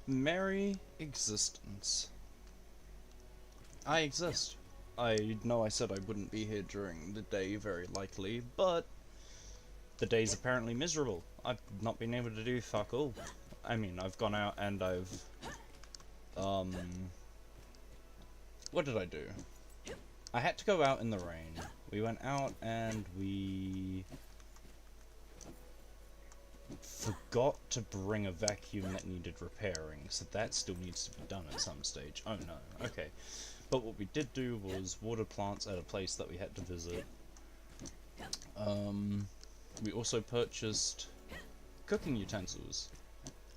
Merry existence. I exist. I know I said I wouldn't be here during the day, very likely, but the day's apparently miserable. I've not been able to do fuck all. I mean, I've gone out and I've... What did I do? I had to go out in the rain. We went out and we... forgot to bring a vacuum that needed repairing, so that still needs to be done at some stage. Oh no, okay. But what we did do was water plants at a place that we had to visit. We also purchased cooking utensils.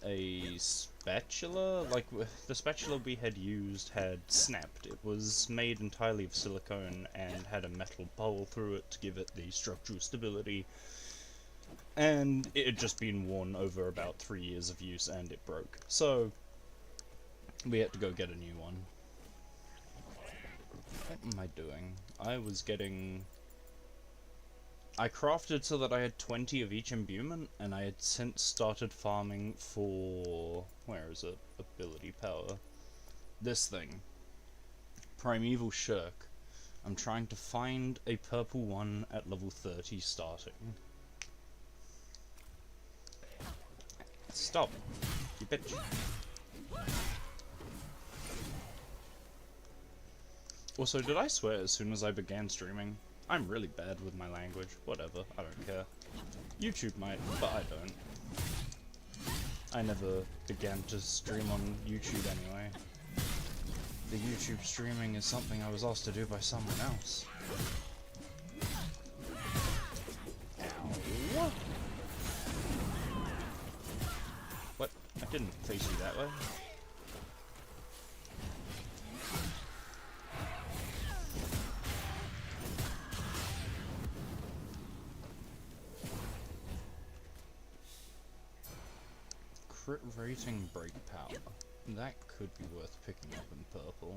A spatula, like the spatula we had used had snapped. It was made entirely of silicone and had a metal bowl through it to give it the structural stability. And it had just been worn over about 3 years of use and it broke. So, we had to go get a new one. What am I doing? I crafted so that I had 20 of each imbuement, and I had since started farming for... where is it? Ability power. This thing. Primeval Shirk. I'm trying to find a purple one at level 30 starting. Stop, you bitch. Also, did I swear as soon as I began streaming? I'm really bad with my language. Whatever, I don't care. YouTube might, but I don't. I never began to stream on YouTube anyway. The YouTube streaming is something I was asked to do by someone else. Ow. What? I didn't face you that way. Crit rating break power. That could be worth picking up in purple.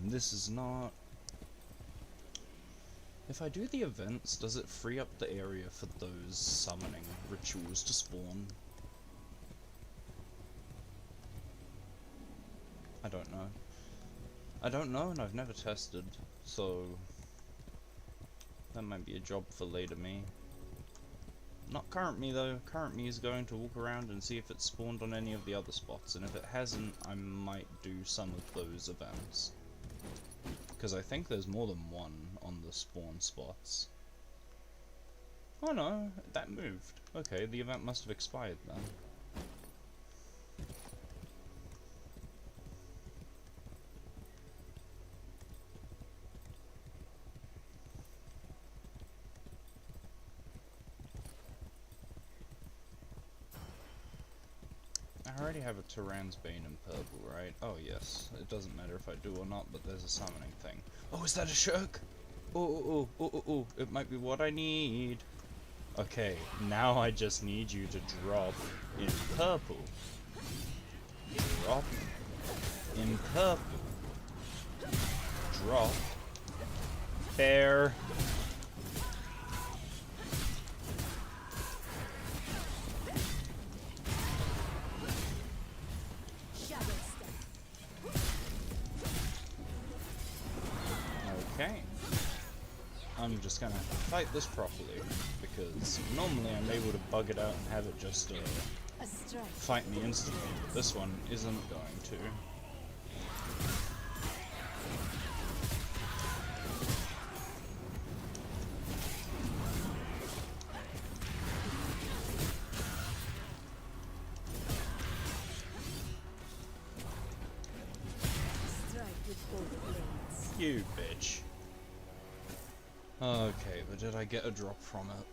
This is not... If I do the events, does it free up the area for those summoning rituals to spawn? I don't know. I don't know, and I've never tested, so... that might be a job for later me. Not current me though. Current me is going to walk around and see if it's spawned on any of the other spots, and if it hasn't, I might do some of those events. Because I think there's more than one on the spawn spots. Oh no, that moved. Okay, the event must have expired then. I already have a Tyran's Bane in purple, right? Oh yes, it doesn't matter if I do or not, but there's a summoning thing. Oh, is that a Shirk? Oh, it might be what I need. Okay, now I just need you to drop in purple. Drop in purple. Drop. Bear. Okay. I'm just gonna fight this properly, because normally I'm able to bug it out and have it just fight me instantly, but this one isn't going to. You bitch. Okay, but did I get a drop from it?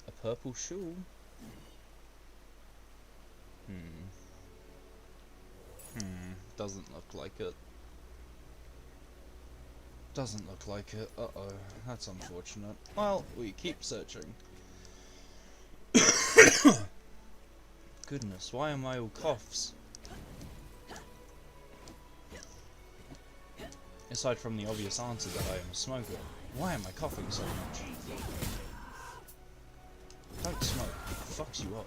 A purple shoe? Doesn't look like it. Doesn't look like it. Uh-oh, that's unfortunate. Well, we keep searching. Goodness, why am I all coughs? Aside from the obvious answer that I am a smoker, why am I coughing so much? Don't smoke. It fucks you up.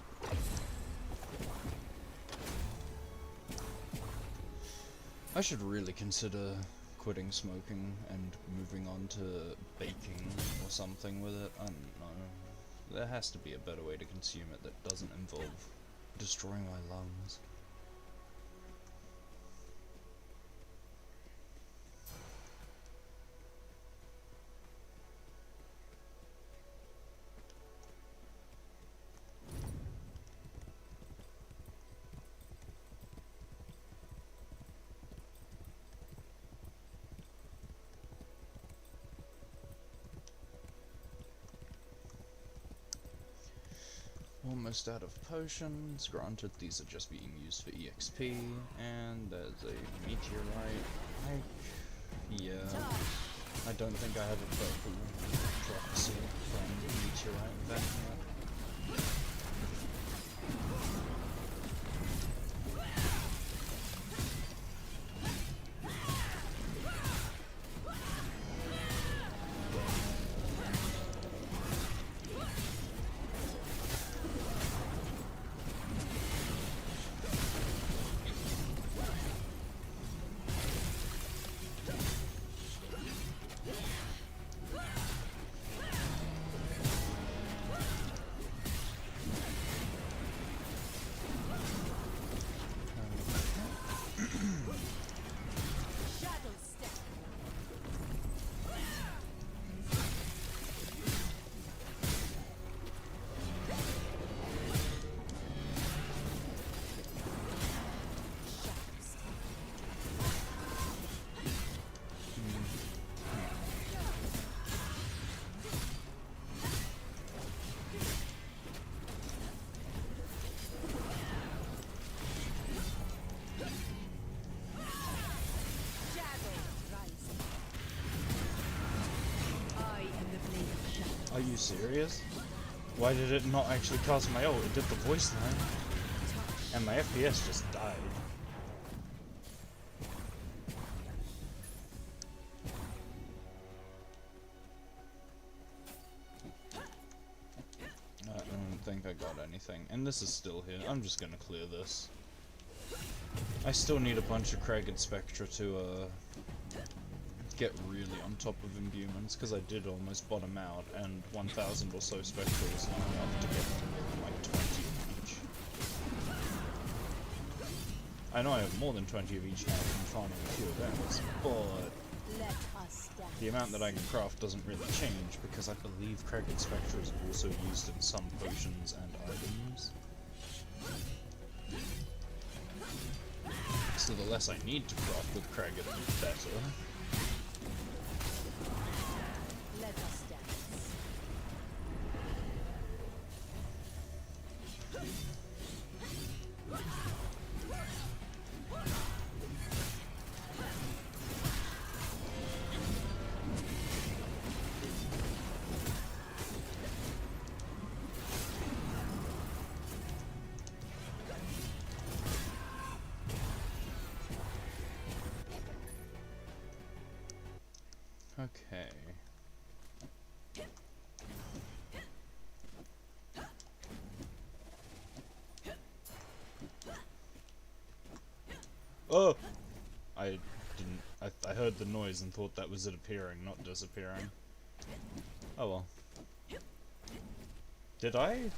I should really consider quitting smoking and moving on to baking or something with it. I don't know. There has to be a better way to consume it that doesn't involve destroying my lungs. Almost out of potions. Granted, these are just being used for EXP. And there's a meteorite. Yeah. I don't think I have a purple proxy from the meteorite event yet. Are you serious? Why did it not actually cast my ult? It did the voice line. And my FPS just died. I don't think I got anything. And this is still here. I'm just gonna clear this. I still need a bunch of Kragged Spectra to get really on top of imbuements, because I did almost bottom out, and 1,000 or so Spectra was not enough to get like 20 of each. I know I have more than 20 of each now from farming a few events, but the amount that I can craft doesn't really change, because I believe Kragged Spectra is also used in some potions and items. So the less I need to craft with Kragged, the better. Okay. Oh! I didn't... I heard the noise and thought that was it appearing, not disappearing. Oh well. Did I?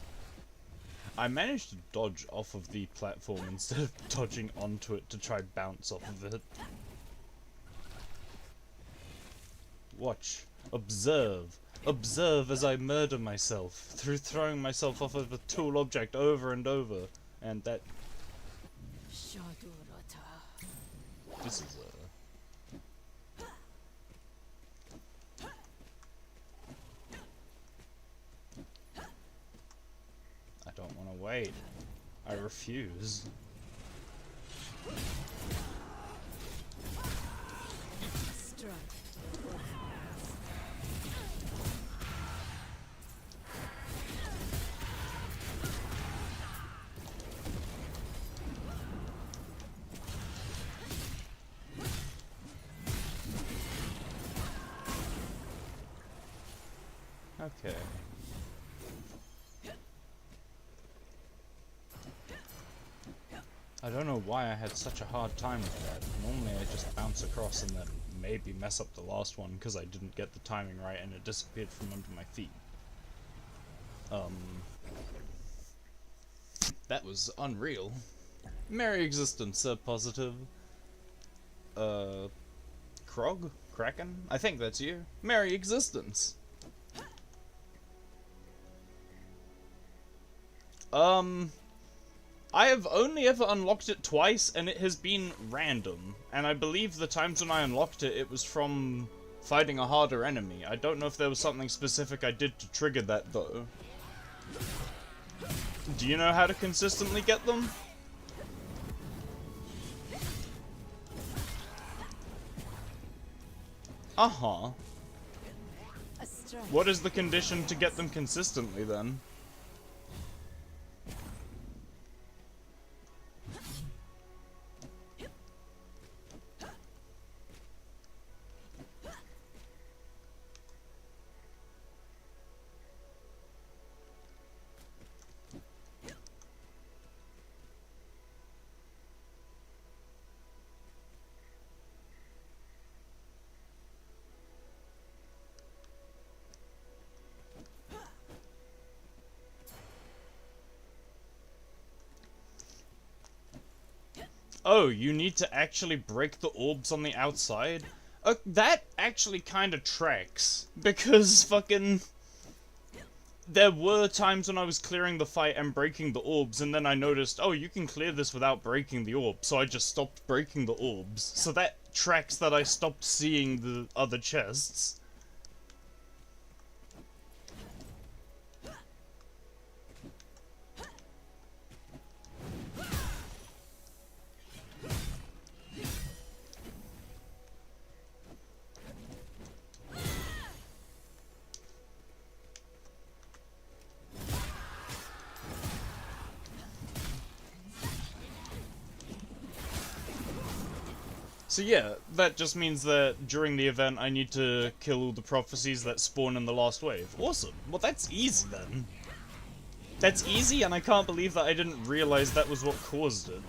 I managed to dodge off of the platform instead of dodging onto it to try bounce off of it. Watch. Observe. Observe as I murder myself through throwing myself off of a tool object over and over. And that... This is I don't want to wait. I refuse. Okay. I don't know why I had such a hard time with that. Normally I just bounce across and then maybe mess up the last one because I didn't get the timing right and it disappeared from under my feet. That was unreal. Merry existence, positive. Krog? Kraken? I think that's you. Merry existence. I have only ever unlocked it twice, and it has been random. And I believe the times when I unlocked it, it was from fighting a harder enemy. I don't know if there was something specific I did to trigger that, though. Do you know how to consistently get them? Uh-huh. What is the condition to get them consistently, then? Oh, you need to actually break the orbs on the outside? That actually kinda tracks. Because fucking... There were times when I was clearing the fight and breaking the orbs, and then I noticed, oh, you can clear this without breaking the orb, so I just stopped breaking the orbs. So that tracks that I stopped seeing the other chests. So yeah, that just means that during the event I need to kill all the prophecies that spawn in the last wave. Awesome. Well, that's easy then. That's easy, and I can't believe that I didn't realize that was what caused it.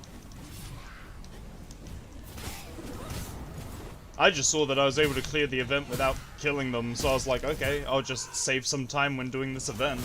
I just saw that I was able to clear the event without killing them, so I was like, okay, I'll just save some time when doing this event.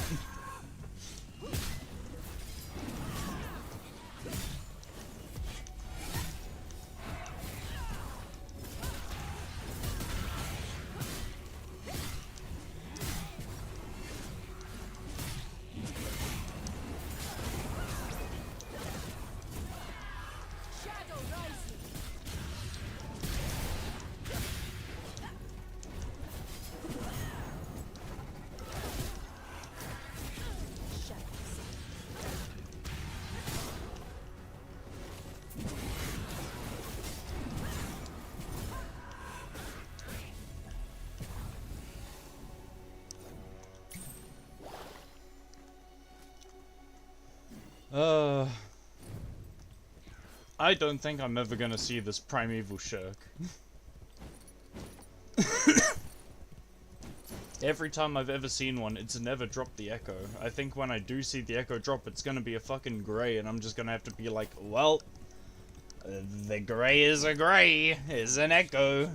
I don't think I'm ever gonna see this primeval shirk. Every time I've ever seen one, it's never dropped the echo. I think when I do see the echo drop, it's gonna be a fucking grey, and I'm just gonna have to be like, well, the grey is a grey, is an echo.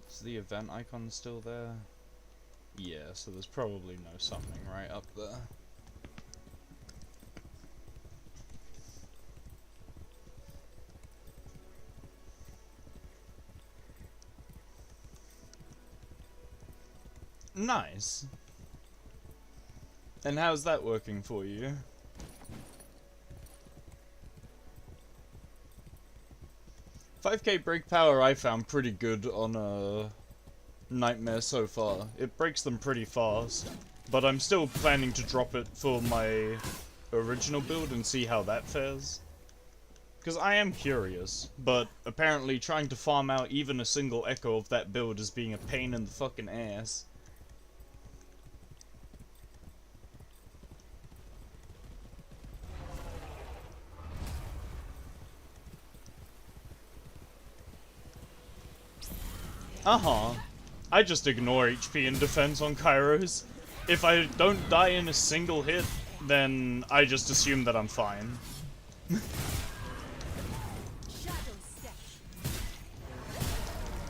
Is the event icon still there? Yeah, so there's probably no something right up there. Nice. And how's that working for you? $5K break power I found pretty good on Nightmare so far. It breaks them pretty fast. But I'm still planning to drop it for my original build and see how that fares. Because I am curious, but apparently trying to farm out even a single echo of that build is being a pain in the fucking ass. I just ignore HP and defense on Kairos. If I don't die in a single hit, then I just assume that I'm fine.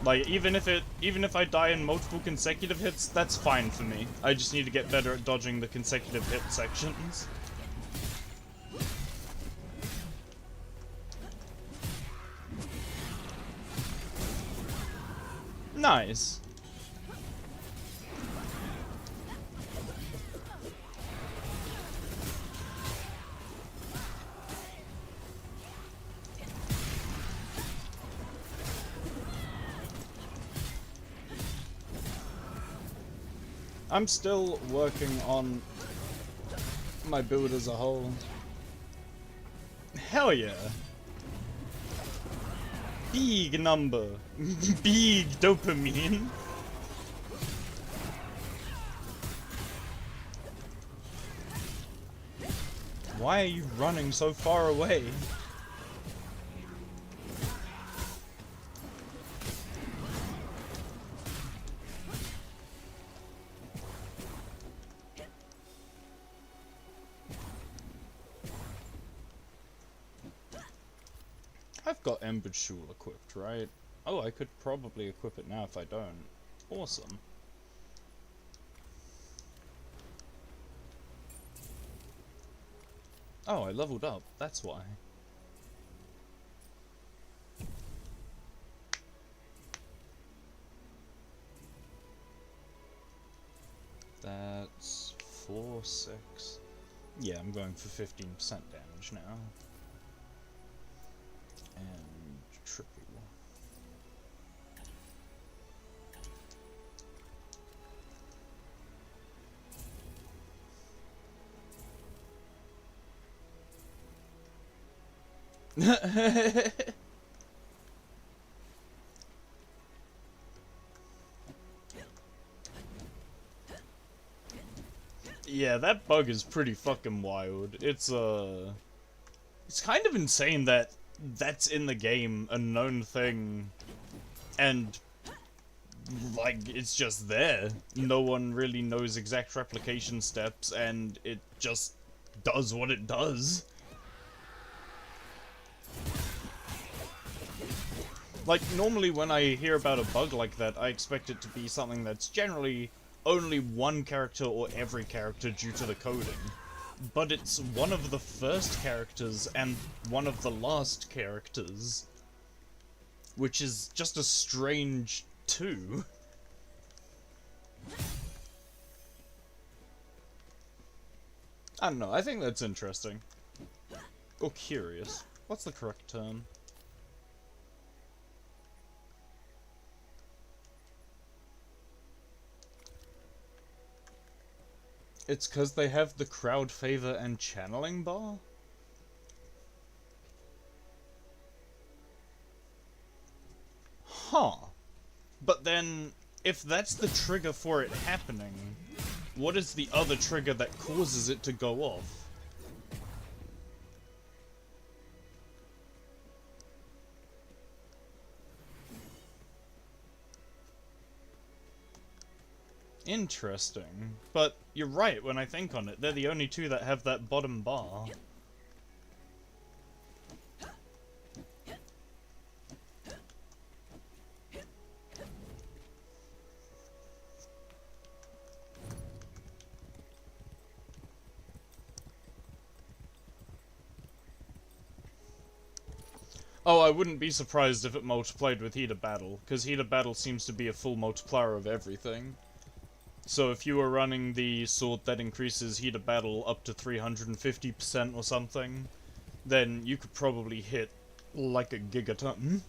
Like, even if I die in multiple consecutive hits, that's fine for me. I just need to get better at dodging the consecutive hit sections. Nice. I'm still working on my build as a whole. Hell yeah. Big number. Big dopamine. Why are you running so far away? I've got Ember Shul equipped, right? Oh, I could probably equip it now if I don't. Awesome. Oh, I leveled up. That's why. That's 4, 6. Yeah, I'm going for 15% damage now. And triple. Yeah, that bug is pretty fucking wild. It's kind of insane that that's in the game, a known thing, and like it's just there. No one really knows exact replication steps, and it just does what it does. Like, normally when I hear about a bug like that, I expect it to be something that's generally only one character or every character due to the coding. But it's one of the first characters and one of the last characters. Which is just a strange two. I don't know, I think that's interesting. Or curious. What's the correct term? It's 'cause they have the crowd favor and channeling bar? Huh. But then, if that's the trigger for it happening, what is the other trigger that causes it to go off? Interesting. But you're right when I think on it. They're the only two that have that bottom bar. Oh, I wouldn't be surprised if it multiplied with Heat of Battle, because Heat of Battle seems to be a full multiplier of everything. So if you were running the sword that increases heat of battle up to 350% or something, then you could probably hit like a gigaton.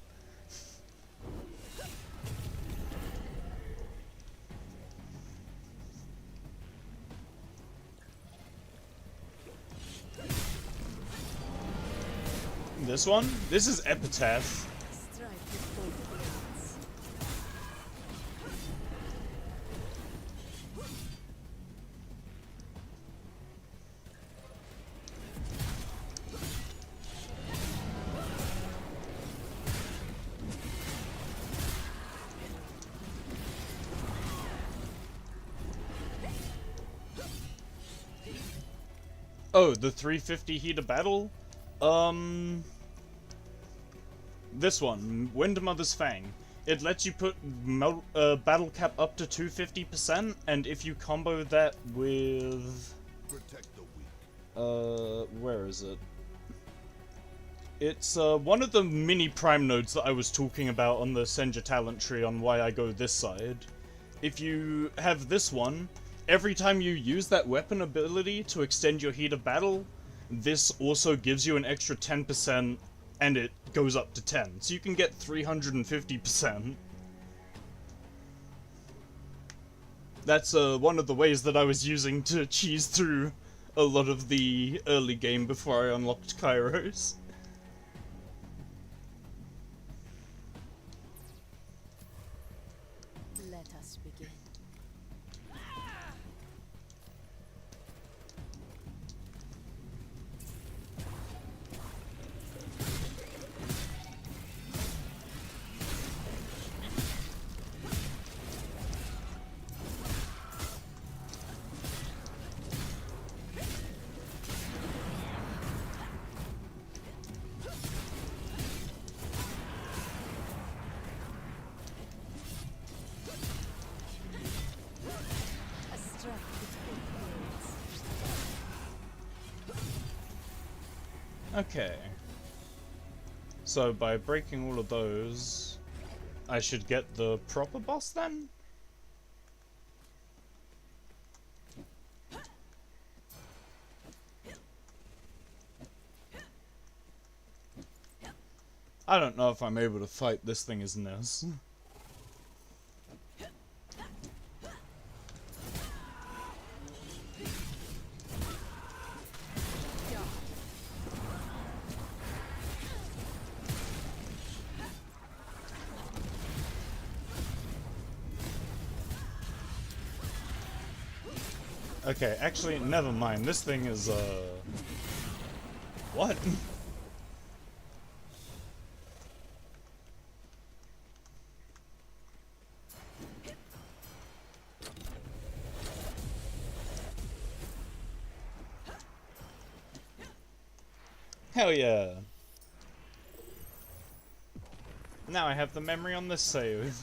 This one? This is Epitaph. Oh, the 350 heat of battle? This one, Windmother's Fang. It lets you put battle cap up to 250%, and if you combo that with... Protect the weak. Where is it? It's, one of the mini prime nodes that I was talking about on the Senja talent tree on why I go this side. If you have this one, every time you use that weapon ability to extend your heat of battle, this also gives you an extra 10%, and it goes up to 10. So you can get 350%. That's one of the ways that I was using to cheese through a lot of the early game before I unlocked Kairos. Let us begin. Okay. So by breaking all of those, I should get the proper boss then? I don't know if I'm able to fight this thing as Ness. Okay, actually, never mind. This thing is, what? Hell yeah. Now I have the memory on this save.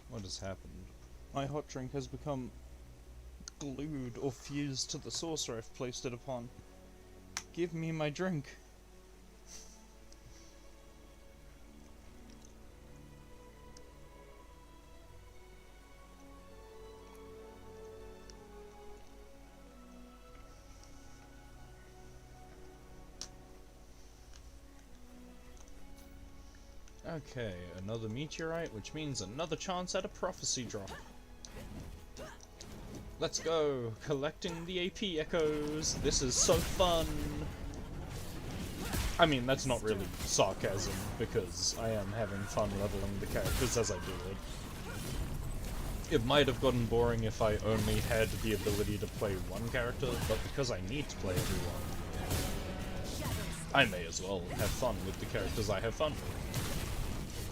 What has happened? My hot drink has become glued or fused to the saucer I've placed it upon. Give me my drink. Okay, another meteorite, which means another chance at a prophecy drop. Let's go! Collecting the AP echoes! This is so fun! I mean, that's not really sarcasm, because I am having fun leveling the characters as I do it. It might have gotten boring if I only had the ability to play one character, but because I need to play everyone, I may as well have fun with the characters I have fun with.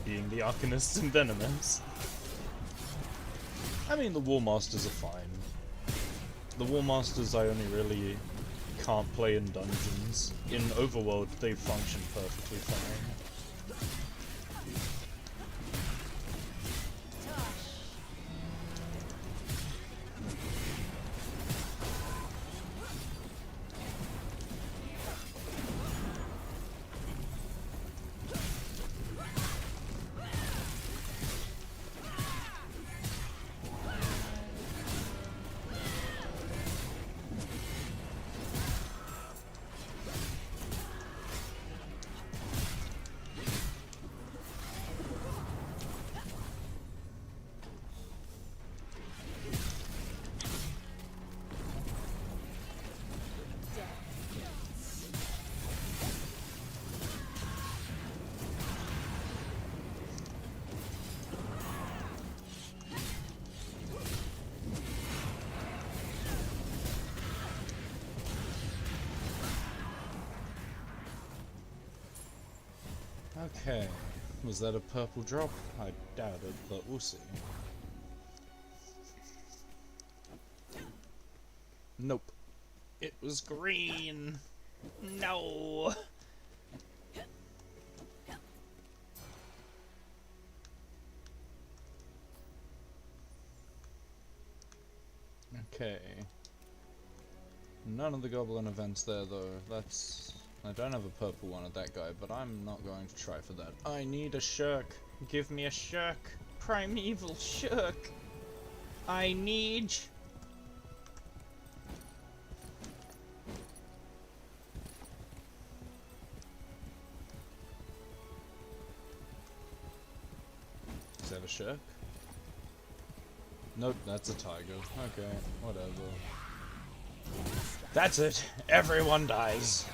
Being the Arcanists and Venomous. I mean, the War Masters are fine. The War Masters I only really can't play in dungeons. In Overworld, they function perfectly fine. Okay, was that a purple drop? I doubt it, but we'll see. Nope. It was green! No! Okay. None of the goblin events there though. That's... I don't have a purple one at that guy, but I'm not going to try for that. I need a shirk. Give me a shirk. Primeval shirk. I need... Is that a shirk? Nope, that's a tiger. Okay, whatever. That's it. Everyone dies.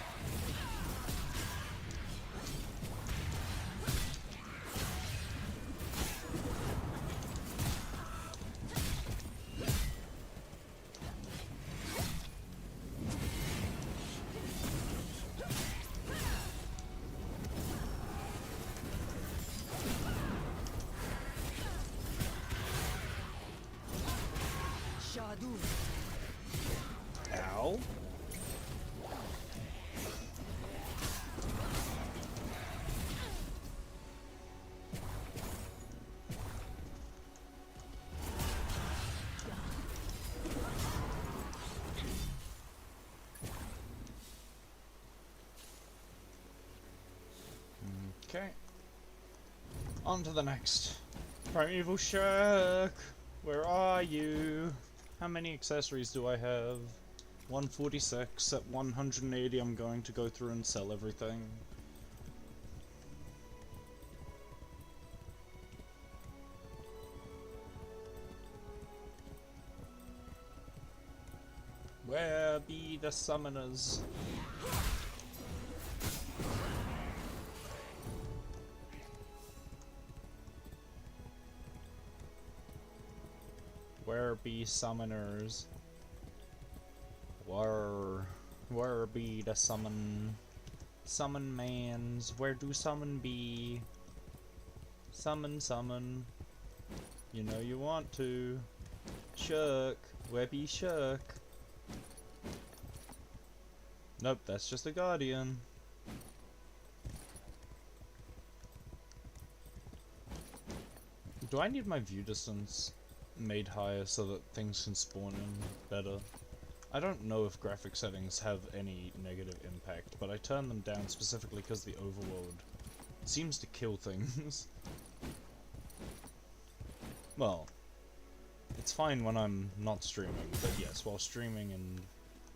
Ow. Okay. On to the next. Primeval Shark! Where are you? How many accessories do I have? 146. At 180 I'm going to go through and sell everything. Where be the summoners? Where be summoners? Where be the summon mans? Where do summon be? Summon. You know you want to. Shirk. Where be Shirk? Nope, that's just a guardian. Do I need my view distance made higher so that things can spawn in better? I don't know if graphic settings have any negative impact, but I turn them down specifically because the overworld seems to kill things. Well, it's fine when I'm not streaming, but yes, while streaming and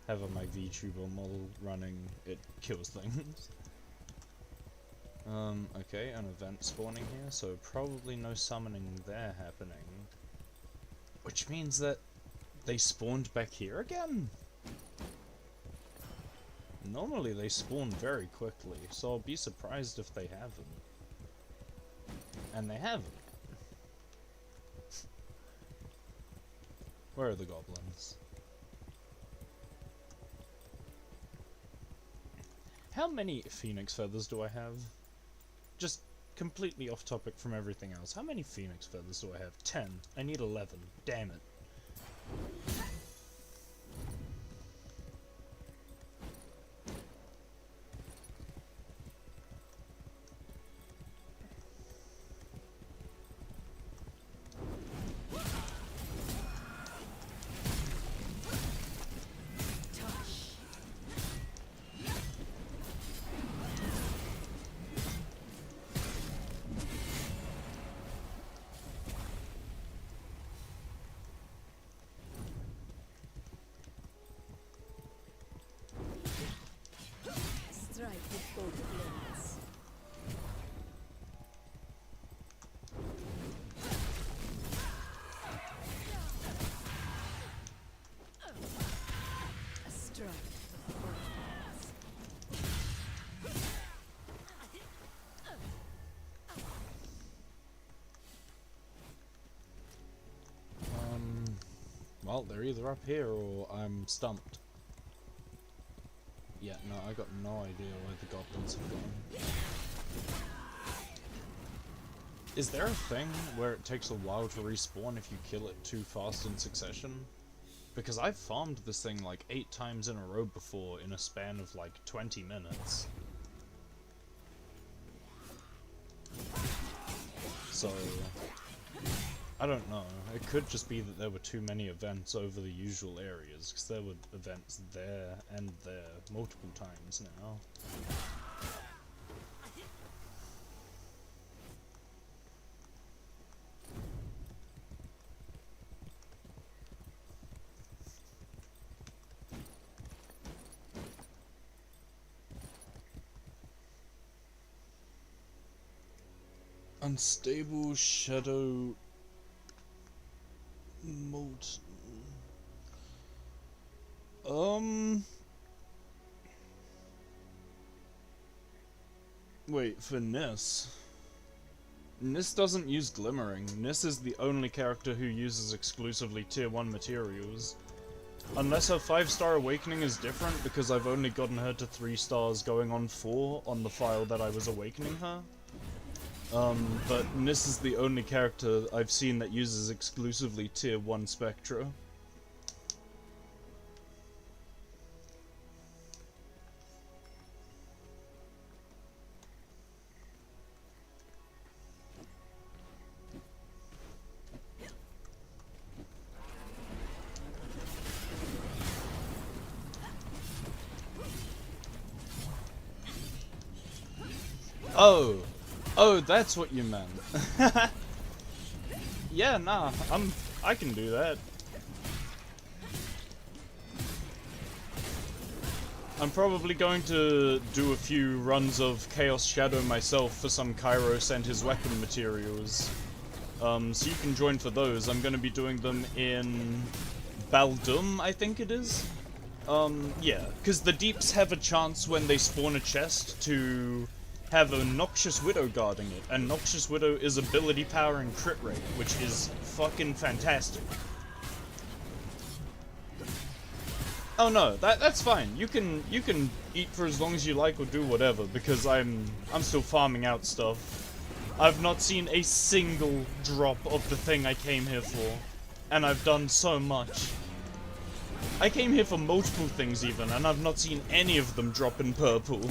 having my VTuber model running, it kills things. Okay, an event spawning here, so probably no summoning there happening. Which means that they spawned back here again? Normally they spawn very quickly, so I'll be surprised if they haven't. And they haven't. Where are the goblins? How many phoenix feathers do I have? Just completely off topic from everything else. How many phoenix feathers do I have? 10. I need 11. Damn it. Well, they're either up here or I'm stumped. Yeah, no, I got no idea where the goblins have gone. Is there a thing where it takes a while to respawn if you kill it too fast in succession? Because I've farmed this thing like 8 times in a row before in a span of like 20 minutes. So, I don't know. It could just be that there were too many events over the usual areas, because there were events there and there multiple times now. Unstable shadow molten. Wait, for Nis. Nis doesn't use glimmering. Nis is the only character who uses exclusively tier 1 materials. Unless her 5-star awakening is different, because I've only gotten her to 3 stars going on 4 on the file that I was awakening her. But Nis is the only character I've seen that uses exclusively tier 1 Spectra. Oh, that's what you meant. Yeah, nah, I can do that. I'm probably going to do a few runs of Chaos Shadow myself for some Kairos and his weapon materials. So you can join for those. I'm gonna be doing them in Baldum, I think it is. Yeah, because the Deeps have a chance when they spawn a chest to have a Noxious Widow guarding it, and Noxious Widow is ability power and crit rate, which is fucking fantastic. Oh no, that's fine. You can eat for as long as you like or do whatever, because I'm still farming out stuff. I've not seen a single drop of the thing I came here for, and I've done so much. I came here for multiple things even, and I've not seen any of them drop in purple.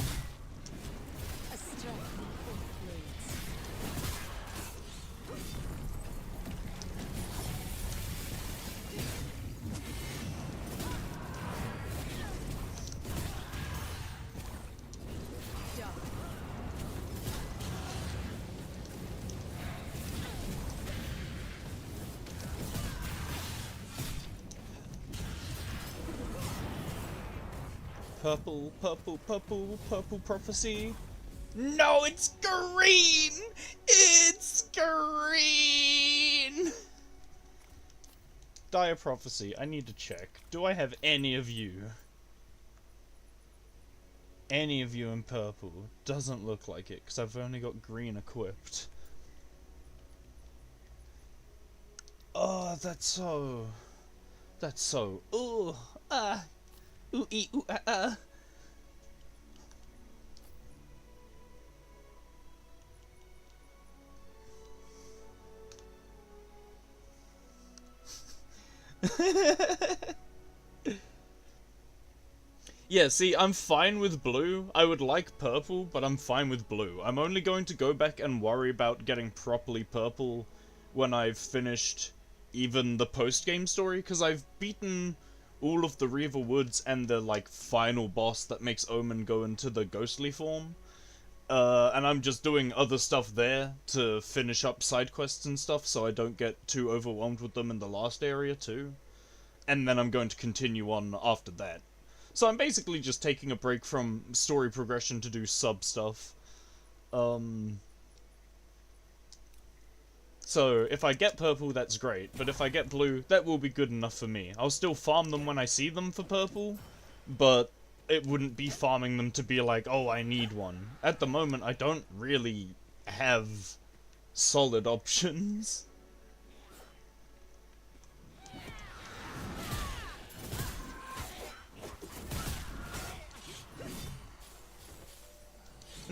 Purple, purple, purple, purple prophecy. No, it's green! It's green! Dire prophecy, I need to check. Do I have any of you? Any of you in purple? Doesn't look like it, because I've only got green equipped. Oh, that's so... Ooh, ah. Ooh, ee, ooh, ah, ah. Yeah, see, I'm fine with blue. I would like purple, but I'm fine with blue. I'm only going to go back and worry about getting properly purple when I've finished even the post-game story, because I've beaten all of the Reaver Woods and the, like, final boss that makes Omen go into the ghostly form. And I'm just doing other stuff there to finish up side quests and stuff, so I don't get too overwhelmed with them in the last area, too. And then I'm going to continue on after that. So I'm basically just taking a break from story progression to do sub stuff. So, if I get purple, that's great, but if I get blue, that will be good enough for me. I'll still farm them when I see them for purple, but it wouldn't be farming them to be like, oh, I need one. At the moment, I don't really have solid options.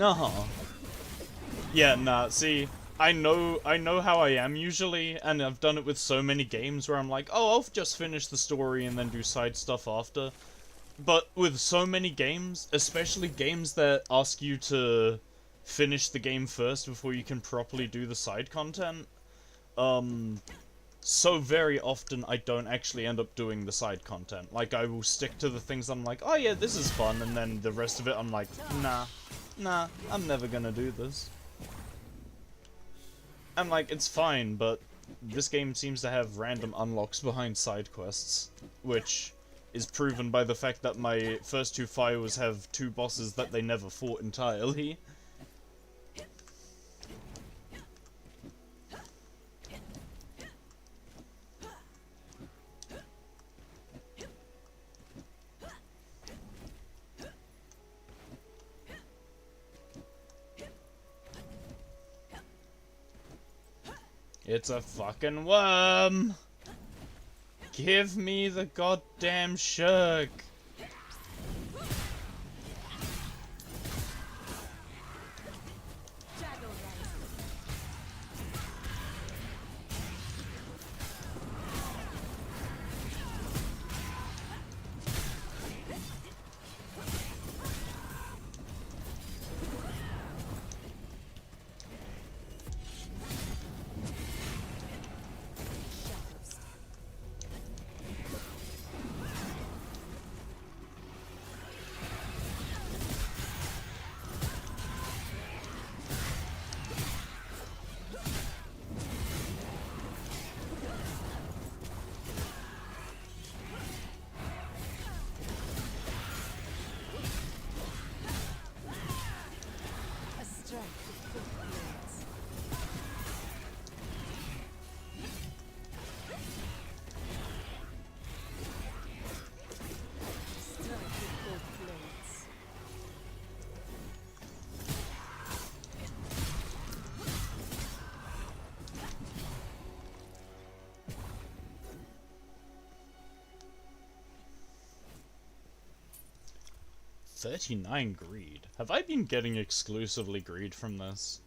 Uh-huh. Yeah, nah, see, I know how I am usually, and I've done it with so many games where I'm like, oh, I'll just finish the story and then do side stuff after. But with so many games, especially games that ask you to finish the game first before you can properly do the side content, so very often I don't actually end up doing the side content. Like, I will stick to the things I'm like, oh yeah, this is fun, and then the rest of it I'm like, nah, I'm never gonna do this. I'm like, it's fine, but this game seems to have random unlocks behind side quests, which is proven by the fact that my first two files have two bosses that they never fought entirely. It's a fucking worm! Give me the goddamn shirk! $39 greed. Have I been getting exclusively greed from this?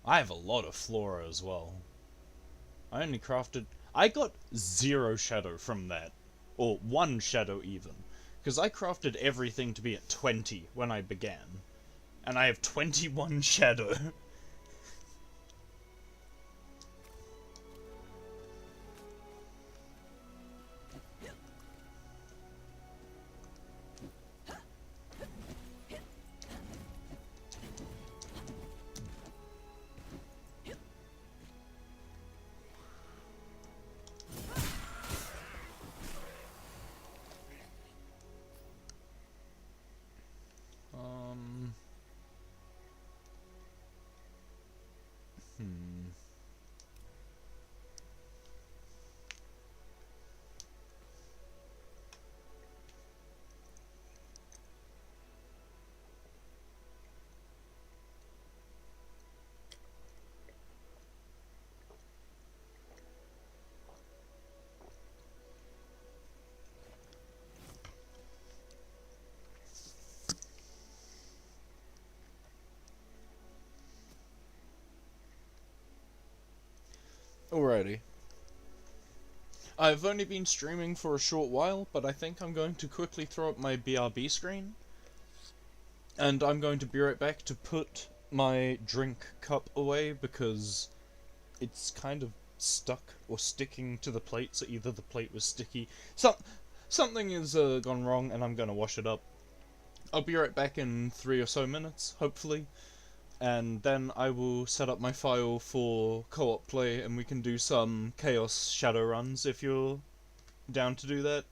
I have a lot of flora as well. I only crafted... I got 0 shadow from that. Or 1 shadow even. Because I crafted everything to be at 20 when I began. And I have 21 shadow. Alrighty. I've only been streaming for a short while, but I think I'm going to quickly throw up my BRB screen. And I'm going to be right back to put my drink cup away because it's kind of stuck or sticking to the plate, so either the plate was sticky. Something has gone wrong and I'm going to wash it up. I'll be right back in 3 or so minutes, hopefully. And then I will set up my file for co-op play and we can do some Chaos Shadow runs if you're down to do that.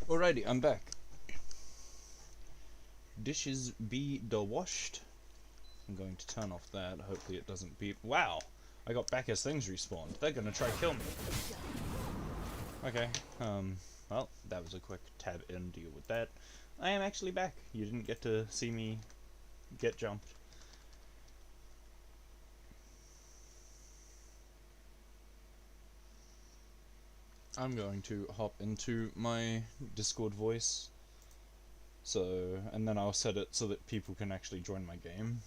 Alrighty, I'm back. Dishes be washed. I'm going to turn off that. Hopefully it doesn't beep. Wow! I got back as things respawned. They're gonna try kill me. Okay, well, that was a quick tab in deal with that. I am actually back. You didn't get to see me get jumped. I'm going to hop into my Discord voice. So, and then I'll set it so that people can actually join my game.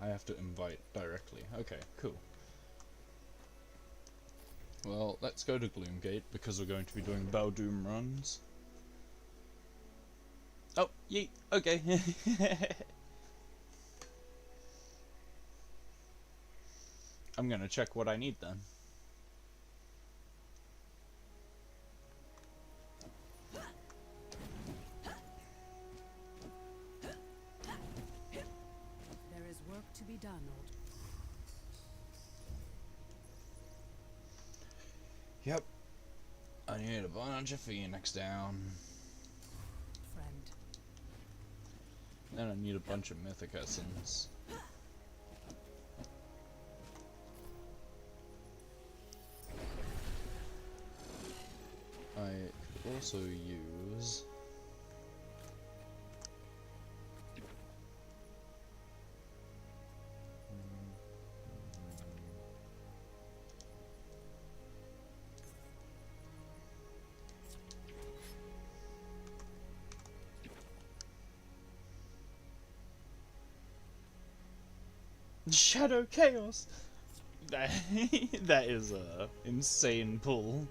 I have to invite directly. Okay, cool. Well, let's go to Gloomgate, because we're going to be doing Baldoom runs. Oh, yeet, okay. I'm gonna check what I need then. There is work to be done, old Yep. I need a bunch of Phoenix down. friend. Then I need a bunch of Mythic Essence. I could also use... Shadow Chaos! That is a insane pull.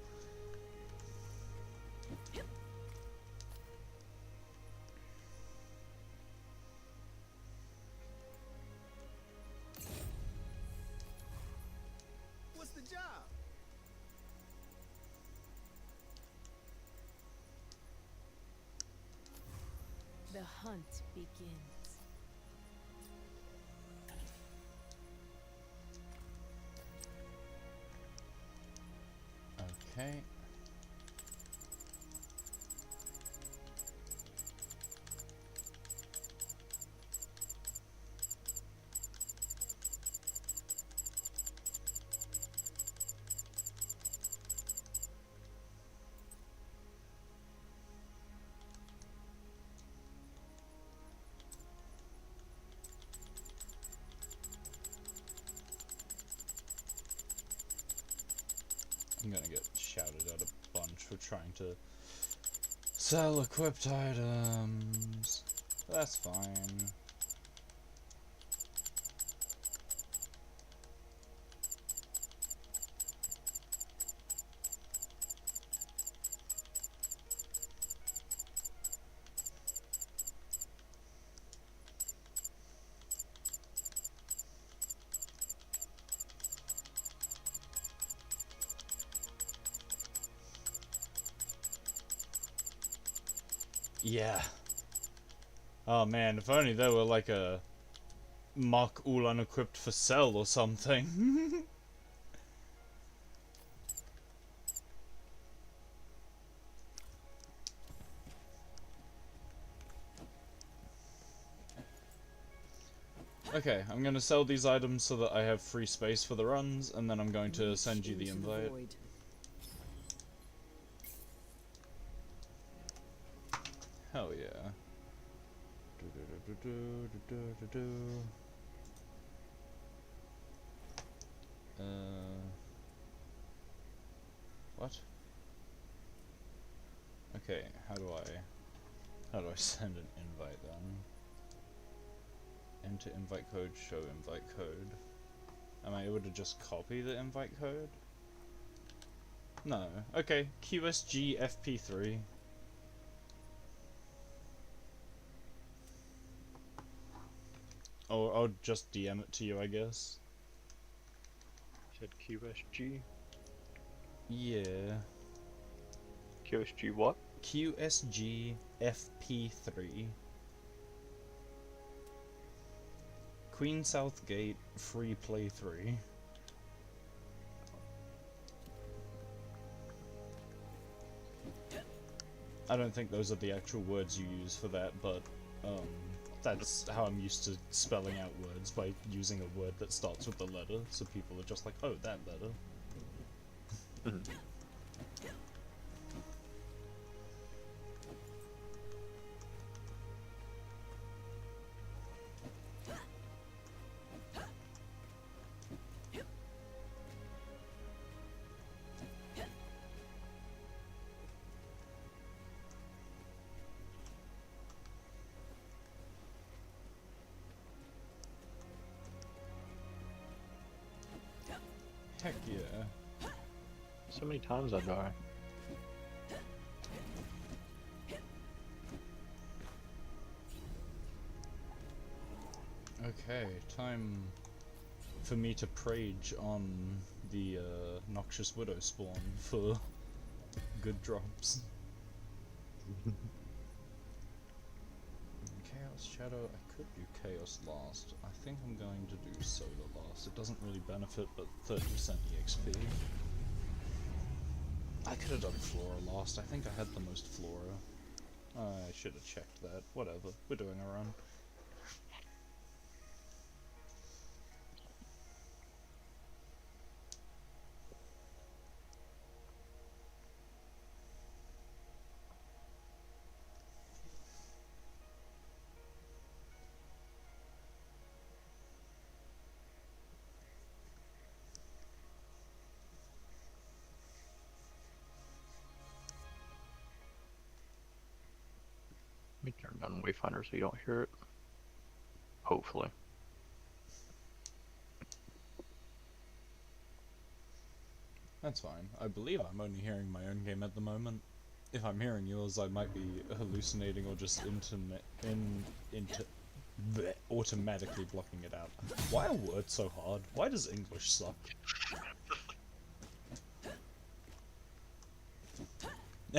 What's the job? The hunt begins. Okay. I'm gonna get shouted at a bunch for trying to sell equipped items. That's fine. Yeah. Oh man, if only there were like a mark all unequipped for sell or something. Okay, I'm gonna sell these items so that I have free space for the runs, and then I'm going to send you the invite. Hell yeah. What? Okay, how do I send an invite then? Enter invite code, show invite code. Am I able to just copy the invite code? No. Okay, QSG FP3. Or I'll just DM it to you, I guess. Said QSG. Yeah. QSG what? QSG FP3. Queen South Gate free play 3. I don't think those are the actual words you use for that, but that's how I'm used to spelling out words, by using a word that starts with the letter, so people are just like, oh, that letter. Heck yeah. So many times I die. Okay, time for me to prage on the Noxious Widow spawn for good drops. Chaos Shadow, I could do Chaos last. I think I'm going to do Soda last. It doesn't really benefit, but 30% EXP. I could have done Flora last. I think I had the most Flora. I should have checked that. Whatever. We're doing a run. Let me turn down Wayfinder so you don't hear it. Hopefully. That's fine. I believe I'm only hearing my own game at the moment. If I'm hearing yours, I might be hallucinating or just automatically blocking it out. Why are words so hard? Why does English suck?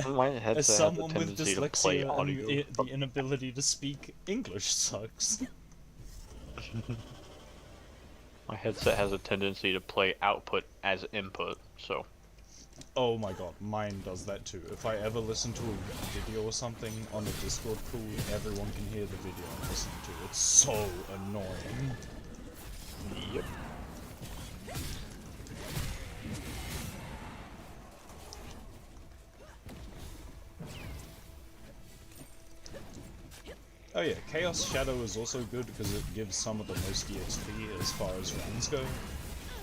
My As headset has a someone with tendency to play dyslexia audio. and the inability to speak, English sucks. My headset has a tendency to play output as input, so. Oh my god, mine does that too. If I ever listen to a video or something on a Discord call, everyone can hear the video I'm listening to. It's so annoying. Yep. Oh yeah, Chaos Shadow is also good because it gives some of the most EXP as far as runs go.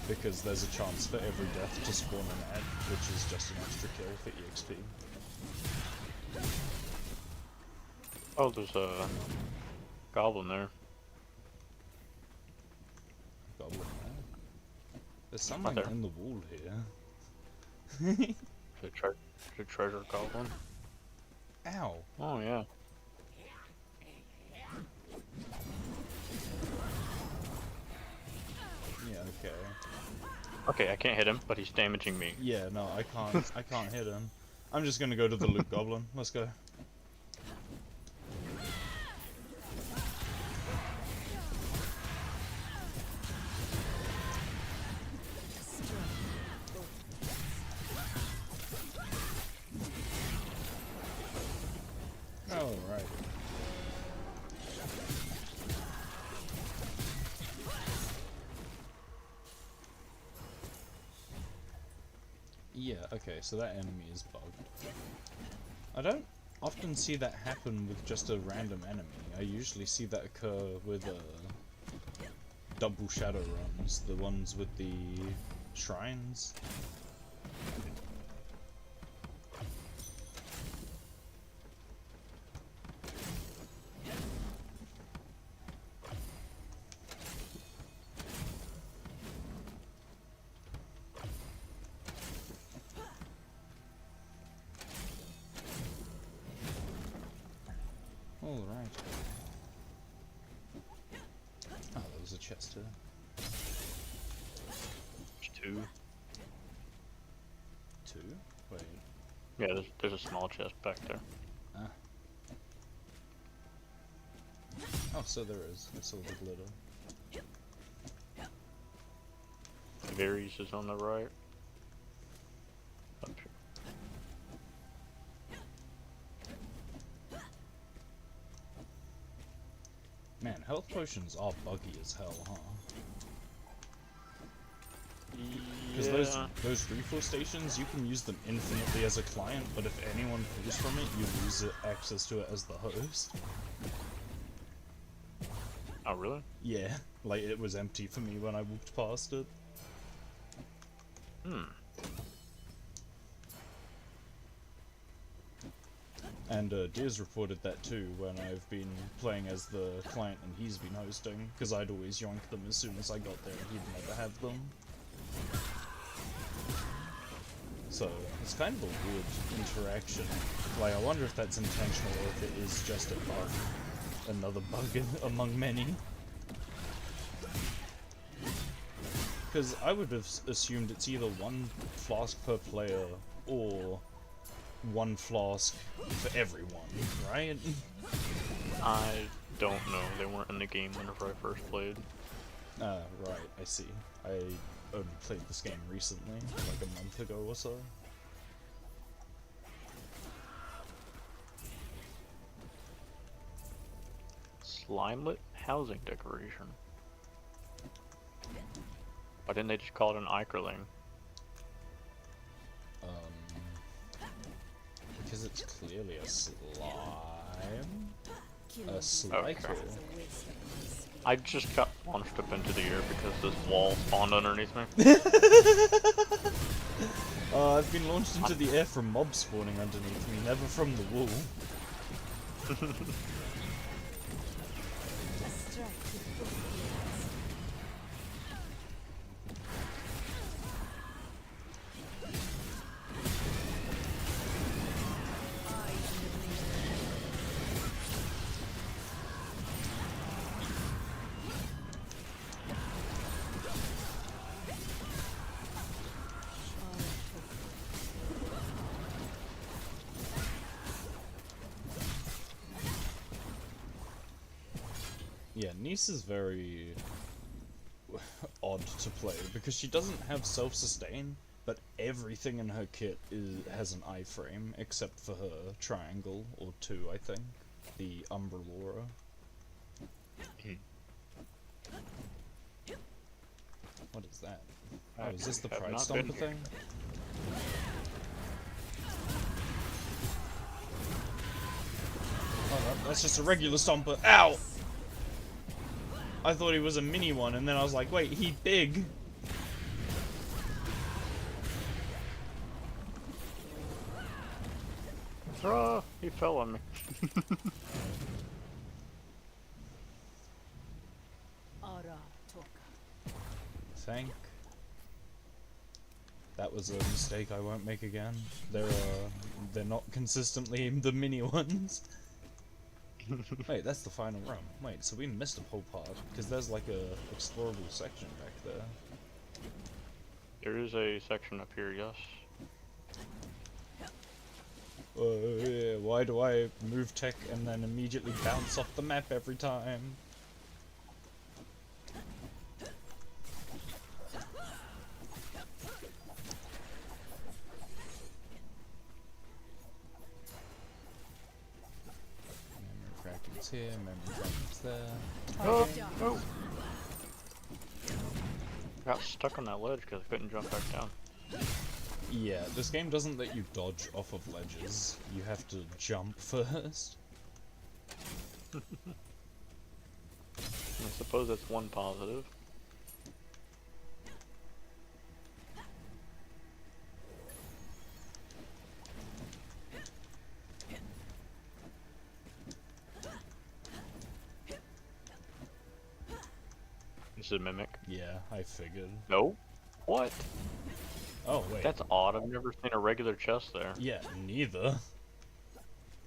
Because there's a chance for every death to spawn an ad, which is just an extra kill for EXP. Oh, there's a goblin there. Goblin there. There's something there. in the wall here. There's a treasure goblin. Ow. Oh yeah. Yeah, okay. Okay, I can't hit him, but he's damaging me. Yeah, no, I can't hit him. I'm just gonna go to the loot goblin. Let's go. Alright. Yeah, okay, so that enemy is bugged. I don't often see that happen with just a random enemy. I usually see that occur with double shadow runs, the ones with the shrines. chest here? There's two. Two? Wait. Yeah, there's a small chest back there. Ah. Oh, so there is. I saw the glitter. Varys is on the right. Up here. Man, health potions are buggy as hell, huh? Because those refill stations, you can use them infinitely as a client, but if anyone pulls from it, you lose access to it as the host. Oh, really? Yeah, like it was empty for me when I walked past it. Hmm. And Deers reported that too when I've been playing as the client and he's been hosting, because I'd always yoink them as soon as I got there and he'd never have them. So, it's kind of a weird interaction. Like, I wonder if that's intentional or if it is just a bug. Another bug among many. Because I would have assumed it's either one flask per player or one flask for everyone, right? I don't know. They weren't in the game whenever I first played. Right, I see. I only played this game recently, like a month ago or so. Slimelet housing decoration. Why didn't they just call it an Ikerling? Because it's clearly a slime? A Killing Sliker? I just got launched up into the air because this wall spawned underneath me. I've been launched into the air from mobs spawning underneath me, never from the wall. a strike with both hands. Yeah, Nice is very odd to play because she doesn't have self-sustain, but everything in her kit has an iframe except for her triangle, or two, I think. The Umbra Laura. What is that? Oh, is this the Have Pride not been Stomper here. thing? Oh no, that's just a regular Stomper. Ow! I thought he was a mini one, and then I was like, wait, he big. Ah, he fell on me. Ara Toka. Thank. That was a mistake I won't make again. They're not consistently the mini ones. Wait, that's the final room. Wait, so we missed a whole part because there's like a explorable section back there. There is a section up here, yes. Yeah, why do I move tech and then immediately bounce off the map every time? Memory fragments here, memory fragments there. Oh, oh. Got stuck on that ledge because I couldn't jump back down. Yeah, this game doesn't let you dodge off of ledges. You have to jump first. I suppose that's one positive. This is a mimic. Yeah, I figured. No? What? Oh, wait. That's odd. I've never seen a regular chest there. Yeah, neither.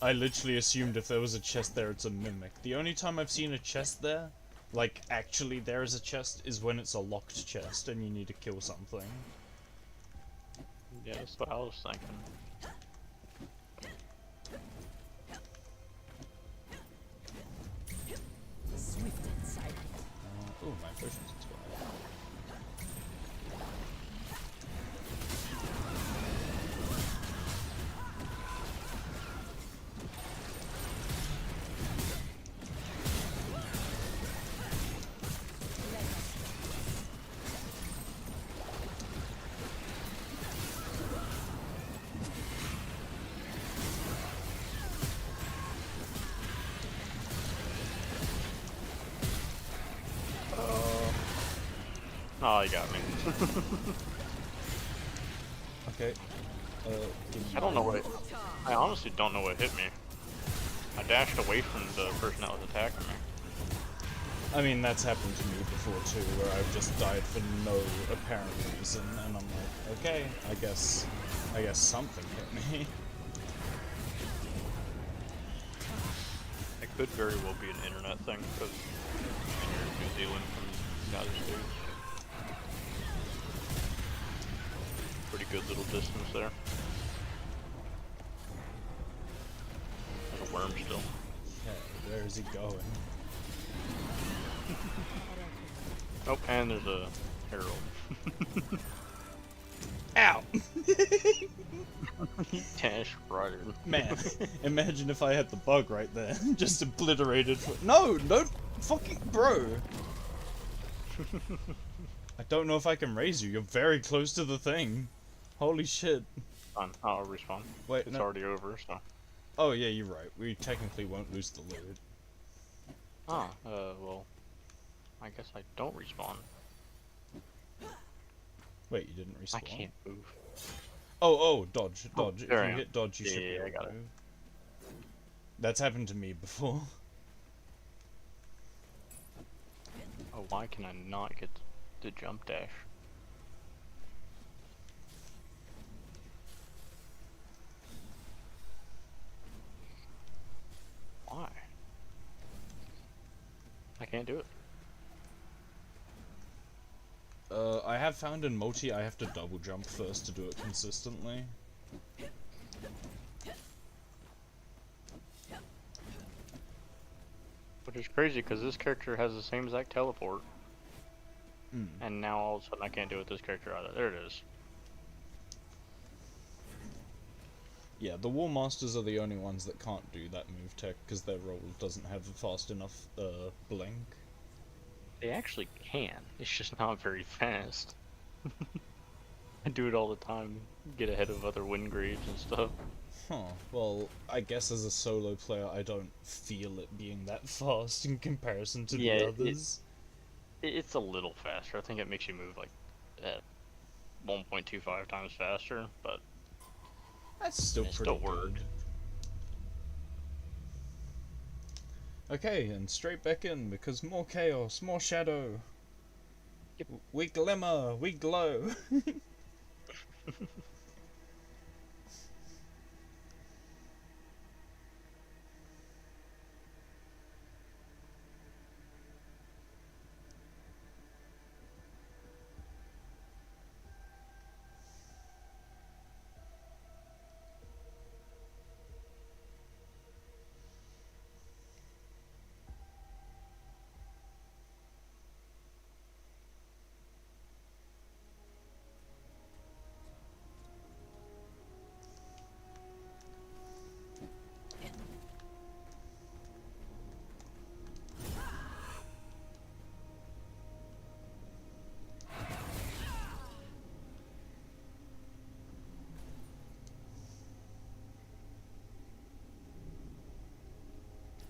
I literally assumed if there was a chest there, it's a mimic. The only time I've seen a chest there like actually there is a chest is when it's a locked chest and you need to kill something. Yeah, that's what I was thinking. Swift and silent. Oh, my potion's expired. Oh, you got me. Okay. I don't know what. I honestly don't know what hit me. I dashed away from the person that was attacking me. I mean, that's happened to me before too, where I've just died for no apparent reason, and I'm like, okay, I guess something hit me. It could very well be an internet thing, because you're in New Zealand from the United States. Pretty good little distance there. There's a worm still. Okay, where is he going? Oh, and there's a herald. Ow! Dash right in. Man, imagine if I had the bug right there. Just obliterated. No, no, fucking bro. I don't know if I can raise you. You're very close to the thing. Holy shit. Fine, I'll respawn. Wait, It's no. already over, so. Oh yeah, you're right. We technically won't lose the loot. Ah, well. I guess I don't respawn. Wait, you didn't respawn? I can't move. Oh, dodge, dodge. If you there I am. hit dodge, you should be Yeah, able I got to it. move. That's happened to me before. Oh, why can I not get the jump dash? Why? I can't do it. I have found in multi I have to double jump first to do it consistently. Which is crazy because this character has the same exact teleport. Mm. And now all of a sudden I can't do it with this character either. There it is. Yeah, the War Masters are the only ones that can't do that move tech because their roll doesn't have a fast enough blink. They actually can. It's just not very fast. I do it all the time. Get ahead of other Wingraves and stuff. Huh. Well, I guess as a solo player I don't feel it being that fast in comparison to Yeah, the others. It's a little faster. I think it makes you move like 1.25 times faster, but That's still it pretty still works. good. Okay, and straight back in, because more chaos, more shadow. Yep. We glimmer, we glow.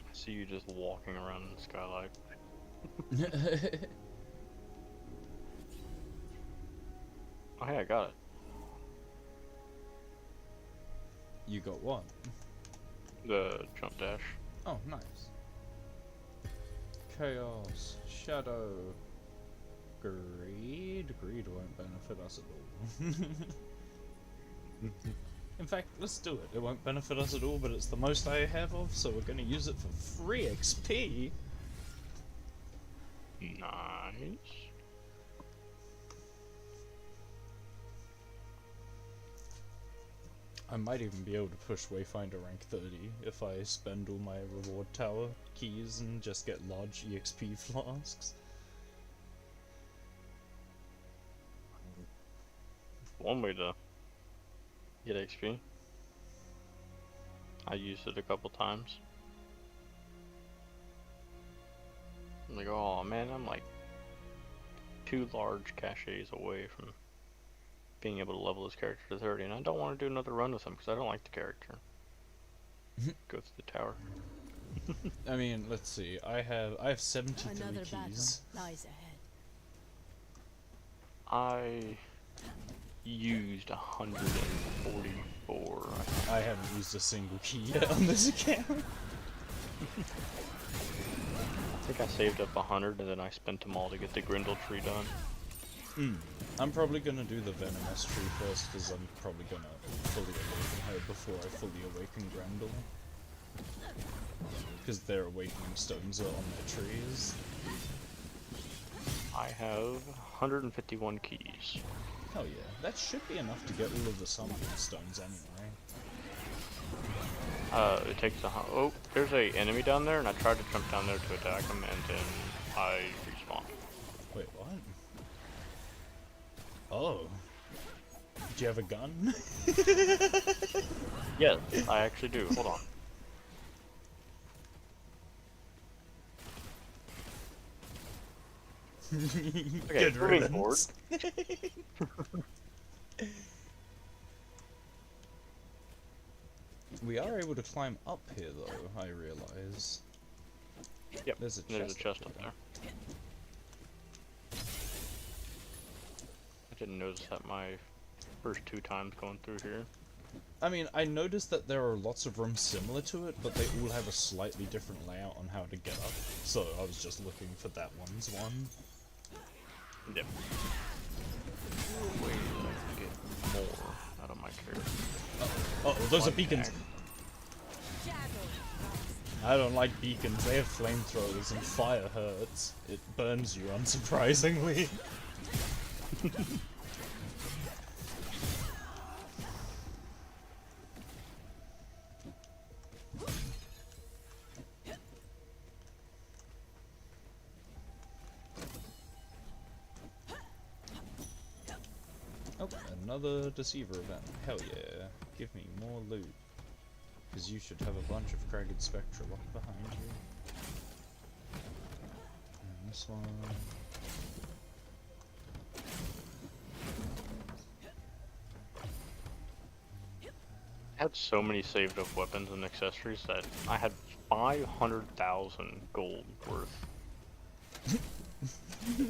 I see you just walking around in the skylight. Oh hey, I got it. You got what? The jump dash. Oh, nice. Chaos, shadow, greed. Greed won't benefit us at all. In fact, let's do it. It won't benefit us at all, but it's the most I have of, so we're going to use it for free XP. Nice. I might even be able to push Wayfinder rank 30 if I spend all my reward tower keys and just get large EXP flasks. One way to get XP. I used it a couple times. I'm like, oh man, I'm like 2 large caches away from being able to level this character to 30, and I don't want to do another run with him because I don't like the character. Go to the tower. I mean, let's see. I have 73 Another keys. battle lies ahead. I used 144. I haven't used a single key yet on this account. I think I saved up 100 and then I spent them all to get the Grindle tree done. I'm probably gonna do the Venomous tree first, because I'm probably gonna fully awaken her before I fully awaken Grendel. Because their awakening stones are on their trees. I have 151 keys. Hell yeah, that should be enough to get all of the summoning stones anyway. It takes a oh, there's a enemy down there, and I tried to jump down there to attack him, and then I respawned. Wait, what? Oh. Do you have a gun? Yes, I actually do. Hold on. Okay, Good moving forward. riddance. We are able to climb up here though, I realize. Yep, There's a chest up there. I didn't notice that my first 2 times going through here. I mean, I noticed that there are lots of rooms similar to it, but they all have a slightly different layout on how to get up. So I was just looking for that one's one. Yep. Ways I can get more out of my character. Oh, those are beacons! I don't like beacons, they have flamethrowers and fire hurts. It burns you, unsurprisingly. Oh, another Deceiver event. Hell yeah. Give me more loot. Because you should have a bunch of Cragged Spectra locked behind you. And this one. I had so many saved up weapons and accessories that I had 500,000 gold worth.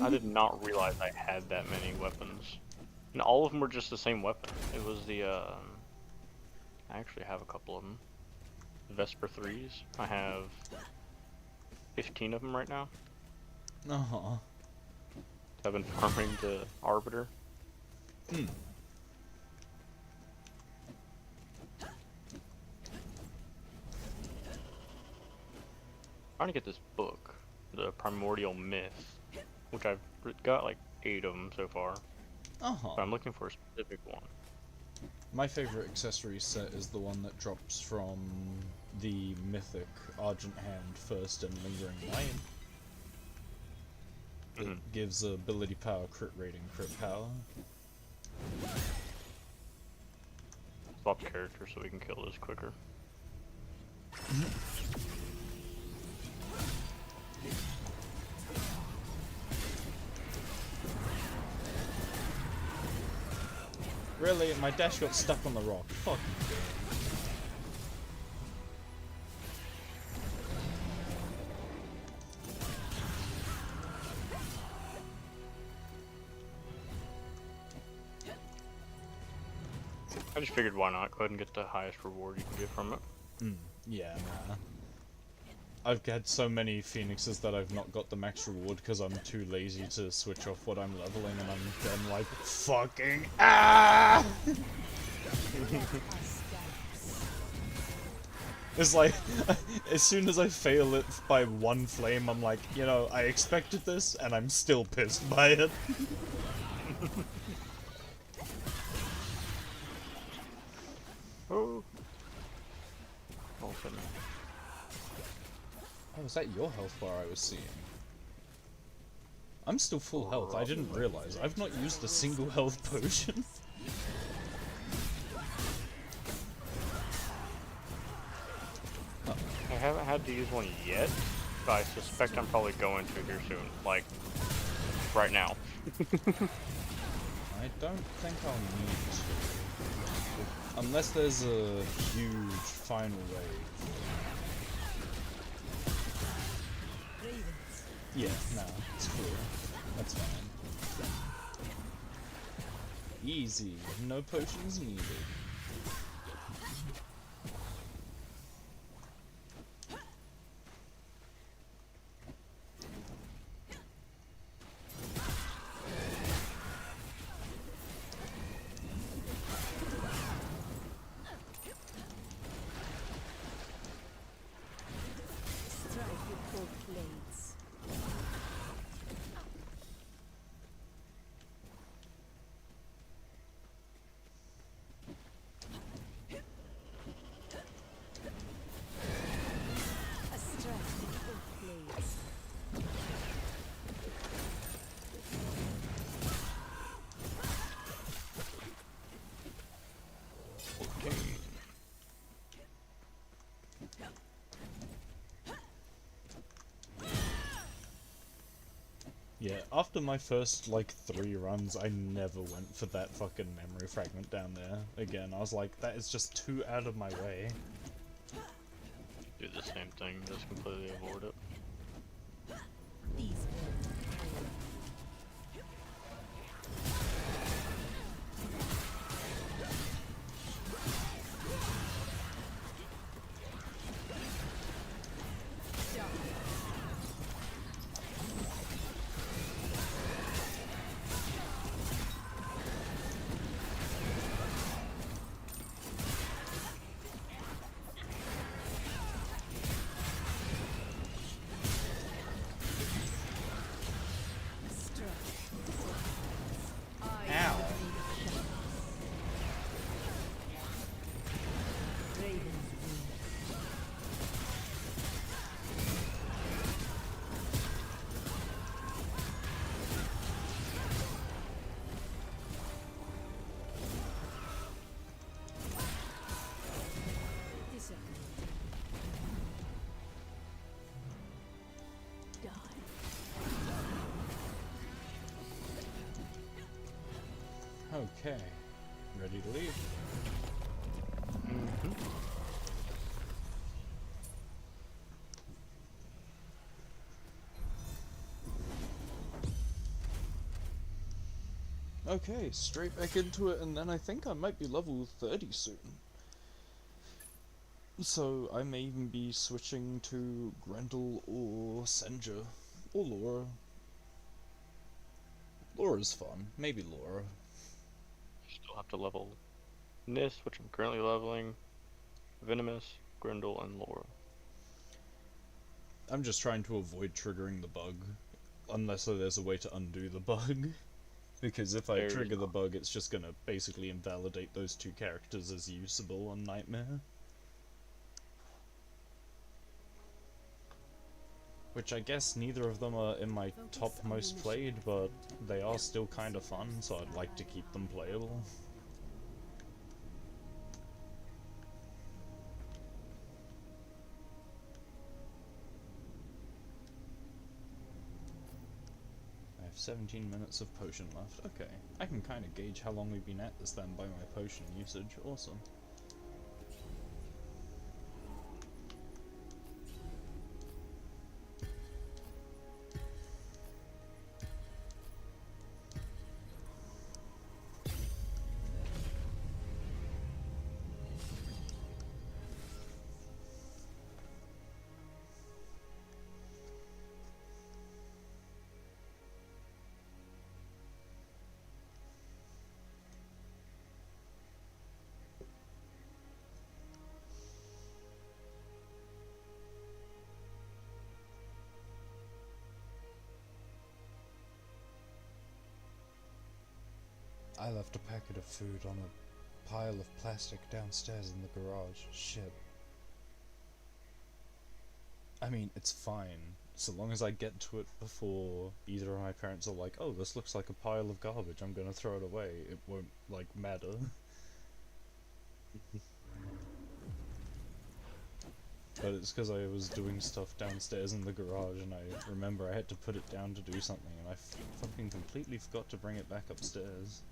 I did not realize I had that many weapons. And all of them were just the same weapon. It was the, I actually have a couple of them. Vesper 3s. I have 15 of them right now. Uh-huh. I've been farming the Arbiter. Trying to get this book, the Primordial Myth, which I've got like 8 of them so far. But I'm looking for a specific one. My favorite accessory set is the one that drops from the mythic Argent Hand first and Lingering Light. It gives ability power, crit rating, crit power. Swap characters so we can kill this quicker. Really? My dash got stuck on the rock. Fuck you. I just figured why not? Go ahead and get the highest reward you can get from it. Yeah, nah. I've had so many phoenixes that I've not got the max reward because I'm too lazy to switch off what I'm leveling, and I'm then like, fucking It's like, as soon as I fail it by one flame, I'm like, you know, I expected this, and I'm still pissed by it. Oh. Open. Oh, was that your health bar I was seeing? I'm still full health, I didn't realize. I've not used a single health potion. I haven't had to use one yet, but I suspect I'm probably going to here soon. Like, right now. I don't think I'll need to. Unless there's a huge final wave. Ravens. Yeah, no, it's clear. That's fine. Easy, no potions needed. Strike with both blades. A strike with both blades. Yeah, after my first, like, 3 runs, I never went for that fucking memory fragment down there again. I was like, that is just too out of my way. Do the same thing, just completely avoid it. These men. Ow! Okay, ready to leave. Okay, straight back into it, and then I think I might be level 30 soon. So I may even be switching to Grendel or Senja, or Laura. Laura's fun, maybe Laura. Still have to level Nis, which I'm currently leveling, Venomous, Grendel, and Laura. I'm just trying to avoid triggering the bug, unless there's a way to undo the bug. Because if I There is trigger the not. bug, it's just gonna basically invalidate those 2 characters as usable on Nightmare. Which I guess neither of them are in my top most played, but they are still kinda fun, so I'd like to keep them playable. I have 17 minutes of potion left. Okay, I can kinda gauge how long we've been at this then by my potion usage. Awesome. left a packet of food on a pile of plastic downstairs in the garage. Shit. I mean, it's fine. So long as I get to it before either of my parents are like, oh, this looks like a pile of garbage, I'm gonna throw it away. It won't, like, matter. But it's because I was doing stuff downstairs in the garage and I remember I had to put it down to do something and I fucking completely forgot to bring it back upstairs.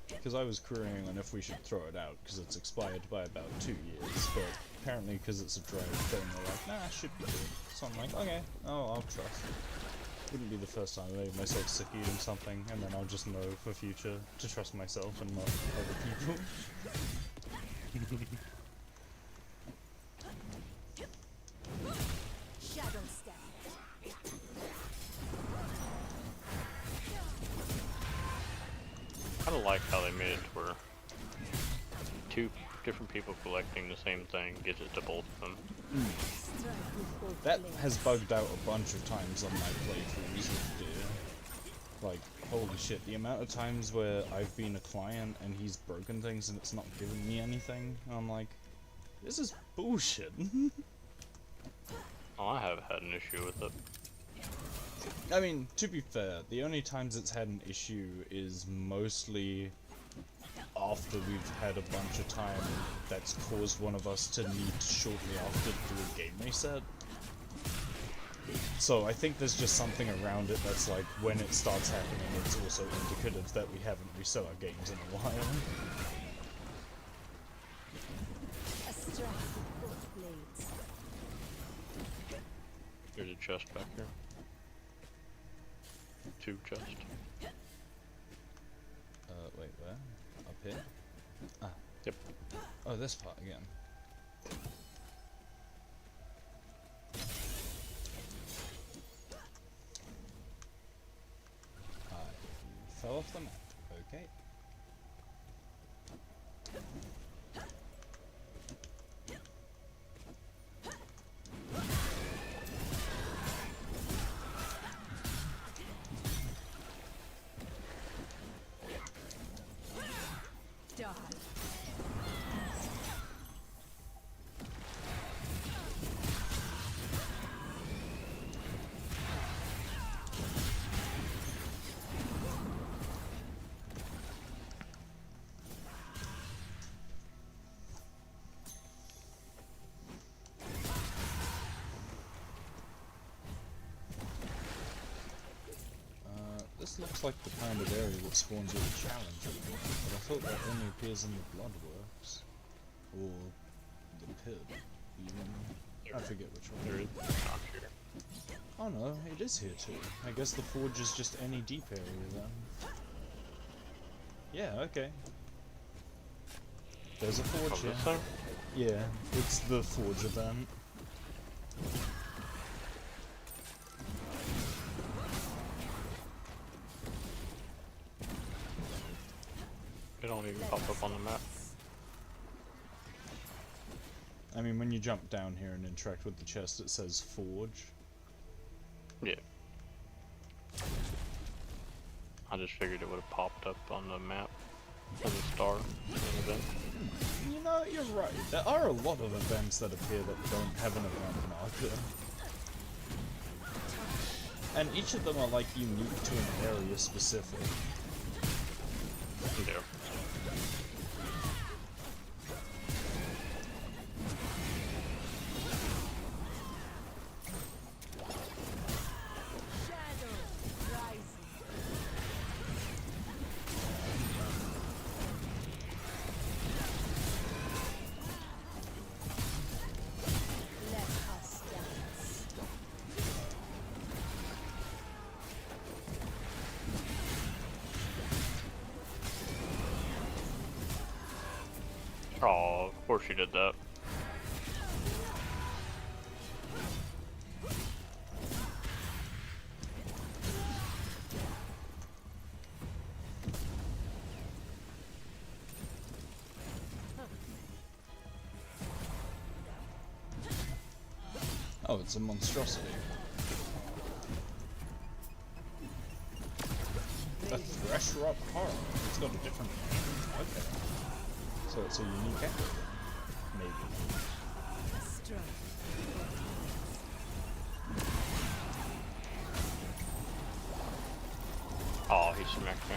Because I was querying on if we should throw it out because it's expired by about 2 years, but apparently because it's a dried thing they're like, nah, it should be good. So I'm like, okay, oh, I'll trust. Wouldn't be the first time I made myself sick eating something, and then I'll just know for future to trust myself and not other people. Shadow step. I kind of like how they made it where 2 different people collecting the same thing gives it to both of them. Strike with both That blades. has bugged out a bunch of times on my playthroughs with Deer. Like, holy shit, the amount of times where I've been a client and he's broken things and it's not giving me anything, and I'm like, this is bullshit. Oh, I haven't had an issue with it. I mean, to be fair, the only times it's had an issue is mostly after we've had a bunch of time that's caused one of us to need shortly after to do a game reset. So I think there's just something around it that's like, when it starts happening, it's also indicative that we haven't reset our games in a while. A strike with both blades. There's a chest back here. 2 chests. Wait, where? Up here? Ah. Yep. Oh, this part again. I fell off the map. Okay. Die. This looks like the kind of area that spawns you a challenge, but I thought that only appears in the Bloodworks. Or the Pit, even. I forget which one. There is not here. Oh no, it is here too. I guess the Forge is just any deep area then. Yeah, okay. There's a Forge Oh, here. this thing? Yeah, it's the Forge event. It don't even pop up on the map. I mean, when you jump down here and interact with the chest, it says Forge. Yeah. I just figured it would have popped up on the map as a star in the event. You know, you're right. There are a lot of events that appear that don't have an event marker. And each of them are like unique to an area specific. Yeah. Shadow rising. Let us dance. Oh, of course you did that. Oh, it's a monstrosity. Rot Horror. It's got a different name. Okay. So it's a unique echo. Maybe. Strike. Oh, he smacked me.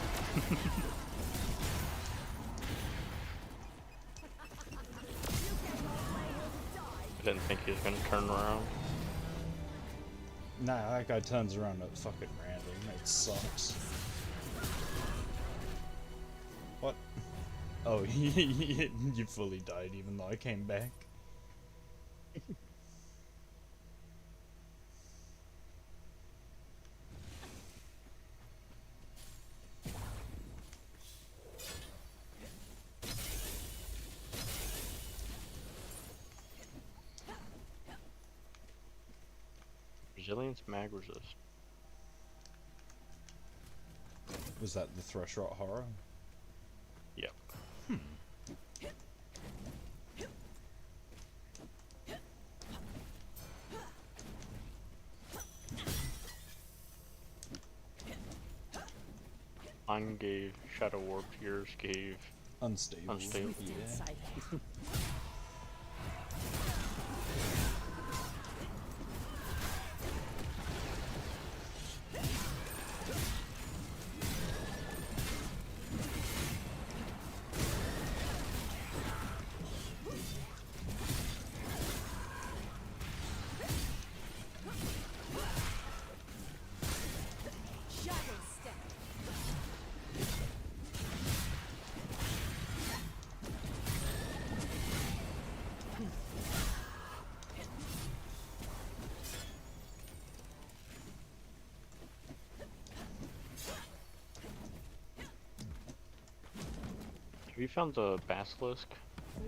I didn't think he was gonna turn around. Nah, that guy turns around at fucking random. It sucks. What? Oh, you fully died even though I came back. Resilience mag resist. Was that the Thresh Rot Horror? Yep. Mine gave Shadow Warp, yours gave Unstable. Unstable. Yeah. Inside. Shadow step. Have you found the Basilisk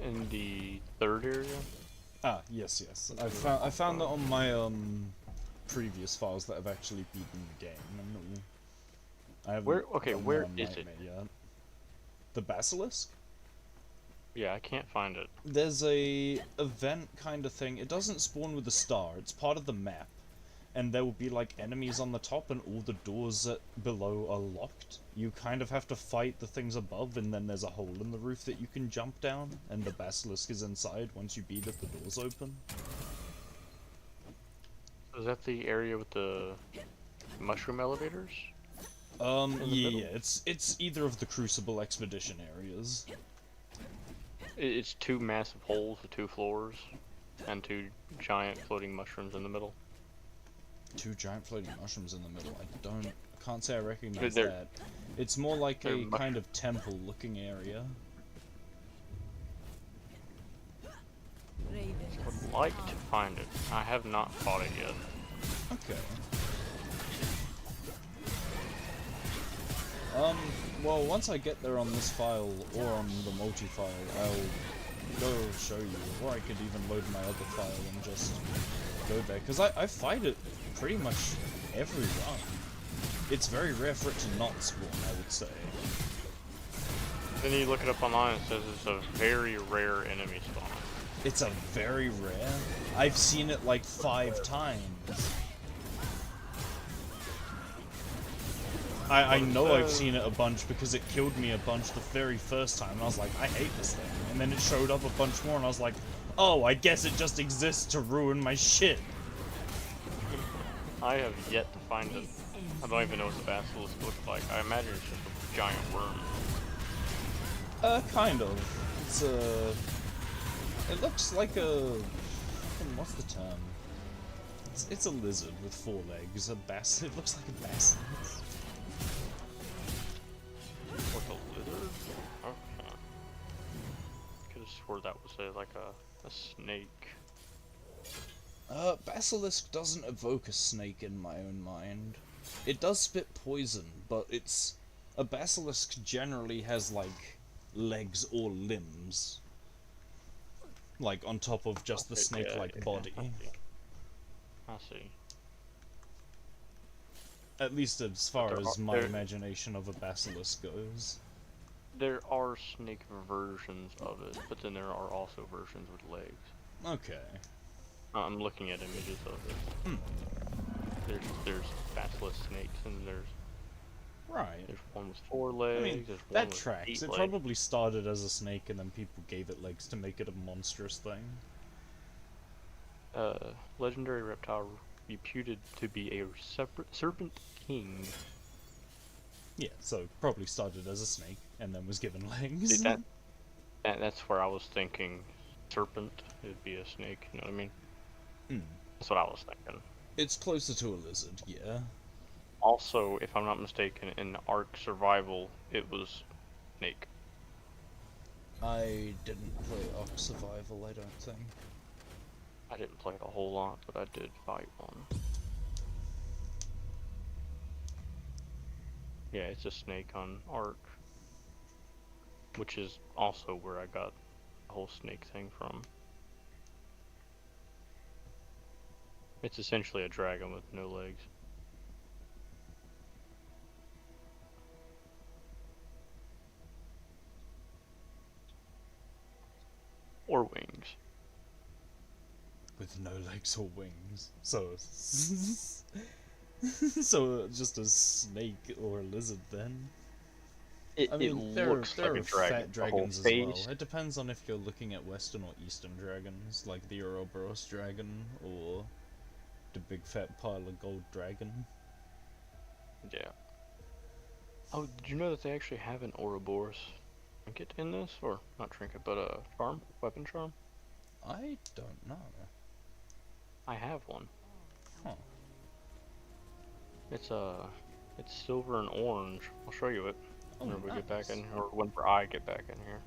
in the third area? Ah, yes, yes. I found that on my previous files that I've actually beaten the game. I haven't Where? Okay, done where that on is it? Nightmare yet. The Basilisk? Yeah, I can't find it. There's a event kind of thing. It doesn't spawn with a star. It's part of the map. And there will be like enemies on the top and all the doors below are locked. You kind of have to fight the things above and then there's a hole in the roof that you can jump down and the basilisk is inside. Once you beat it, the doors open. Is that the area with the mushroom elevators? Yeah, middle? it's either of the Crucible expedition areas. It's two massive holes with two floors and two giant floating mushrooms in the middle. Two giant floating mushrooms in the middle. Can't say I recognize They're- that. It's more like they're a kind of temple looking area. Raven. Would like to find it. I have not fought it yet. Okay. Well, once I get there on this file, or on the multi-file, I'll go show you, or I could even load my other file and just go there, because I fight it pretty much every run. It's very rare for it to not spawn, I would say. Then you look it up online and it says it's a very rare enemy spawn. It's a very rare. I've seen it like 5 times. I know I've seen it a bunch because it killed me a bunch the very first time and I was like, I hate this thing. And then it showed up a bunch more and I was like, oh, I guess it just exists to ruin my shit. I have yet to find it. I don't even know what the basilisk looks like. I imagine it's just a giant worm. Kind of. It's it looks like a... what's the term? It's a lizard with 4 legs. It looks like a basilisk. What, a lizard? Okay. Could have swore that was like a snake. Basilisk doesn't evoke a snake in my own mind. It does spit poison, but it's... a basilisk generally has, like, legs or limbs. Like, on top of just the Okay, snake-like yeah, body. I see. At least as far there as are- my there- imagination of a basilisk goes. There are snake versions of it, but then there are also versions with legs. Okay. I'm looking at images of it. Hmm. There's basilisk snakes and there's Right. There's one with 4 legs. I mean, there's one that with tracks. 8 It legs. probably started as a snake and then people gave it legs to make it a monstrous thing. Legendary reptile reputed to be a serpent king. Yeah, so probably started as a snake and then was given legs. See, that's where I was thinking serpent. It'd be a snake. You know what I mean? Mm. That's what I was thinking. It's closer to a lizard, yeah. Also, if I'm not mistaken, in Ark Survival, it was snake. I didn't play Ark Survival, I don't think. I didn't play it a whole lot, but I did fight one. Yeah, it's a snake on Ark, which is also where I got the whole snake thing from. It's essentially a dragon with no legs. Or wings. With no legs or wings. So... so just a snake or a lizard then? I mean, there looks are like a dragon. fat dragons as the whole well. face. It depends on if you're looking at Western or Eastern dragons, like the Ouroboros dragon, or the big fat pile of gold dragon. Yeah. Oh, did you know that they actually have an Ouroboros trinket in this? Or, not trinket, but a charm? Weapon charm? I don't know. I have one. Huh. It's silver and orange. I'll show you it Oh, whenever we get back nice. in, or whenever I get back in here.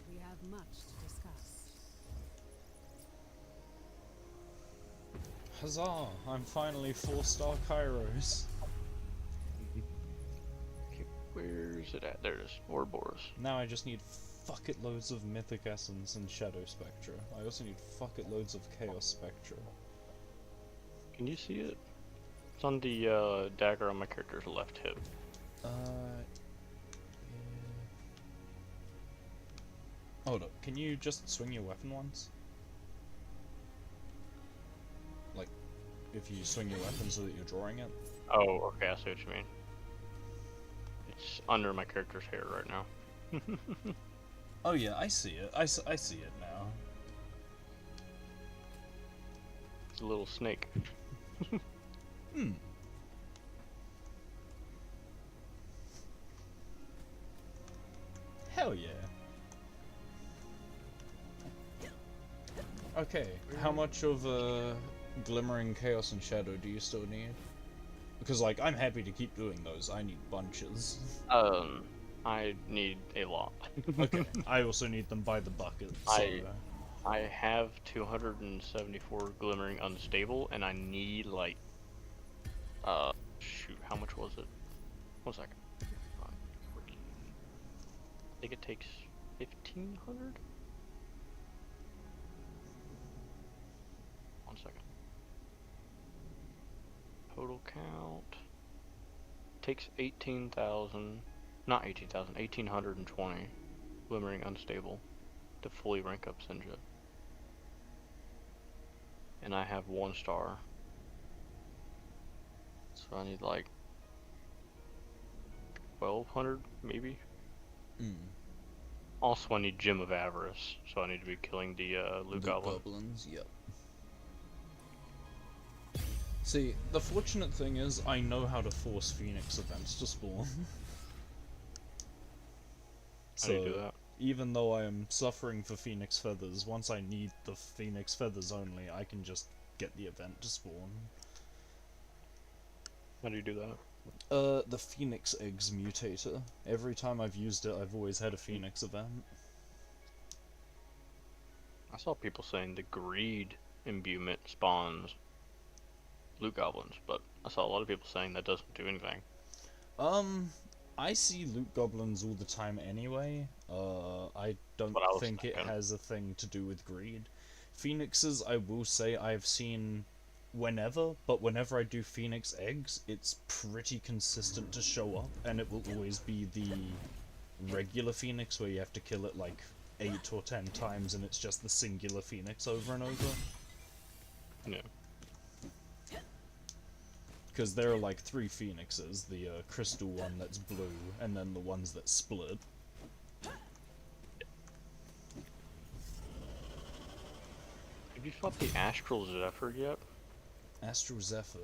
We have much to discuss. Huzzah! I'm finally 4-star Kairos. Okay, where's it at? There it is. Ouroboros. Now I just need fuck it loads of Mythic Essence and Shadow Spectra. I also need fuck it loads of Chaos Spectra. Can you see it? It's on the dagger on my character's left hip. Yeah. Hold up, can you just swing your weapon once? Like, if you swing your weapon so that you're drawing it? Oh, okay, I see what you mean. It's under my character's hair right now. Oh yeah, I see it. I see it now. It's a little snake. Hmm. Hell yeah. Okay, how much of Glimmering Chaos and Shadow do you still need? Because, like, I'm happy to keep doing those. I need bunches. I need a lot. Okay, I also need them by the bucket, so... I have 274 Glimmering Unstable, and I need, like, shoot, how much was it? 1 second. I think it takes 1,500? 1 second. Total count takes 18,000, not 18,000, 1,820 Glimmering Unstable to fully rank up Sinja. And I have 1 star. So I need like 1,200 maybe. Mm. Also I need Gem of Avarice, so I need to be killing the Loot Goblin. Goblins, yep. See, the fortunate thing is, I know how to force Phoenix events to spawn. How do you do that? Even though I am suffering for Phoenix Feathers, once I need the Phoenix Feathers only, I can just get the event to spawn. How do you do that? The Phoenix Eggs Mutator. Every time I've used it, I've always had a Phoenix event. I saw people saying the Greed imbuement spawns Loot Goblins, but I saw a lot of people saying that doesn't do anything. I see Loot Goblins all the time anyway. I don't think it has a thing to do with greed. Phoenixes, I will say, I've seen whenever, but whenever I do Phoenix Eggs, it's pretty consistent to show up, and it will always be the regular Phoenix where you have to kill it like 8 or 10 times and it's just the singular Phoenix over and over. Yeah. Because there are like 3 Phoenixes, the crystal one that's blue, and then the ones that split. Have you fought the Astral Zephyr yet? Astral Zephyr,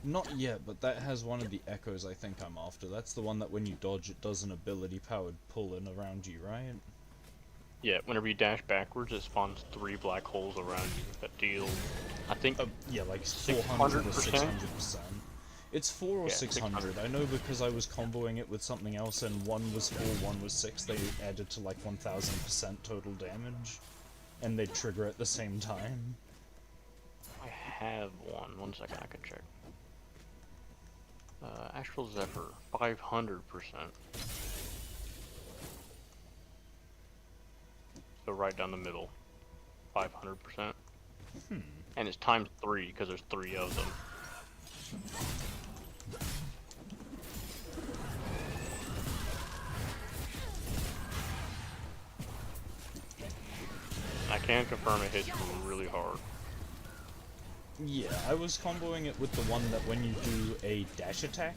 not yet, but that has one of the echoes I think I'm after. That's the one that when you dodge it does an ability-powered pull-in around you, right? Yeah, whenever you dash backwards, it spawns 3 black holes around you that deal, I think, yeah, like 400 or 600%. It's 4 or Yeah, 600. I know because I was comboing it with something else and one was 4, one was 6, they added to like 1000% total damage. And they trigger at the same time. I have one. 1 second, I can check. Astral Zephyr, 500%. So right down the middle, 500%. And it's times 3 because there's 3 of them. I can confirm it hits really hard. Yeah, I was comboing it with the one that when you do a dash attack,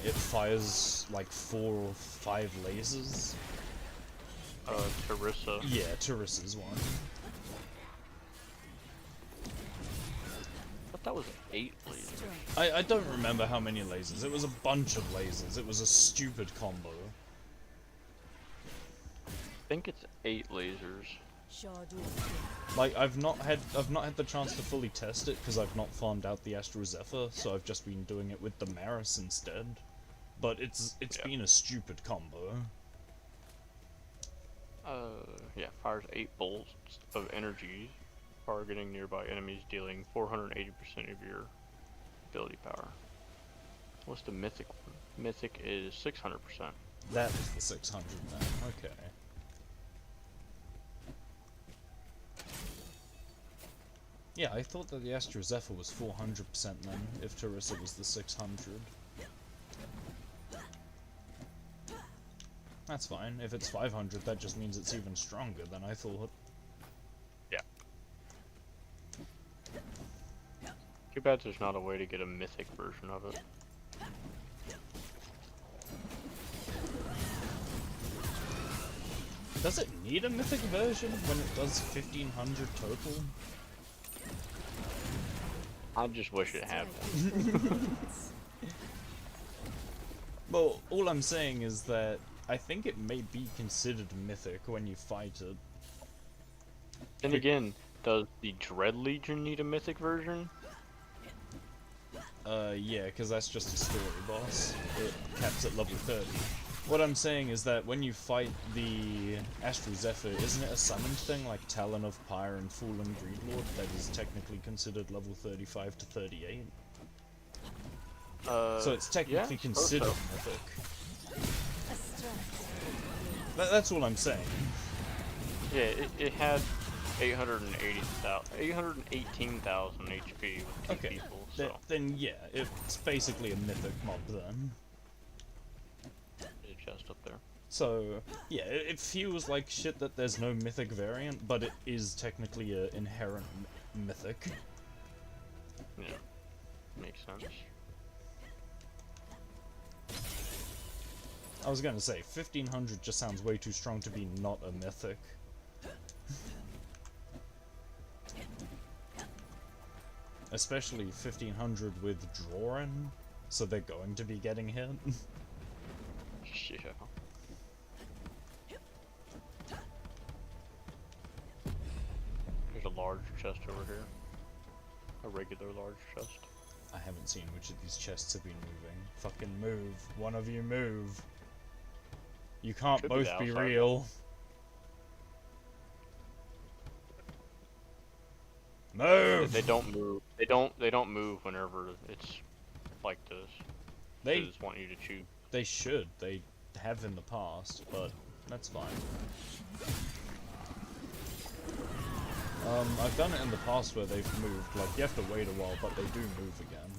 it fires like 4 or 5 lasers. Teresa. Yeah, Teresa's one. I thought that was 8 lasers. I don't remember how many lasers. It was a bunch of lasers. It was a stupid combo. I think it's 8 lasers. Like I've not had the chance to fully test it because I've not farmed out the Astral Zephyr, so I've just been doing it with the Maris instead. But it's been a stupid combo. Yeah, fires 8 bolts of energy, targeting nearby enemies, dealing 480% of your ability power. What's the mythic one? Mythic is 600%. That is the 600 then. Okay. Yeah, I thought that the Astral Zephyr was 400% then, if Teresa was the 600. That's fine. If it's 500, that just means it's even stronger than I thought. Yeah. Too bad there's not a way to get a mythic version of it. Does it need a mythic version when it does 1500 total? I just wish it had one. Well, all I'm saying is that I think it may be considered mythic when you fight it. Then again, does the Dread Legion need a mythic version? Yeah, because that's just a story boss. It caps at level 30. What I'm saying is that when you fight the Astral Zephyr, isn't it a summoned thing like Talon of Pyre and Fallen Greedlord that is technically considered level 35 to 38? So it's technically considered mythic. That's all I'm saying. Yeah, it had 818,000 HP with 2 people, so... Then yeah, it's basically a mythic mob then. There's a chest up there. So, yeah, it feels like shit that there's no mythic variant, but it is technically an inherent mythic. Yeah, makes sense. I was gonna say, 1500 just sounds way too strong to be not a mythic. Especially 1500 with drawing, so they're going to be getting hit. Yeah. There's a large chest over here. A regular large chest. I haven't seen which of these chests have been moving. Fucking move. One of you move. You can't Could be both be outside. real. Move! They don't move. They don't move whenever it's like this. They just want you to choose. They should. They have in the past, but that's fine. I've done it in the past where they've moved. Like, you have to wait a while, but they do move again.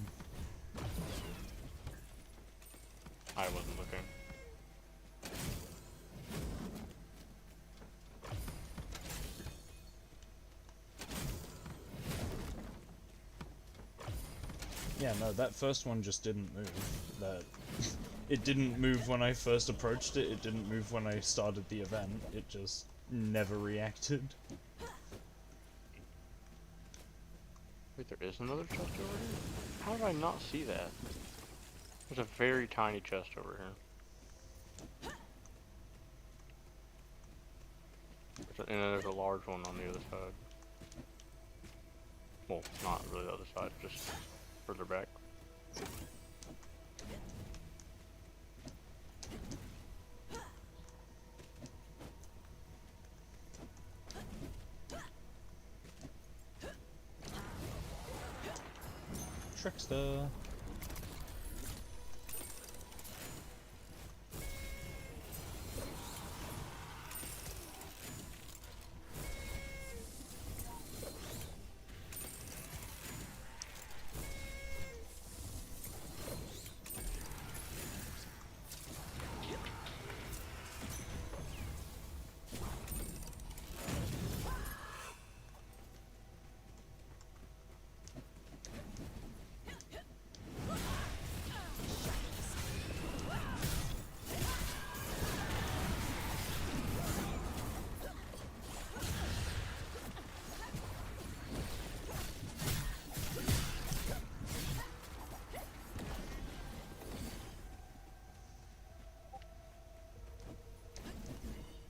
I wasn't looking. Yeah, no, that first one just didn't move. It didn't move when I first approached it, it didn't move when I started the event, it just never reacted. Wait, there is another chest over here? How did I not see that? There's a very tiny chest over here. And then there's a large one on the other side. Well, not really the other side, just further back. Trickster.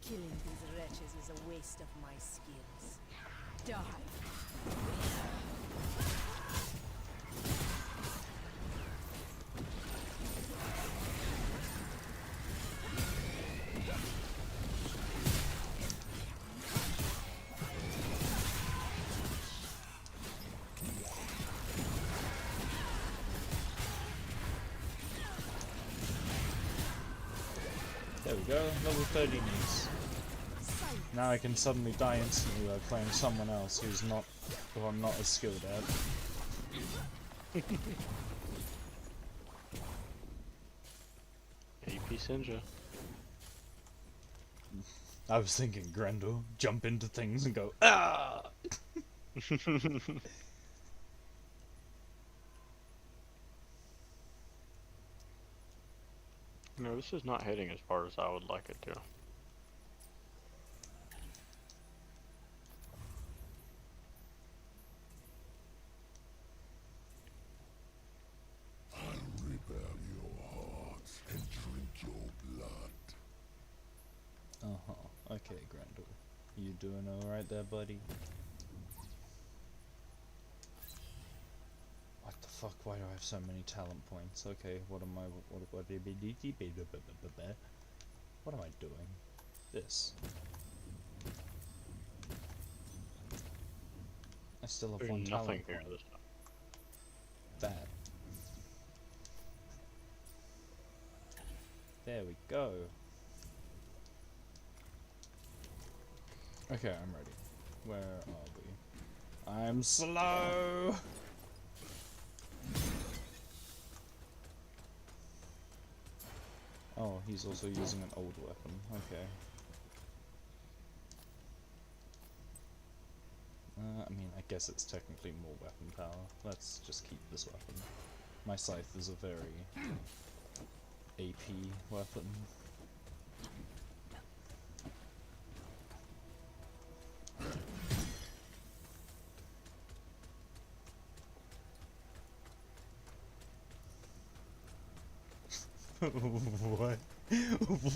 Killing these wretches is a waste of my skills. Die. There we go, level 30 needs. Now I can suddenly die instantly by playing someone else who I'm not as skilled at. AP Sinja. I was thinking Grendel, jump into things and go, ah! No, this is not hitting as far as I would like it to. I'll repair your hearts and drink your blood. Uh-huh. Okay, Grendel. You doing alright there, buddy? What the fuck? Why do I have so many talent points? Okay, what am I doing? This. I still have There's one nothing talent here point. this time. That. There we go. Okay, I'm ready. Where are we? I'm slow! Oh, he's also using an old weapon. Okay. I mean, I guess it's technically more weapon power. Let's just keep this weapon. My scythe is a very AP weapon. What?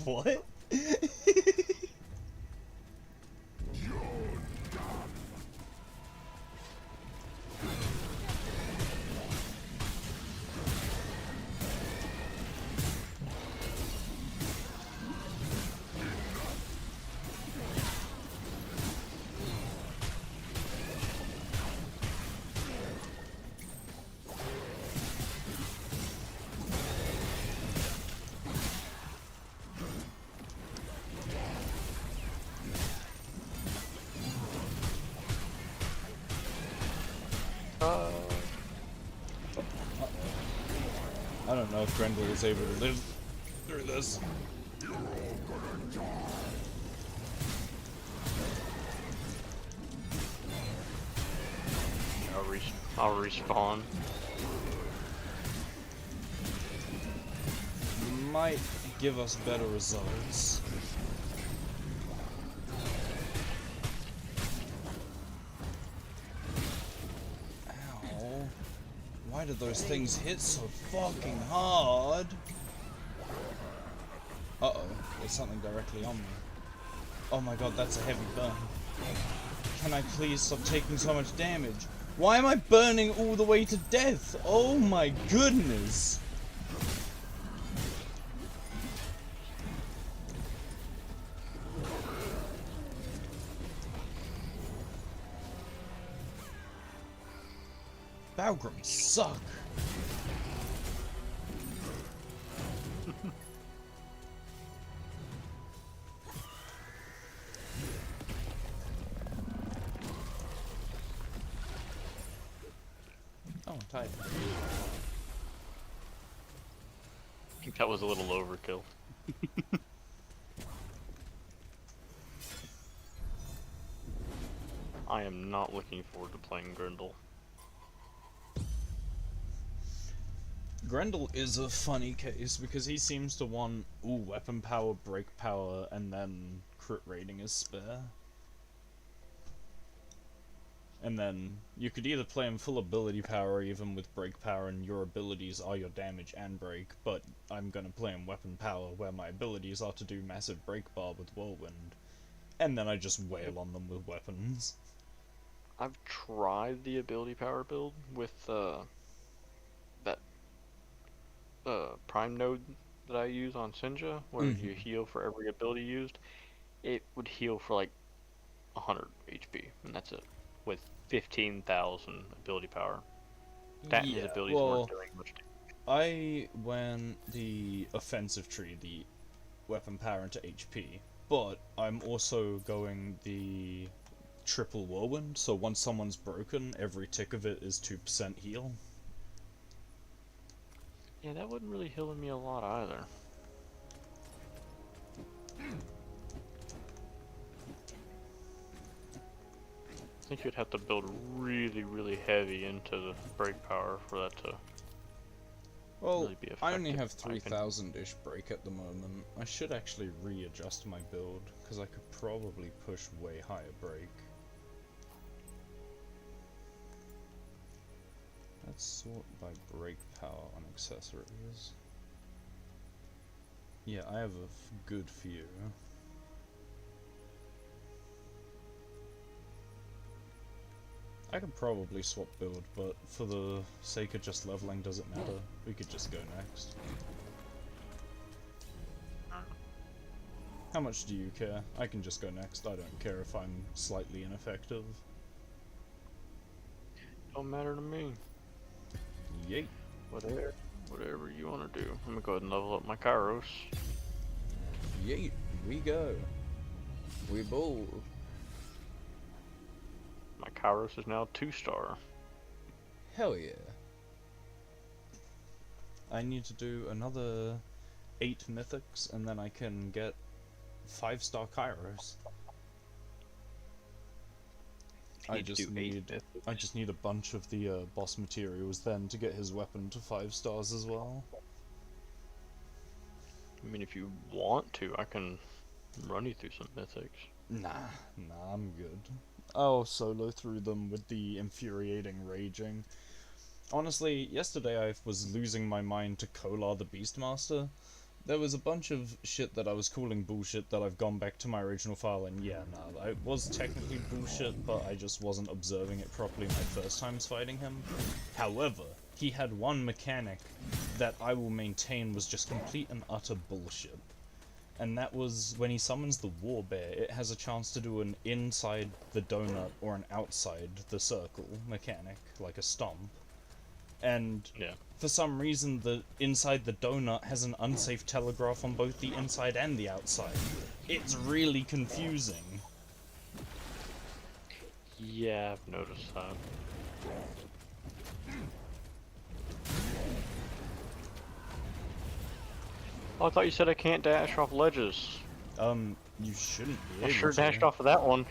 What? I don't know if Grendel was able to live through this. I'll respawn. might give us better results. Ow. Why did those things hit so fucking hard? Uh-oh, there's something directly on me. Oh my god, that's a heavy burn. Can I please stop taking so much damage? Why am I burning all the way to death? Oh my goodness! Balgrams suck! Oh, tight. I think that was a little overkill. I am not looking forward to playing Grendel. Grendel is a funny case because he seems to want weapon power, break power, and then crit rating is spare. And then you could either play him full ability power, even with break power, and your abilities are your damage and break, but I'm gonna play him weapon power, where my abilities are to do massive break bar with Whirlwind, and then I just wail on them with weapons. I've tried the ability power build with that prime node that I use on Sinja, where you heal for every ability used. It would heal for like 100 HP, and that's it, with 15,000 ability power. That and his abilities weren't doing much damage. I went the offensive tree, the weapon power into HP, but I'm also going the triple whirlwind, so once someone's broken, every tick of it is 2% heal. Yeah, that wasn't really healing me a lot either. I think you'd have to build really, really heavy into the break power for that to really be effective. I only have 3,000-ish break at the moment. I should actually readjust my build, because I could probably push way higher break. Let's sort by break power on accessories. Yeah, I have a good few. I could probably swap build, but for the sake of just leveling, does it matter? We could just go next. How much do you care? I can just go next. I don't care if I'm slightly ineffective. Don't matter to me. Yeet. Whatever you want to do. I'm gonna go ahead and level up my Kairos. Yeet. We go. We bold. My Kairos is now 2-star. Hell yeah. I need to do another 8 mythics, and then I can get 5-star Kairos. I just need a bunch of the boss materials then to get his weapon to 5 stars as well. I mean, if you want to, I can run you through some mythics. Nah, I'm good. I'll solo through them with the infuriating raging. Honestly, yesterday I was losing my mind to Kolar the Beastmaster. There was a bunch of shit that I was calling bullshit that I've gone back to my original file, and yeah, no, it was technically bullshit, but I just wasn't observing it properly my first times fighting him. However, he had one mechanic that I will maintain was just complete and utter bullshit. And that was when he summons the War Bear, it has a chance to do an inside the donut or an outside the circle mechanic, like a stomp. And for some reason, the inside the donut has an unsafe telegraph on both the inside and the outside. It's really confusing. Yeah, I've noticed that. Oh, I thought you said I can't dash off ledges. You shouldn't be able I sure to. dashed off of that one.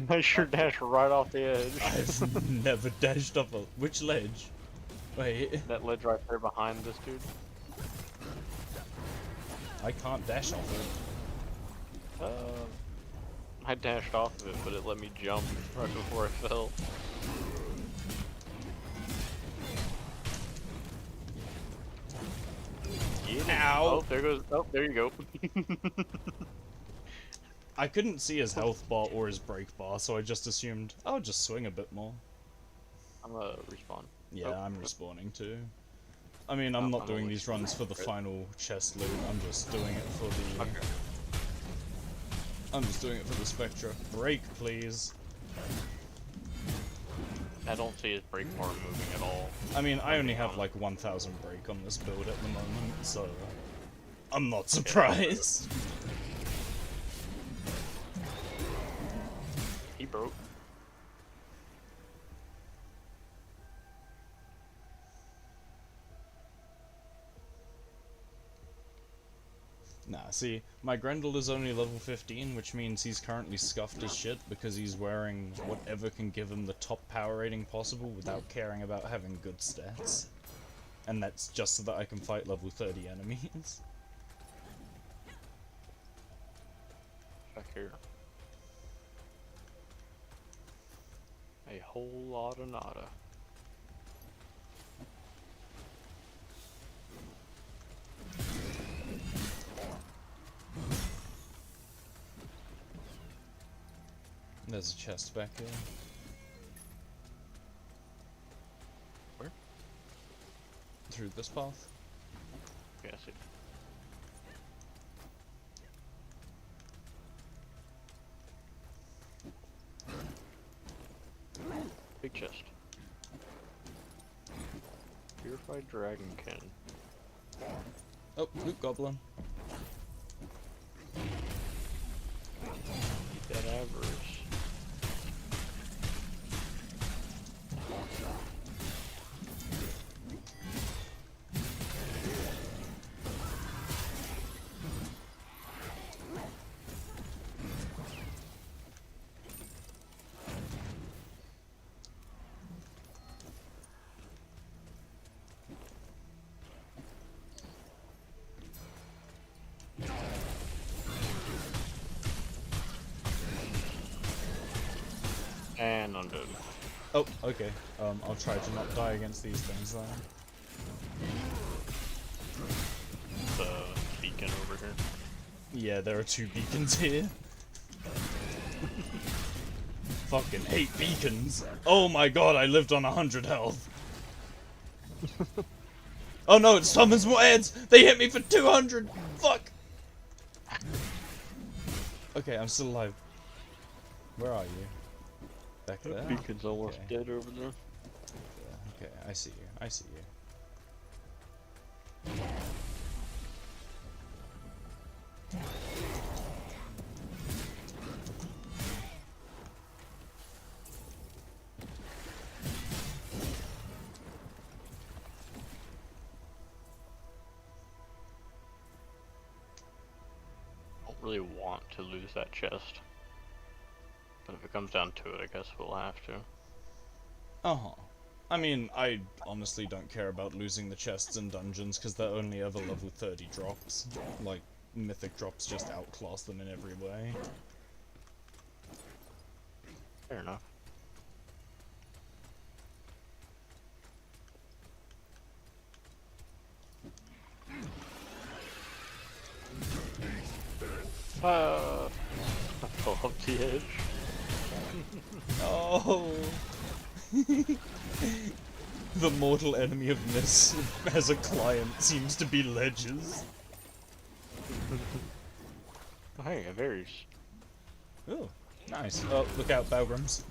I sure dashed right off the edge. I've never dashed off a... Which ledge? Wait. That ledge right there behind this dude. I can't dash off it. I dashed off of it, but it let me jump right before I fell. Ow! Oh, there goes. Oh, there you go. I couldn't see his health bar or his break bar, so I just assumed I'll just swing a bit more. I'm respawn. Yeah, Oh. I'm respawning too. I mean, I'm not doing these runs for the final chest loot, I'm just doing it for the... Okay. I'm just doing it for the Spectra. Break, please. I don't see his break bar moving at all. I mean, I only have like 1000 break on this build at the moment, so... I'm not surprised. He broke. Nah, see, my Grendel is only level 15, which means he's currently scuffed as shit because he's wearing whatever can give him the top power rating possible without caring about having good stats. And that's just so that I can fight level 30 enemies. Back here. A whole lot of nada. There's a chest back here. Where? Through this path. Yeah, I see. Big chest. Purified dragonkin. Oh, loot goblin. Keep that avarice. And undead. Oh, okay. I'll try to not die against these things then. The beacon over here. Yeah, there are 2 beacons here. Fucking hate beacons. Oh my god, I lived on 100 health. Oh no, it summons more heads! They hit me for 200! Fuck! Okay, I'm still alive. Where are you? Back there? Beacon's almost Okay. dead over there. Okay, I see you. I see you. I don't really want to lose that chest. But if it comes down to it, I guess we'll have to. Uh-huh. I mean, I honestly don't care about losing the chests in dungeons, because they're only ever level 30 drops. Like, mythic drops just outclass them in every way. Fair enough. I fell off the edge. Oh! The mortal enemy of this as a client seems to be ledges. Oh, hey, a berries. Oh, nice. Oh, look out, Balgrams.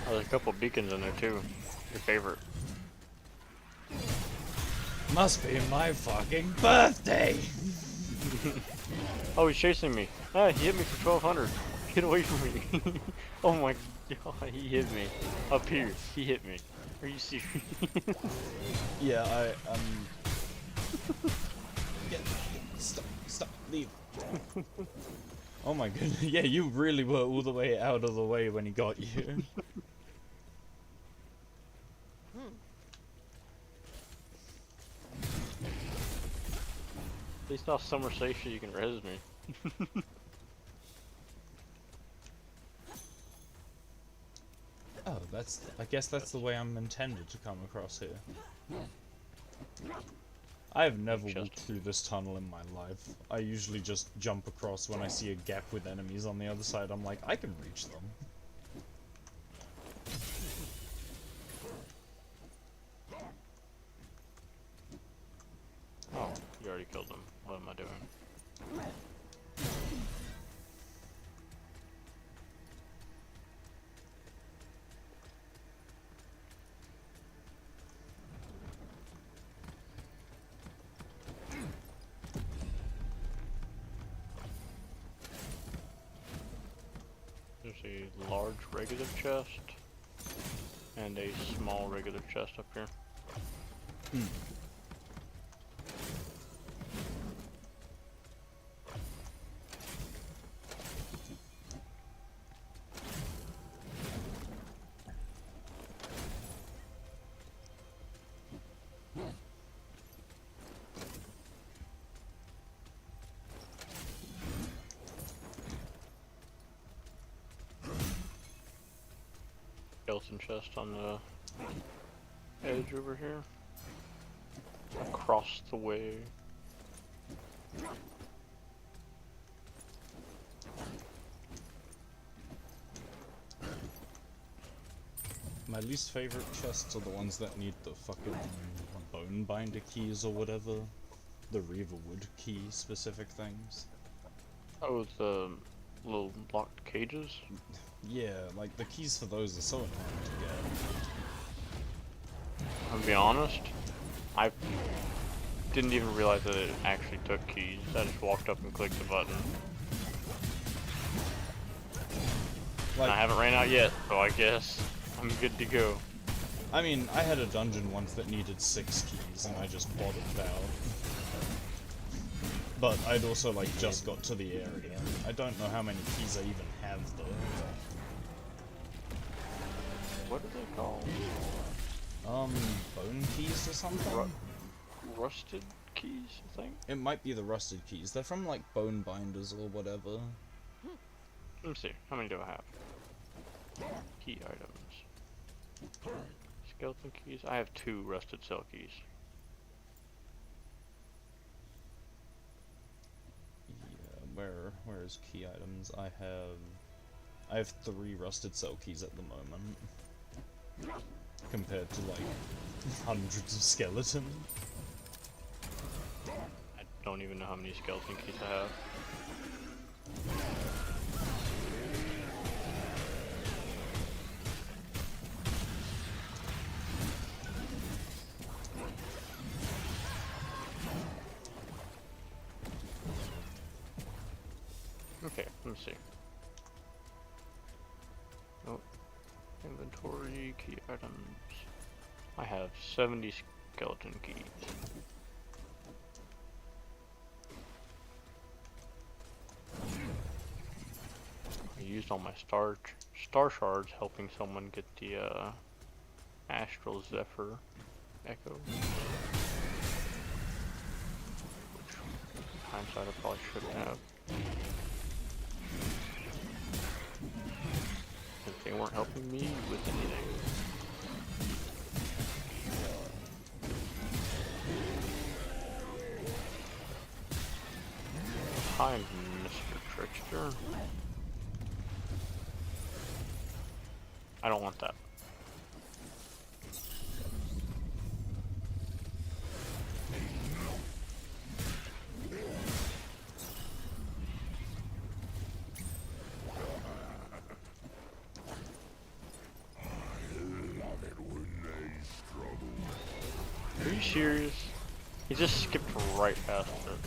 Oh, there's a couple beacons in there too. Your favorite. Must be my fucking birthday! Oh, he's chasing me. Ah, he hit me for 1200. Get away from me. Oh my god, he hit me. Up here, he hit me. Are you serious? Yeah, stop, leave. Oh my goodness, yeah, you really were all the way out of the way when he got you. It's not summer safe so you can res me. Oh, I guess that's the way I'm intended to come across here. I have never walked through this tunnel in my life. I usually just jump across when I see a gap with enemies on the other side. I'm like, I can reach them. Oh, you already killed them. What am I doing? There's a large regular chest and a small regular chest up here. Skeleton chest on the edge over here. Across the way. My least favorite chests are the ones that need the fucking bone binder keys or whatever. The Reaver Wood key specific things. Oh, the little locked cages? Yeah, like the keys for those are so annoying to get. I'll be honest, I didn't even realize that it actually took keys. I just walked up and clicked the button. Like, And I haven't ran out yet, so I guess I'm good to go. I mean, I had a dungeon once that needed 6 keys and I just bottomed out. But I'd also like just got to the area. I don't know how many keys I even have though. What are they called? Bone keys or something? Rusted keys, I think? It might be the rusted keys. They're from like bone binders or whatever. Let me see. How many do I have? Key items. Skeleton keys. I have 2 rusted cell keys. Yeah, where's key items? I have 3 rusted cell keys at the moment. Compared to like hundreds of skeleton. I don't even know how many skeleton keys I have. Okay, let me see. Oh, inventory, key items. I have 70 skeleton keys. I used all my star shards helping someone get the Astral Zephyr Echo. Which, hindsight, I probably shouldn't have. Because they weren't helping me with anything. Hi, Mr. Trickster. I don't want that. Are you serious? He just skipped right past it.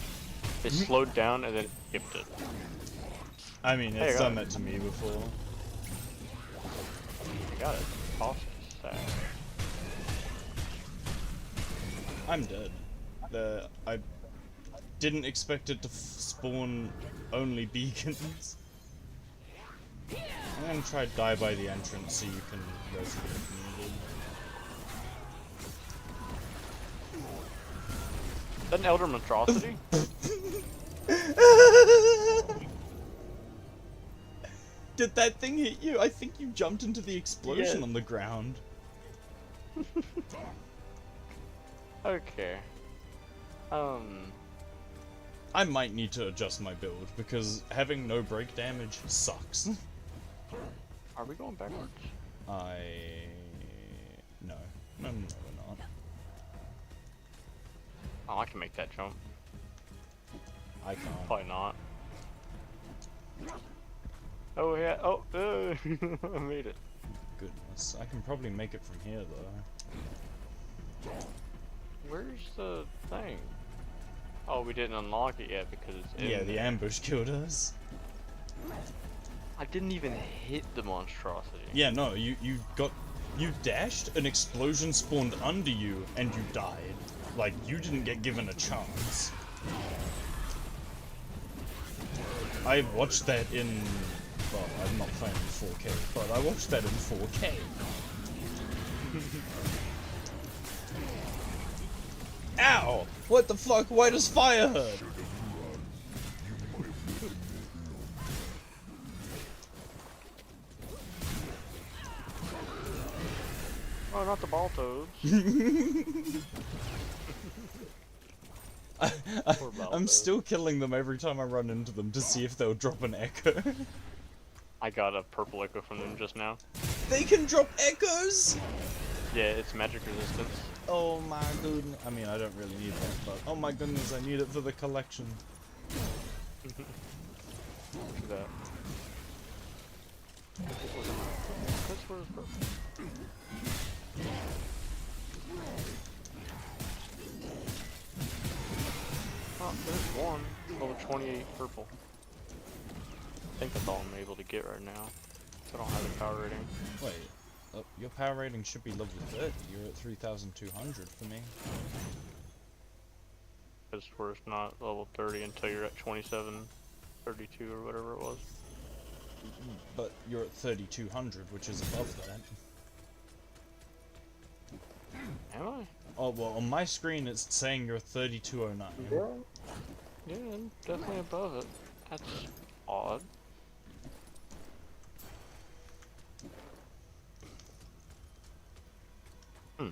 It slowed down and then skipped it. I mean, it's done that to me before. I got it. Toss sack. I'm dead. I didn't expect it to spawn only beacons. I'm gonna try to die by the entrance so you can res me if needed. Is that an Elder Monstrosity? Did that thing hit you? I think you jumped into the explosion Yes. on the ground. Okay. I might need to adjust my build, because having no break damage sucks. Are we going backwards? No. No, we're not. Oh, I can make that jump. I can't. Probably not. Oh yeah, oh, I made it. Goodness. I can probably make it from here, though. Where's the thing? Oh, we didn't unlock it yet because it's in Yeah, the there. ambush killed us. I didn't even hit the monstrosity. Yeah, no, you dashed, an explosion spawned under you, and you died. Like, you didn't get given a chance. I watched that in... Well, I'm not playing in 4K, but I watched that in 4K. Ow! What the fuck? Why does fire hurt? Oh, not the ball toads. Poor ball I'm toads. still killing them every time I run into them to see if they'll drop an echo. I got a purple echo from them just now. They can drop echoes? Yeah, it's magic resistance. Oh my goodness. I mean, I don't really need that, but oh my goodness, I need it for the collection. Look at that. That's where it's purple. Oh, there's one. Level 28 purple. I think that's all I'm able to get right now. I don't have a power rating. Wait, your power rating should be level 30. You're at 3,200 for me. That's where it's not level 30 until you're at 27, 32 or whatever it was. But you're at 3,200, which is above that. Am I? Oh, well, on my screen it's saying you're 3,209. Yeah, I'm definitely above it. That's odd. Hmm.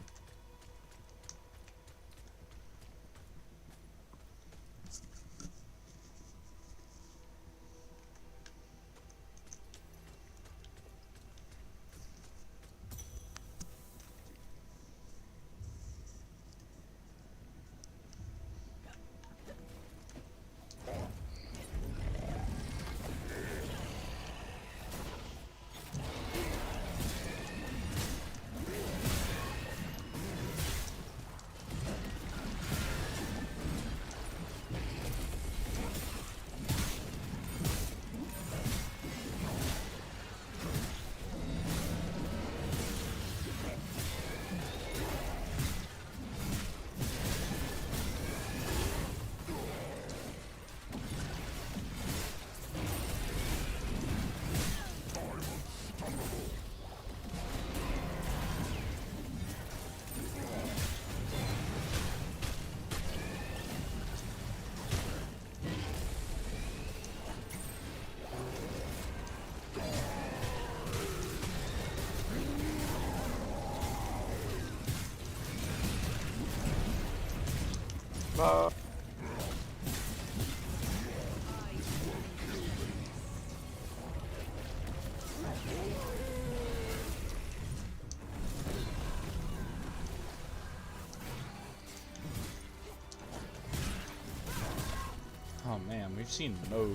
Oh man, we've seen no...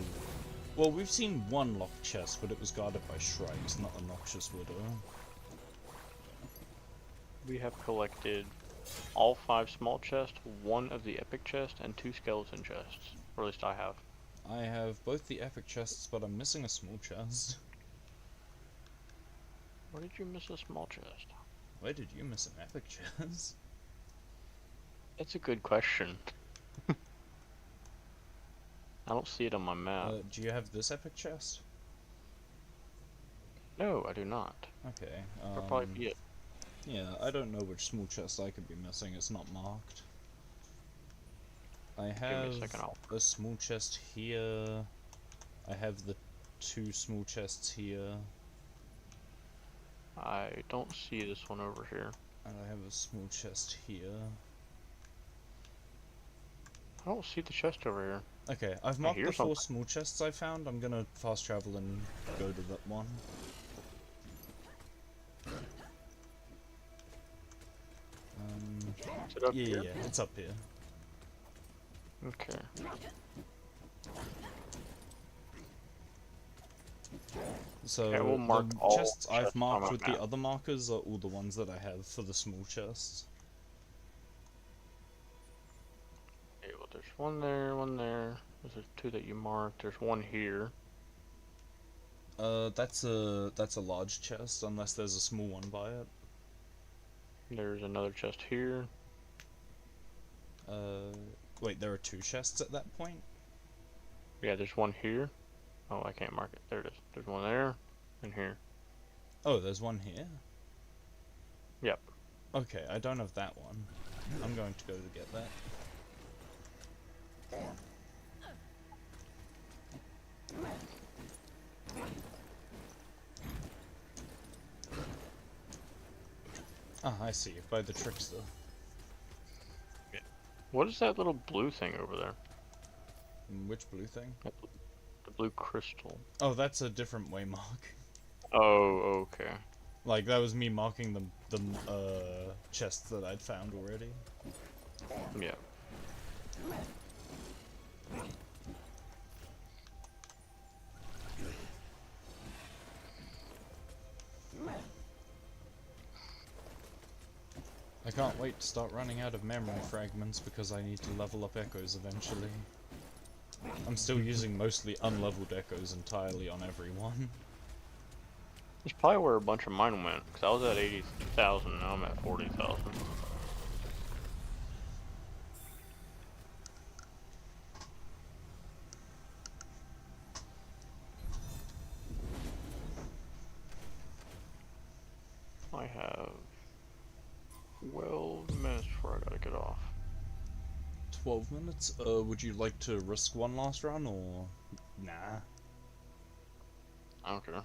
Well, we've seen one locked chest, but it was guarded by Shrikes, not the Noxious Widow. We have collected all 5 small chests, 1 of the epic chest, and 2 skeleton chests. Or at least I have. I have both the epic chests, but I'm missing a small chest. Where did you miss a small chest? Where did you miss an epic chest? That's a good question. I don't see it on my map. Do you have this epic chest? No, I do not. Okay, That'll probably be it. yeah, I don't know which small chest I could be missing, it's not marked. I Give me have a second. a small chest here. I have the 2 small chests here. I don't see this one over here. And I have a small chest here. I don't see the chest over here. Okay, I've I marked hear the 4 something. small chests I found. I'm gonna fast travel and go to that one. Is it up Yeah, here? yeah, it's up here. Okay. So Okay, we'll mark the all chests I've chests on marked my with map. the other markers are all the ones that I have for the small chests. Okay, well, there's one there, one there. There's 2 that you marked. There's one here. That's a large chest, unless there's a small one by it. There's another chest here. Wait, there are 2 chests at that point? Yeah, there's one here. Oh, I can't mark it. There it is. There's one there and here. Oh, there's one here? Yep. Okay, I don't have that one. I'm going to go to get that. Ah, I see, by the trickster. What is that little blue thing over there? Which blue thing? The blue crystal. Oh, that's a different waymark. Oh, okay. Like, that was me marking the chests that I'd found already. Yeah. I can't wait to start running out of memory fragments because I need to level up echoes eventually. I'm still using mostly unleveled echoes entirely on everyone. That's probably where a bunch of mine went, because I was at 80,000, now I'm at 40,000. I have 12 minutes before I gotta get off. 12 minutes? Would you like to risk one last run, or... Nah. I don't care.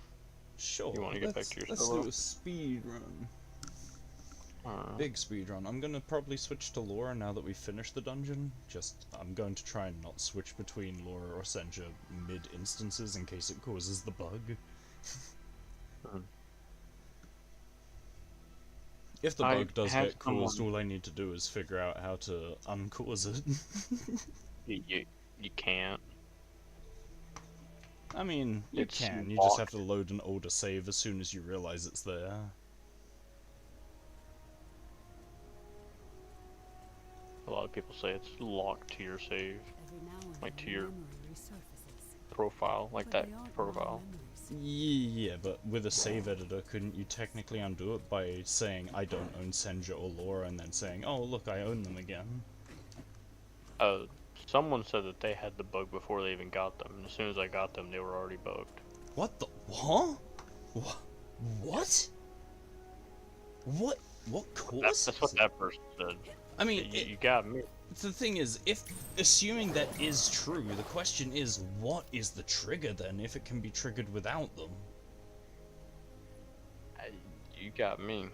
Sure, You wanna get back to your let's solo? do a speed run. Alright. Big speed run. I'm gonna probably switch to Laura now that we've finished the dungeon. I'm going to try and not switch between Laura or Senja mid-instances in case it causes the bug. If the bug does get caused, all I need to do is figure out how to uncause it. You can't. I mean, you It's can. You just have locked. to load an older save as soon as you realize it's there. A lot of people say it's locked to your save, Every now and like to then a your memory resurfaces. profile, like But that they aren't profile. real memories. Yeah, but with a save editor, couldn't you technically undo it by saying, I don't own Senja or Laura, and then saying, oh, look, I own them again? Someone said that they had the bug before they even got them, and as soon as I got them, they were already bugged. What the... Huh? What? What caused That's what that person said. I mean, You got me. the thing is, assuming that is true, the question is, what is the trigger then, if it can be triggered without them? You got me.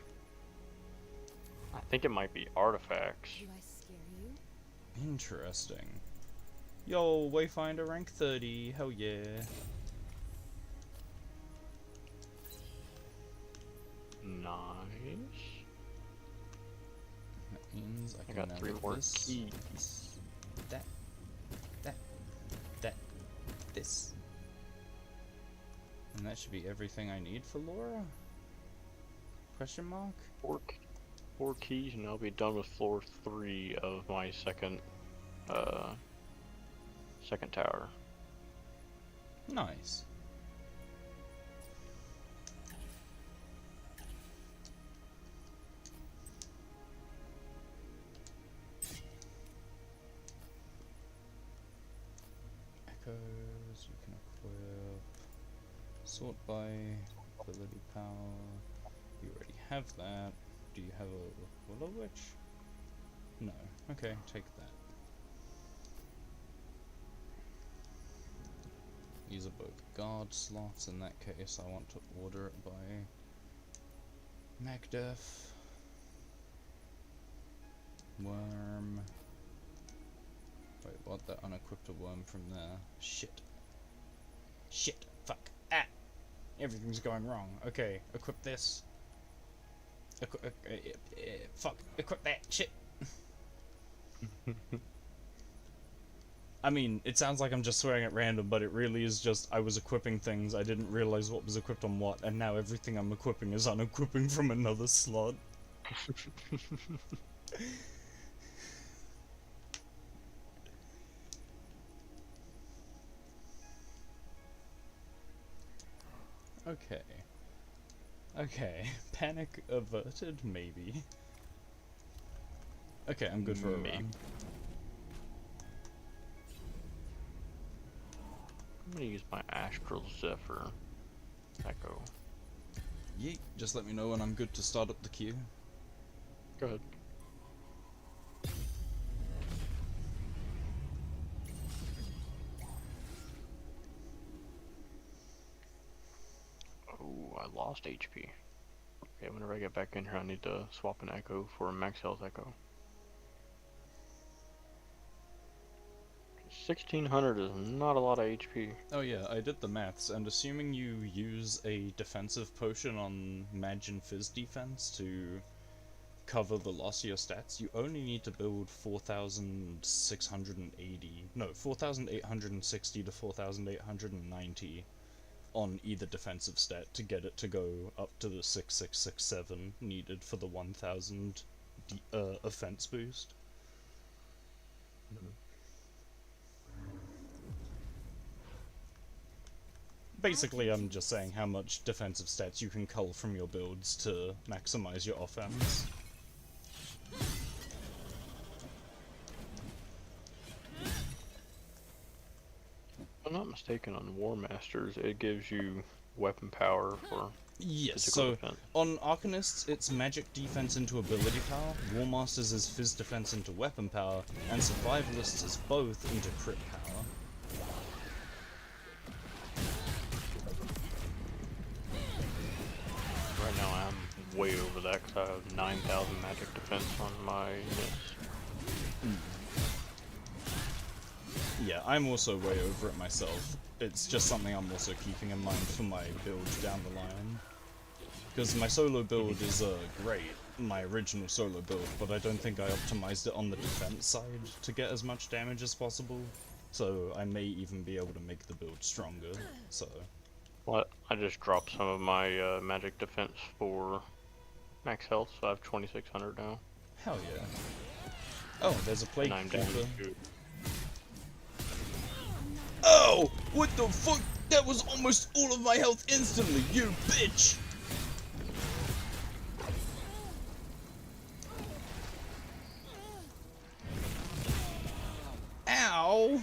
I think it might be artifacts. Do I scare you? Interesting. Yo, Wayfinder rank 30, hell yeah. Nice. That means I I can got now 3 get more this, keys. that, this. And that should be everything I need for Laura? Question mark? 4 keys, and I'll be done with floor 3 of my second tower. Nice. Echoes, you can equip. Sort by ability power. You already have that. Do you have a Willow Witch? No. Okay, take that. These are both guard slots. In that case, I want to order it by Magdef. Worm. Wait, what? That unequipped a worm from there. Shit. Shit. Fuck. Ah! Everything's going wrong. Okay, equip this. Fuck. Equip that. Shit. I mean, it sounds like I'm just swearing at random, but it really is just I was equipping things, I didn't realize what was equipped on what, and now everything I'm equipping is unequipping from another slot. Okay. Okay. Panic averted, maybe. Okay, I'm good for a Maybe. run. I'm gonna use my Astral Zephyr Echo. Yeet, just let me know when I'm good to start up the queue. Go ahead. Oh, I lost HP. Okay, whenever I get back in here, I need to swap an Echo for a Max Health Echo. 1600 is not a lot of HP. Oh yeah, I did the maths, and assuming you use a defensive potion on Mage and Fizz defense to cover the loss of your stats, you only need to build 4,680, no, 4,860 to 4,890 on either defensive stat to get it to go up to the 6667 needed for the 1,000 offense boost. Basically, I'm just saying how much defensive stats you can cull from your builds to maximize your offense. If I'm not mistaken, on War Masters, it gives you weapon power for Yes, physical so defense. on Arcanists, it's magic defense into ability power, War Masters is Fizz defense into weapon power, and Survivalists is both into crit power. Right now I'm way over that because I have 9,000 magic defense on my units. Yeah, I'm also way over it myself. It's just something I'm also keeping in mind for my build down the line. Because my solo build is great, my original solo build, but I don't think I optimized it on the defense side to get as much damage as possible. So I may even be able to make the build stronger, so... Well, I just dropped some of my magic defense for max health, so I have 2,600 now. Hell yeah. Oh, there's a plague And I'm down creeper. to... Oh! What the fuck? That was almost all of my health instantly, you bitch! Ow!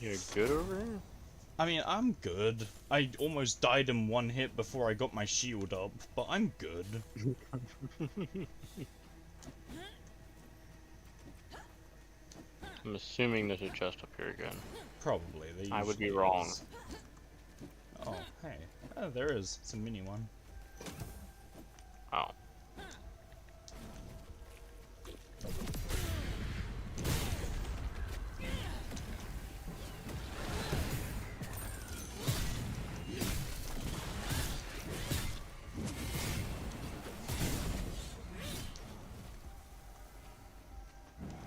You good over here? I mean, I'm good. I almost died in one hit before I got my shield up, but I'm good. I'm assuming there's a chest up here again. Probably. There I would be usually wrong. is. Oh, hey. Oh, there is. It's a mini one. Oh.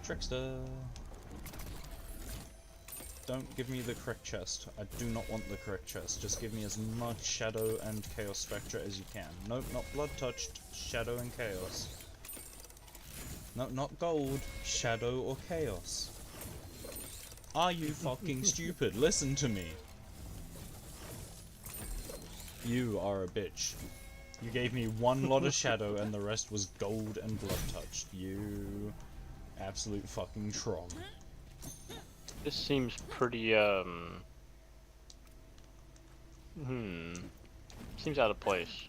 Trickster. Don't give me the correct chest. I do not want the correct chest. Just give me as much Shadow and Chaos Spectra as you can. Nope, not Blood Touched. Shadow and Chaos. No, not Gold. Shadow or Chaos. Are you fucking stupid? Listen to me. You are a bitch. You gave me one lot of Shadow and the rest was Gold and Blood Touched. You... absolute fucking troll. This seems pretty, seems out of place.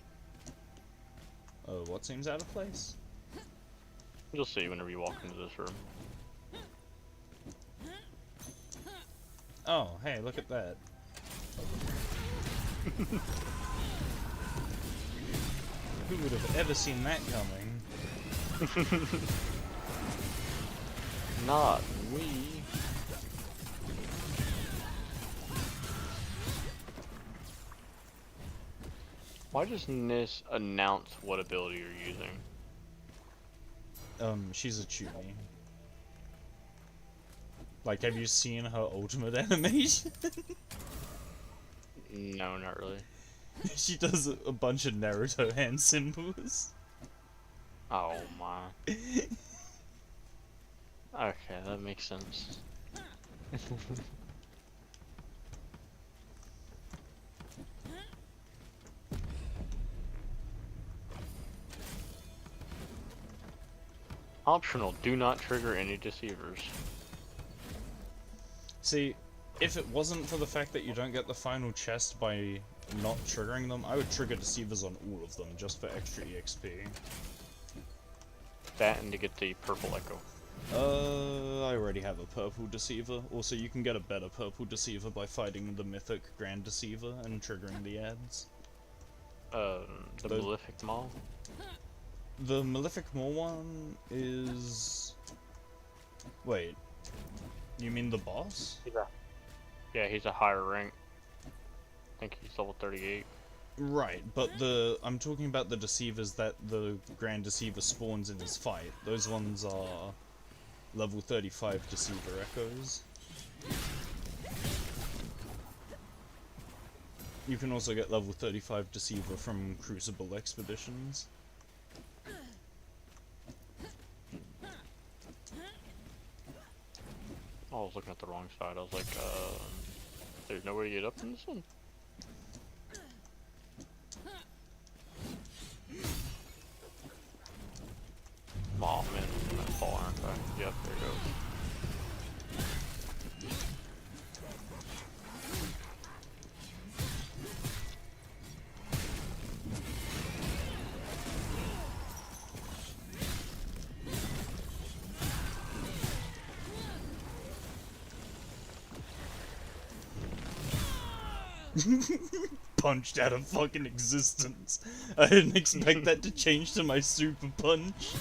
Oh, what seems out of place? You'll see whenever you walk into this room. Oh, hey, look at that. Who would have ever seen that coming? Not me. Why does Nis announce what ability you're using? She's a Chewie. Like, have you seen her ultimate animation? No, not really. She does a bunch of Naruto hand symbols. Oh my. Okay, that makes sense. Optional, do not trigger any deceivers. See, if it wasn't for the fact that you don't get the final chest by not triggering them, I would trigger deceivers on all of them just for extra EXP. That and to get the purple echo. I already have a purple deceiver. Also, you can get a better purple deceiver by fighting the mythic grand deceiver and triggering the ads. The Malefic Maw? The Malefic Maw one is... Wait. You mean the boss? Yeah, he's a higher rank. I think he's level 38. Right, but I'm talking about the deceivers that the Grand Deceiver spawns in his fight. Those ones are level 35 Deceiver Echoes. You can also get level 35 Deceiver from Crucible Expeditions. Oh, I was looking at the wrong side. I was like, there's no way to get up in this one? Oh man, I'm gonna fall, aren't I? Yep, there it goes. Punched out of fucking existence. I didn't expect that to change to my super punch.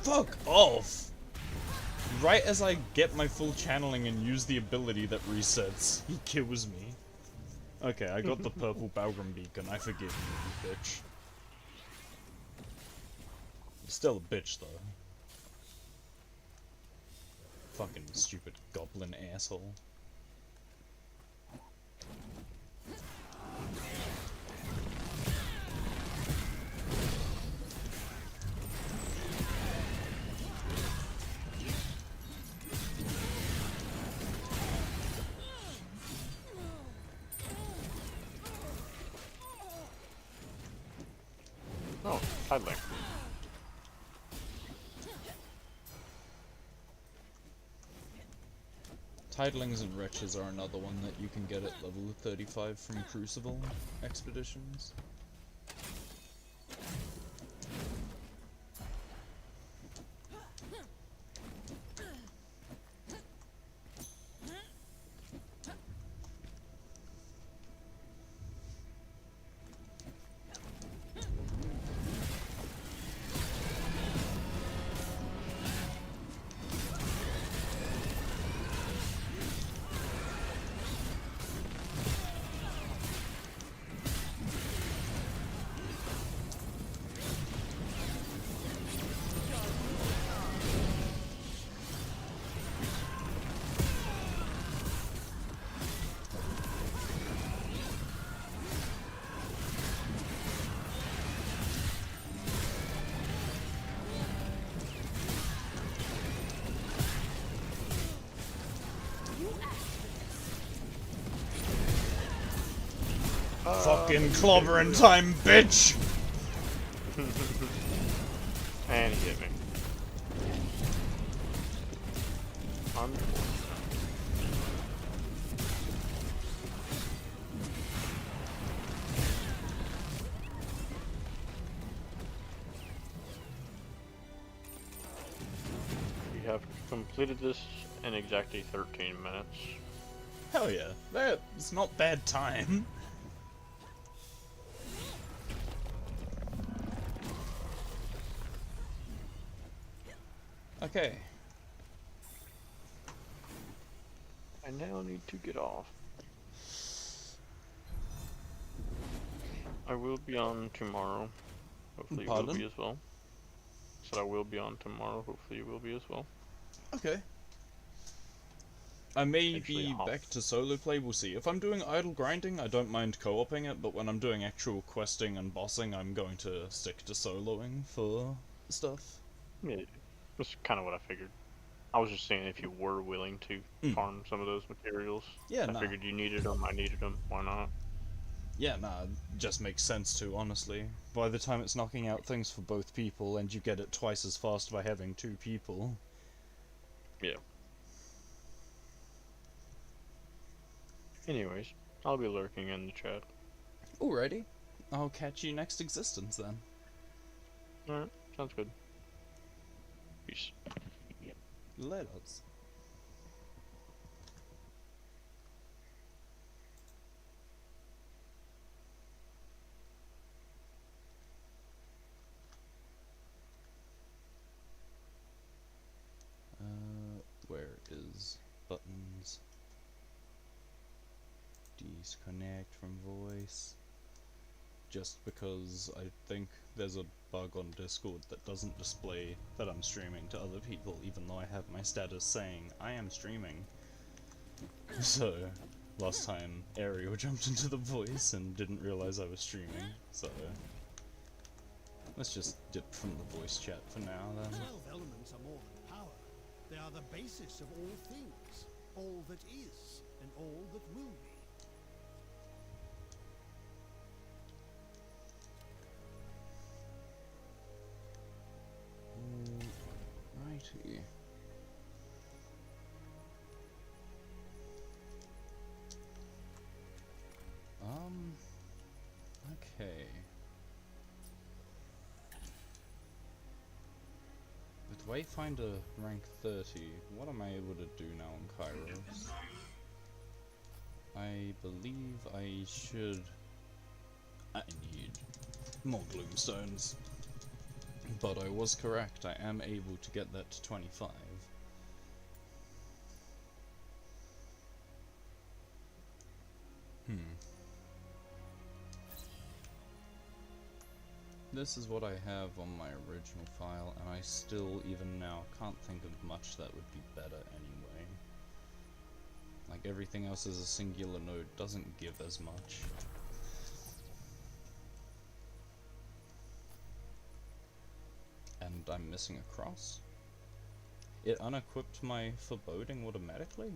Fuck off! Right as I get my full channeling and use the ability that resets, he kills me. Okay, I got the purple Balgrim beacon, I forgive you, you bitch. Still a bitch, though. Fucking stupid goblin asshole. Oh, Tidling. Tidelings and Wretches are another one that you can get at level 35 from Crucible Expeditions. Fucking clobbering time, bitch! And he hit me. Unfortunate. We have completed this in exactly 13 minutes. Hell yeah, that's not bad time. Okay. I now need to get off. I will be on tomorrow. Hopefully you will Pardon? be as well. Said I will be on tomorrow. Hopefully you will be as well. Okay. I may Actually, be back to solo play, we'll see. If I'm doing idle grinding, I don't mind co-oping it, but when I'm doing actual questing and bossing, I'm going to stick to soloing for stuff. Yeah, that's kind of what I figured. I was just saying if you were willing to farm some of those materials. Yeah, I nah. figured you needed them, I needed them, why not? Yeah, nah, it just makes sense to, honestly. By the time it's knocking out things for both people, and you get it twice as fast by having 2 people. Yeah. Anyways, I'll be lurking in the chat. Alrighty. I'll catch you next existence then. Alright, sounds good. Peace. Let's. Where is buttons? Disconnect from voice. Just because I think there's a bug on Discord that doesn't display that I'm streaming to other people, even though I have my status saying I am streaming. So, last time Ariel jumped into the voice and didn't realize I was streaming, so let's just dip from the voice chat for now then. 12 elements are more than power. They are the basis of all things, all that is, and all that will be. Righty. Okay. With Wayfinder rank 30, what am I able to do now on Kairos? I believe I should... I need more Gloomstones. But I was correct, I am able to get that to 25. This is what I have on my original file, and I still, even now, can't think of much that would be better anyway. Like, everything else as a singular node doesn't give as much. And I'm missing a cross? It unequipped my foreboding automatically?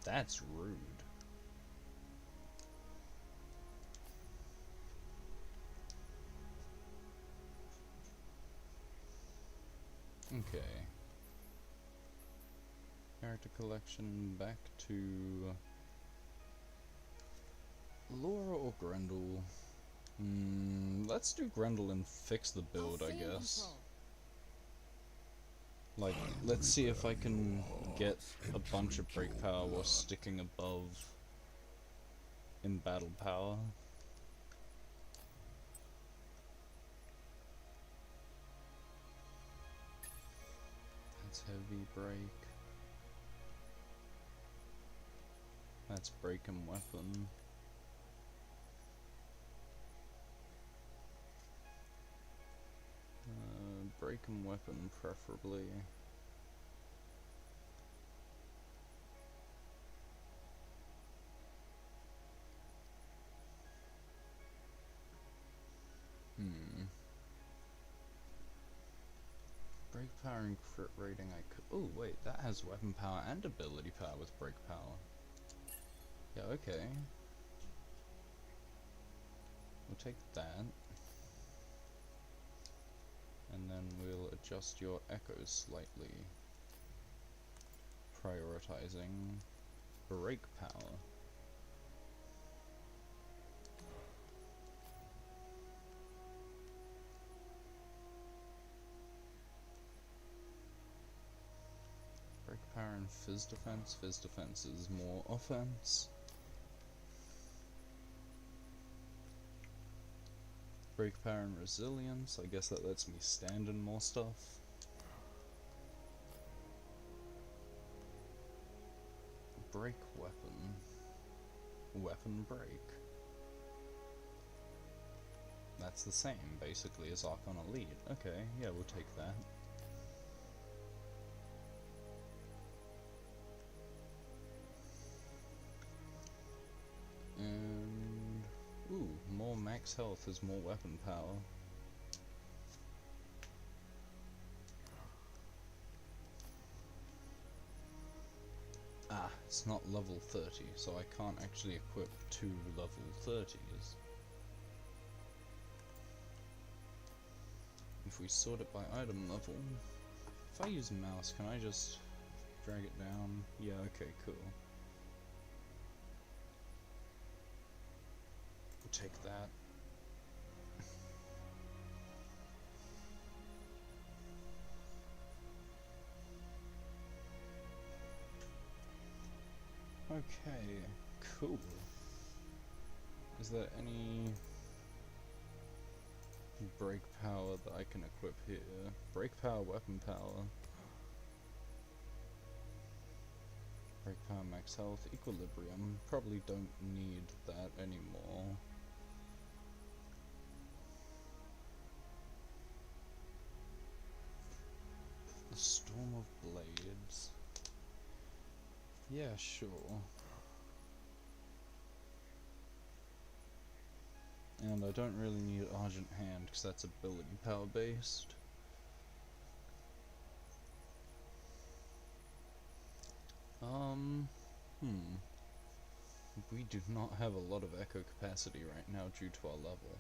That's rude. Okay. Character collection back to Laura or Grendel. Let's do Grendel and fix the build, I guess. Like, let's see if I can get a bunch of break power while sticking above in battle power. That's heavy break. That's break and weapon. Break and weapon preferably. Break power and crit rating I could. Oh wait, that has weapon power and ability power with break power. Yeah, okay. take that. And then we'll adjust your echoes slightly. Prioritizing break power. Break power and fizz defense. Fizz defense is more offense. Break power and resilience. I guess that lets me stand in more stuff. Break weapon. Weapon break. That's the same, basically, as Archon Elite. Okay, yeah, we'll take that. And... ooh, more max health is more weapon power. Ah, it's not level 30, so I can't actually equip 2 level 30s. If we sort it by item level, if I use mouse, can I just drag it down? Yeah, okay, cool. We'll take that. Okay, cool. Is there any break power that I can equip here? Break power, weapon power. Break power, max health, equilibrium. Probably don't need that anymore. The Storm of Blades. Yeah, sure. And I don't really need Argent Hand because that's ability power based. We do not have a lot of echo capacity right now due to our level.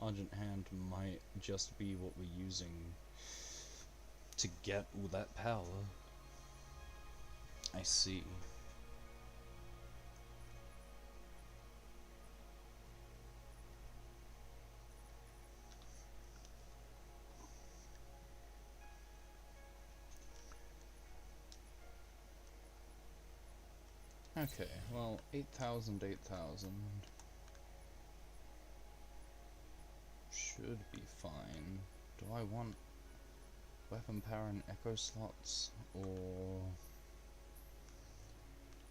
Argent Hand might just be what we're using to get all that power. I see. Okay, well, 8,000, 8,000 should be fine. Do I want weapon power and echo slots, or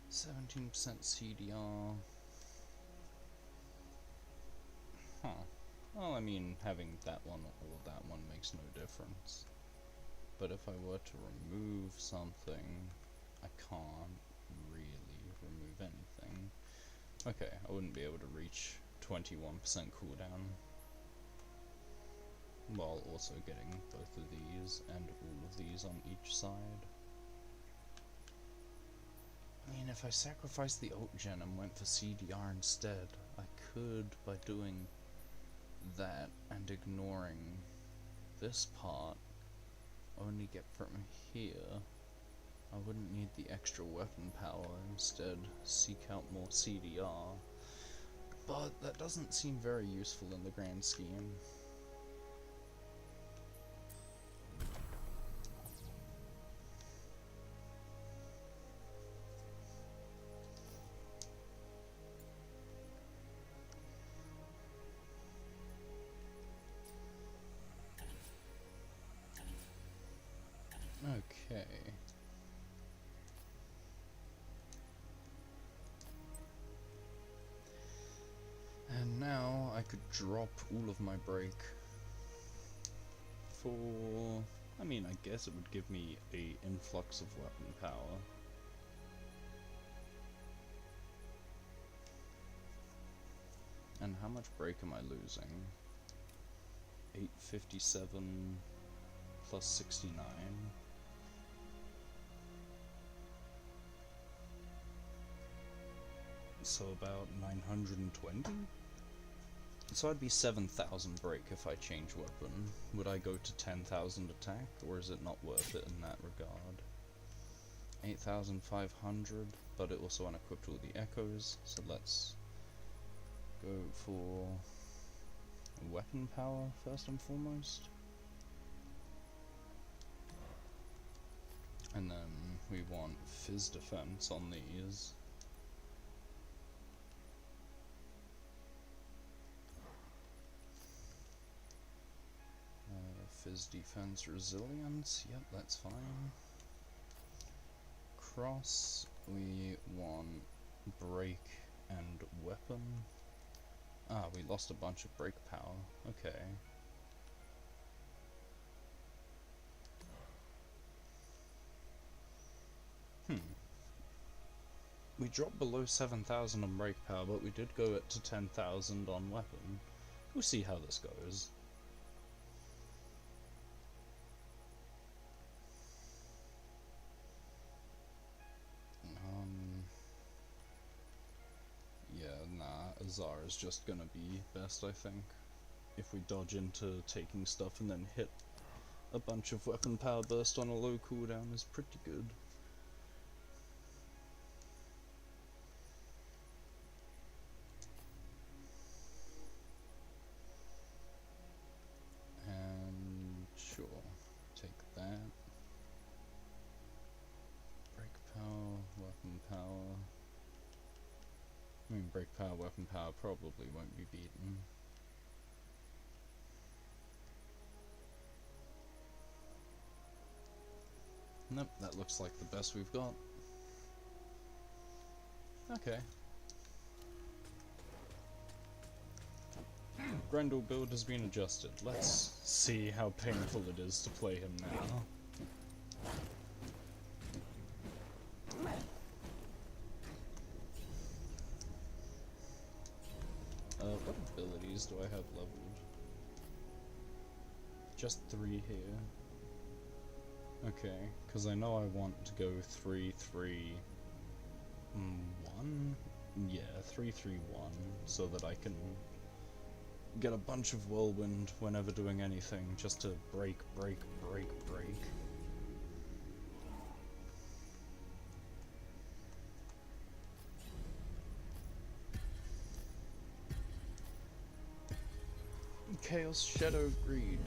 17% CDR? Huh. Well, I mean, having that one or that one makes no difference. But if I were to remove something, I can't really remove anything. Okay, I wouldn't be able to reach 21% cooldown while also getting both of these and all of these on each side. I mean, if I sacrificed the ult gen and went for CDR instead, I could, by doing that and ignoring this part, only get from here. I wouldn't need the extra weapon power, instead seek out more CDR. But that doesn't seem very useful in the grand scheme. Okay. And now I could drop all of my break for... I mean, I guess it would give me a influx of weapon power. And how much break am I losing? 857 plus 69. So about 920? So I'd be 7,000 break if I change weapon. Would I go to 10,000 attack, or is it not worth it in that regard? 8,500, but it also unequipped all the echoes, so let's go for weapon power first and foremost. And then we want fizz defense on these. Fizz defense resilience, yep, that's fine. Cross, we want break and weapon. Ah, we lost a bunch of break power, okay. We dropped below 7,000 on break power, but we did go it to 10,000 on weapon. We'll see how this goes. Yeah, nah, Azar is just gonna be best, I think. If we dodge into taking stuff and then hit a bunch of weapon power burst on a low cooldown is pretty good. And sure, take that. Break power, weapon power. I mean, break power, weapon power probably won't be beaten. Nope, that looks like the best we've got. Okay. Grendel build has been adjusted. Let's see how painful it is to play him now. What abilities do I have leveled? Just 3 here. Okay, because I know I want to go 3-3-1? Yeah, 3-3-1, so that I can get a bunch of whirlwind whenever doing anything, just to break. Chaos Shadow Greed.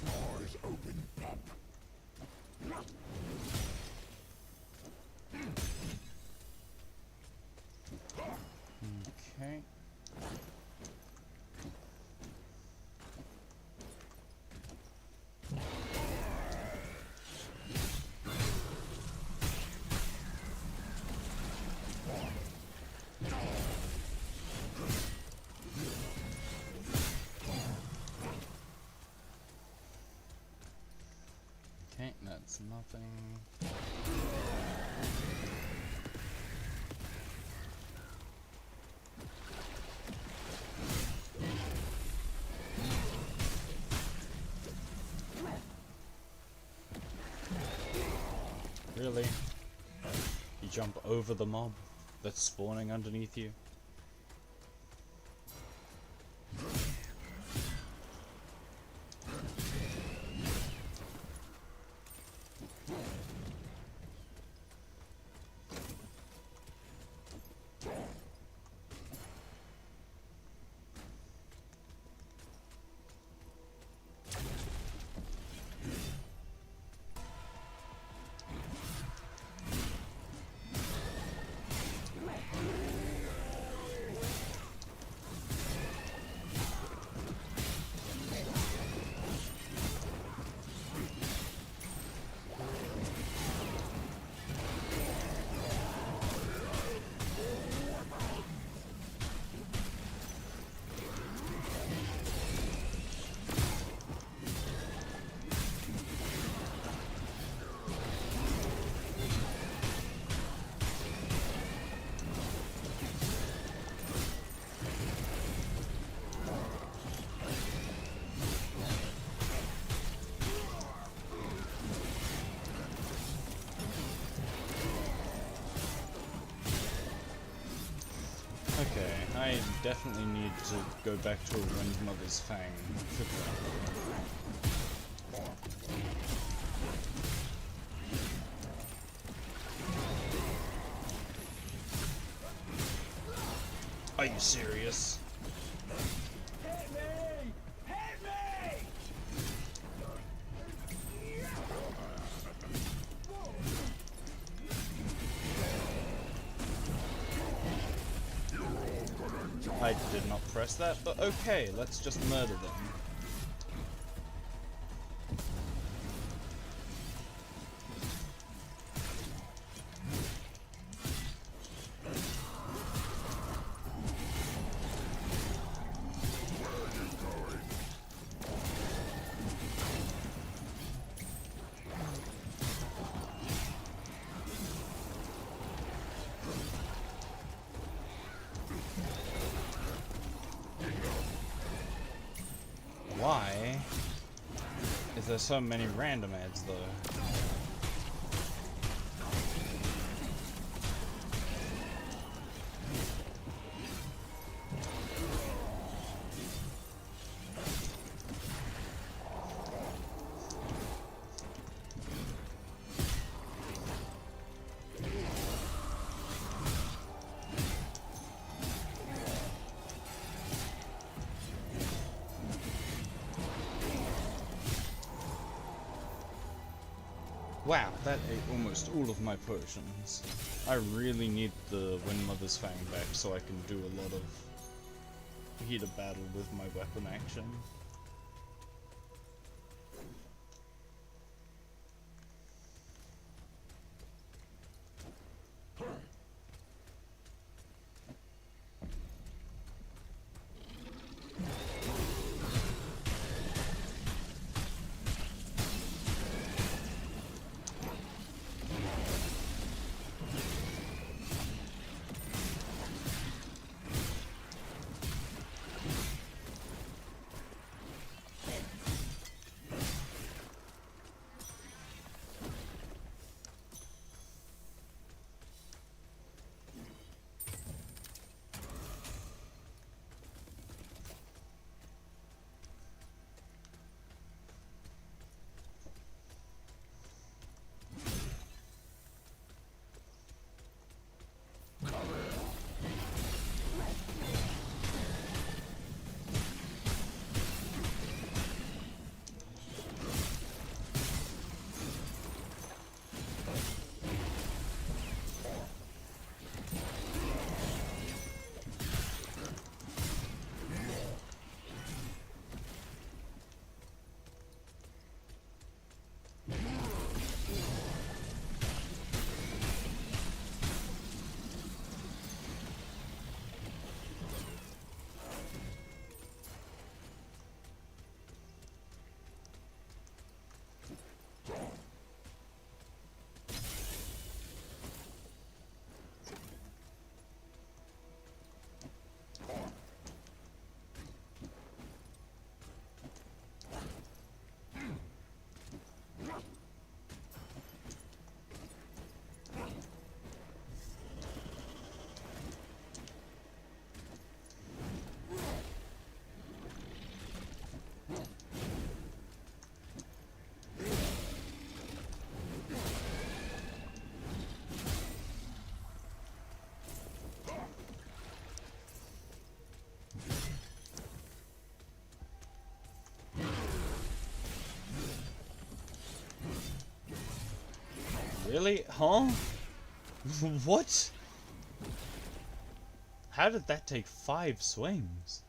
Eyes open, pup. Okay. Okay, that's nothing. Really? You jump over the mob that's spawning underneath you? Okay, I definitely need to go back to a Windmother's Fang. Are you serious? I did not press that, but okay, let's just murder them. Why is there so many random ads though? Wow, that ate almost all of my potions. I really need the Windmother's Fang back so I can do a lot of heated battle with my weapon action. Really? Huh? What? How did that take 5 swings?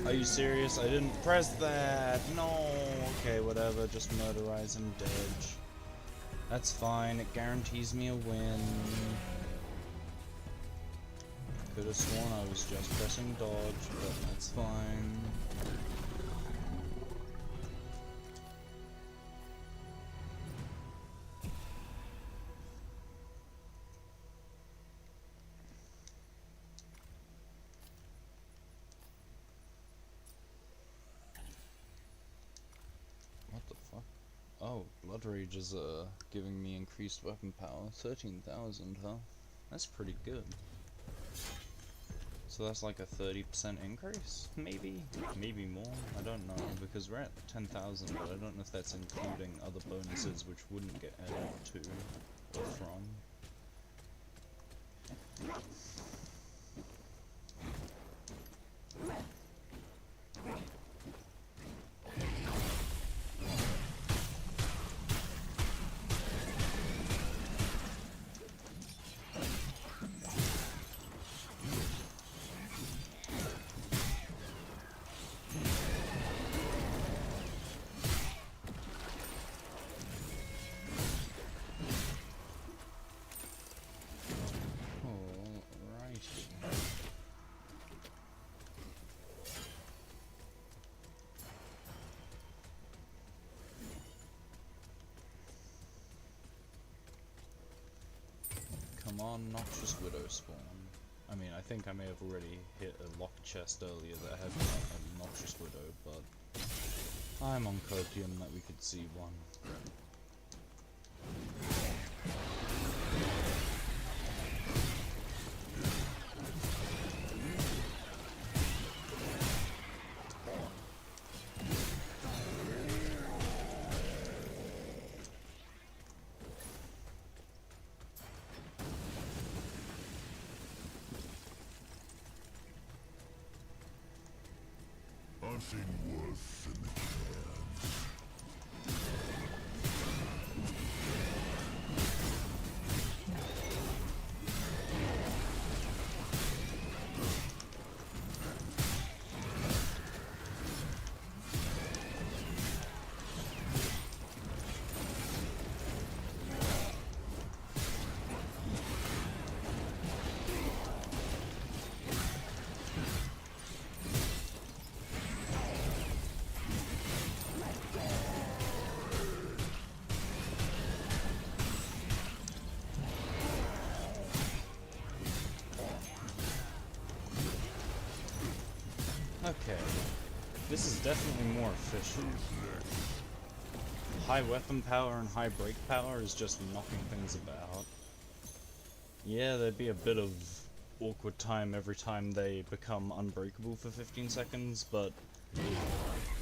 Are you serious? I didn't press that. No. Okay, whatever. Just murderize and dodge. That's fine. It guarantees me a win. Could have sworn I was just pressing dodge, but that's fine. What the fuck? Oh, Blood Rage is giving me increased weapon power. 13,000, huh? That's pretty good. So that's like a 30% increase? Maybe? Maybe more? I don't know, because we're at 10,000, but I don't know if that's including other bonuses which wouldn't get added to or from. Come on, Noxious Widow spawn. I mean, I think I may have already hit a locked chest earlier that had a Noxious Widow, but I'm on copium that we could see one. I've seen worse in the camps. Okay, this is definitely more efficient. High weapon power and high break power is just knocking things about. Yeah, there'd be a bit of awkward time every time they become unbreakable for 15 seconds, but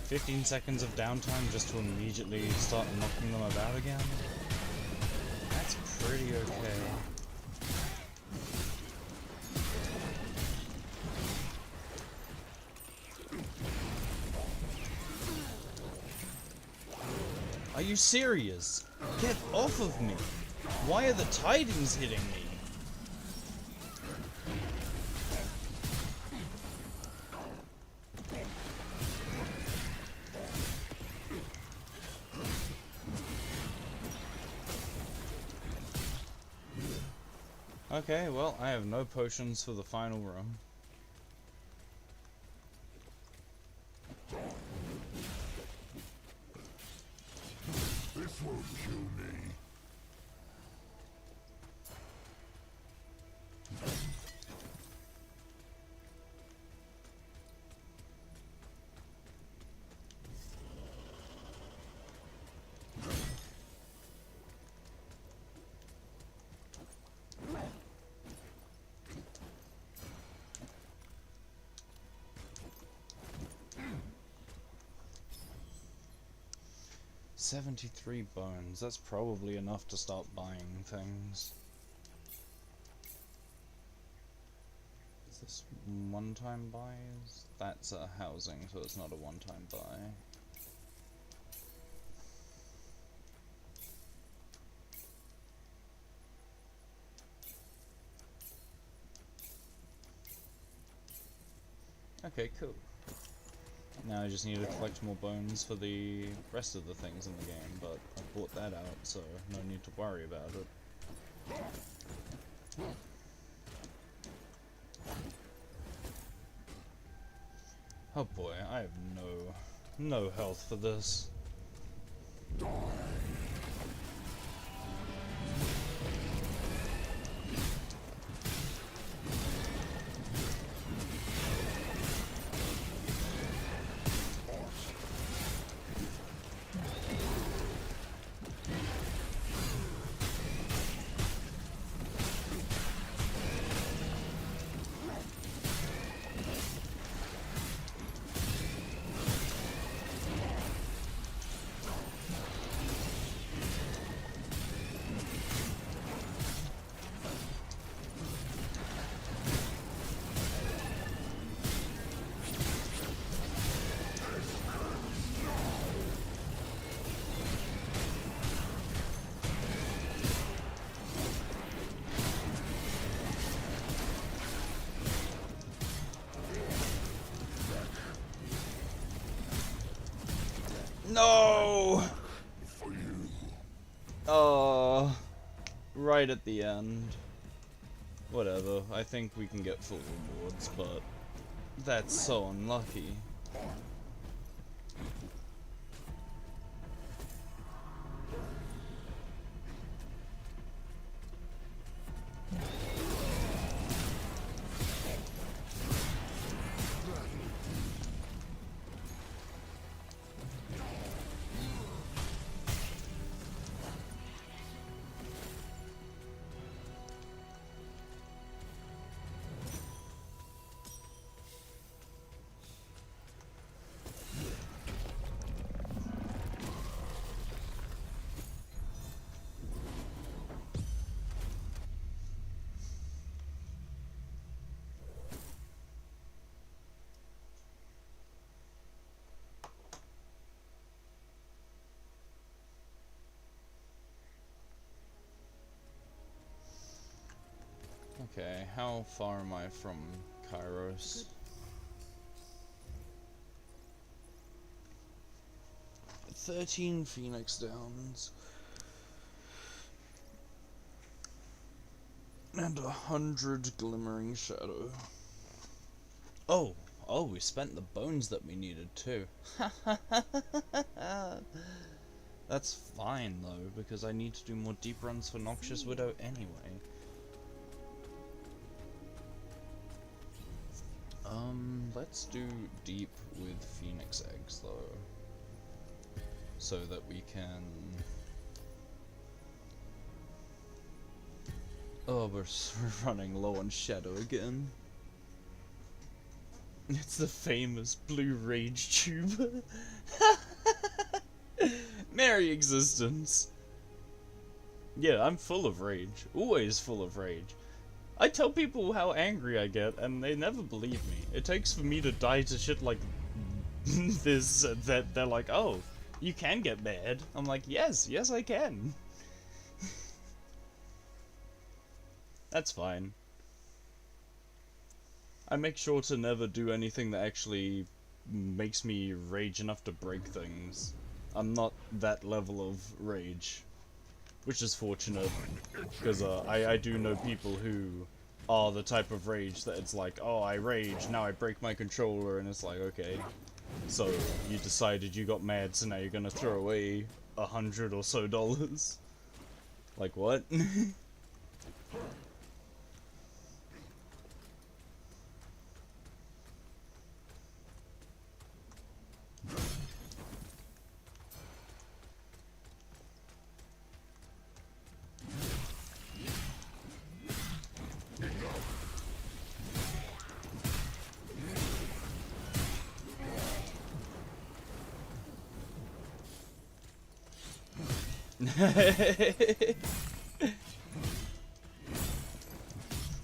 15 seconds of downtime just to immediately start knocking them about again? That's pretty okay. Are you serious? Get off of me! Why are the tidings hitting me? Okay, well, I have no potions for the final room. This won't kill me. $73 bones. That's probably enough to start buying things. Is this one-time buys? That's a housing, so it's not a one-time buy. Okay, cool. Now I just need to collect more bones for the rest of the things in the game, but I bought that out, so no need to worry about it. Oh boy, I have no health for this. No! Oh, right at the end. Whatever, I think we can get full rewards, but that's so unlucky. Okay, how far am I from Kairos? 13 Phoenix Downs. And 100 Glimmering Shadow. Oh, we spent the bones that we needed too. That's fine though, because I need to do more deep runs for Noxious Widow anyway. Let's do deep with Phoenix Eggs though, so that we can... Oh, we're running low on Shadow again. It's the famous blue rage tube. Merry existence. Yeah, I'm full of rage. Always full of rage. I tell people how angry I get, and they never believe me. It takes for me to die to shit like this, that they're like, oh, you can get mad. I'm like, yes I can. That's fine. I make sure to never do anything that actually makes me rage enough to break things. I'm not that level of rage. Which is fortunate, because I do know people who are the type of rage that it's like, oh, I rage, now I break my controller, and it's like, okay, so you decided you got mad, so now you're gonna throw away $100 or so. Like, what?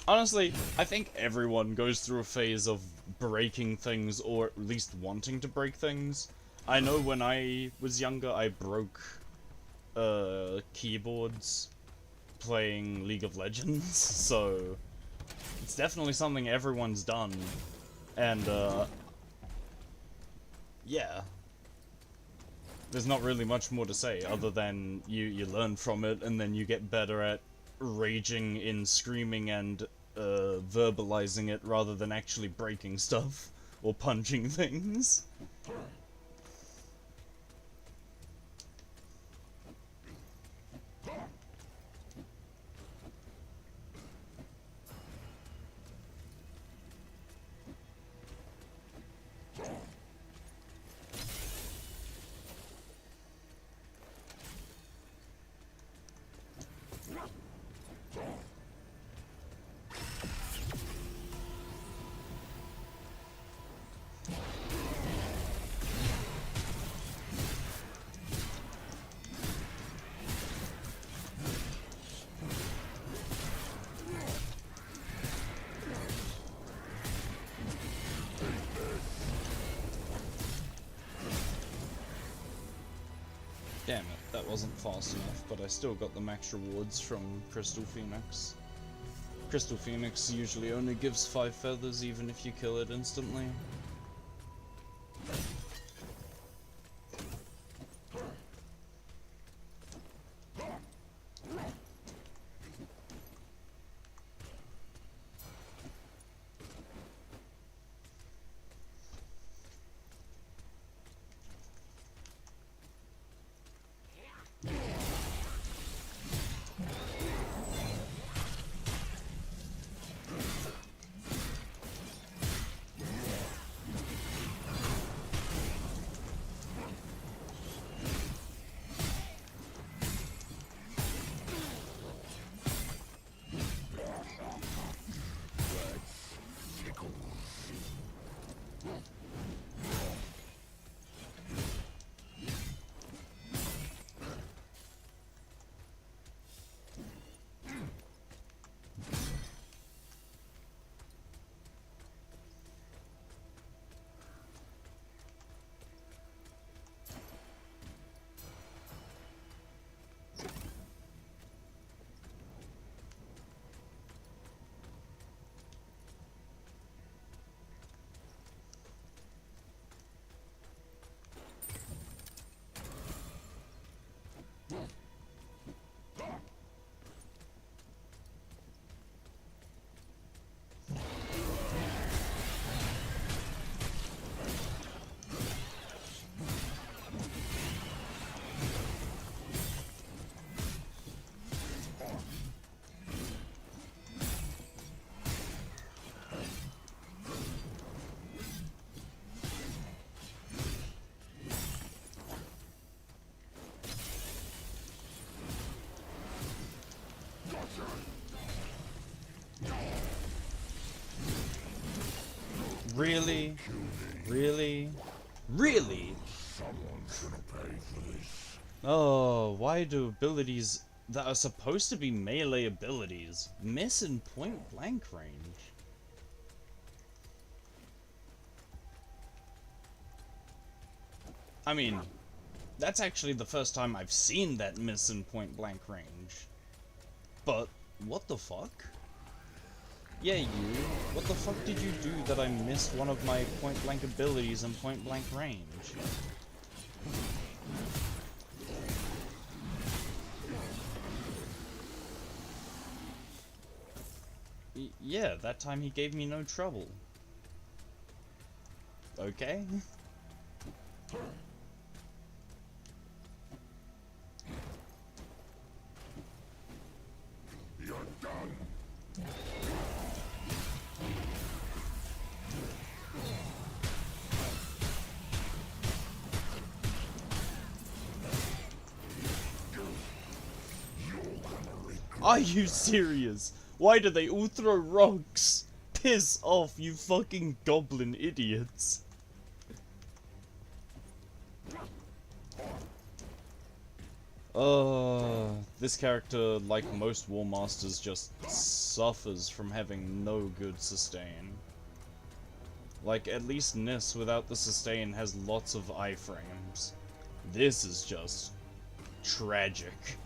Honestly, I think everyone goes through a phase of breaking things, or at least wanting to break things. I know when I was younger, I broke keyboards playing League of Legends, so it's definitely something everyone's done. And yeah. There's not really much more to say other than you learn from it and then you get better at raging in screaming and verbalizing it rather than actually breaking stuff or punching things. Damn it, that wasn't fast enough, but I still got the max rewards from Crystal Phoenix. Crystal Phoenix usually only gives 5 feathers even if you kill it instantly. Really? Really? Really? Someone's gonna pay for this. Oh, why do abilities that are supposed to be melee abilities miss in point blank range? I mean, that's actually the first time I've seen that miss in point blank range. But, what the fuck? Yeah, you. What the fuck did you do that I missed one of my point blank abilities in point blank range? Yeah, that time he gave me no trouble. Okay. You're done. Are you serious? Why do they all throw rocks? Piss off, you fucking goblin idiots. This character, like most War Masters, just suffers from having no good sustain. Like, at least Nis without the sustain has lots of iframes. This is just tragic.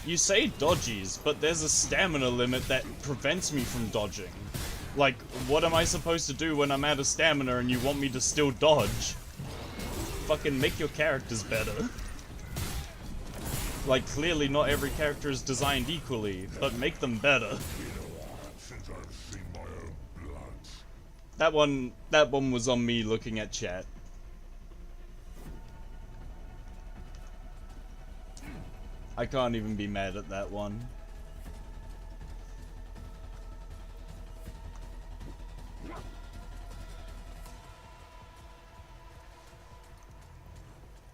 You say dodgies, but there's a stamina limit that prevents me from dodging. Like, what am I supposed to do when I'm out of stamina and you want me to still dodge? Fucking make your characters better. Like, clearly not every character is designed equally, but make them better. Since I've seen my own blood. That one was on me looking at chat. I can't even be mad at that one.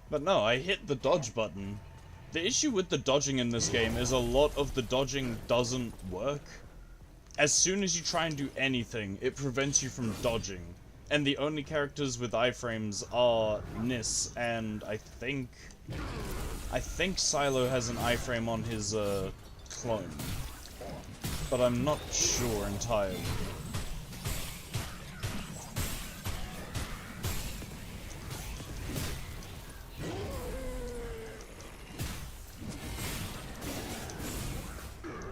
But no, I hit the dodge button. The issue with the dodging in this game is a lot of the dodging doesn't work. As soon as you try and do anything, it prevents you from dodging. And the only characters with iframes are Nis, and I think Silo has an iframe on his clone. But I'm not sure entirely.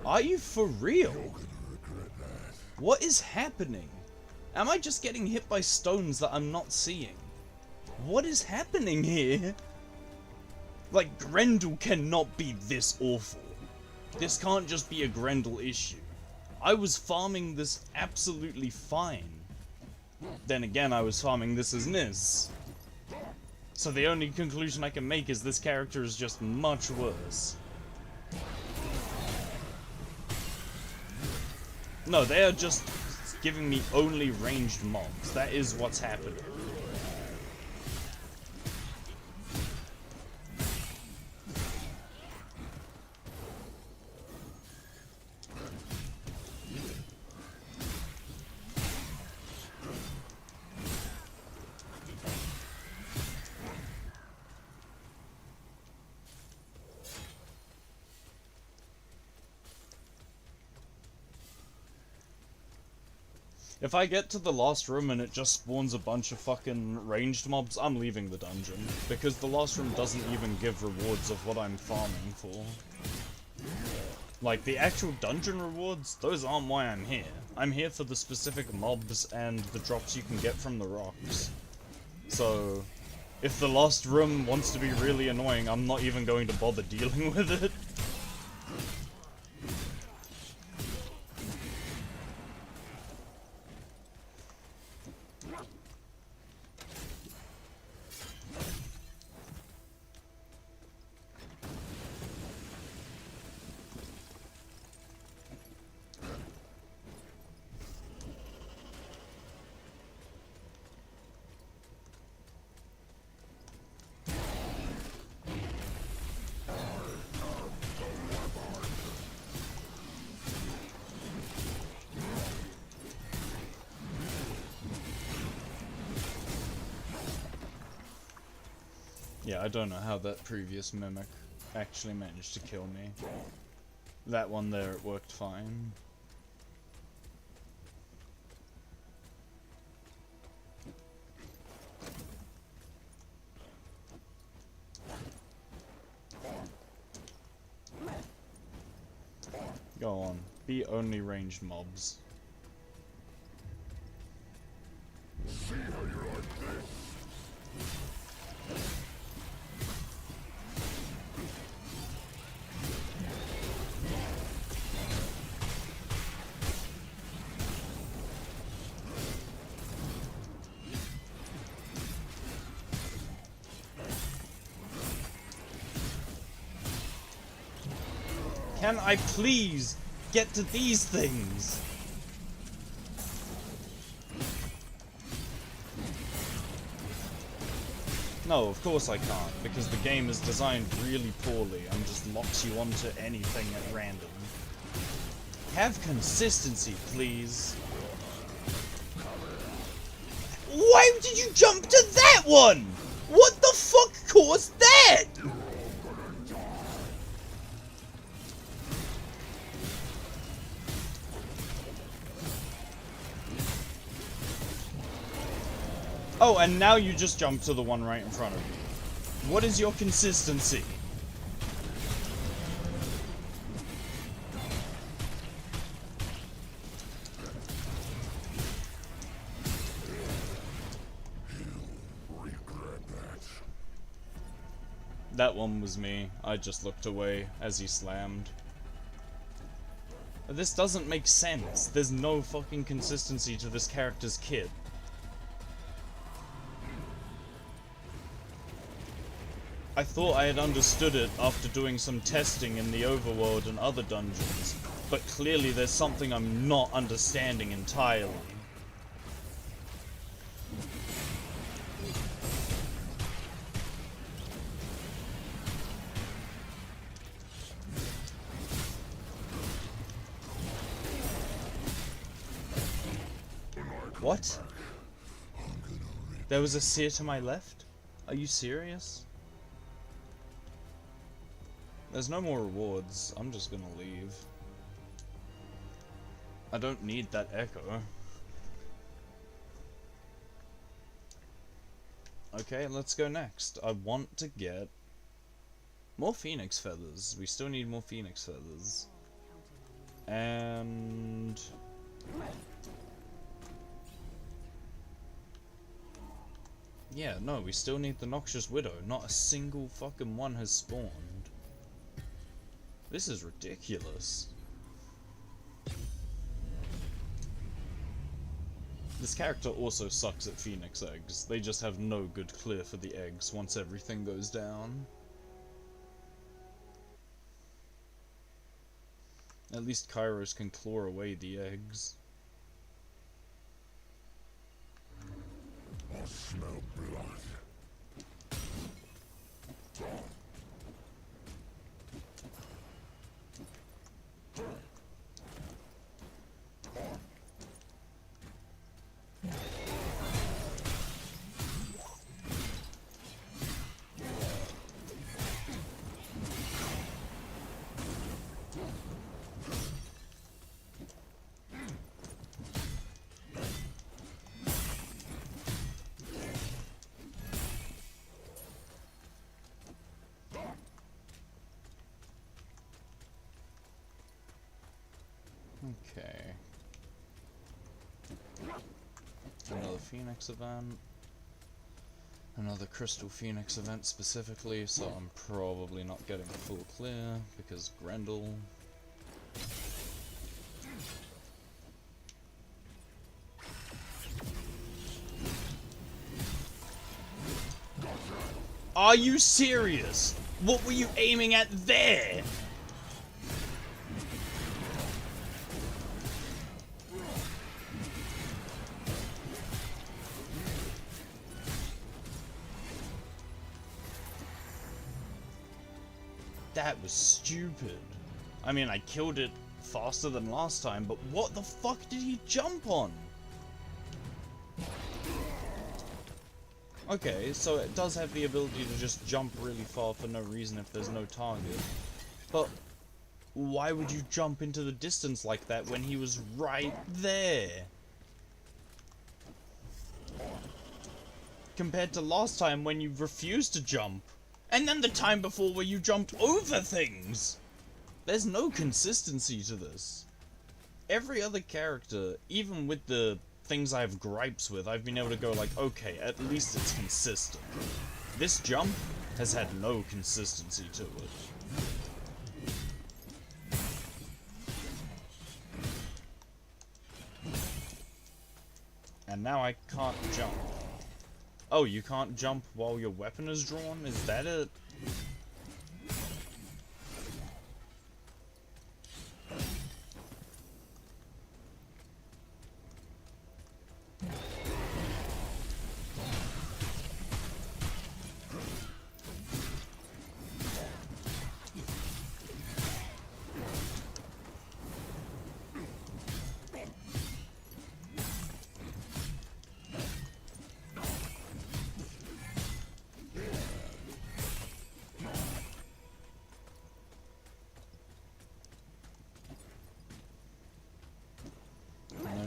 Are you for real? What is happening? Am I just getting hit by stones that I'm not seeing? What is happening here? Like, Grendel cannot be this awful. This can't just be a Grendel issue. I was farming this absolutely fine. Then again, I was farming this as Nis. So the only conclusion I can make is this character is just much worse. No, they are just giving me only ranged mobs. That is what's happening. If I get to the last room and it just spawns a bunch of fucking ranged mobs, I'm leaving the dungeon. Because the last room doesn't even give rewards of what I'm farming for. Like, the actual dungeon rewards, those aren't why I'm here. I'm here for the specific mobs and the drops you can get from the rocks. So, if the last room wants to be really annoying, I'm not even going to bother dealing with it. Yeah, I don't know how that previous mimic actually managed to kill me. That one there, it worked fine. Go on, be only ranged mobs. See how you like this? Can I please get to these things? No, of course I can't, because the game is designed really poorly and just locks you onto anything at random. Have consistency, please. Why did you jump to that one? What the fuck caused that? Oh, and now you just jump to the one right in front of you. What is your consistency? That one was me. I just looked away as he slammed. This doesn't make sense. There's no fucking consistency to this character's kit. I thought I had understood it after doing some testing in the overworld and other dungeons, but clearly there's something I'm not understanding entirely. What? There was a seer to my left? Are you serious? There's no more rewards. I'm just gonna leave. I don't need that echo. Okay, let's go next. I want to get more phoenix feathers. We still need more phoenix feathers. And yeah, no, we still need the Noxious Widow. Not a single fucking one has spawned. This is ridiculous. This character also sucks at phoenix eggs. They just have no good clear for the eggs once everything goes down. At least Kairos can claw away the eggs. I smell blood. Okay. Another Phoenix event. Another Crystal Phoenix event specifically, so I'm probably not getting a full clear because Grendel. Are you serious? What were you aiming at there? That was stupid. I mean, I killed it faster than last time, but what the fuck did he jump on? Okay, so it does have the ability to just jump really far for no reason if there's no target. But why would you jump into the distance like that when he was right there? Compared to last time when you refused to jump. And then the time before where you jumped over things! There's no consistency to this. Every other character, even with the things I have gripes with, I've been able to go like, okay, at least it's consistent. This jump has had no consistency to it. And now I can't jump. Oh, you can't jump while your weapon is drawn? Is that it?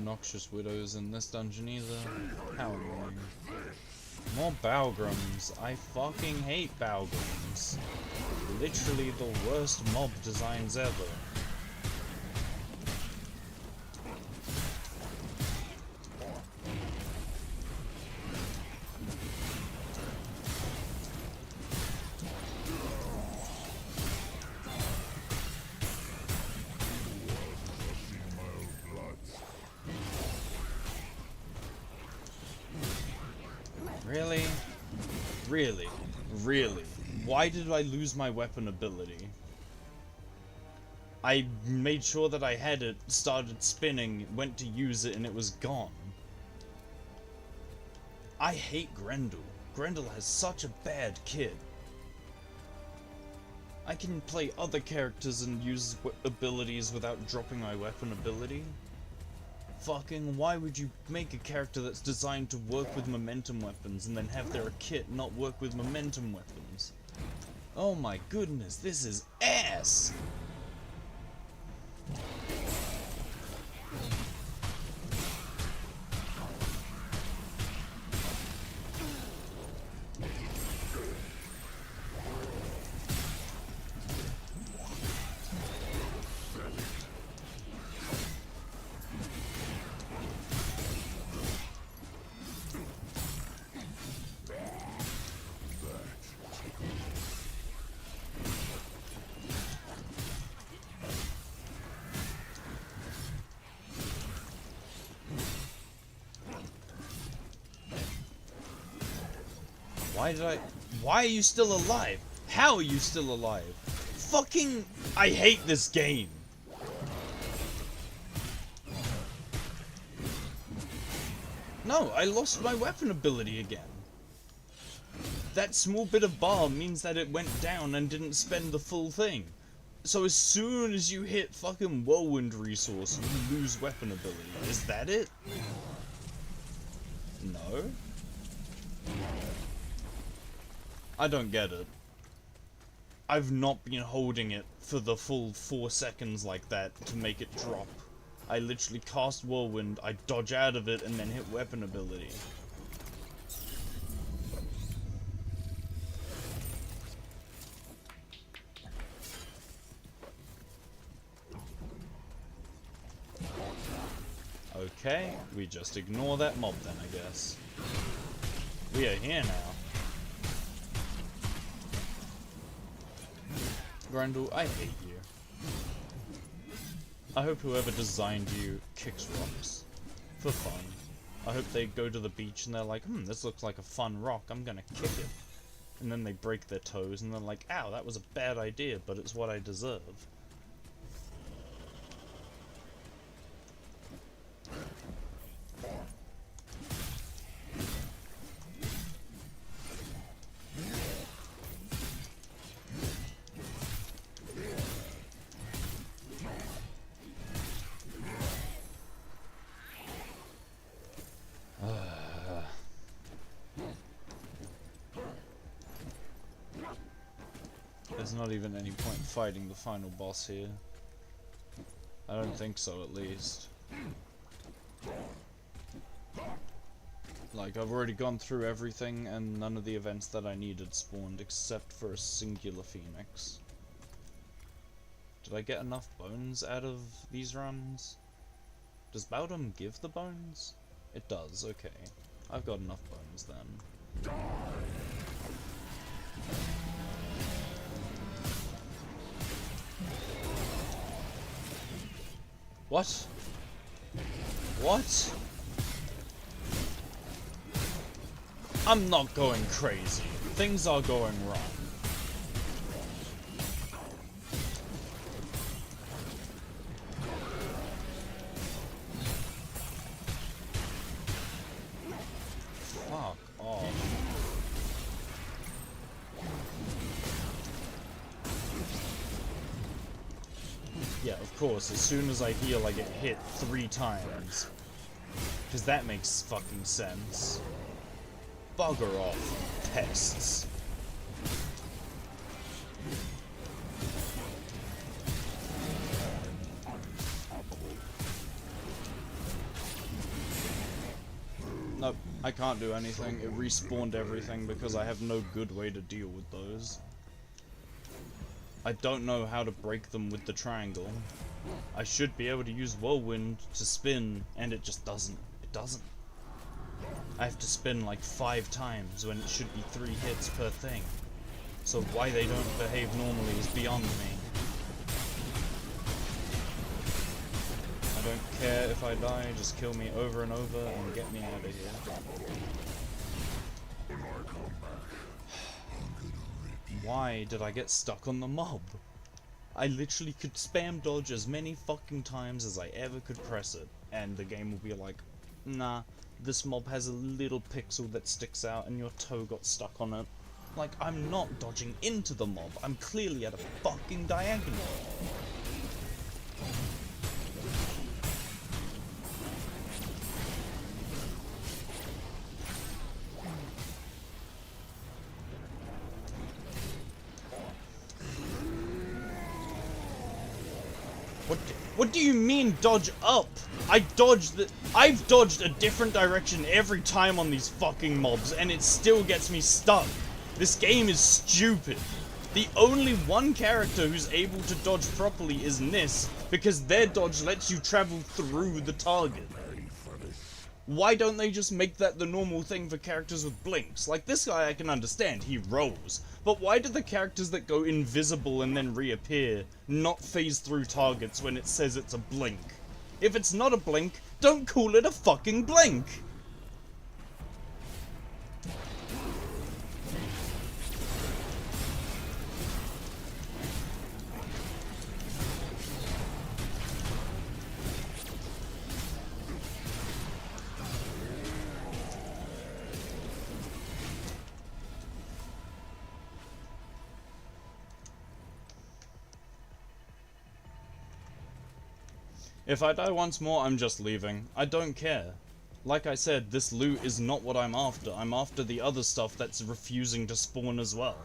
Noxious Widows in this dungeon either. How annoying. More Balgrums. I fucking hate Balgrums. Literally the worst mob designs ever. Really? Really? Really? Why did I lose my weapon ability? I made sure that I had it, started spinning, went to use it, and it was gone. I hate Grendel. Grendel has such a bad kit. I can play other characters and use abilities without dropping my weapon ability. Fucking, why would you make a character that's designed to work with momentum weapons and then have their kit not work with momentum weapons? Oh my goodness, this is ass! Why are you still alive? How are you still alive? Fucking, I hate this game. No, I lost my weapon ability again. That small bit of bar means that it went down and didn't spend the full thing. So as soon as you hit fucking whirlwind resource, you lose weapon ability. Is that it? No? I don't get it. I've not been holding it for the full 4 seconds like that to make it drop. I literally cast Whirlwind, I dodge out of it, and then hit weapon ability. Okay, we just ignore that mob then, I guess. We are here now. Grendel, I hate you. I hope whoever designed you kicks rocks. For fun. I hope they go to the beach and they're like, this looks like a fun rock, I'm gonna kick it. And then they break their toes and they're like, ow, that was a bad idea, but it's what I deserve. There's not even any point fighting the final boss here. I don't think so, at least. Like, I've already gone through everything, and none of the events that I needed spawned, except for a singular phoenix. Did I get enough bones out of these runs? Does Baldum give the bones? It does, okay. I've got enough bones then. What? What? I'm not going crazy. Things are going wrong. Fuck off. Yeah, of course, as soon as I heal I get hit 3 times. Because that makes fucking sense. Bugger off, pests. Nope, I can't do anything. It respawned everything because I have no good way to deal with those. I don't know how to break them with the triangle. I should be able to use Whirlwind to spin, and it just doesn't. It doesn't. I have to spin like 5 times when it should be 3 hits per thing. So why they don't behave normally is beyond me. I don't care if I die, just kill me over and over and get me out of here. why did I get stuck on the mob? I literally could spam dodge as many fucking times as I ever could press it, and the game will be like, nah, this mob has a little pixel that sticks out and your toe got stuck on it. Like, I'm not dodging into the mob, I'm clearly at a fucking diagonal. What do you mean dodge up? I've dodged a different direction every time on these fucking mobs and it still gets me stuck. This game is stupid. The only one character who's able to dodge properly is Nis, because their dodge lets you travel through the target. Why don't they just make that the normal thing for characters with blinks? Like, this guy I can understand, he rolls. But why do the characters that go invisible and then reappear not phase through targets when it says it's a blink? If it's not a blink, don't call it a fucking blink! If I die once more, I'm just leaving. I don't care. Like I said, this loot is not what I'm after. I'm after the other stuff that's refusing to spawn as well.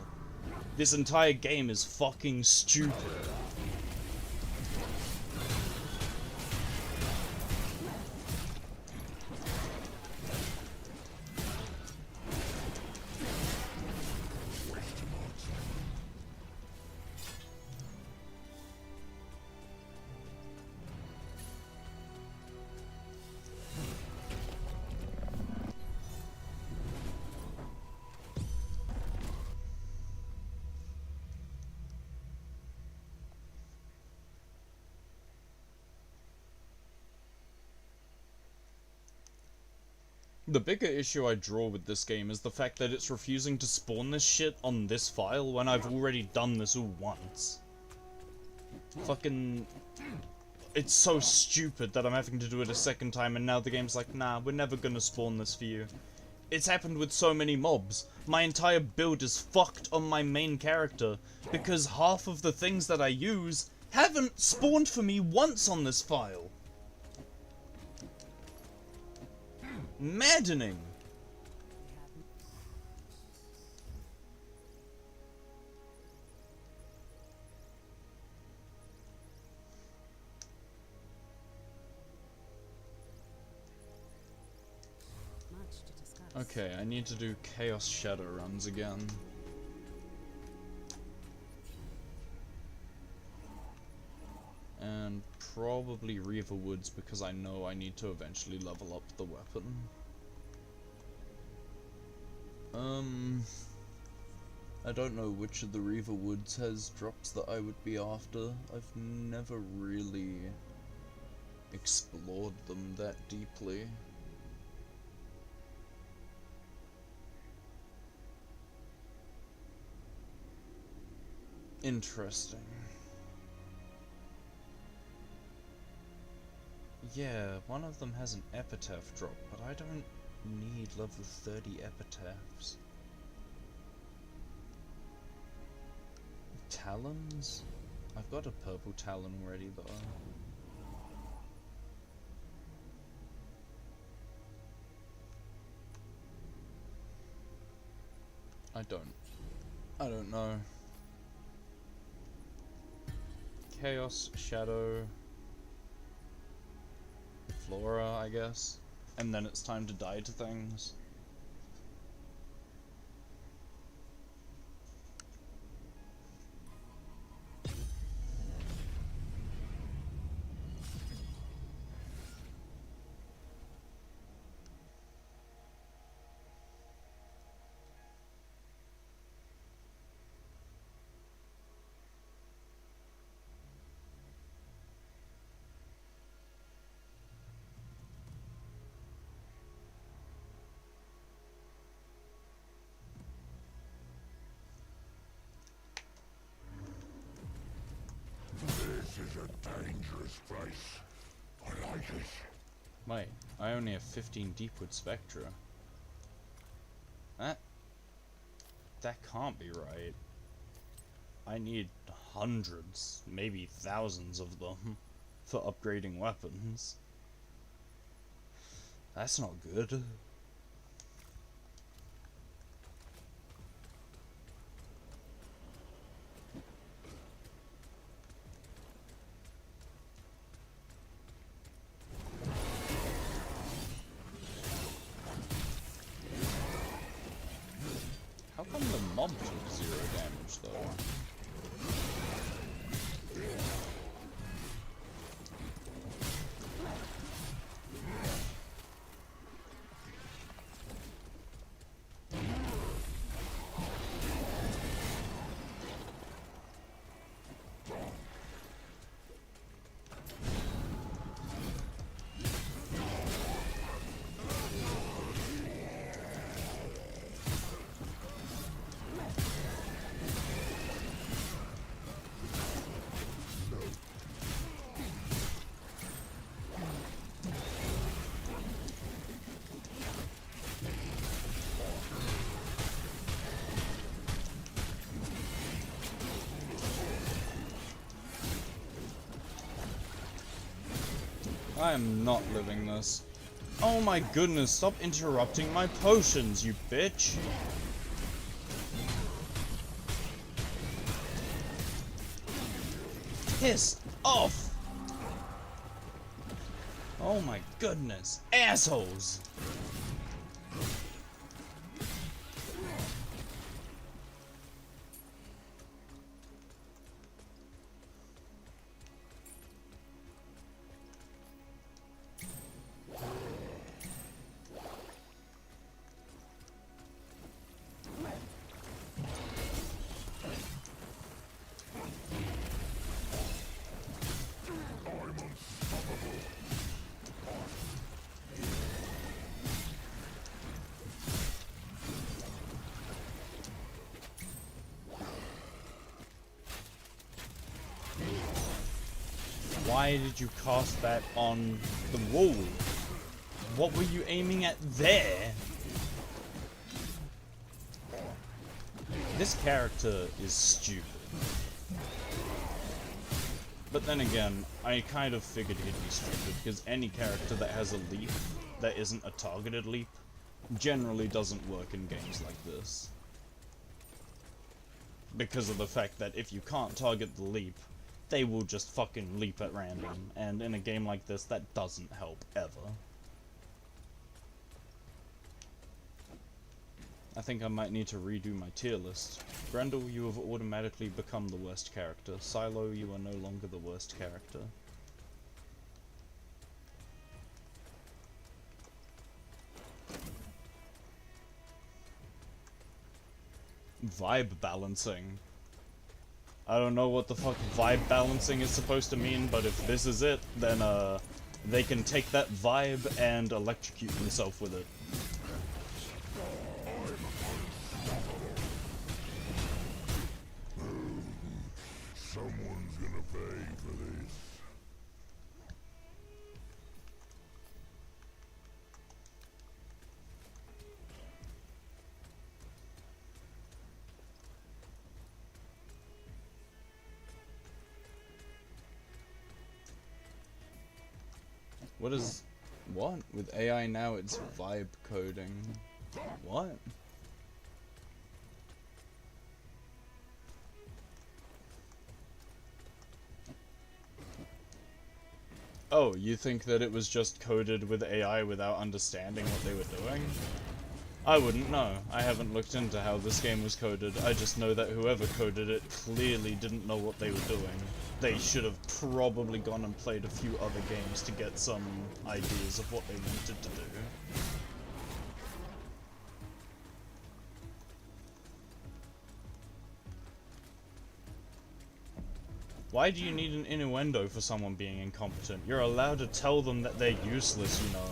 This entire game is fucking stupid. The bigger issue I draw with this game is the fact that it's refusing to spawn this shit on this file when I've already done this all once. Fucking... It's so stupid that I'm having to do it a second time and now the game's like, nah, we're never gonna spawn this for you. It's happened with so many mobs. My entire build is fucked on my main character because half of the things that I use haven't spawned for me once on this file. Maddening. Much to discuss. Okay, I need to do Chaos Shadow runs again. And probably Reaver Woods because I know I need to eventually level up the weapon. I don't know which of the Reaver Woods has drops that I would be after. I've never really explored them that deeply. Interesting. Yeah, one of them has an epitaph drop, but I don't need level 30 epitaphs. Talons? I've got a purple talon already though. I don't know. Chaos, Shadow, Flora, I guess. And then it's time to die to things. a dangerous place. I like it. Wait, I only have 15 Deepwood Spectra. That can't be right. I need hundreds, maybe thousands of them for upgrading weapons. That's not good. How come the mob took 0 damage though? I am not living this. Oh my goodness, stop interrupting my potions, you bitch! Pissed off! Oh my goodness, assholes! Why did you cast that on the wall? What were you aiming at there? This character is stupid. But then again, I kind of figured he'd be stupid, because any character that has a leap that isn't a targeted leap generally doesn't work in games like this. Because of the fact that if you can't target the leap, they will just fucking leap at random, and in a game like this, that doesn't help, ever. I think I might need to redo my tier list. Grendel, you have automatically become the worst character. Silo, you are no longer the worst character. Vibe balancing. I don't know what the fuck vibe balancing is supposed to mean, but if this is it, then they can take that vibe and electrocute themselves with it. Someone's gonna pay for this. What is... what? With AI now it's vibe coding. What? Oh, you think that it was just coded with AI without understanding what they were doing? I wouldn't know. I haven't looked into how this game was coded. I just know that whoever coded it clearly didn't know what they were doing. They should have probably gone and played a few other games to get some ideas of what they wanted to do. Why do you need an innuendo for someone being incompetent? You're allowed to tell them that they're useless, you know.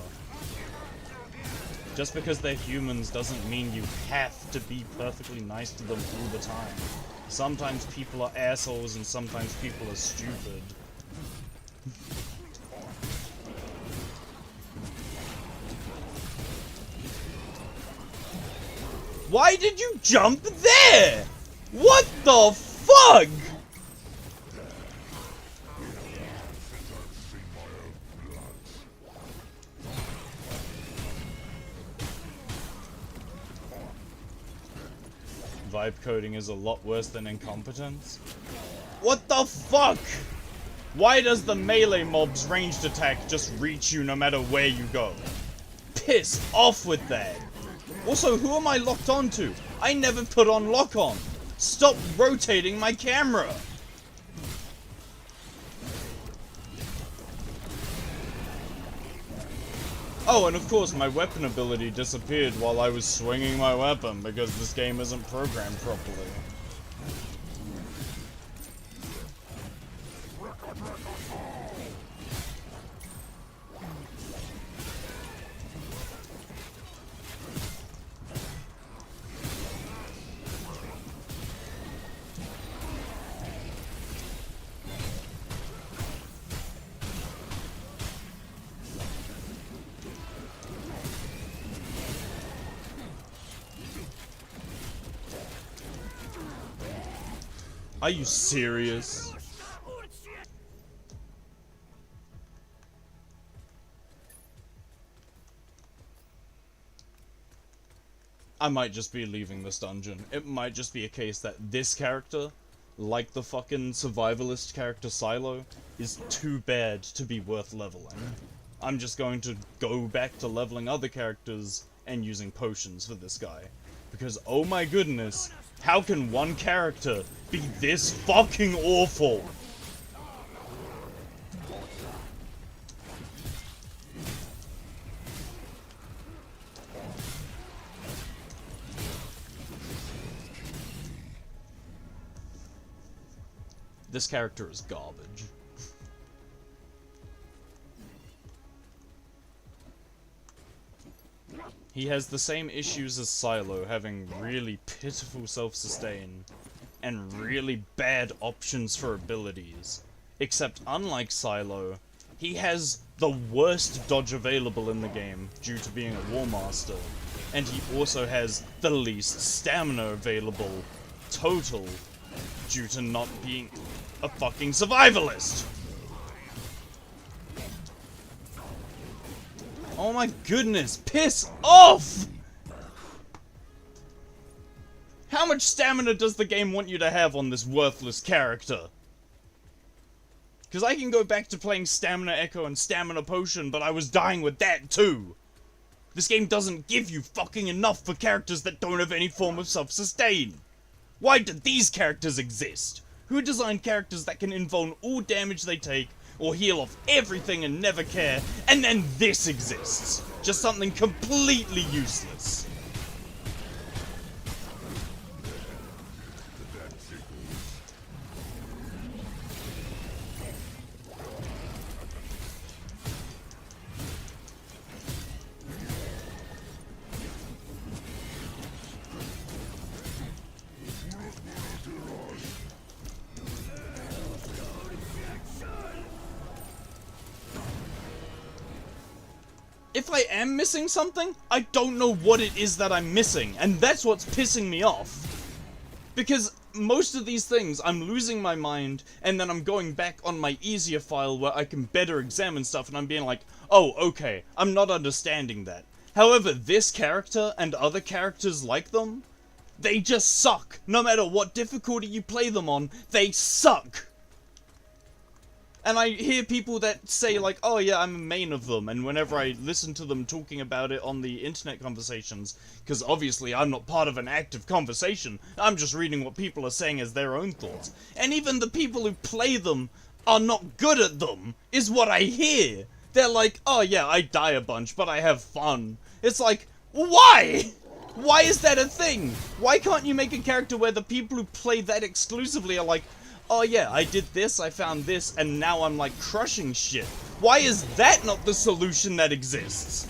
Just because they're humans doesn't mean you have to be perfectly nice to them all the time. Sometimes people are assholes and sometimes people are stupid. Why did you jump there? What the fuck? Vibe coding is a lot worse than incompetence. What the fuck? Why does the melee mob's ranged attack just reach you no matter where you go? Piss off with that. Also, who am I locked onto? I never put on lock on. Stop rotating my camera. Oh, and of course my weapon ability disappeared while I was swinging my weapon because this game isn't programmed properly. Are you serious? I might just be leaving this dungeon. It might just be a case that this character, like the fucking survivalist character Silo, is too bad to be worth leveling. I'm just going to go back to leveling other characters and using potions for this guy. Because, oh my goodness, how can one character be this fucking awful? This character is garbage. He has the same issues as Silo, having really pitiful self-sustain, and really bad options for abilities. Except unlike Silo, he has the worst dodge available in the game, due to being a War Master, and he also has the least stamina available, total, due to not being a fucking survivalist! Oh my goodness, piss off! How much stamina does the game want you to have on this worthless character? Because I can go back to playing Stamina Echo and Stamina Potion, but I was dying with that too. This game doesn't give you fucking enough for characters that don't have any form of self-sustain. Why did these characters exist? Who designed characters that can invuln all damage they take, or heal off everything and never care, and then this exists? Just something completely useless. If I am missing something, I don't know what it is that I'm missing, and that's what's pissing me off. Because most of these things, I'm losing my mind, and then I'm going back on my easier file where I can better examine stuff, and I'm being like, oh, okay, I'm not understanding that. However, this character, and other characters like them, they just suck. No matter what difficulty you play them on, they suck. And I hear people that say like, oh yeah, I'm a main of them, and whenever I listen to them talking about it on the internet conversations, because obviously I'm not part of an active conversation, I'm just reading what people are saying as their own thoughts, and even the people who play them are not good at them, is what I hear. They're like, oh yeah, I die a bunch, but I have fun. It's like, why? Why is that a thing? Why can't you make a character where the people who play that exclusively are like, oh yeah, I did this, I found this, and now I'm like crushing shit. Why is that not the solution that exists?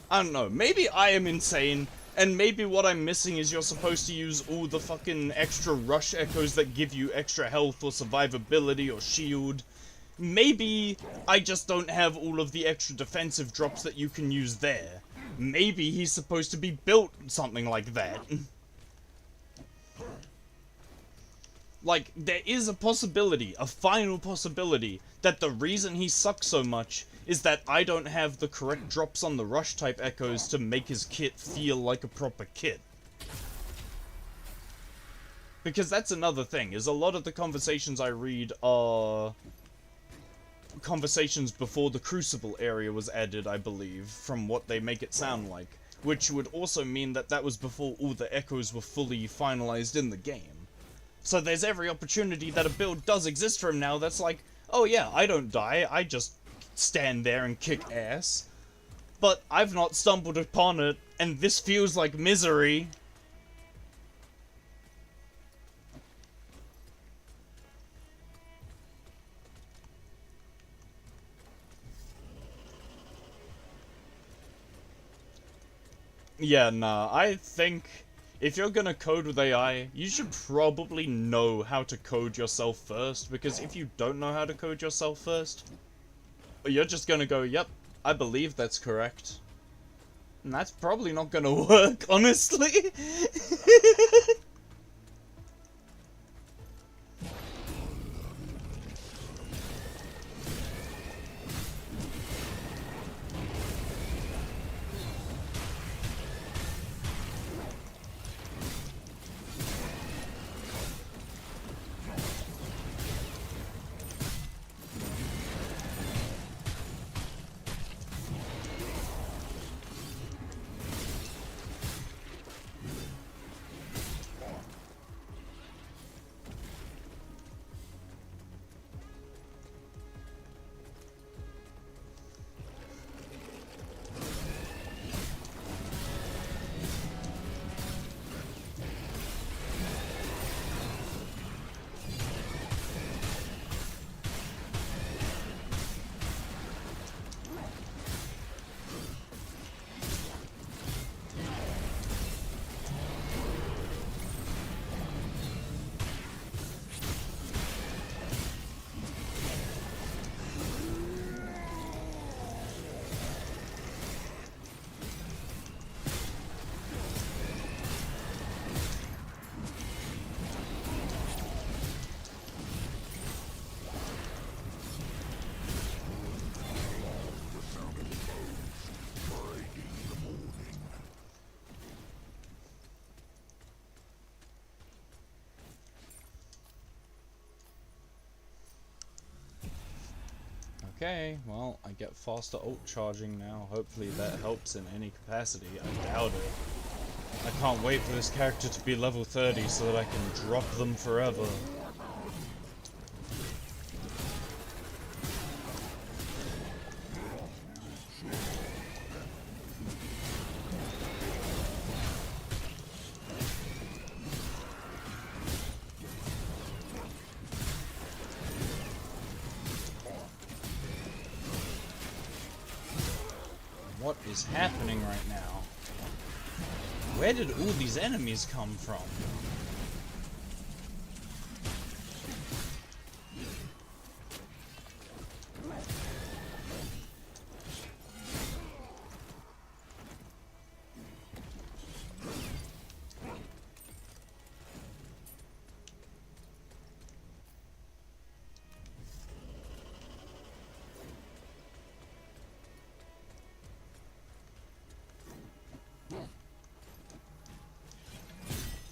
I don't know, maybe I am insane, and maybe what I'm missing is you're supposed to use all the fucking extra rush echoes that give you extra health or survivability or shield. Maybe I just don't have all of the extra defensive drops that you can use there. Maybe he's supposed to be built something like that. Like, there is a possibility, a final possibility, that the reason he sucks so much is that I don't have the correct drops on the rush type echoes to make his kit feel like a proper kit. Because that's another thing, is a lot of the conversations I read are conversations before the Crucible area was added, I believe, from what they make it sound like. Which would also mean that that was before all the echoes were fully finalized in the game. So there's every opportunity that a build does exist for him now that's like, oh yeah, I don't die, I just stand there and kick ass. But I've not stumbled upon it, and this feels like misery. Yeah, nah, I think if you're gonna code with AI, you should probably know how to code yourself first, because if you don't know how to code yourself first, you're just gonna go, yep, I believe that's correct. And that's probably not gonna work, honestly. Okay, well, I get faster ult charging now. Hopefully that helps in any capacity. I doubt it. I can't wait for this character to be level 30 so that I can drop them forever. What is happening right now? Where did all these enemies come from?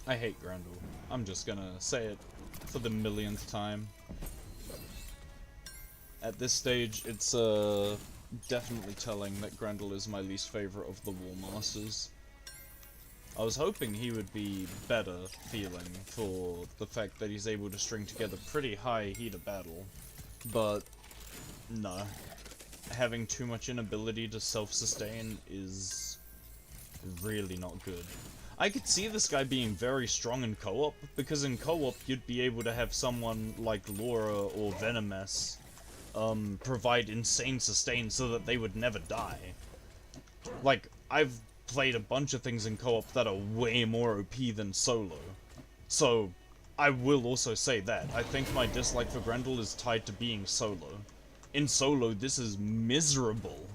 I hate Grendel. I'm just gonna say it for the millionth time. At this stage, it's definitely telling that Grendel is my least favorite of the War Masters. I was hoping he would be better feeling for the fact that he's able to string together pretty high heat of battle, but no. Having too much inability to self-sustain is really not good. I could see this guy being very strong in co-op, because in co-op you'd be able to have someone like Laura or Venomous provide insane sustain so that they would never die. Like, I've played a bunch of things in co-op that are way more OP than solo. So, I will also say that. I think my dislike for Grendel is tied to being solo. In solo, this is miserable.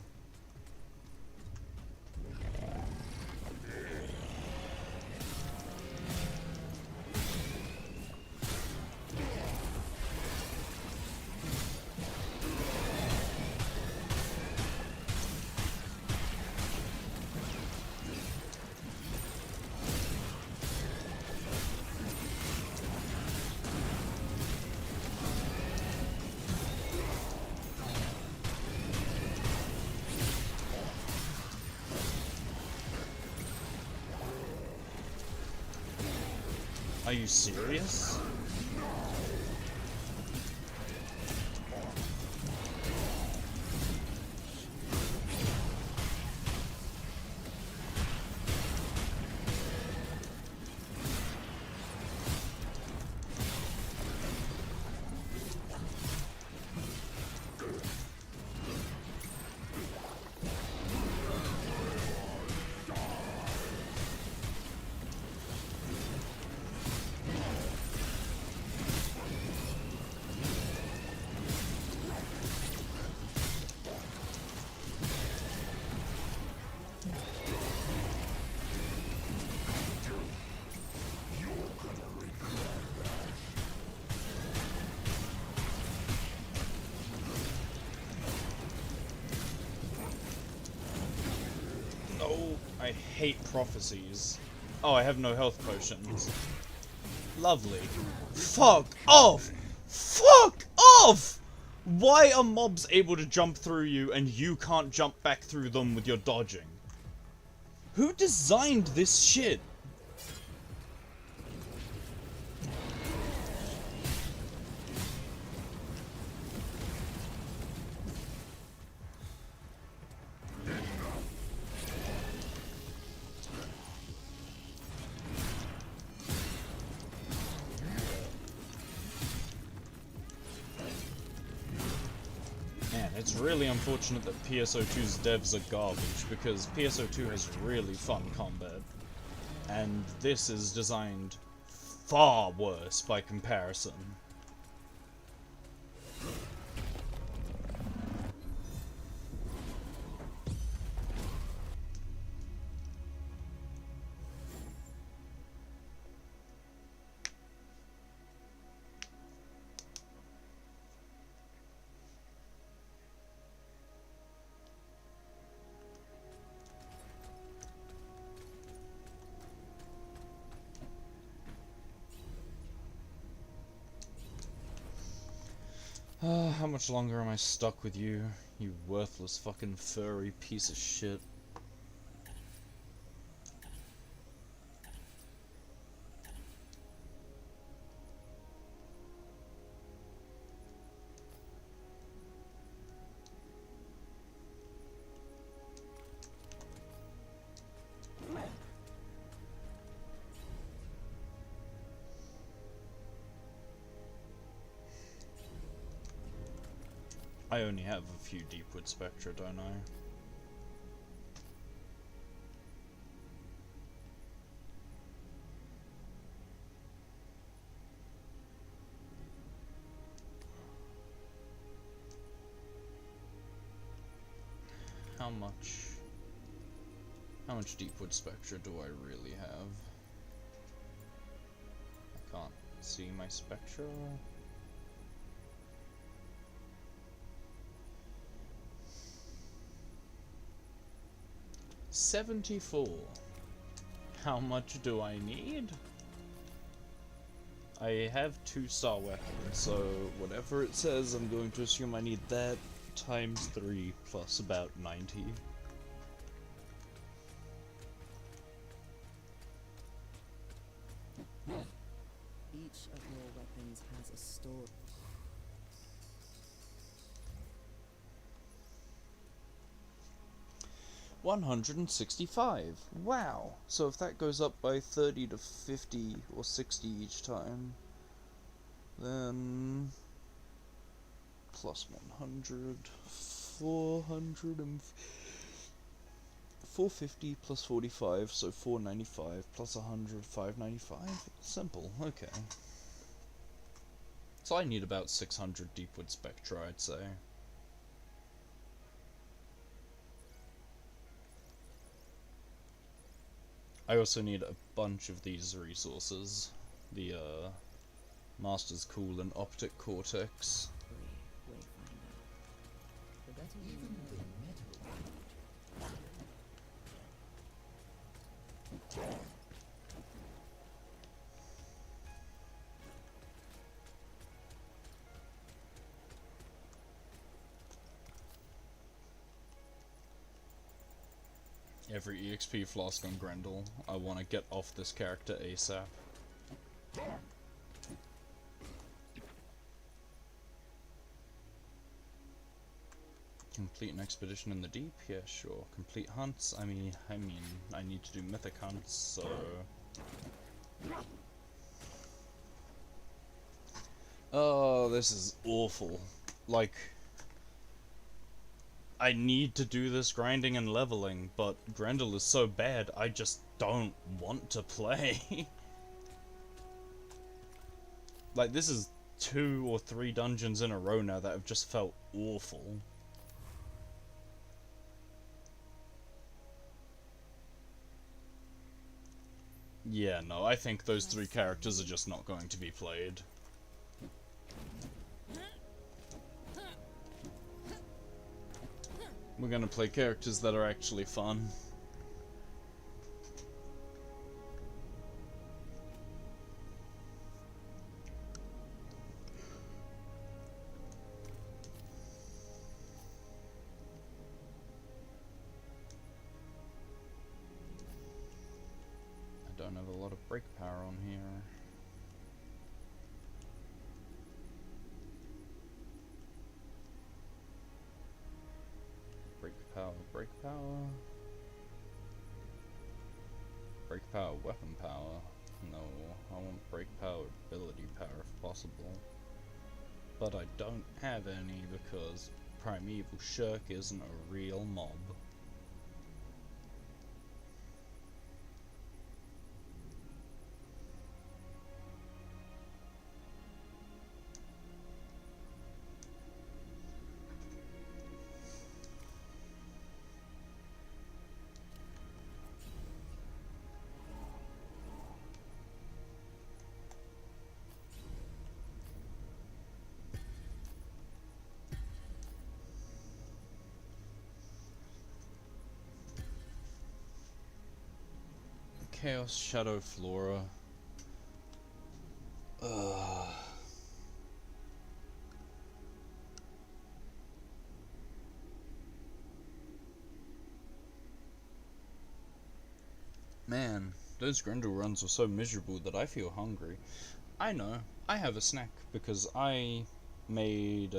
Are you serious? No, I hate prophecies. Oh, I have no health potions. Lovely. Fuck off! Fuck off! Why are mobs able to jump through you and you can't jump back through them with your dodging? Who designed this shit? Man, it's really unfortunate that PSO2's devs are garbage, because PSO2 has really fun combat. And this is designed far worse by comparison. How much longer am I stuck with you, you worthless fucking furry piece of shit? I only have a few Deepwood Spectra, don't I? How much Deepwood Spectra do I really have? I can't see my Spectra. $74. How much do I need? I have 2-star weapons, so whatever it says, I'm going to assume I need that times 3 plus about 90. Each of your weapons has a story. $165. Wow. So if that goes up by 30 to 50 or 60 each time, then plus 100, 400 and 450 plus 45, so 495 plus 100, 595. Simple. Okay. So I need about 600 Deepwood Spectra, I'd say. I also need a bunch of these resources. The, Master's Cool and Optic Cortex. Wayfinder. The better you know. Every EXP flask on Grendel. I want to get off this character ASAP. Complete an expedition in the deep? Yeah, sure. Complete hunts? I mean, I need to do mythic hunts, so... Oh, this is awful. Like... I need to do this grinding and leveling, but Grendel is so bad, I just don't want to play. Like, this is 2 or 3 dungeons in a row now that have just felt awful. Yeah, no, I think those 3 characters are just not going to be played. We're gonna play characters that are actually fun. I don't have a lot of break power on here. Break power. Break power, weapon power. No, I want break power, ability power if possible. But I don't have any because Primeval Shirk isn't a real mob. Chaos Shadow Flora. Ugh. Man, those Grendel runs were so miserable that I feel hungry. I know, I have a snack because I made,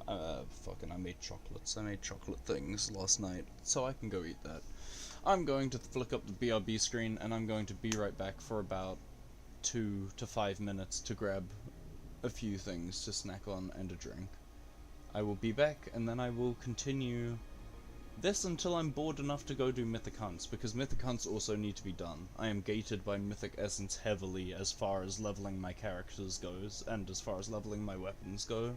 I made chocolates. I made chocolate things last night, so I can go eat that. I'm going to flick up the BRB screen, and I'm going to be right back for about 2 to 5 minutes to grab a few things to snack on and a drink. I will be back, and then I will continue this until I'm bored enough to go do Mythic Hunts, because Mythic Hunts also need to be done. I am gated by Mythic Essence heavily as far as leveling my characters goes, and as far as leveling my weapons go.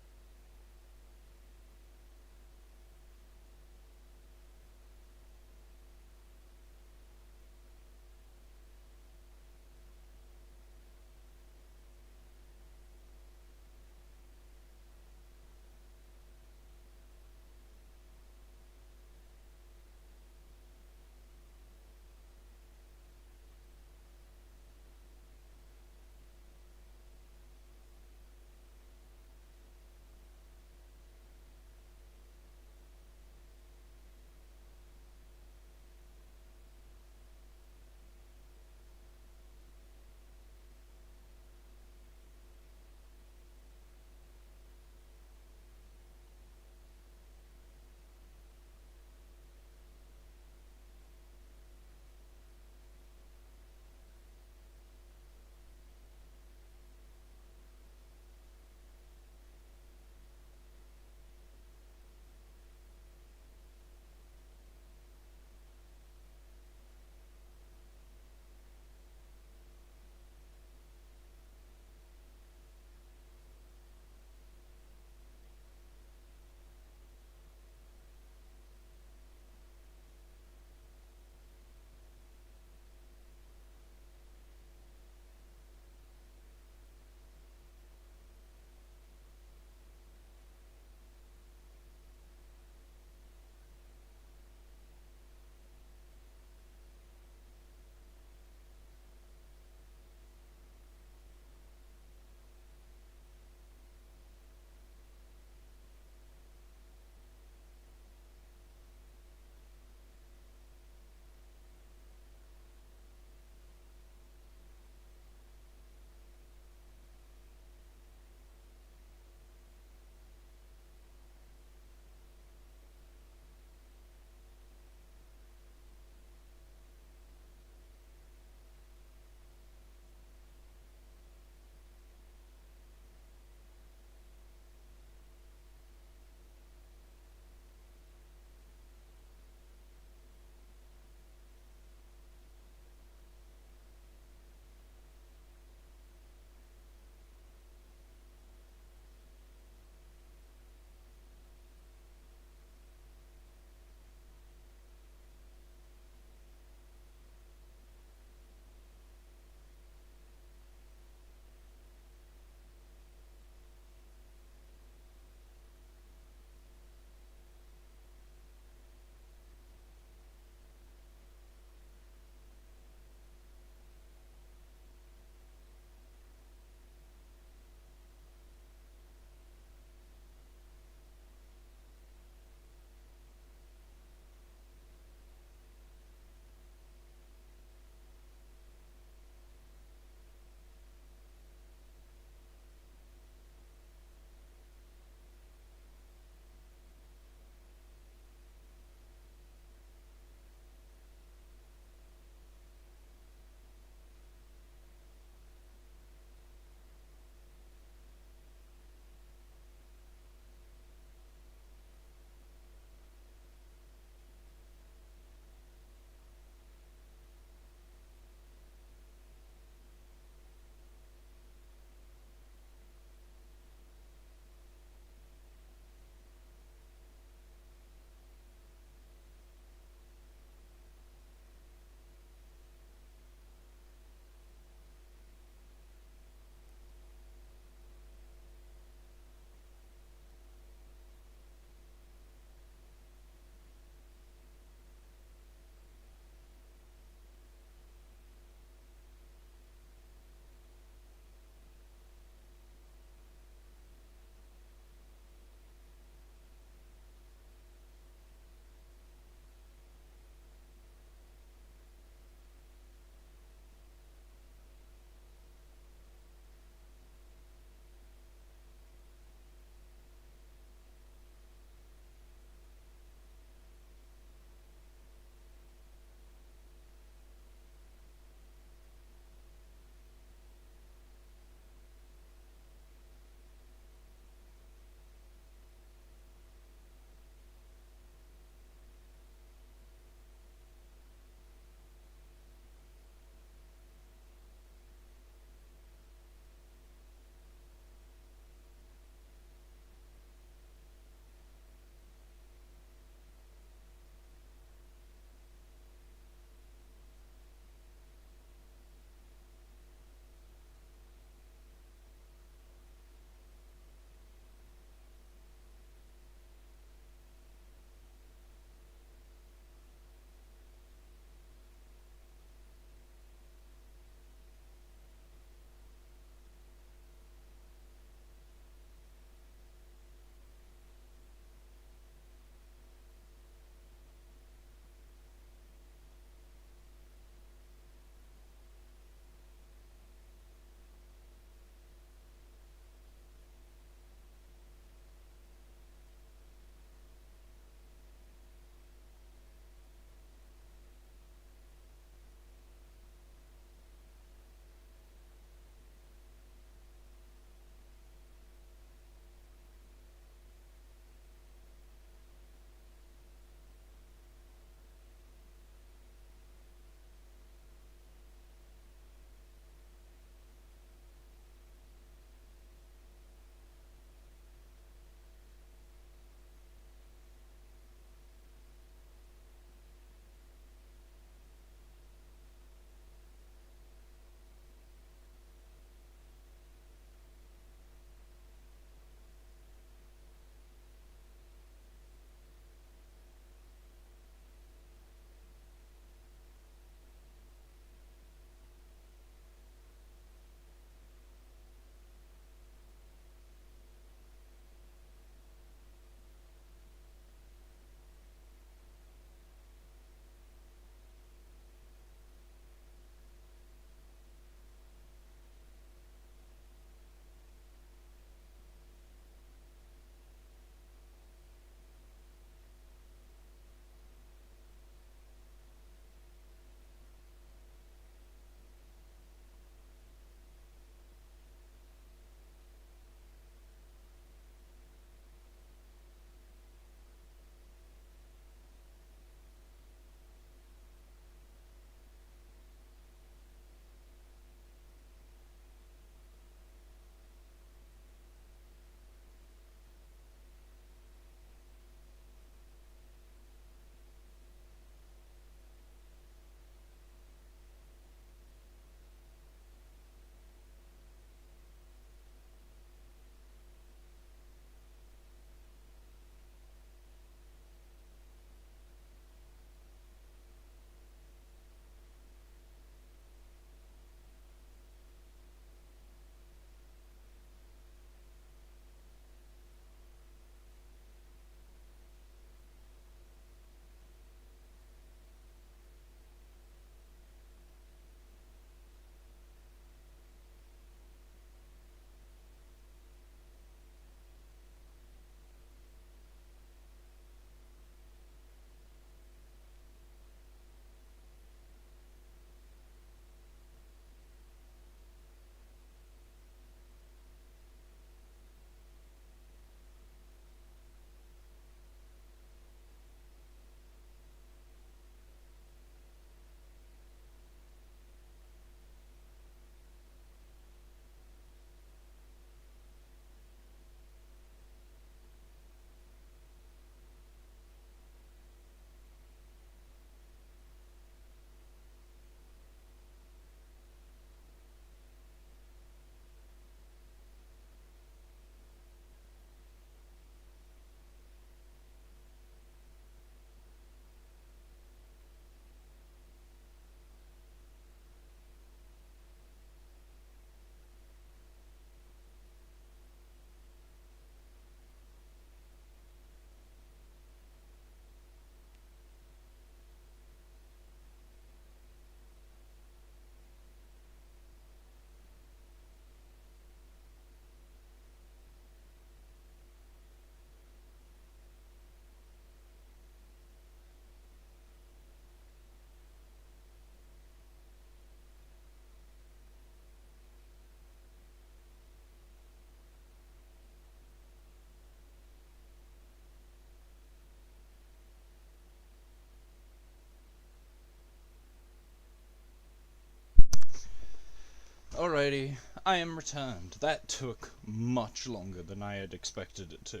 Alrighty, I am returned. That took much longer than I had expected it to.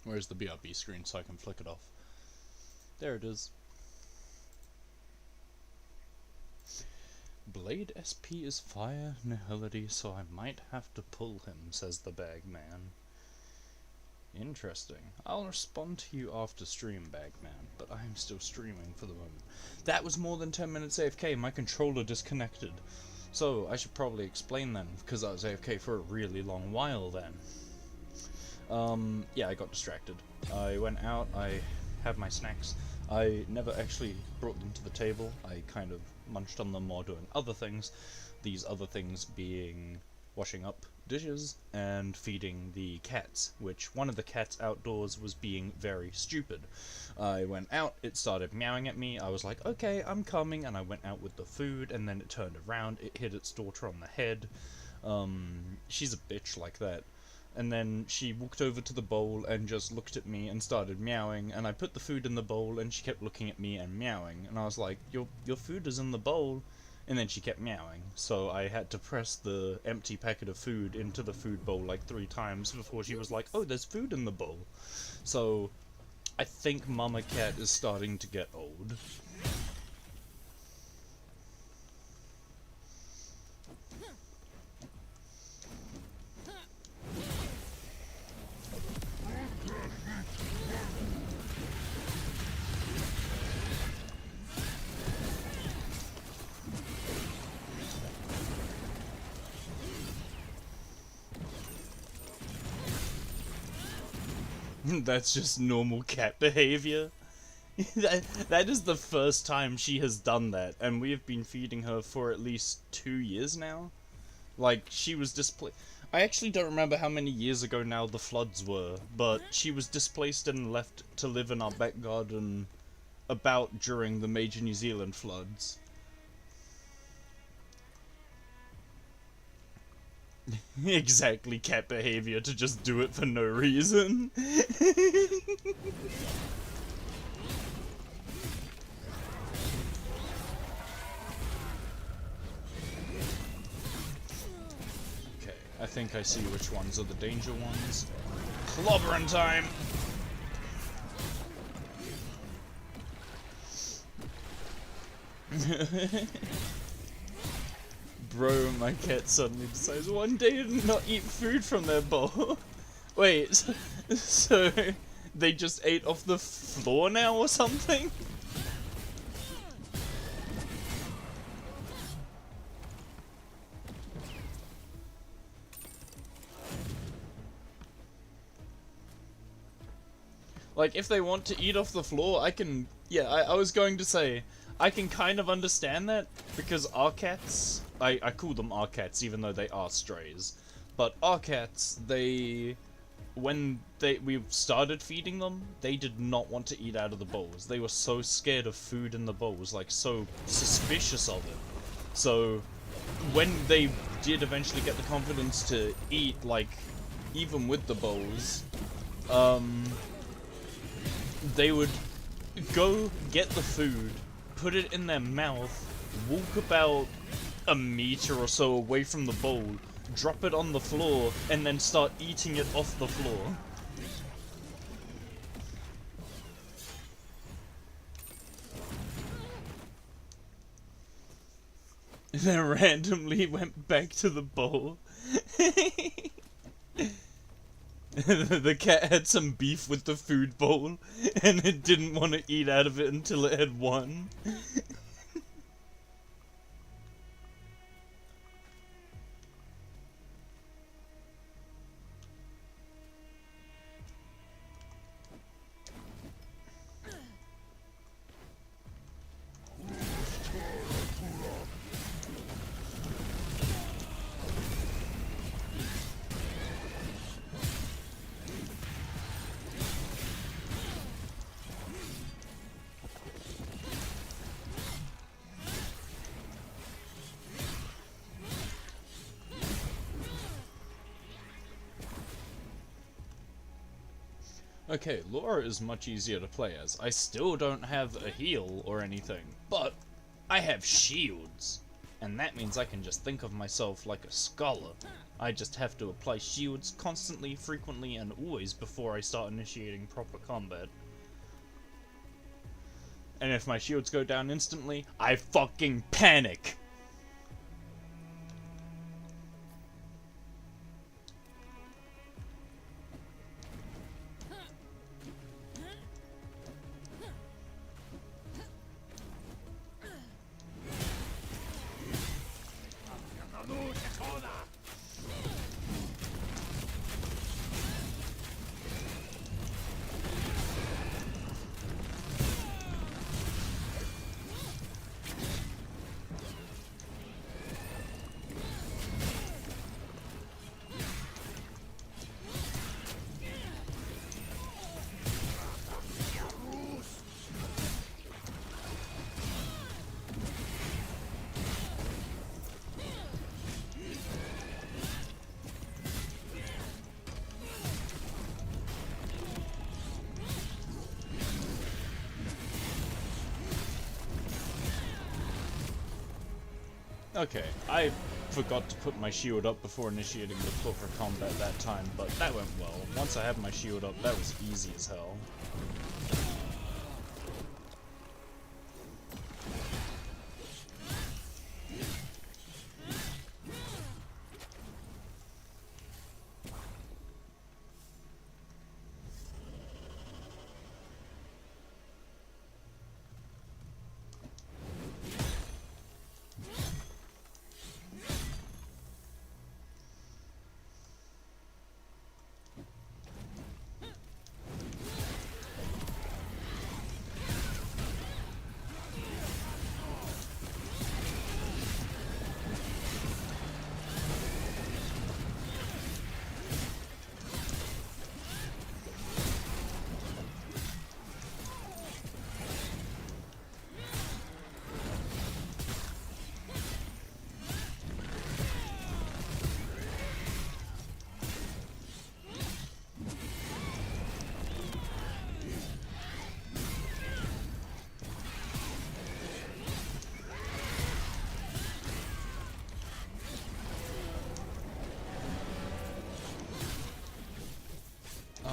Where's the BRB screen so I can flick it off? There it is. Blade SP is fire nihility, so I might have to pull him, says the Bagman. Interesting. I'll respond to you after stream, Bagman, but I am still streaming for the moment. That was more than 10 minutes AFK, my controller disconnected. So, I should probably explain then, because I was AFK for a really long while then. Yeah, I got distracted. I went out, I had my snacks. I never actually brought them to the table. I kind of munched on them while doing other things. These other things being washing up dishes and feeding the cats, which one of the cats outdoors was being very stupid. I went out, it started meowing at me, I was like, okay, I'm coming, and I went out with the food, and then it turned around, it hit its daughter on the head. She's a bitch like that. And then she walked over to the bowl and just looked at me and started meowing, and I put the food in the bowl and she kept looking at me and meowing, and I was like, your food is in the bowl, and then she kept meowing, so I had to press the empty packet of food into the food bowl like 3 times before she was like, oh, there's food in the bowl. So, I think Mama Cat is starting to get old. That's just normal cat behavior. That is the first time she has done that, and we have been feeding her for at least 2 years now. Like, she was displaced. I actually don't remember how many years ago now the floods were, but she was displaced and left to live in our back garden about during the major New Zealand floods. Exactly cat behavior, to just do it for no reason. Okay, I think I see which ones are the danger ones. Clobbering time! Bro, my cat suddenly decides one day to not eat food from their bowl. Wait, so they just ate off the floor now or something? Like, if they want to eat off the floor, I can... Yeah, I was going to say, I can kind of understand that, because our cats... I call them our cats, even though they are strays. But our cats, they... When we started feeding them, they did not want to eat out of the bowls. They were so scared of food in the bowls, like, so suspicious of it. So, when they did eventually get the confidence to eat, like, even with the bowls, they would go get the food, put it in their mouth, walk about a meter or so away from the bowl, drop it on the floor, and then start eating it off the floor. And then randomly went back to the bowl. The cat had some beef with the food bowl, and it didn't want to eat out of it until it had won. Okay, Laura is much easier to play as. I still don't have a heal or anything, but I have shields. And that means I can just think of myself like a scholar. I just have to apply shields constantly, frequently, and always before I start initiating proper combat. And if my shields go down instantly, I fucking panic! Okay, I forgot to put my shield up before initiating the proper combat that time, but that went well. Once I had my shield up, that was easy as hell.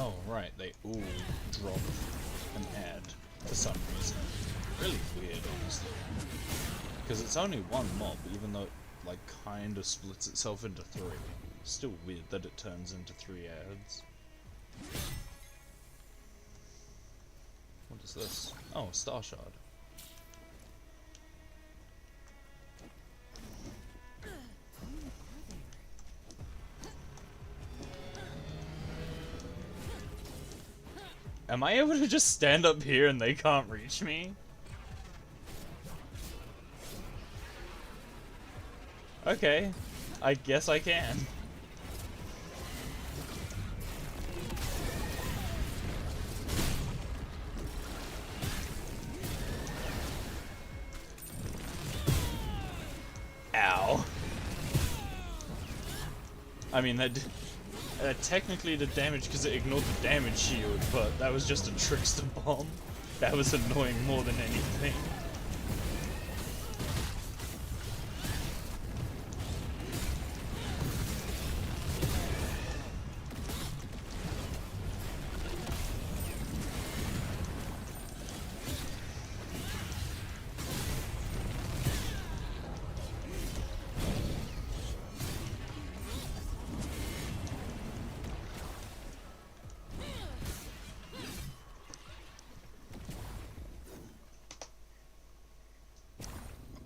Oh, right, they all drop an ad for some reason. Really weird, honestly. Because it's only one mob, even though it, like, kind of splits itself into three. Still weird that it turns into 3 ads. What is this? Oh, a star shard. Am I able to just stand up here and they can't reach me? Okay, I guess I can. Ow. I mean, that technically did damage because it ignored the damage shield, but that was just a trickster bomb. That was annoying more than anything.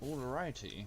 Alrighty.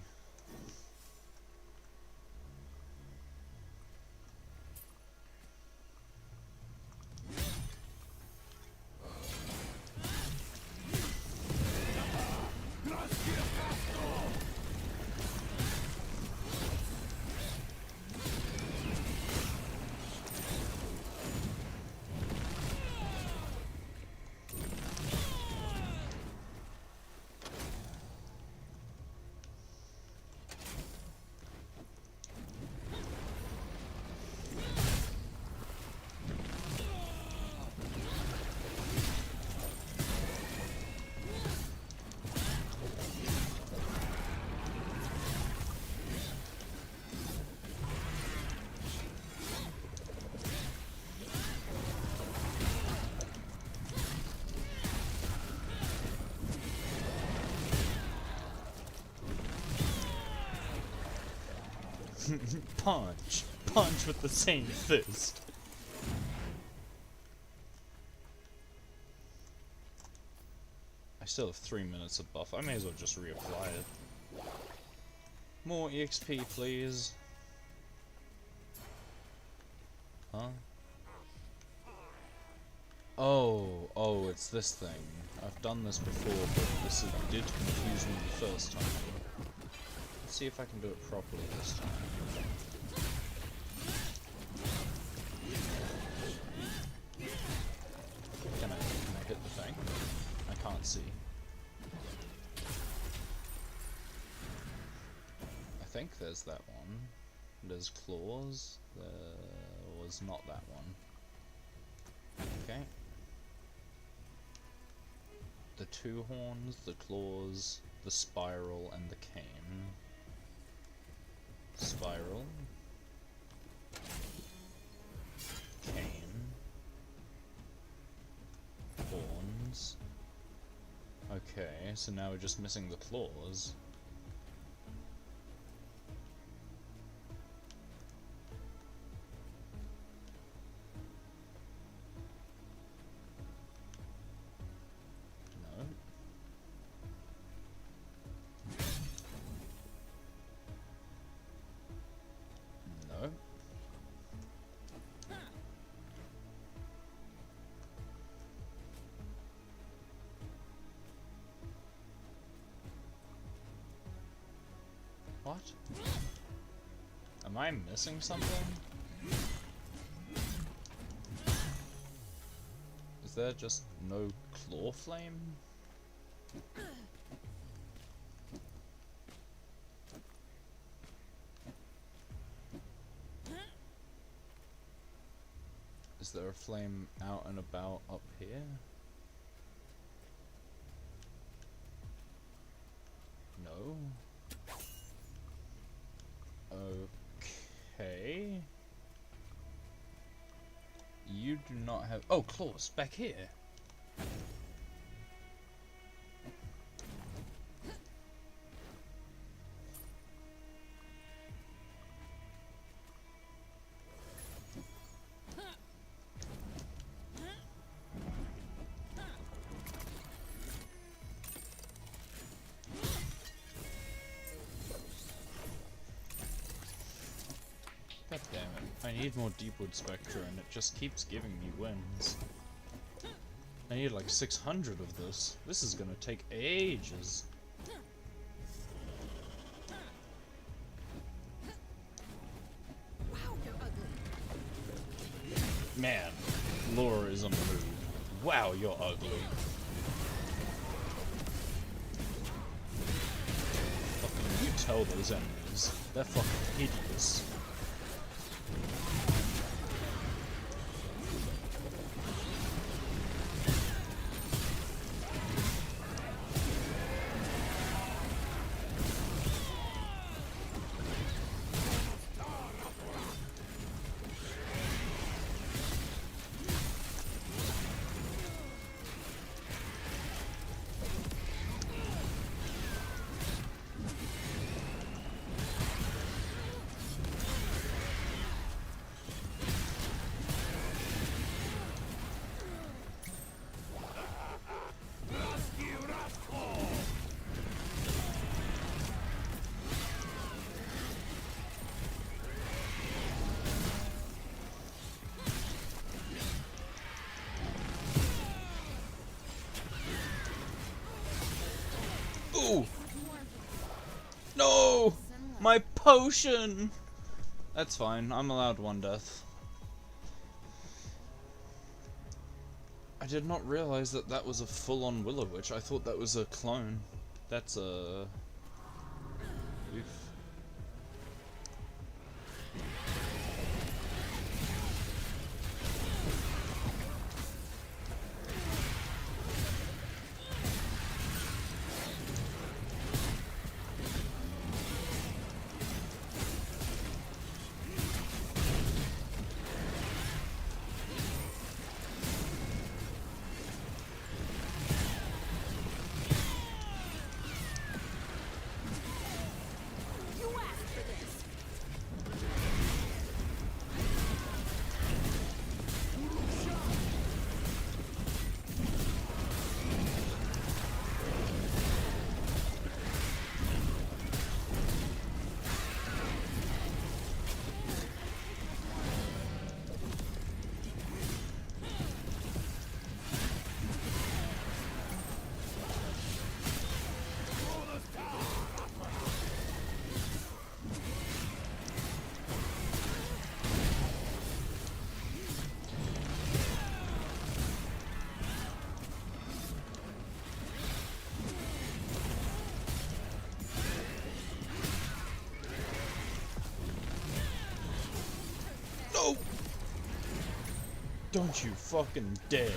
Punch! Punch with the same fist! I still have 3 minutes of buff. I may as well just reapply it. More EXP, please. Huh? Oh, it's this thing. I've done this before, but this did confuse me the first time. Let's see if I can do it properly this time. Can I hit the thing? I can't see. I think there's that one. There's claws. There was not that one. Okay. The 2 horns, the claws, the spiral, and the cane. Spiral. Cane. Horns. Okay, so now we're just missing the claws. No. What? Am I missing something? Is there just no claw flame? Is there a flame out and about up here? No. Okay. You do not have... Oh, claws, back here. God damn it. I need more Deepwood Spectre and it just keeps giving me wins. I need like 600 of this. This is gonna take ages. Wow, you're ugly. Man, Laura is on the move. Wow, you're ugly. Fucking you tell those enemies. They're fucking hideous. Ooh! No! My potion! That's fine, I'm allowed 1 death. I did not realize that that was a full-on Willow Witch. I thought that was a clone. That's a... Oof. Don't you fucking dare.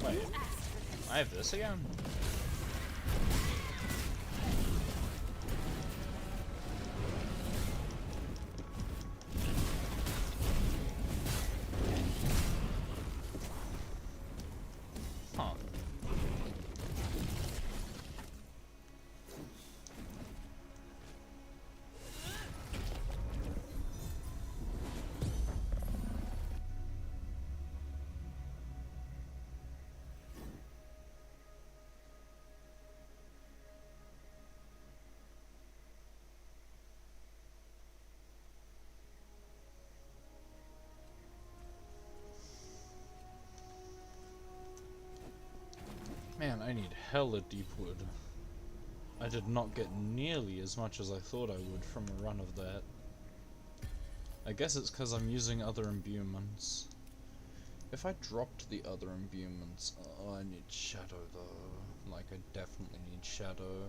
Wait, I have this again? Huh. Man, I need hella deep wood. I did not get nearly as much as I thought I would from a run of that. I guess it's because I'm using other imbuements. If I dropped the other imbuements... Oh, I need shadow though. Like, I definitely need shadow.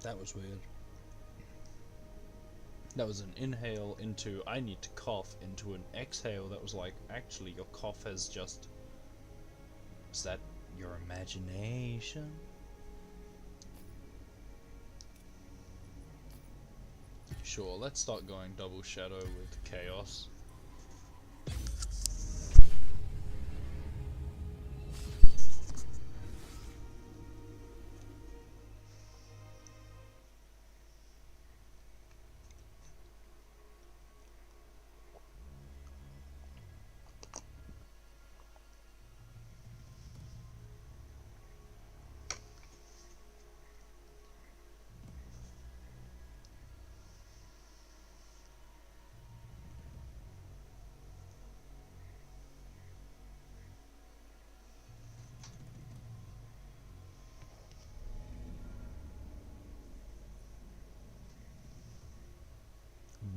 That was weird. That was an inhale into, I need to cough, into an exhale that was like, actually your cough has just... Is that your imagination? Sure, let's start going double shadow with chaos.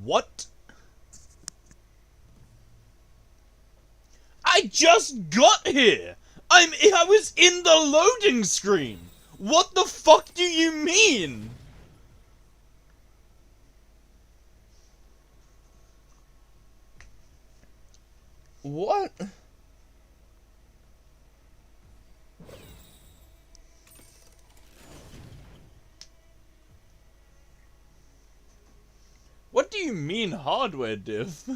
What? I just got here! I was in the loading screen! What the fuck do you mean? What? What do you mean hardware diff?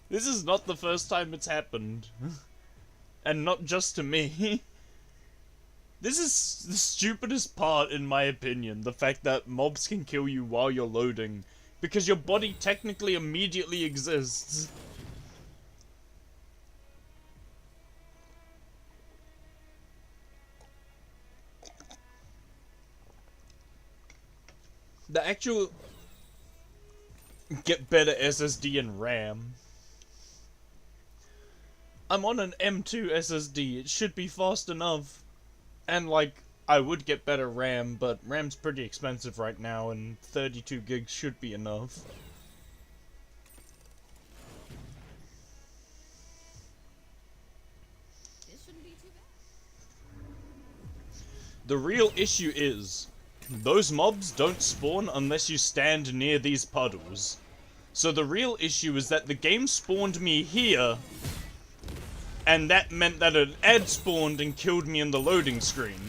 This is not the first time it's happened. And not just to me. This is the stupidest part in my opinion, the fact that mobs can kill you while you're loading. Because your body technically immediately exists. The actual... Get better SSD and RAM. I'm on an M2 SSD, it should be fast enough. And like, I would get better RAM, but RAM's pretty expensive right now, and 32 gigs should be enough. This shouldn't be too bad. The real issue is, those mobs don't spawn unless you stand near these puddles. So the real issue is that the game spawned me here, and that meant that an ad spawned and killed me in the loading screen.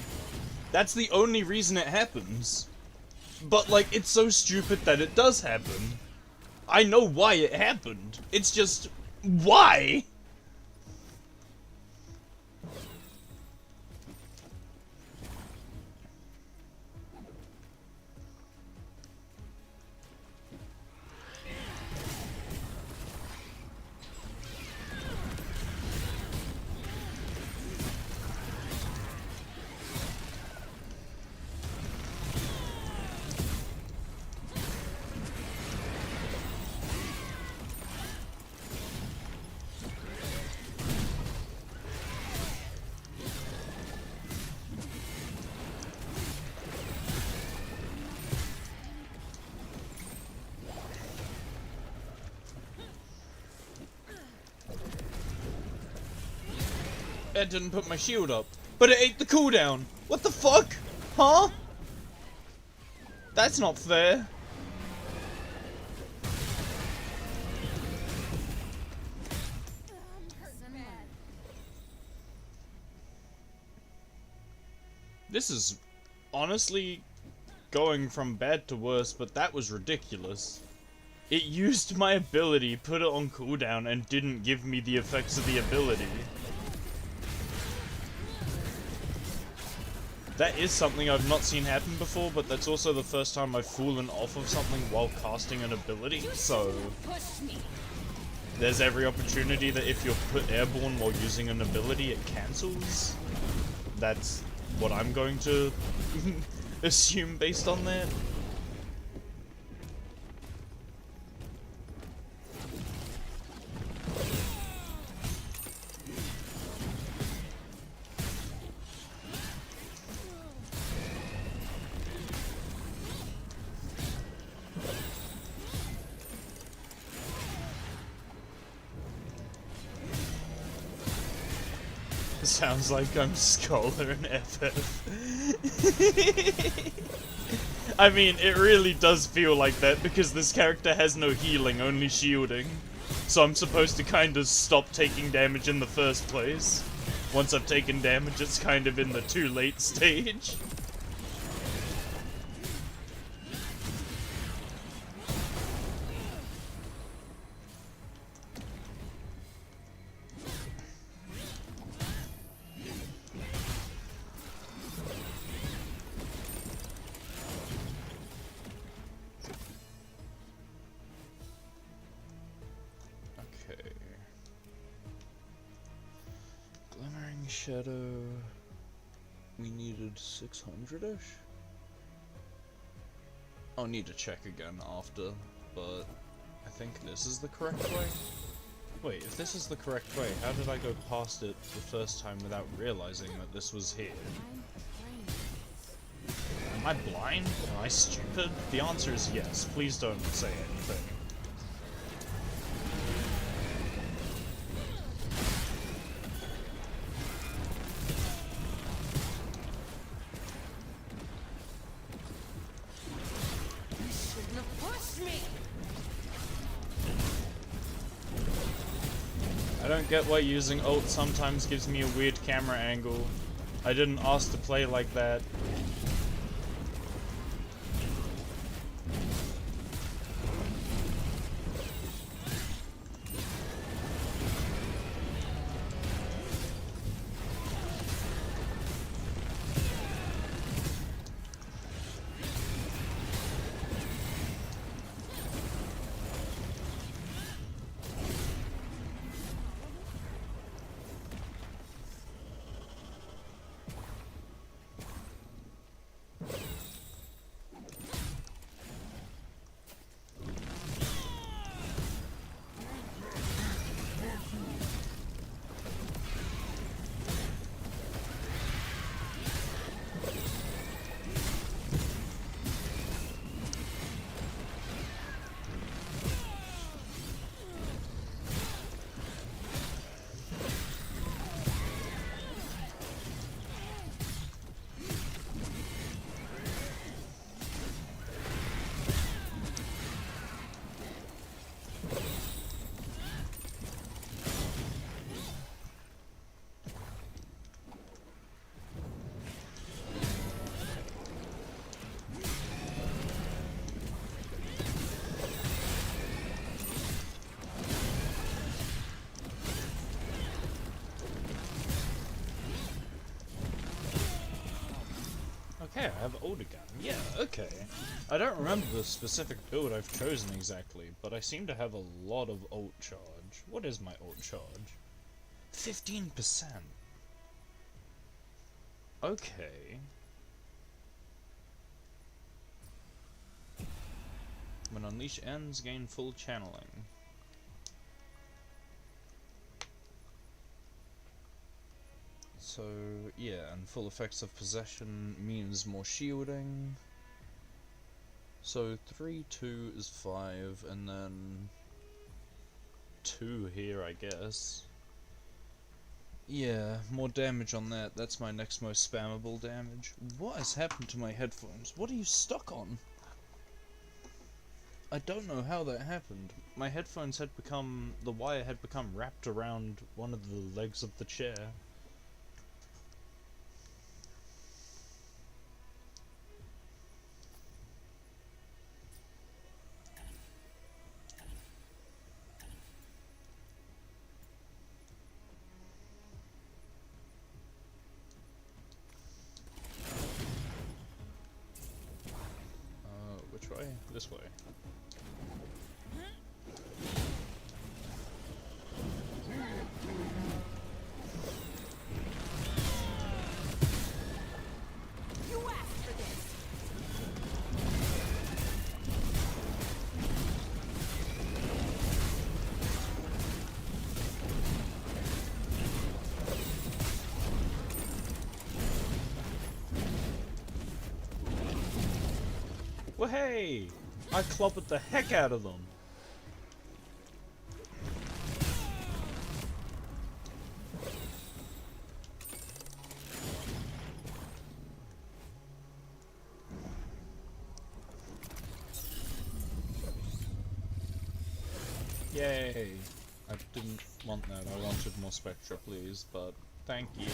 That's the only reason it happens. But like, it's so stupid that it does happen. I know why it happened. It's just, why? That didn't put my shield up. But it ate the cooldown! What the fuck? Huh? That's not fair. This is honestly going from bad to worse, but that was ridiculous. It used my ability, put it on cooldown, and didn't give me the effects of the ability. That is something I've not seen happen before, but that's also the first time I've fallen off of something while casting an ability, so... There's every opportunity that if you're put airborne while using an ability, it cancels. That's what I'm going to assume based on that. Sounds like I'm Scholar in FF. I mean, it really does feel like that because this character has no healing, only shielding. So I'm supposed to kind of stop taking damage in the first place. Once I've taken damage, it's kind of in the too late stage. Shadow, we needed 600-ish? I'll need to check again after, but I think this is the correct way. Wait, if this is the correct way, how did I go past it the first time without realizing that this was here? Am I blind? Am I stupid? The answer is yes. Please don't say anything. I don't get why using ult sometimes gives me a weird camera angle. I didn't ask to play like that. Okay, I have older gun. Yeah, okay. I don't remember the specific build I've chosen exactly, but I seem to have a lot of ult charge. What is my ult charge? 15%. Okay. When Unleash ends, gain full channeling. So, yeah, and full effects of possession means more shielding. So 3, 2 is 5, and then 2 here, I guess. Yeah, more damage on that. That's my next most spammable damage. What has happened to my headphones? What are you stuck on? I don't know how that happened. My headphones had become... the wire had become wrapped around one of the legs of the chair. Which way? This way. You asked for this. Well, hey! I clobbered the heck out of them! Yay! I didn't want that, I wanted more Spectra, please, but thank you.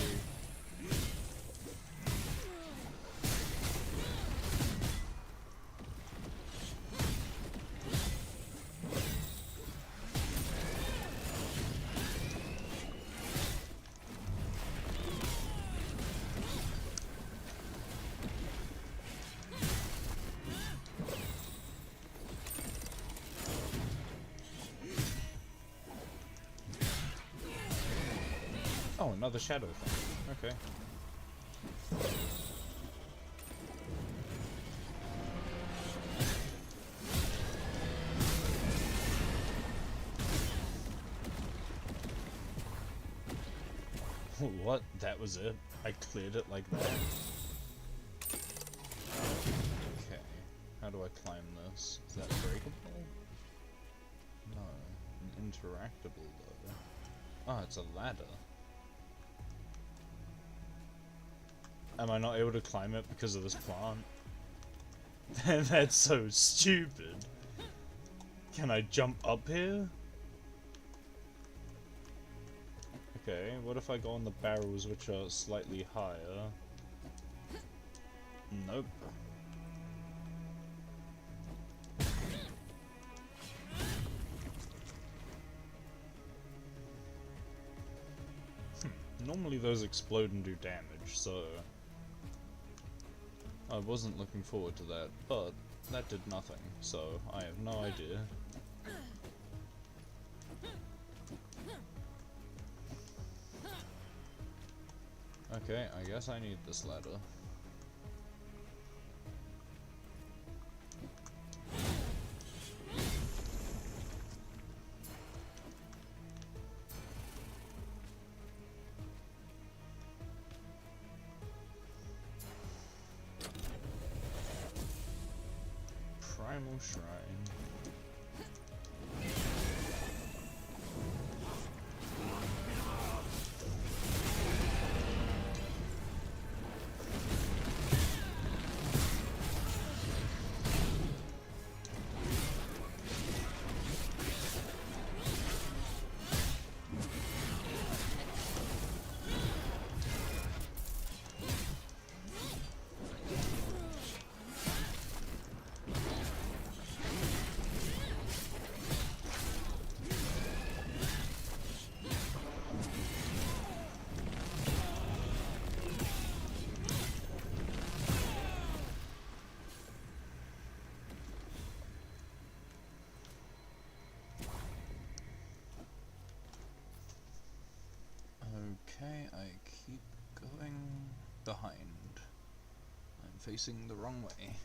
Oh, another shadow thing. Okay. What? That was it? I cleared it like that? Okay. How do I climb this? Is that breakable? No. Interactable though. Oh, it's a ladder. Am I not able to climb it because of this plant? That's so stupid. Can I jump up here? Okay, what if I go on the barrels which are slightly higher? Nope. Normally those explode and do damage, so... I wasn't looking forward to that, but that did nothing, so I have no idea. Okay, I guess I need this ladder. Primal Shrine. Okay, I keep going behind. I'm facing the wrong way.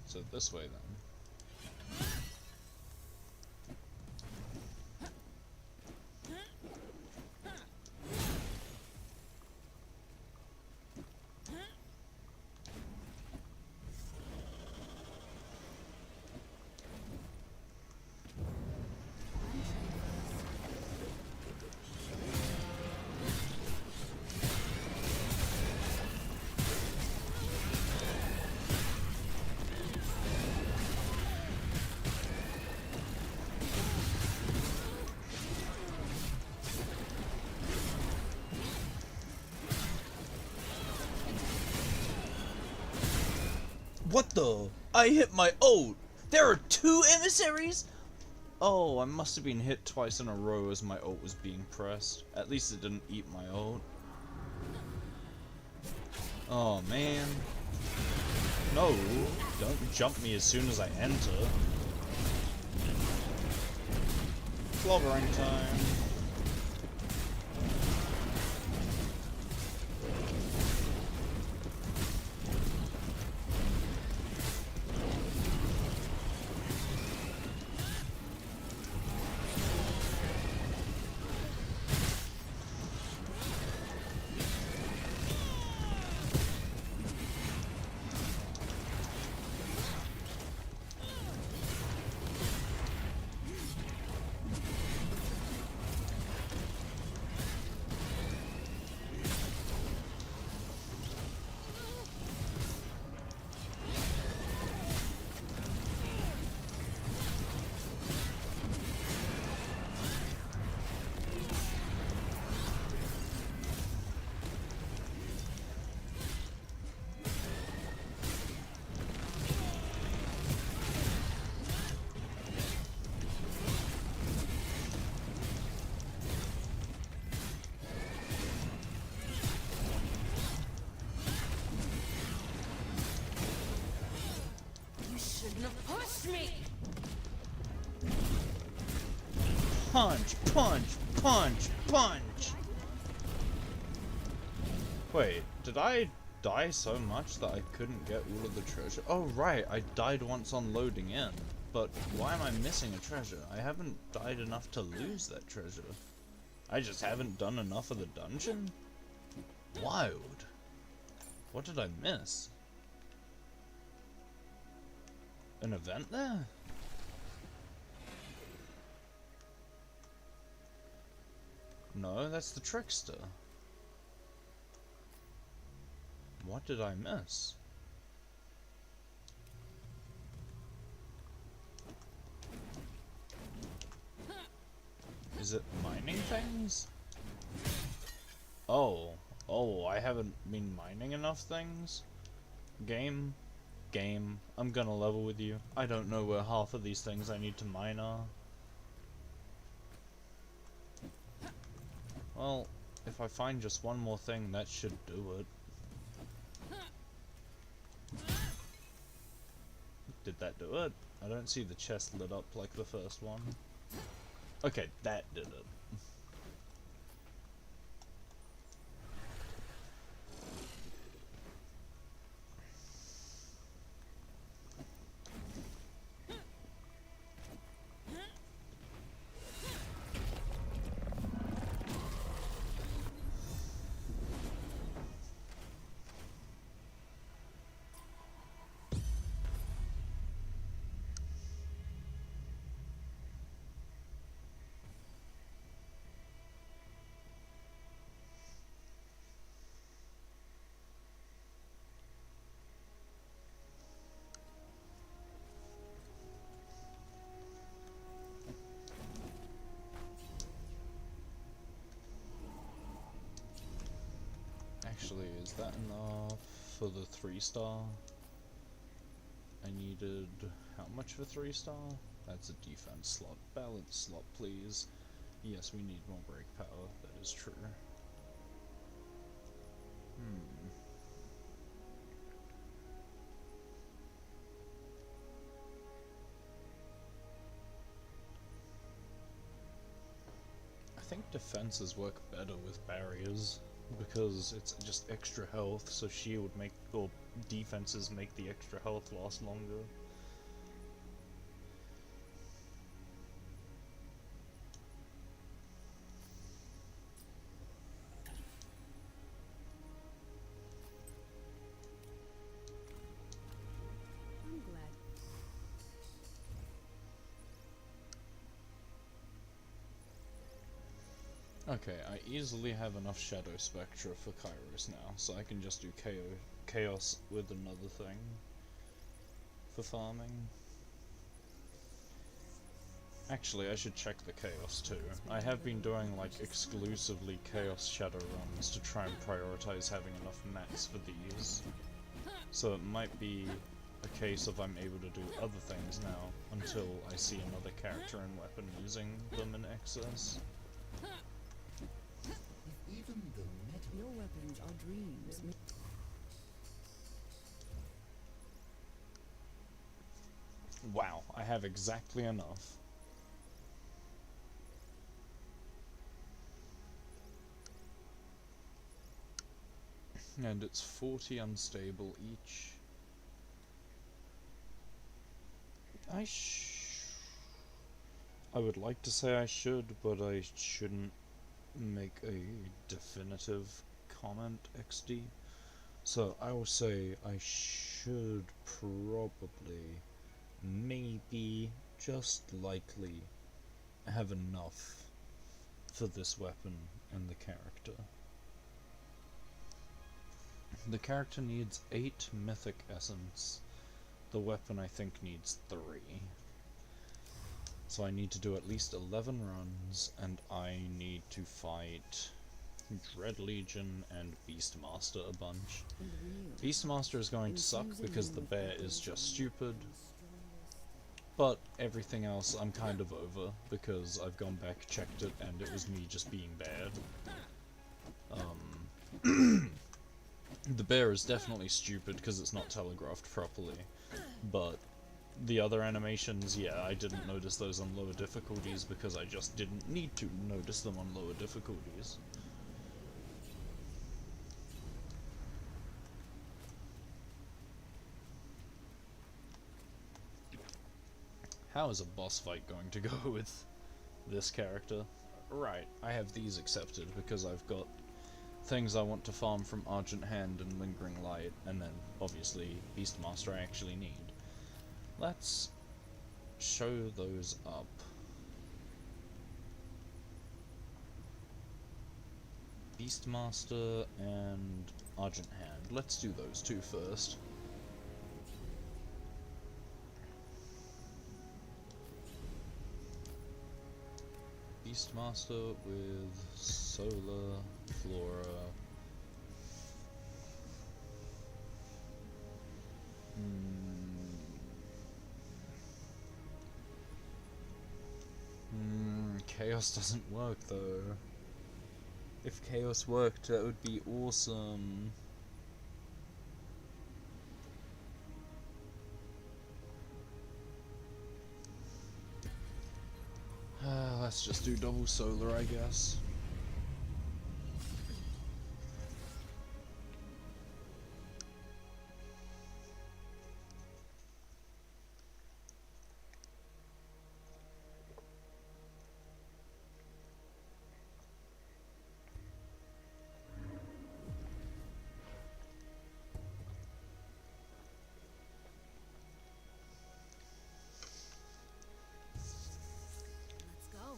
So this way then. What the? I hit my ult! There are 2 emissaries?! Oh, I must have been hit twice in a row as my ult was being pressed. At least it didn't eat my ult. Oh man. No, don't jump me as soon as I enter. Floggering time. Shouldn't have pushed me! Punch, punch, punch, punch! Wait, did I die so much that I couldn't get all of the treasure? Oh right, I died once on loading in. But why am I missing a treasure? I haven't died enough to lose that treasure. I just haven't done enough of the dungeon? Wild. What did I miss? An event there? No, that's the trickster. What did I miss? Is it mining things? Oh, I haven't been mining enough things? Game, I'm gonna level with you. I don't know where half of these things I need to mine are. Well, if I find just one more thing, that should do it. Did that do it? I don't see the chest lit up like the first one. Okay, that did it. Actually, is that enough for the 3-star? I needed how much for 3-star? That's a defense slot. Balance slot, please. Yes, we need more break power. That is true. I think defenses work better with barriers, because it's just extra health, so shield make, or defenses make the extra health last longer. I'm glad. Okay, I easily have enough Shadow Spectra for Kairos now, so I can just do Chaos with another thing for farming. Actually, I should check the Chaos too. I have been doing like exclusively Chaos Shadow runs to try and prioritize having enough mats for these. So it might be a case of I'm able to do other things now until I see another character and weapon using them in excess. If even the metal... Your weapons are dreams. Wow, I have exactly enough. And it's 40 unstable each. I would like to say I should, but I shouldn't make a definitive comment, XD. So I will say I should probably, maybe, just likely, have enough for this weapon and the character. The character needs 8 mythic essence. The weapon I think needs 3. So I need to do at least 11 runs, and I need to fight Dread Legion and Beastmaster a bunch. Beastmaster is going to suck because the bear is just stupid, but everything else I'm kind of over because I've gone back, checked it, and it was me just being bad. The bear is definitely stupid because it's not telegraphed properly, but the other animations, yeah, I didn't notice those on lower difficulties because I just didn't need to notice them on lower difficulties. How is a boss fight going to go with this character? Right, I have these accepted because I've got things I want to farm from Argent Hand and Lingering Light, and then, obviously, Beastmaster I actually need. Let's show those up. Beastmaster and Argent Hand. Let's do those two first. Beastmaster with Solar, Flora. Chaos doesn't work though. If Chaos worked, that would be awesome. Let's just do double solar, I guess. Let's go.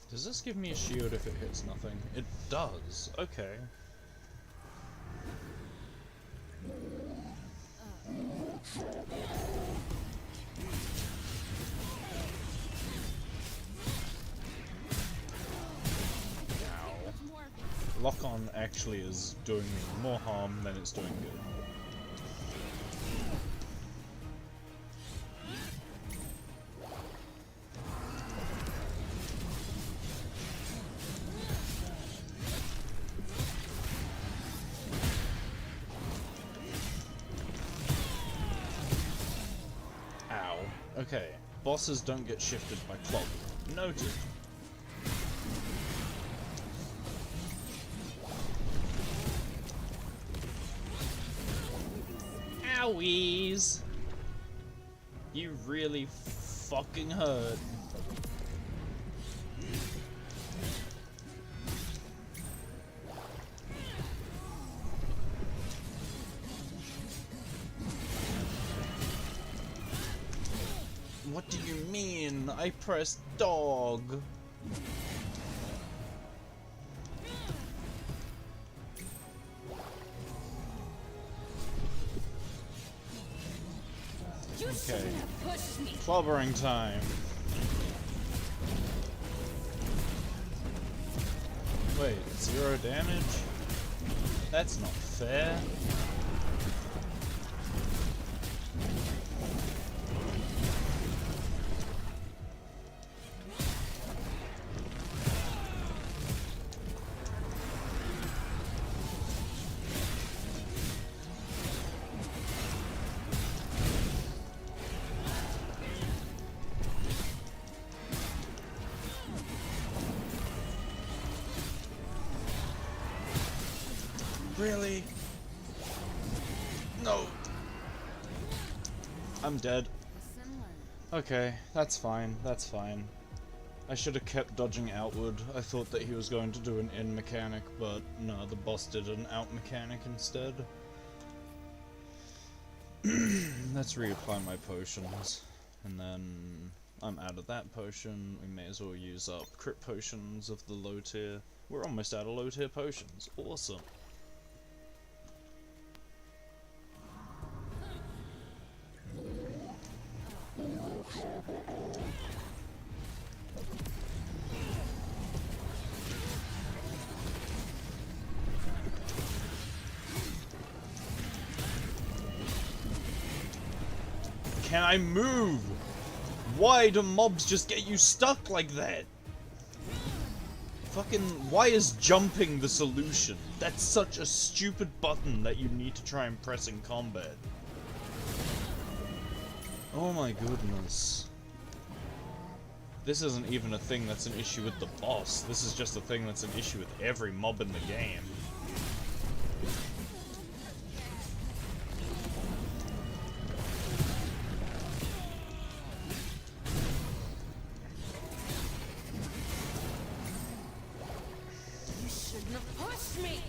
Does this give me a shield if it hits nothing? It does. Okay. Lock-on actually is doing me more harm than it's doing good. Ow. Okay. Bosses don't get shifted by clog. Noted. Owies! You really fucking hurt. What do you mean? I pressed dog. Okay. Clobbering time. Wait, 0 damage? That's not fair. Really? No. I'm dead. Okay, that's fine, that's fine. I should have kept dodging outward. I thought that he was going to do an in mechanic, but no, the boss did an out mechanic instead. Let's reapply my potions, and then I'm out of that potion. We may as well use up crit potions of the low tier. We're almost out of low tier potions. Awesome. Can I move? Why do mobs just get you stuck like that? Fucking, why is jumping the solution? That's such a stupid button that you need to try and press in combat. Oh my goodness. This isn't even a thing that's an issue with the boss. This is just a thing that's an issue with every mob in the game. You shouldn't have pushed me!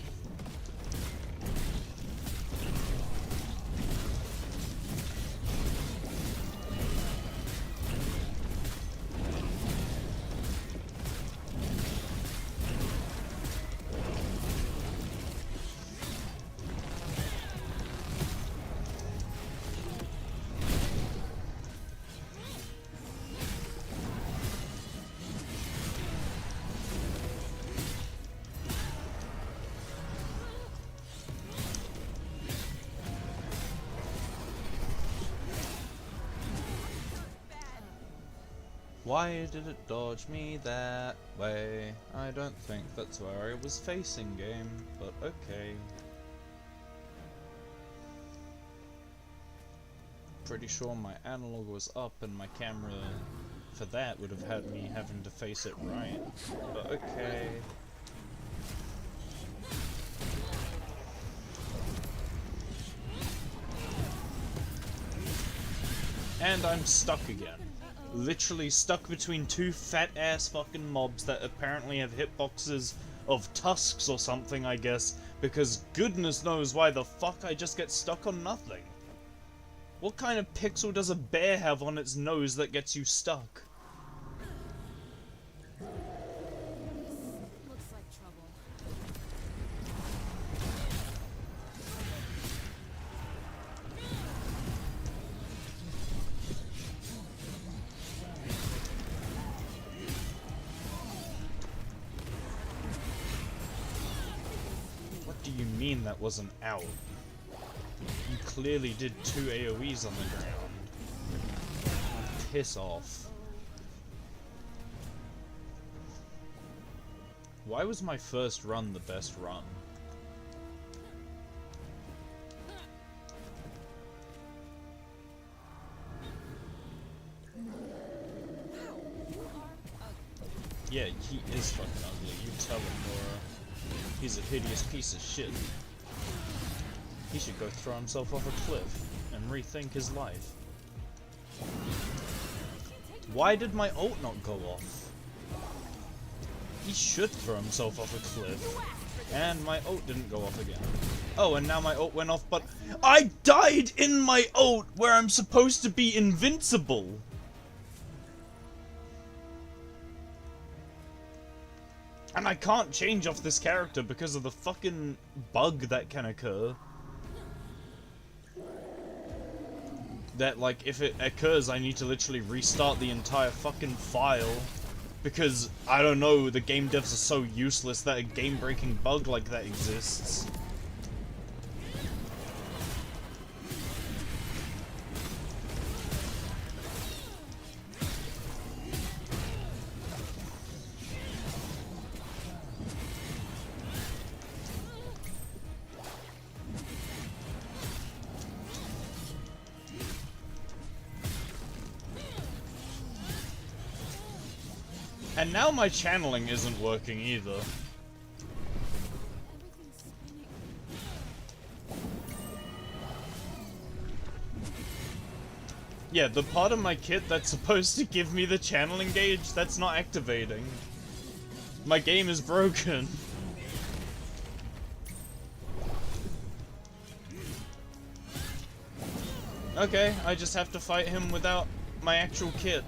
Why did it dodge me that way? I don't think that's where I was facing, game, but okay. Pretty sure my analog was up and my camera for that would have had me having to face it right, but okay. And I'm stuck again. Literally stuck between two fat ass fucking mobs that apparently have hitboxes of tusks or something, I guess, because goodness knows why the fuck I just get stuck on nothing. What kind of pixel does a bear have on its nose that gets you stuck? Looks like trouble. What do you mean that wasn't out? You clearly did 2 AoEs on the ground. Piss off. Why was my first run the best run? Yeah, he is fucking ugly. You tell him, Laura. He's a hideous piece of shit. He should go throw himself off a cliff and rethink his life. Why did my ult not go off? He should throw himself off a cliff. And my ult didn't go off again. Oh, and now my ult went off, but I died in my ult where I'm supposed to be invincible! And I can't change off this character because of the fucking bug that can occur. that, like, if it occurs, I need to literally restart the entire fucking file. Because, I don't know, the game devs are so useless that a game-breaking bug like that exists. And now my channeling isn't working either. Yeah, the part of my kit that's supposed to give me the channeling gauge, that's not activating. My game is broken. Okay, I just have to fight him without my actual kit.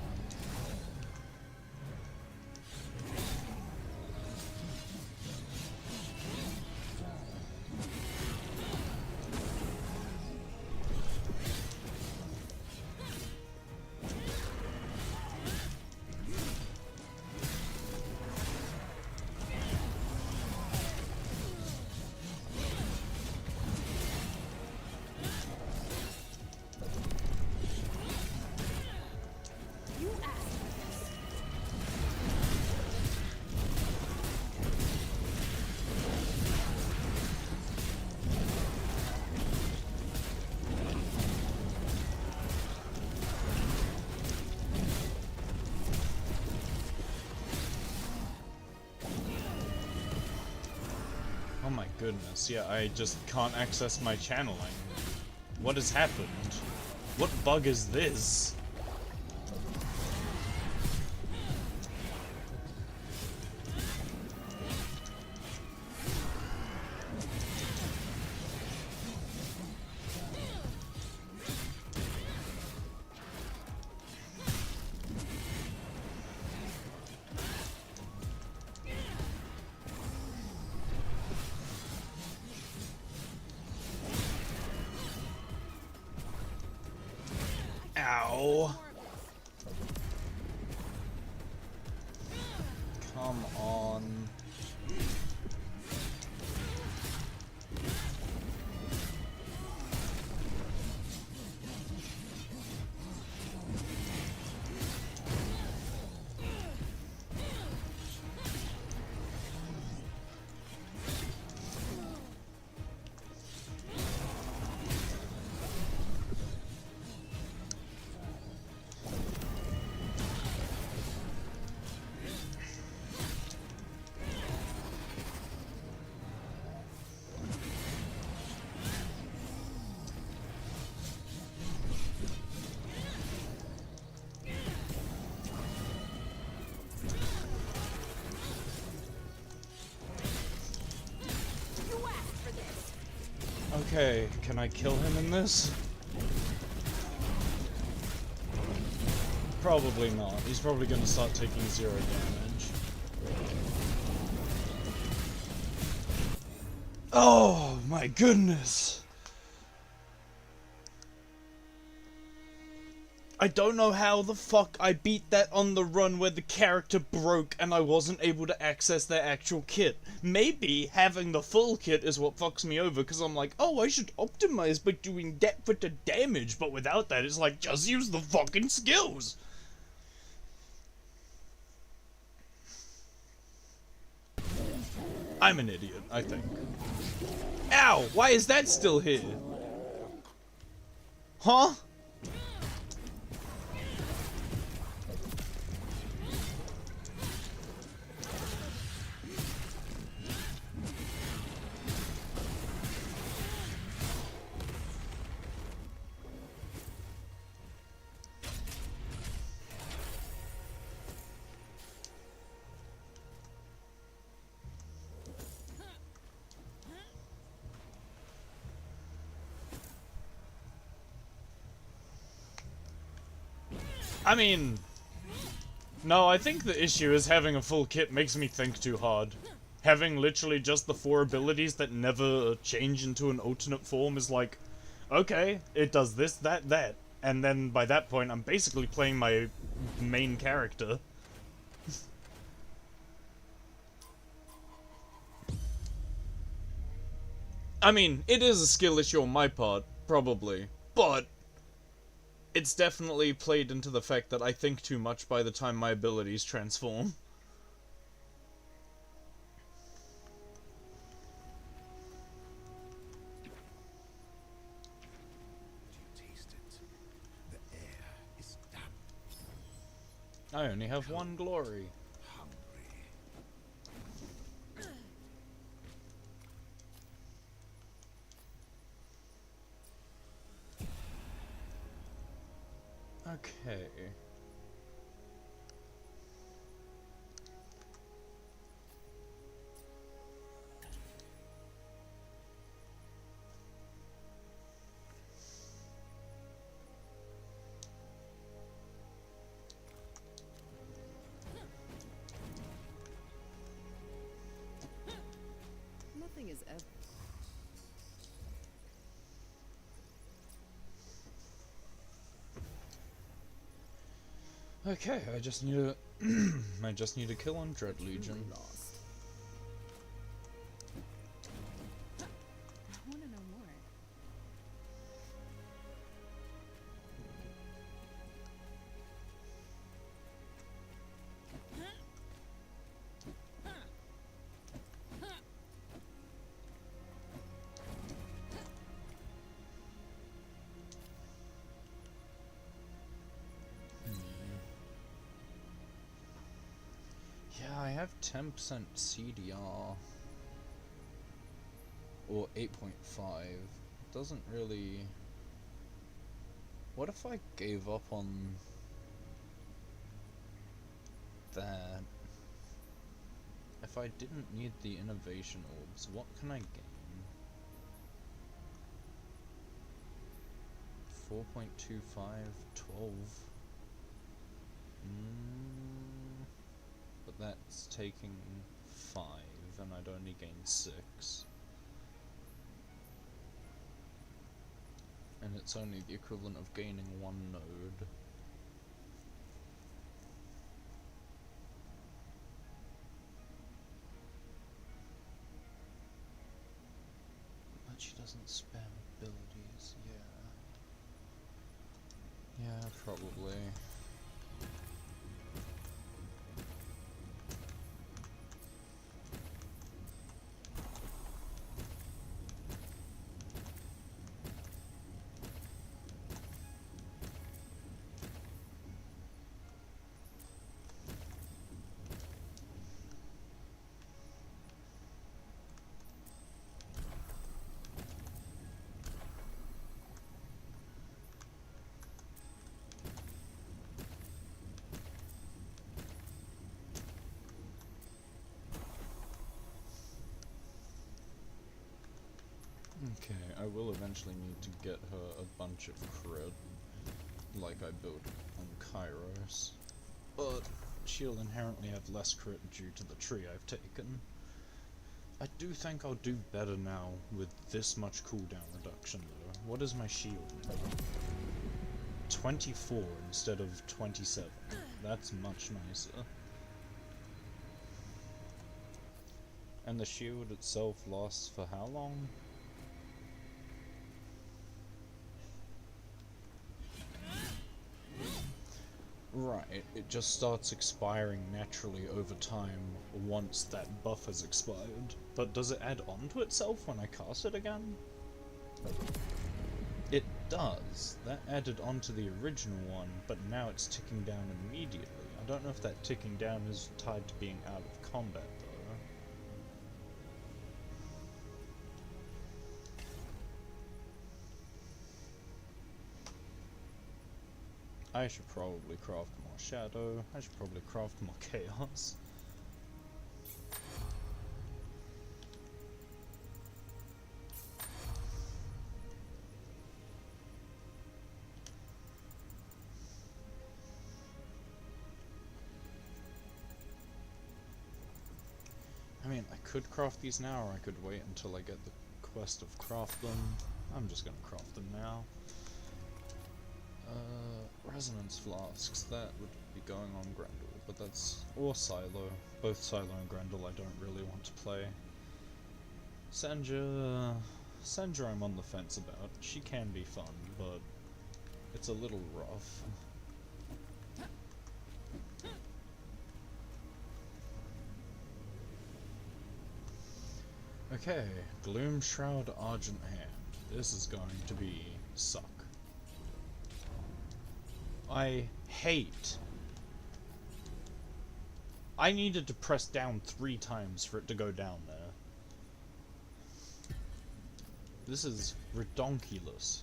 Oh my goodness, yeah, I just can't access my channeling. What has happened? What bug is this? Ow. Come on. Okay, can I kill him in this? Probably not. He's probably gonna start taking 0 damage. Oh my goodness! I don't know how the fuck I beat that on the run where the character broke and I wasn't able to access their actual kit. Maybe having the full kit is what fucks me over, because I'm like, oh, I should optimize by doing that for the damage, but without that, it's like, just use the fucking skills! I'm an idiot, I think. Ow! Why is that still here? Huh? I mean, no, I think the issue is having a full kit makes me think too hard. Having literally just the 4 abilities that never change into an alternate form is like, okay, it does this, that, that. And then by that point, I'm basically playing my main character. I mean, it is a skill issue on my part, probably, but it's definitely played into the fact that I think too much by the time my abilities transform. Do you taste it? The air is damp, I only have one glory. hungry. Okay. Nothing is ever. Okay, I just need a I just need a kill on Dread Legion. Lost. I want to know more. Yeah, I have 10% CDR. Or 8.5. Doesn't really... What if I gave up on that? If I didn't need the innovation orbs, what can I gain? 4.25, 12. But that's taking 5, and I'd only gain 6. And it's only the equivalent of gaining 1 node. But she doesn't spam abilities, yeah. Yeah, probably. Okay, I will eventually need to get her a bunch of crit, like I built on Kairos. But she'll inherently have less crit due to the tree I've taken. I do think I'll do better now with this much cooldown reduction though. What is my shield now? 24 instead of 27. That's much nicer. And the shield itself lasts for how long? Right, it just starts expiring naturally over time once that buff has expired. But does it add on to itself when I cast it again? It does. That added onto the original one, but now it's ticking down immediately. I don't know if that ticking down is tied to being out of combat though. I should probably craft more shadow. I should probably craft more chaos. I mean, I could craft these now, or I could wait until I get the quest of craft them. I'm just gonna craft them now. Resonance flasks, that would be going on Grendel, but that's... or Silo. Both Silo and Grendel I don't really want to play. Sandra I'm on the fence about. She can be fun, but it's a little rough. Okay, Gloomshroud Argent Hand. This is going to be suck. I hate... I needed to press down 3 times for it to go down there. This is redonkulous.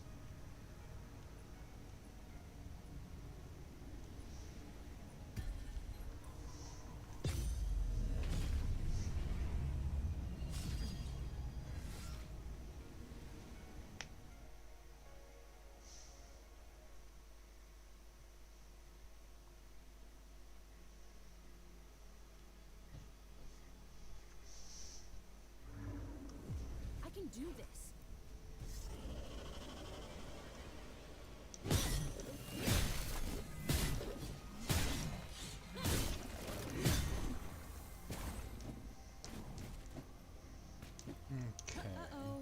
I can do this. Okay. Uh-oh.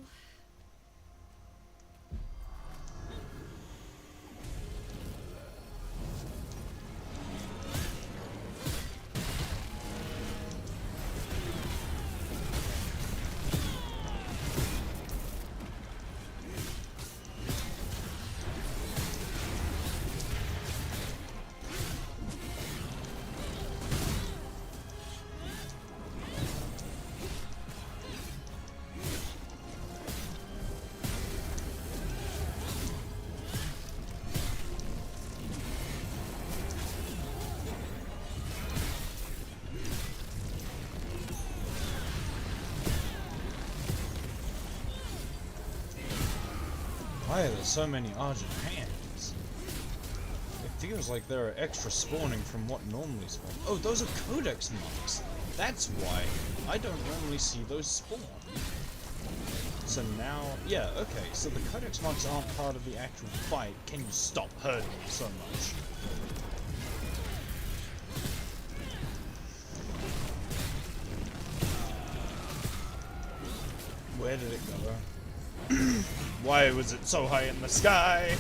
Why are there so many Argent Hands? It feels like there are extra spawning from what normally spawn. Oh, those are Codex monks! That's why I don't normally see those spawn. So now, yeah, okay, so the Codex monks aren't part of the actual fight. Can you stop hurting me so much? Where did it go? Why was it so high in the sky?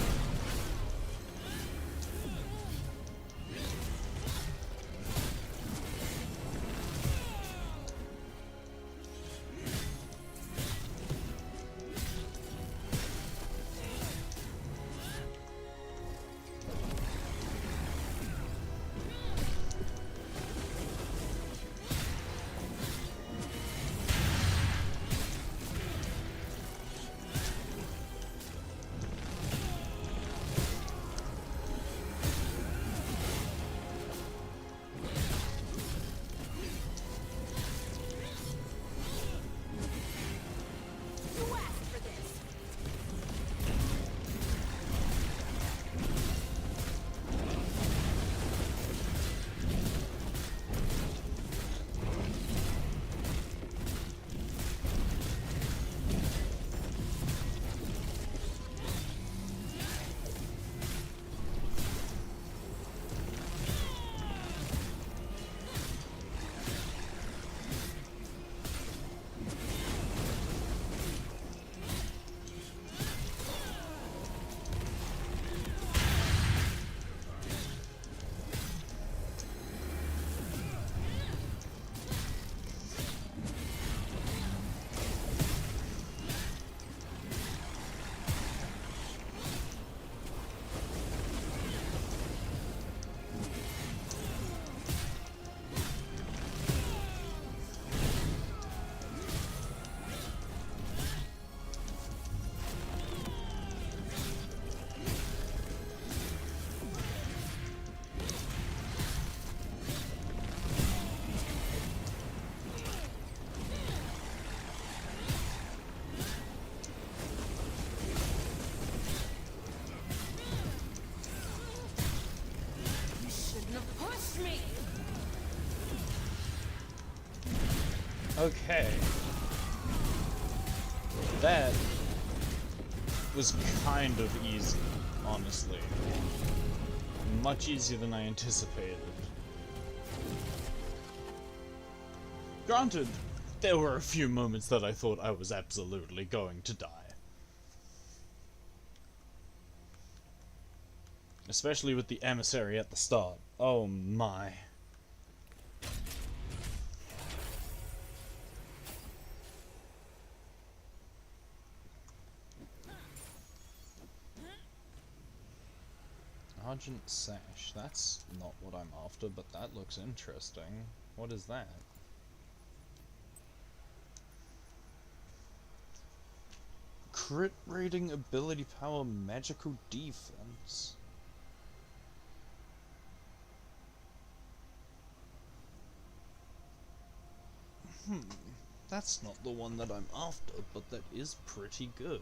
Okay. That was kind of easy. honestly. Much easier than I anticipated. Granted, there were a few moments that I thought I was absolutely going to die. Especially with the emissary at the start. Oh my. Argent Sash. That's not what I'm after, but that looks interesting. What is that? Crit rating, ability power, magical defense. That's not the one that I'm after, but that is pretty good.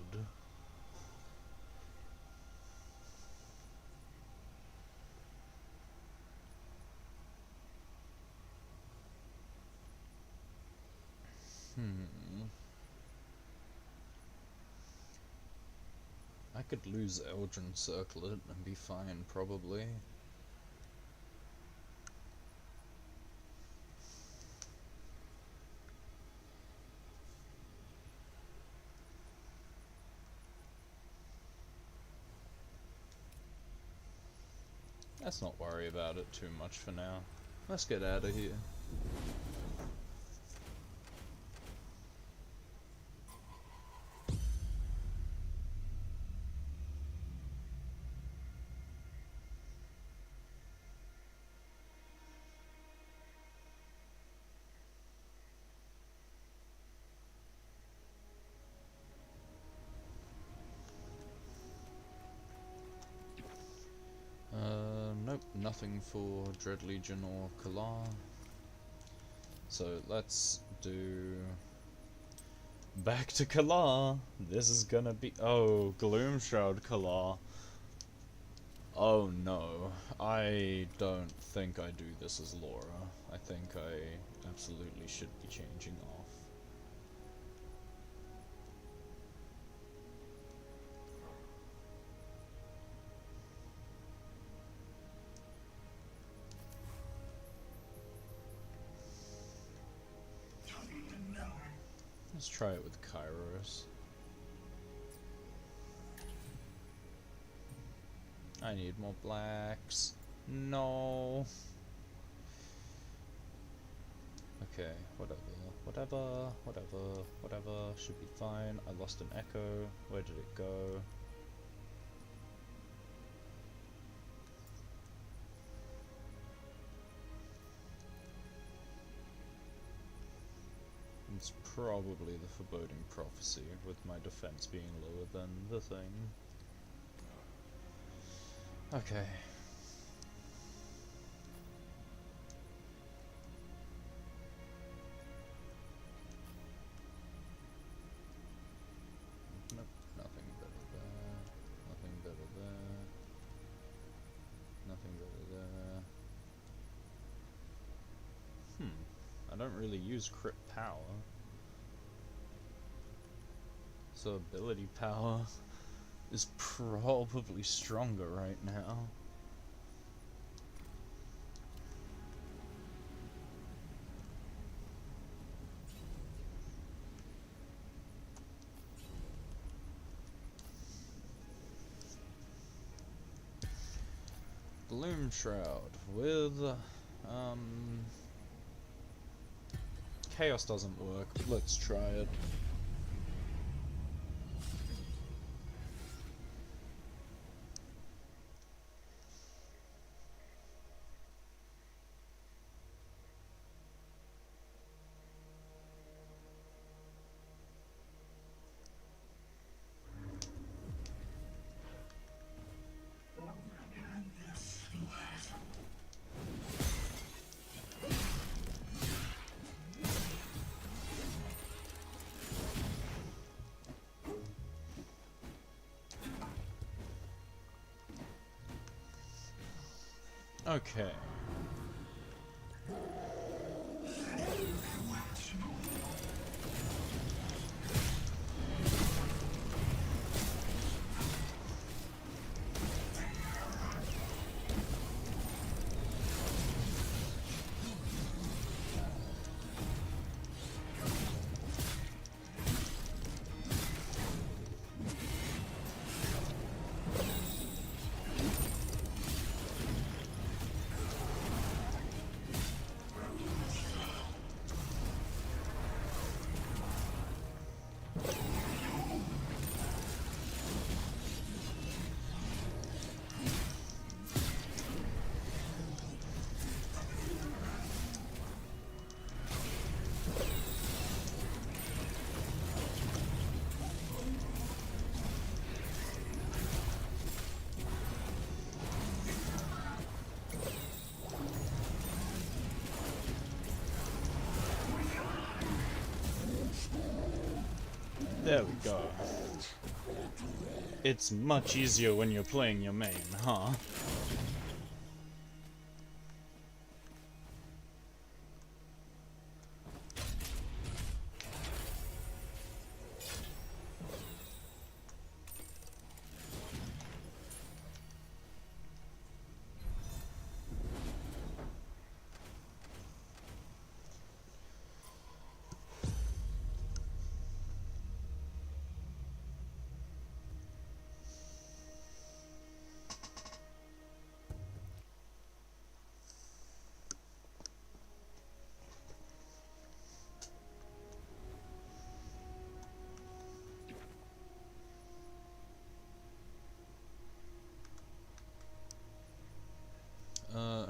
I could lose Eldrin Circlet and be fine, probably. Let's not worry about it too much for now. Let's get out of here. Nope, nothing for Dread Legion or Kalar. So let's do... back to Kalar! This is gonna be... oh, Gloomshroud Kalar. Oh no, I don't think I do this as Laura. I think I absolutely should be changing off. Let's try it with Kairos. I need more blacks. No. Okay, whatever. Should be fine. I lost an echo. Where did it go? It's probably the Foreboding Prophecy, with my defense being lower than the thing. Okay. Nope, nothing better there. Nothing better there. Nothing better there. I don't really use crit power. So ability power is probably stronger right now. Gloomshroud with Chaos doesn't work, but let's try it. Okay. There we go. It's much easier when you're playing your main, huh?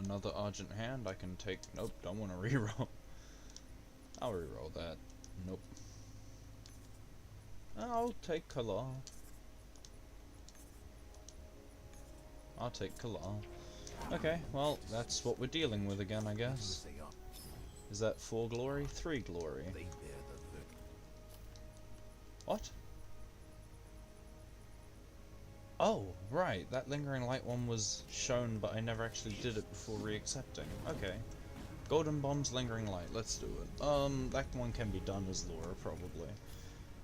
Another Argent Hand I can take. Nope, don't want to reroll. I'll reroll that. Nope. I'll take Kala. I'll take Kala. Okay, well, that's what we're dealing with again, I guess. Is that 4 glory? 3 glory. What? Oh, right, that Lingering Light one was shown, but I never actually did it before re-accepting. Okay. Golden Bomb's Lingering Light, let's do it. That one can be done as Laura, probably.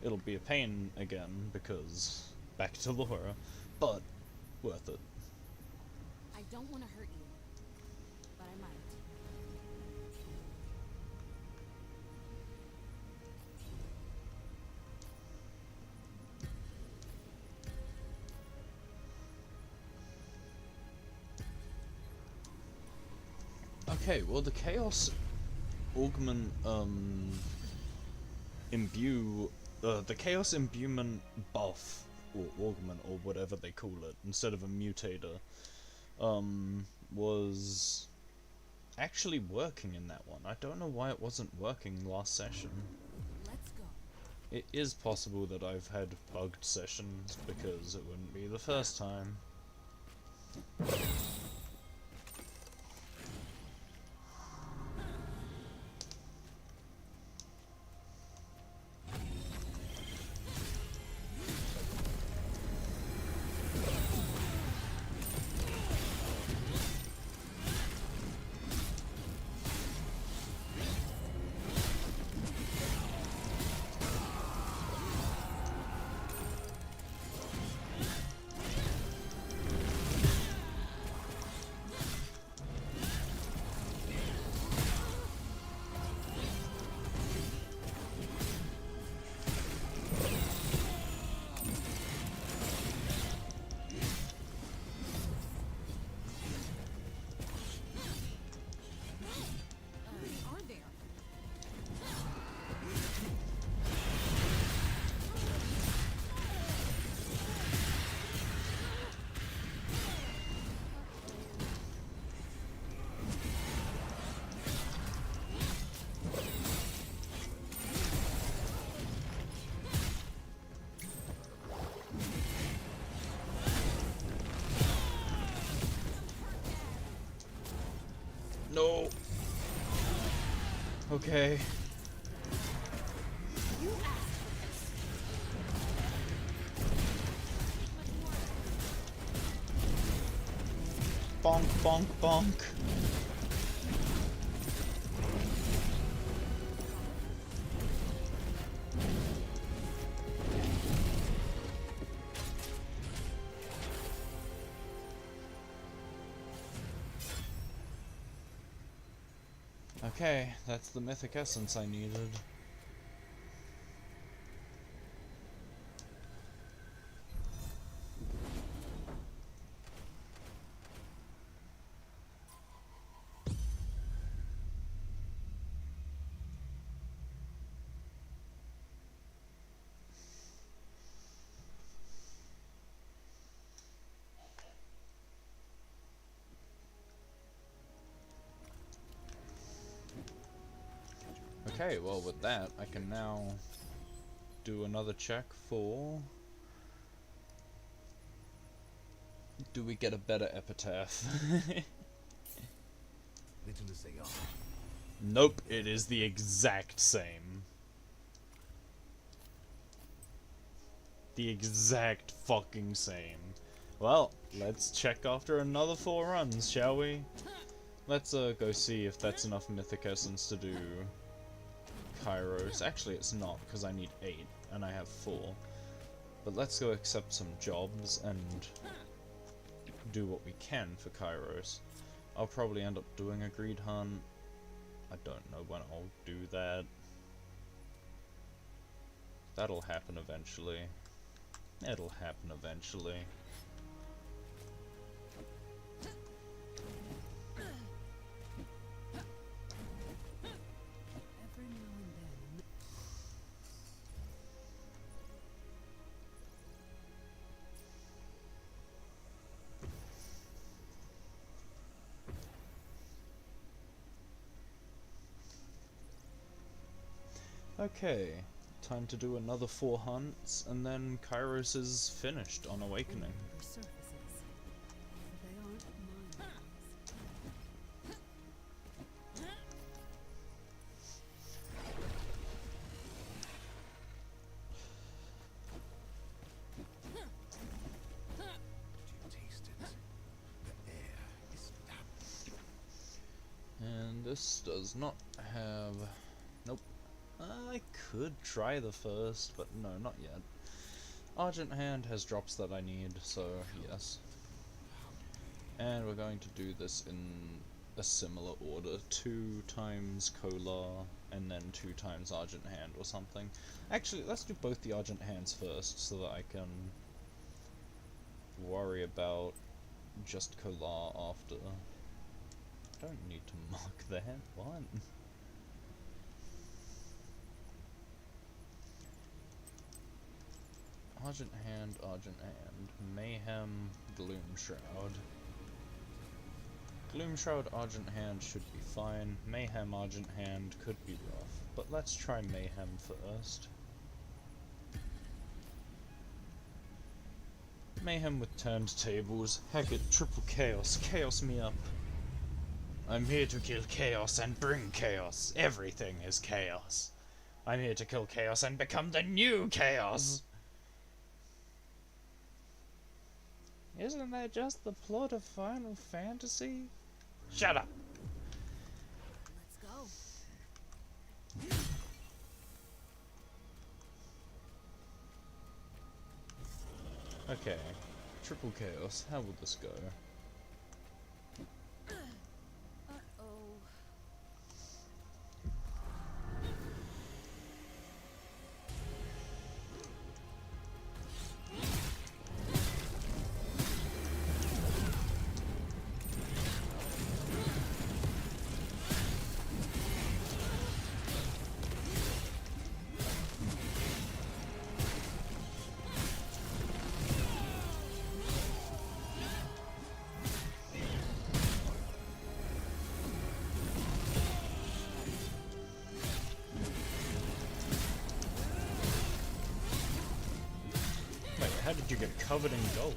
It'll be a pain again, because back to Laura, but worth it. I don't want to hurt you, but I might. Okay, well the Chaos Augment, imbue, the Chaos Imbuement buff, or augment, or whatever they call it, instead of a mutator, was actually working in that one. I don't know why it wasn't working last session. Let's go. It is possible that I've had bugged sessions, because it wouldn't be the first time. Are there? No! Okay. Bonk, bonk, bonk. Okay, that's the mythic essence I needed. Okay, well with that, I can now do another check for... Do we get a better epitaph? Nope, it is the exact same. The exact fucking same. Well, let's check after another 4 runs, shall we? Let's go see if that's enough mythic essence to do Kairos. Actually, it's not, because I need 8, and I have 4. But let's go accept some jobs and do what we can for Kairos. I'll probably end up doing a greed hunt. I don't know when I'll do that. That'll happen eventually. It'll happen eventually. Every now and then. Okay, time to do another 4 hunts, and then Kairos is finished on Awakening. Surfaces. They aren't mine. You taste it. The air is damp. And this does not have... Nope. I could try the first, but no, not yet. Argent Hand has drops that I need, so yes. And we're going to do this in a similar order. 2 times Kolar, and then 2 times Argent Hand or something. Actually, let's do both the Argent Hands first, so that I can worry about just Kolar after. I don't need to mark that. What? Argent Hand, Mayhem, Gloom Shroud. Gloom Shroud, Argent Hand should be fine. Mayhem, Argent Hand could be rough, but let's try Mayhem first. Mayhem with turned tables. Heck it, triple chaos. Chaos me up. I'm here to kill chaos and bring chaos. Everything is chaos. I'm here to kill chaos and become the new chaos. Isn't that just the plot of Final Fantasy? Shut up! Let's go. Okay, triple chaos, how will this go? Uh-oh. Wait, how did you get covered in gold?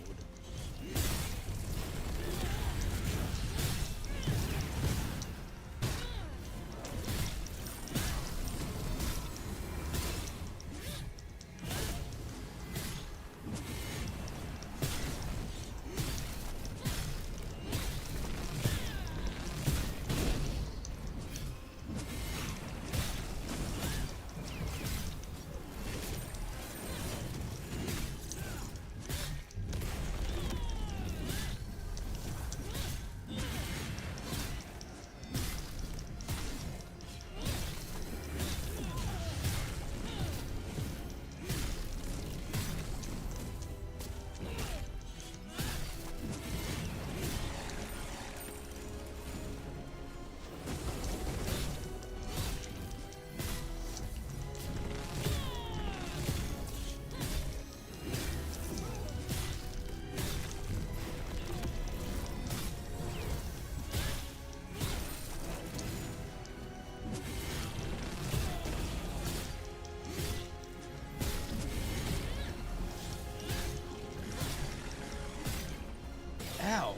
Ow!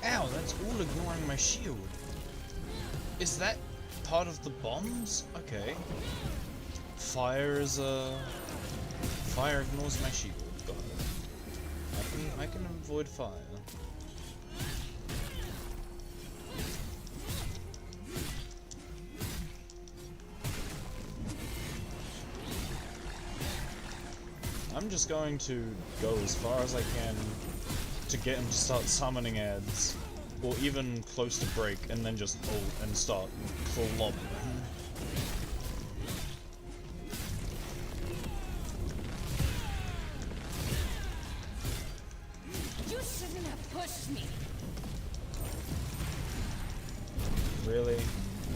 Ow, that's all ignoring my shield. Is that part of the bombs? Okay. Fire is fire ignores my shield. Got I can avoid fire. I'm just going to go as far as I can to get him to start summoning ads, or even close to break, and then just ult and start clobbering. You shouldn't have pushed me. Really?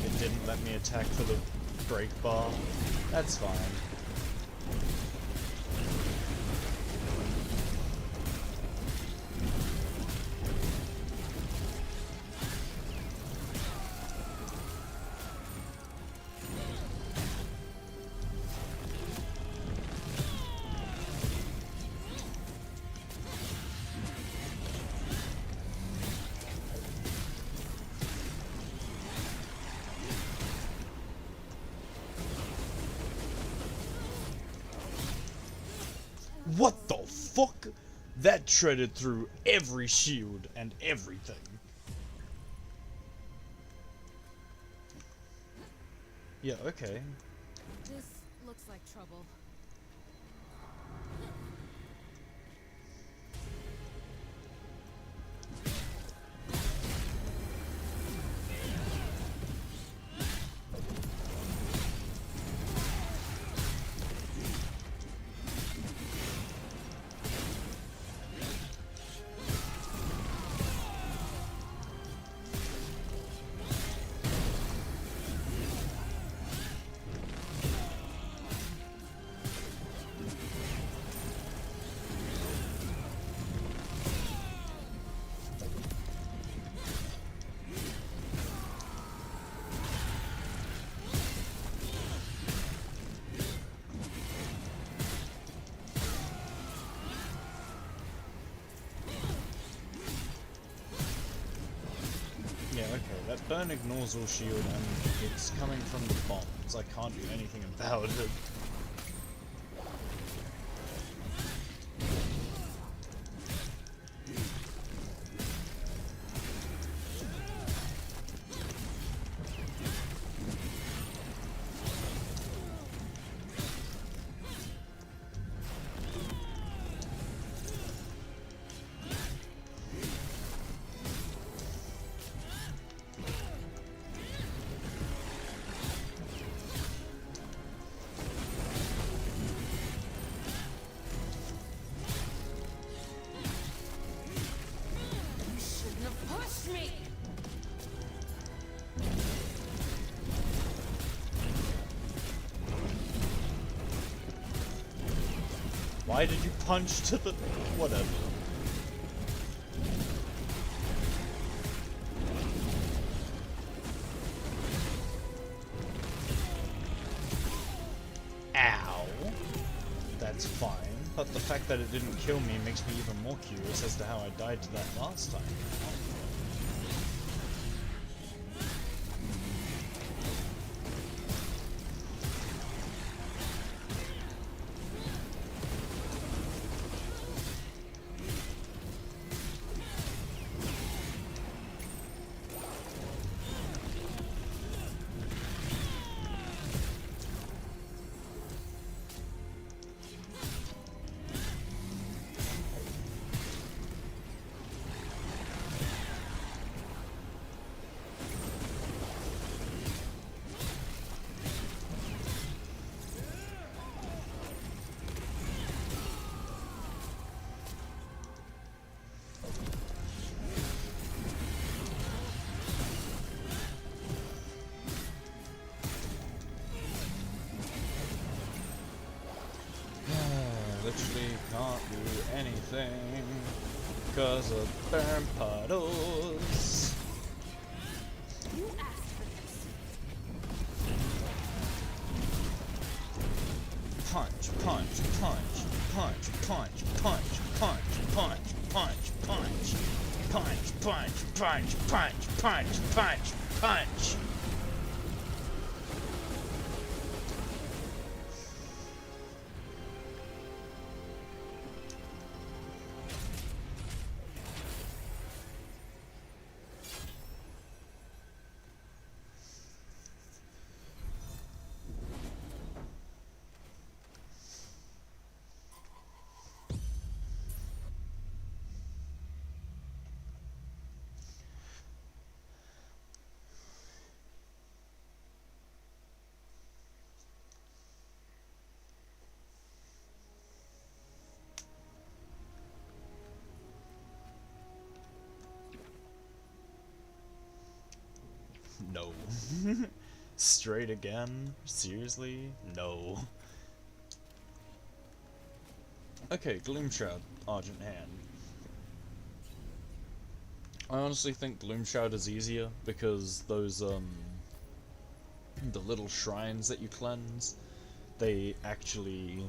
It didn't let me attack for the break bar? That's fine. What the fuck? That shredded through every shield and everything. Yeah, okay. This looks like trouble. Yeah, okay, that burn ignores all shield and it's coming from the bombs. I can't do anything about it. You shouldn't have pushed me. Why did you punch to the... whatever. Ow. That's fine, but the fact that it didn't kill me makes me even more curious as to how I died to that last time. Literally can't do anything because of burn puddles. You asked for this. Punch, punch, punch, punch, punch, punch, punch, punch, punch, punch, punch, punch, punch, punch, punch, punch, punch. No. Straight again? Seriously? No. Okay, Gloomshroud, Argent Hand. I honestly think Gloomshroud is easier because those, the little shrines that you cleanse, they actually,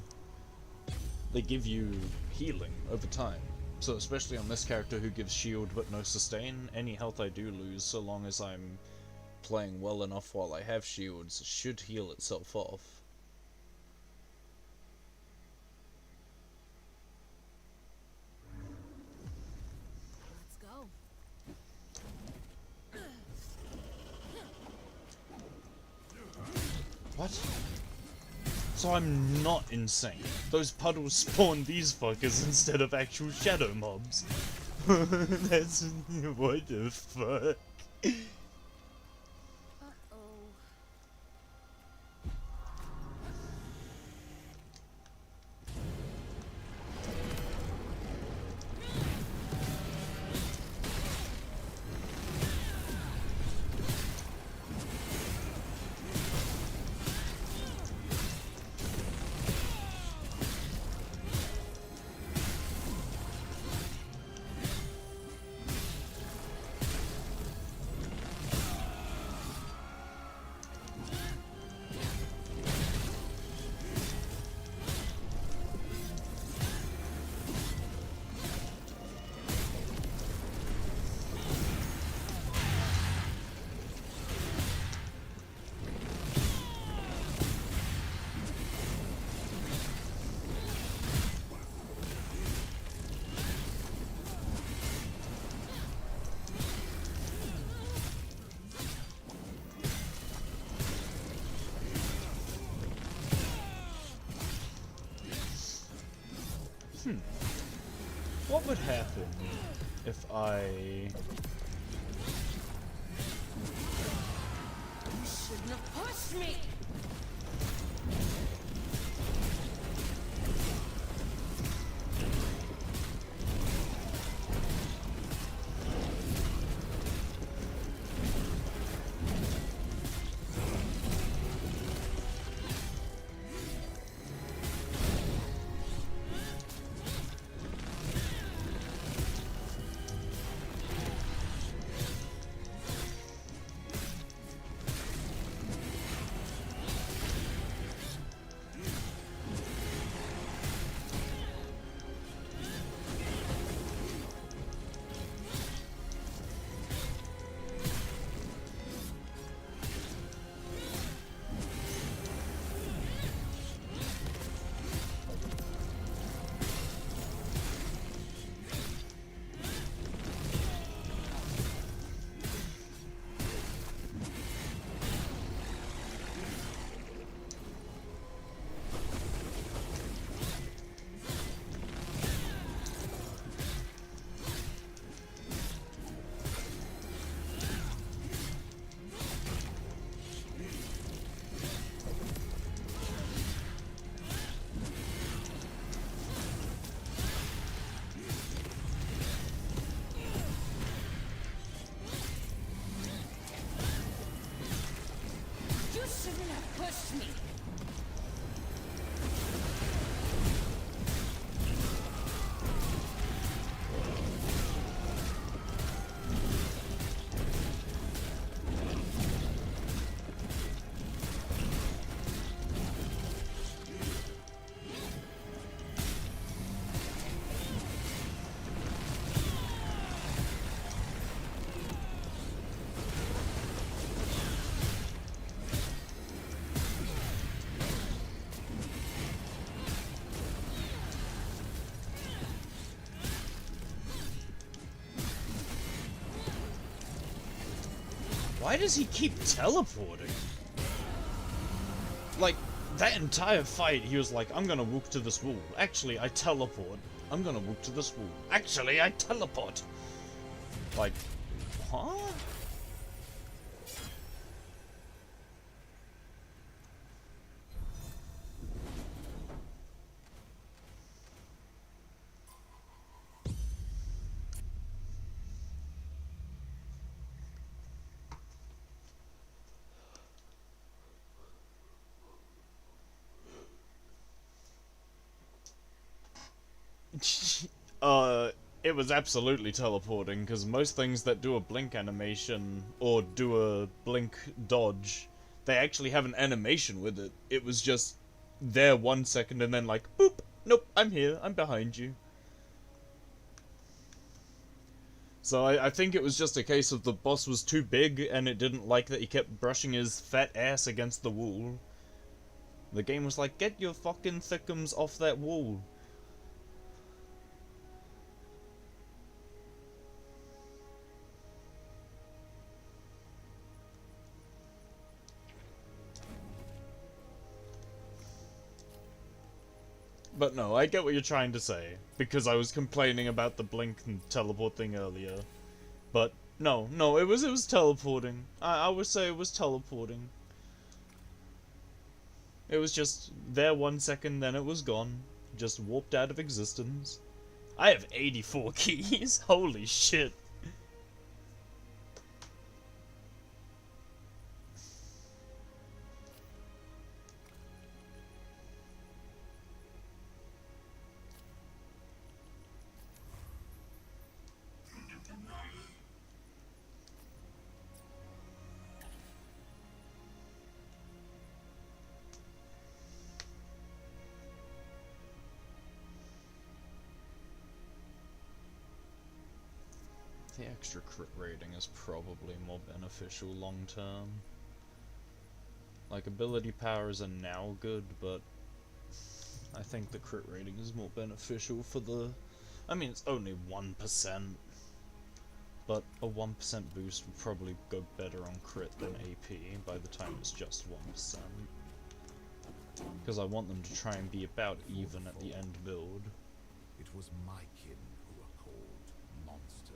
they give you healing over time. So especially on this character who gives shield but no sustain, any health I do lose, so long as I'm playing well enough while I have shields, should heal itself off. Let's go. What? So I'm not insane. Those puddles spawn these fuckers instead of actual shadow mobs. That's... what the fuck? Uh-oh. What would happen if I... You shouldn't have pushed me! You shouldn't have pushed me! Why does he keep teleporting? Like, that entire fight, he was like, I'm gonna walk to this wall. Actually, I teleport. I'm gonna walk to this wall. Actually, I teleport. Like, huh? It was absolutely teleporting, because most things that do a blink animation, or do a blink dodge, they actually have an animation with it. It was just there 1 second and then like, boop, nope, I'm here, I'm behind you. So I think it was just a case of the boss was too big and it didn't like that he kept brushing his fat ass against the wall. The game was like, get your fucking thickums off that wall. But no, I get what you're trying to say, because I was complaining about the blink and teleport thing earlier. But no, it was teleporting. I would say it was teleporting. It was just there 1 second, then it was gone. Just warped out of existence. I have 84 keys, holy shit. The extra crit rating is probably more beneficial long term. Like, ability powers are now good, but I think the crit rating is more beneficial for the... I mean, it's only 1%, but a 1% boost would probably go better on crit than AP by the time it's just 1%. Because I want them to try and be about even at the end build. It was my kin who were called monsters.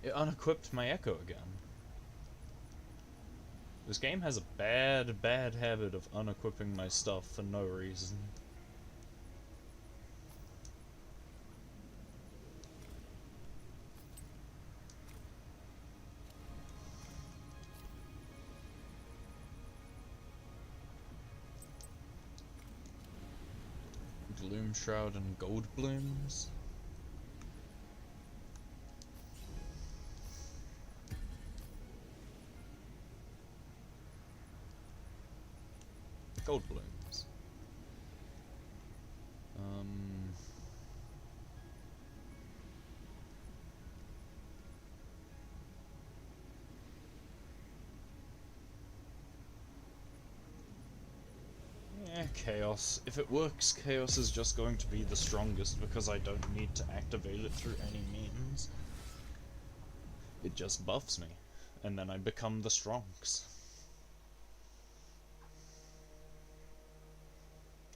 It unequipped my Echo again. This game has a bad habit of unequipping my stuff for no reason. Gloom Shroud and Gold Blooms. Gold Blooms. Yeah, Chaos. If it works, Chaos is just going to be the strongest because I don't need to activate it through any means. It just buffs me, and then I become the Strongs.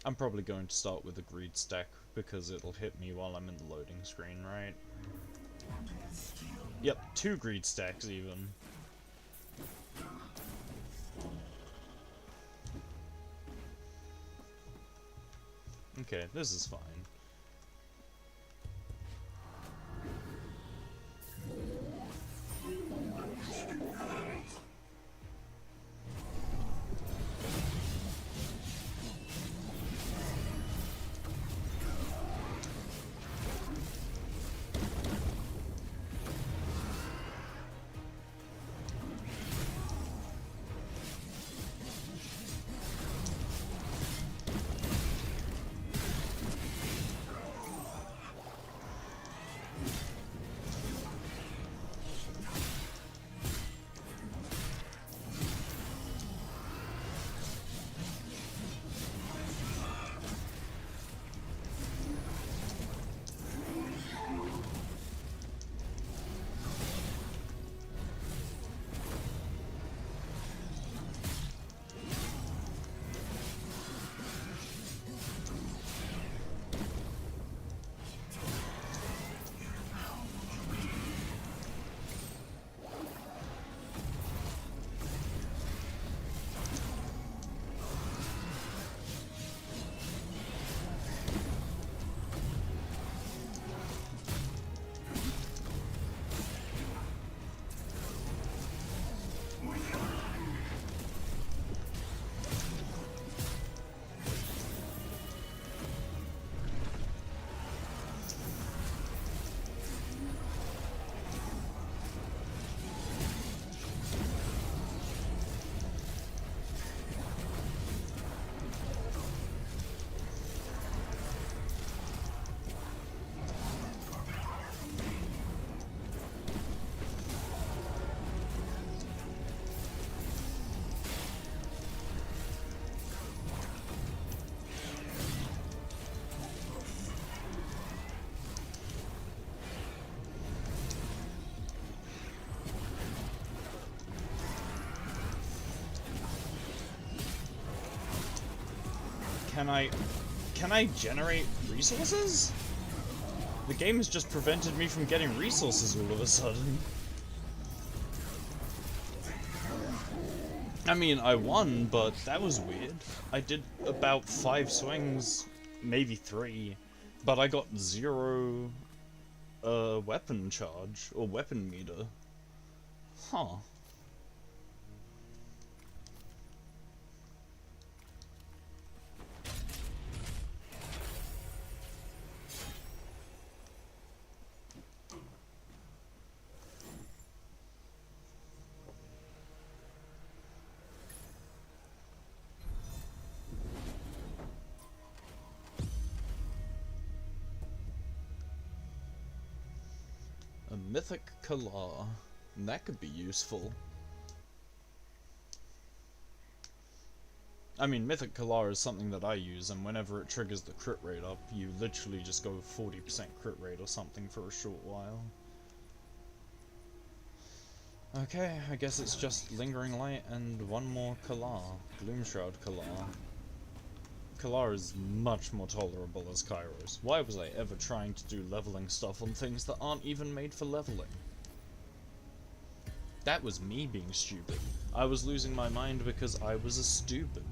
I'm probably going to start with a greed stack, because it'll hit me while I'm in the loading screen, right? Yep, 2 greed stacks even. Okay, this is fine. Can I generate resources? The game has just prevented me from getting resources all of a sudden. I mean, I won, but that was weird. I did about 5 swings, maybe 3, but I got 0 weapon charge, or weapon meter. Huh. A mythic Kalar. That could be useful. I mean, mythic Kalar is something that I use, and whenever it triggers the crit rate up, you literally just go 40% crit rate or something for a short while. Okay, I guess it's just Lingering Light and one more Kalar. Gloomshroud Kalar. Kalar is much more tolerable as Kairos. Why was I ever trying to do leveling stuff on things that aren't even made for leveling? That was me being stupid. I was losing my mind because I was a stupid.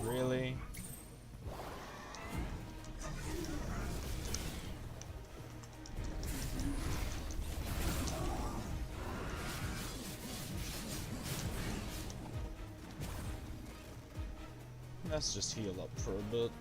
Really? Let's just heal up for a bit.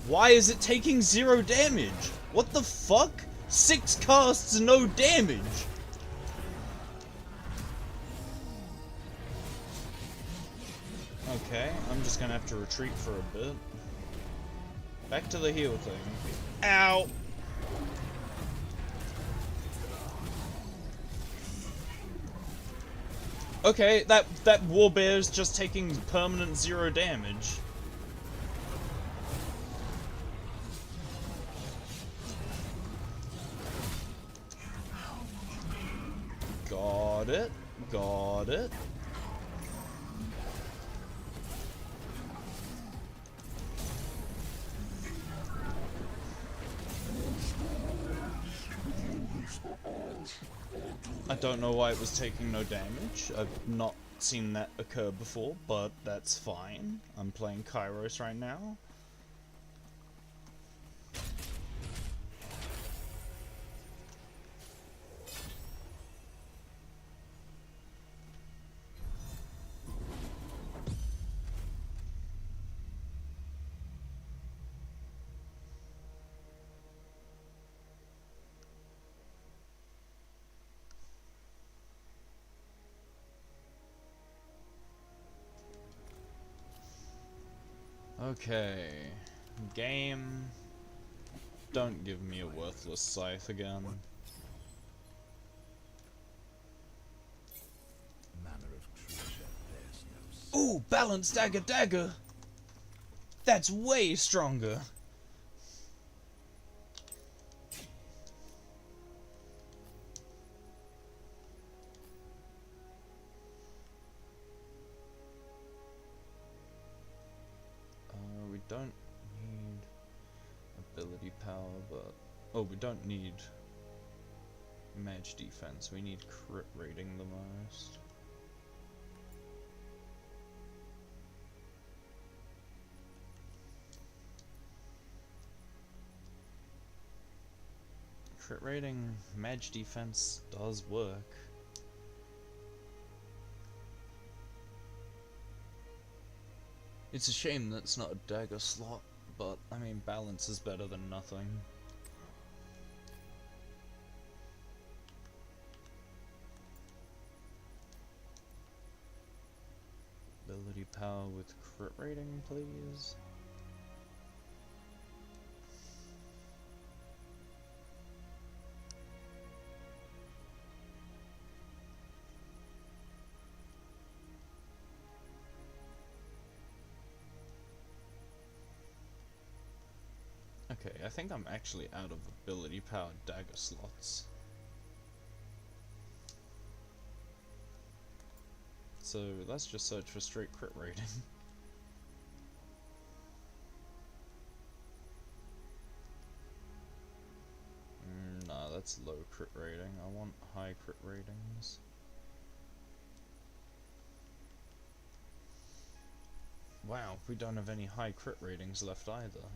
Why is it taking 0 damage? What the fuck? 6 casts, no damage! Okay, I'm just gonna have to retreat for a bit. Back to the heal thing. Ow! Okay, that warbear's just taking permanent 0 damage. Got it. Got it. I don't know why it was taking no damage. I've not seen that occur before, but that's fine. I'm playing Kairos right now. Okay. Game. Don't give me a worthless scythe again. Manner of creature bears no Ooh, balanced dagger! That's way stronger! We don't need ability power, but... Oh, we don't need mage defense, we need crit rating the most. Crit rating, mage defense does work. It's a shame that it's not a dagger slot, but I mean balance is better than nothing. Ability power with crit rating, please. Okay, I think I'm actually out of ability powered dagger slots. So let's just search for straight crit rating. Nah, that's low crit rating. I want high crit ratings. Wow, we don't have any high crit ratings left either.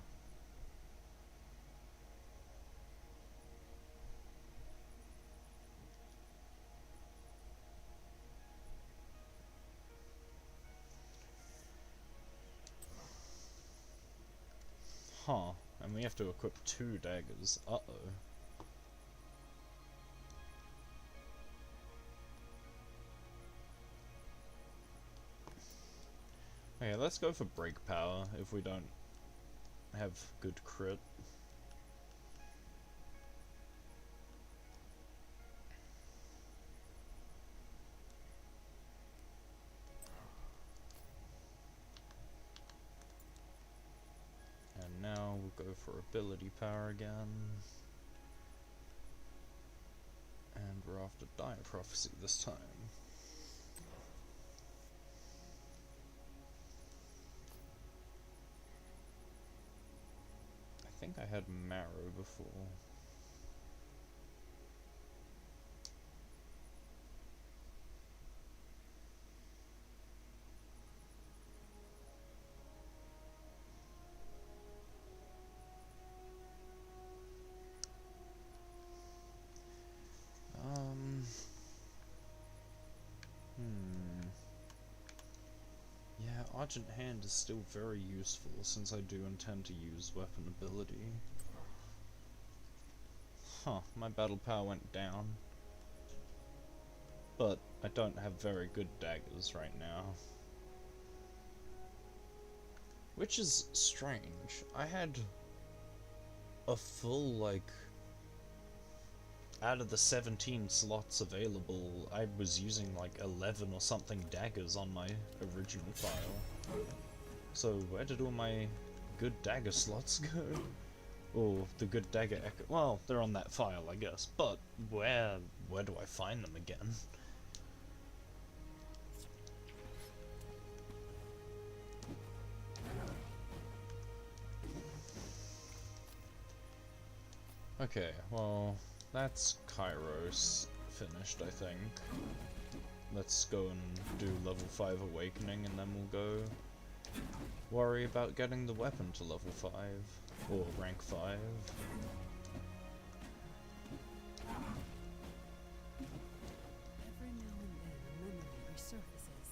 Huh, and we have to equip 2 daggers. Uh-oh. Okay, let's go for break power if we don't have good crit. And now we'll go for ability power again. And we're after Dire Prophecy this time. I think I had Marrow before. Yeah, Argent Hand is still very useful since I do intend to use weapon ability. Huh, my battle power went down. But I don't have very good daggers right now. Which is strange. I had a full, like, out of the 17 slots available, I was using like 11 or something daggers on my original file. So where did all my good dagger slots go? Or the good dagger echo? Well, they're on that file, I guess. But where do I find them again? Okay, well, that's Kairos finished, I think. Let's go and do level 5 Awakening, and then we'll go worry about getting the weapon to level 5, or rank 5. Every now and then a memory resurfaces.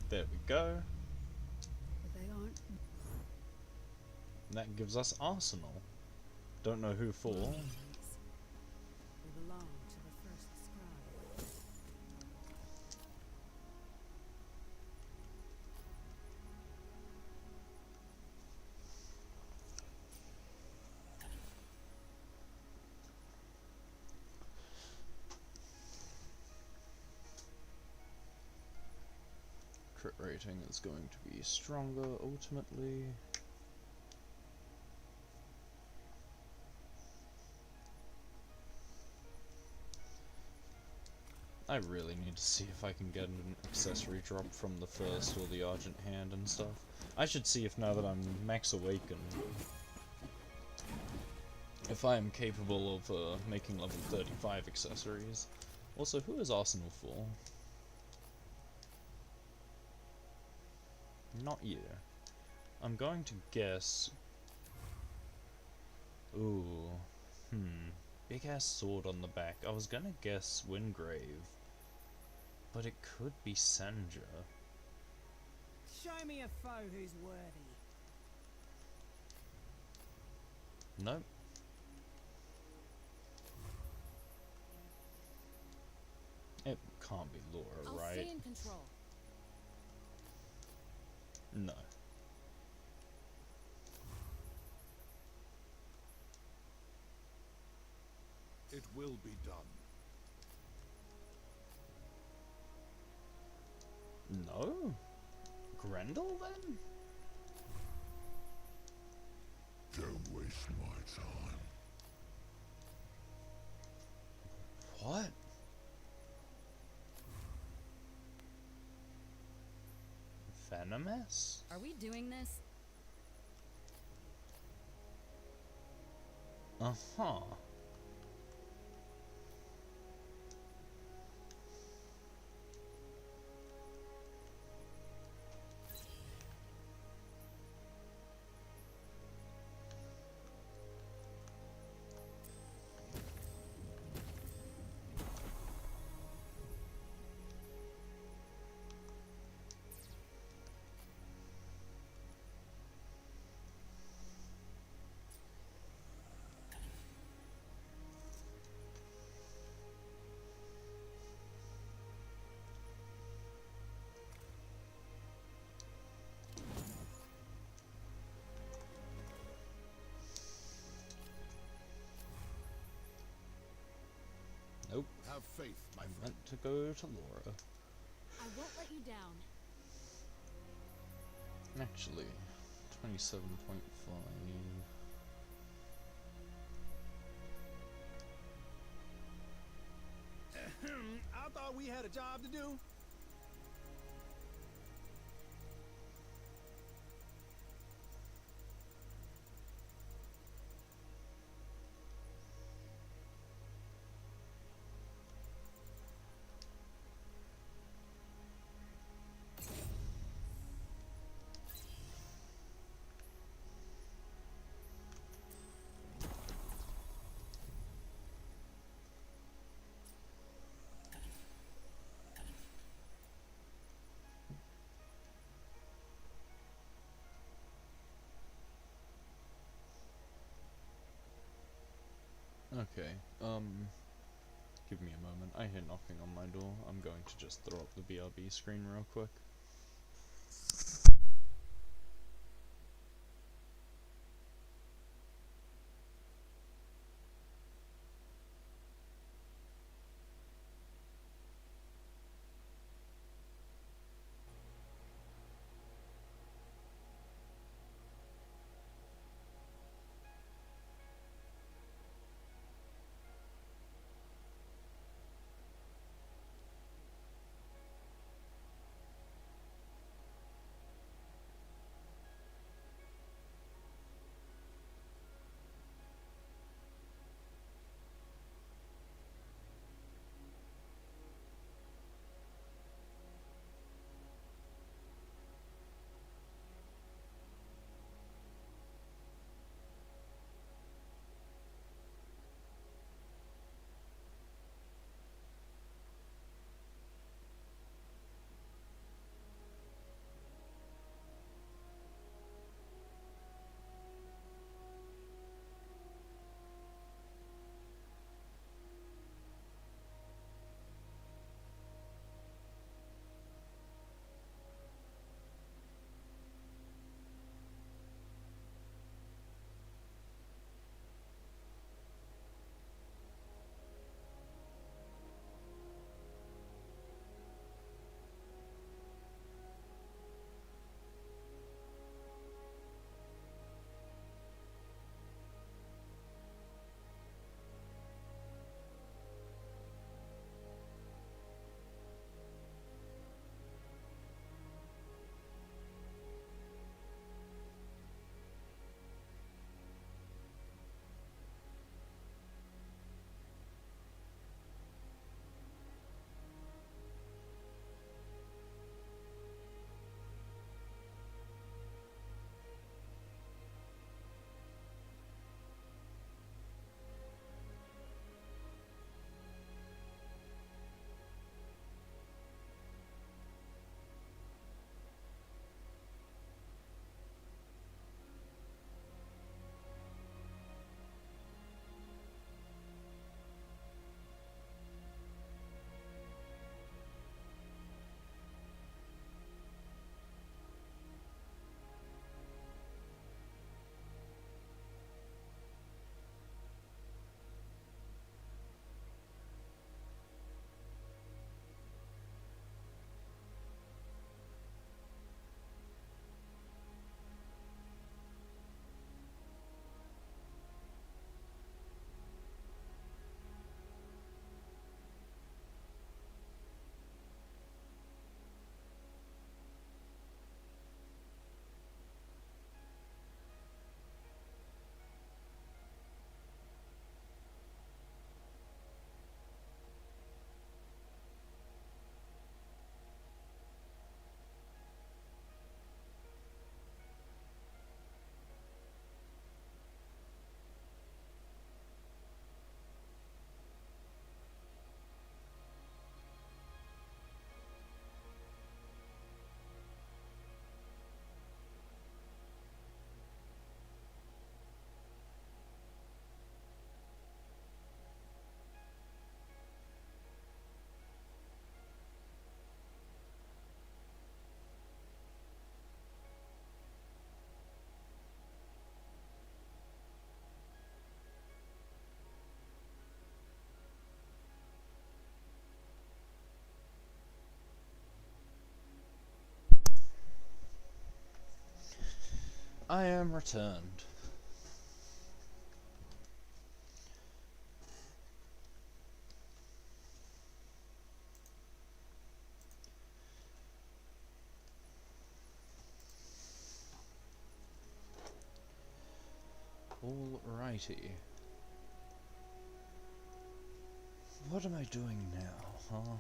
There we go. But they aren't And that gives us Arsenal. Don't know who for. with a crit rating is going to be stronger ultimately. I really need to see if I can get an accessory drop from the first or the Argent Hand and stuff. I should see if now that I'm max awakened, if I am capable of making level 35 accessories. Also, who is Arsenal for? Not you. I'm going to guess... Ooh. Big ass sword on the back. I was gonna guess Wingrave. But it could be Senja. Show me a foe who's worthy. Nope. It can't be Laura, I'll right? stay in control. No. It will be done. No? Grendel, then? Don't waste my time. What? Venomous? Are we doing this? Uh-huh. Nope. Have faith, my friend. Meant to go to Laura. I won't let you down. Actually, 27.5. I thought we had a job to do. Okay, give me a moment. I hear knocking on my door. I'm going to just throw up the BRB screen real quick. I am returned. Alrighty. What am I doing now, huh?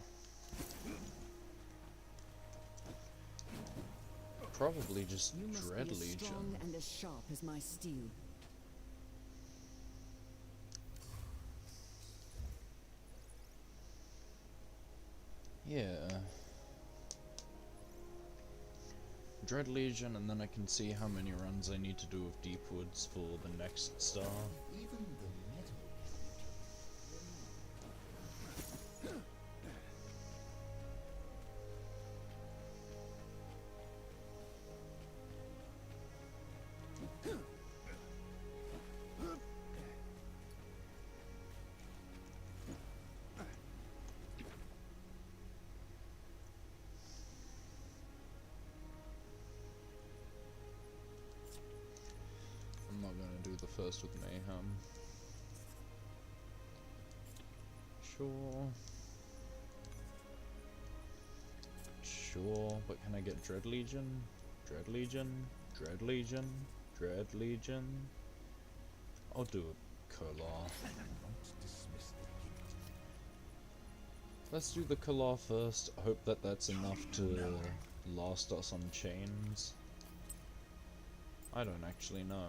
Probably just You must Dread be as Legion. strong and as sharp as my steel. Yeah. Dread Legion, and then I can see how many runs I need to do of Deep Woods for the next star. Even the metal. I'm not gonna do the first with Mayhem. Sure. Sure, but can I get Dread Legion? Dread Legion? Dread Legion? Dread Legion? I'll do a Kolar. Let's do the Kolar first. I hope that that's enough to last us on chains. I don't actually know.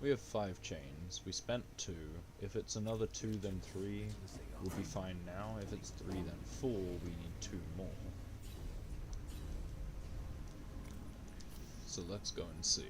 We have 5 chains. We spent 2. If it's another 2, then 3. We'll be fine now. If it's 3, then 4. We need 2 more. So let's go and see.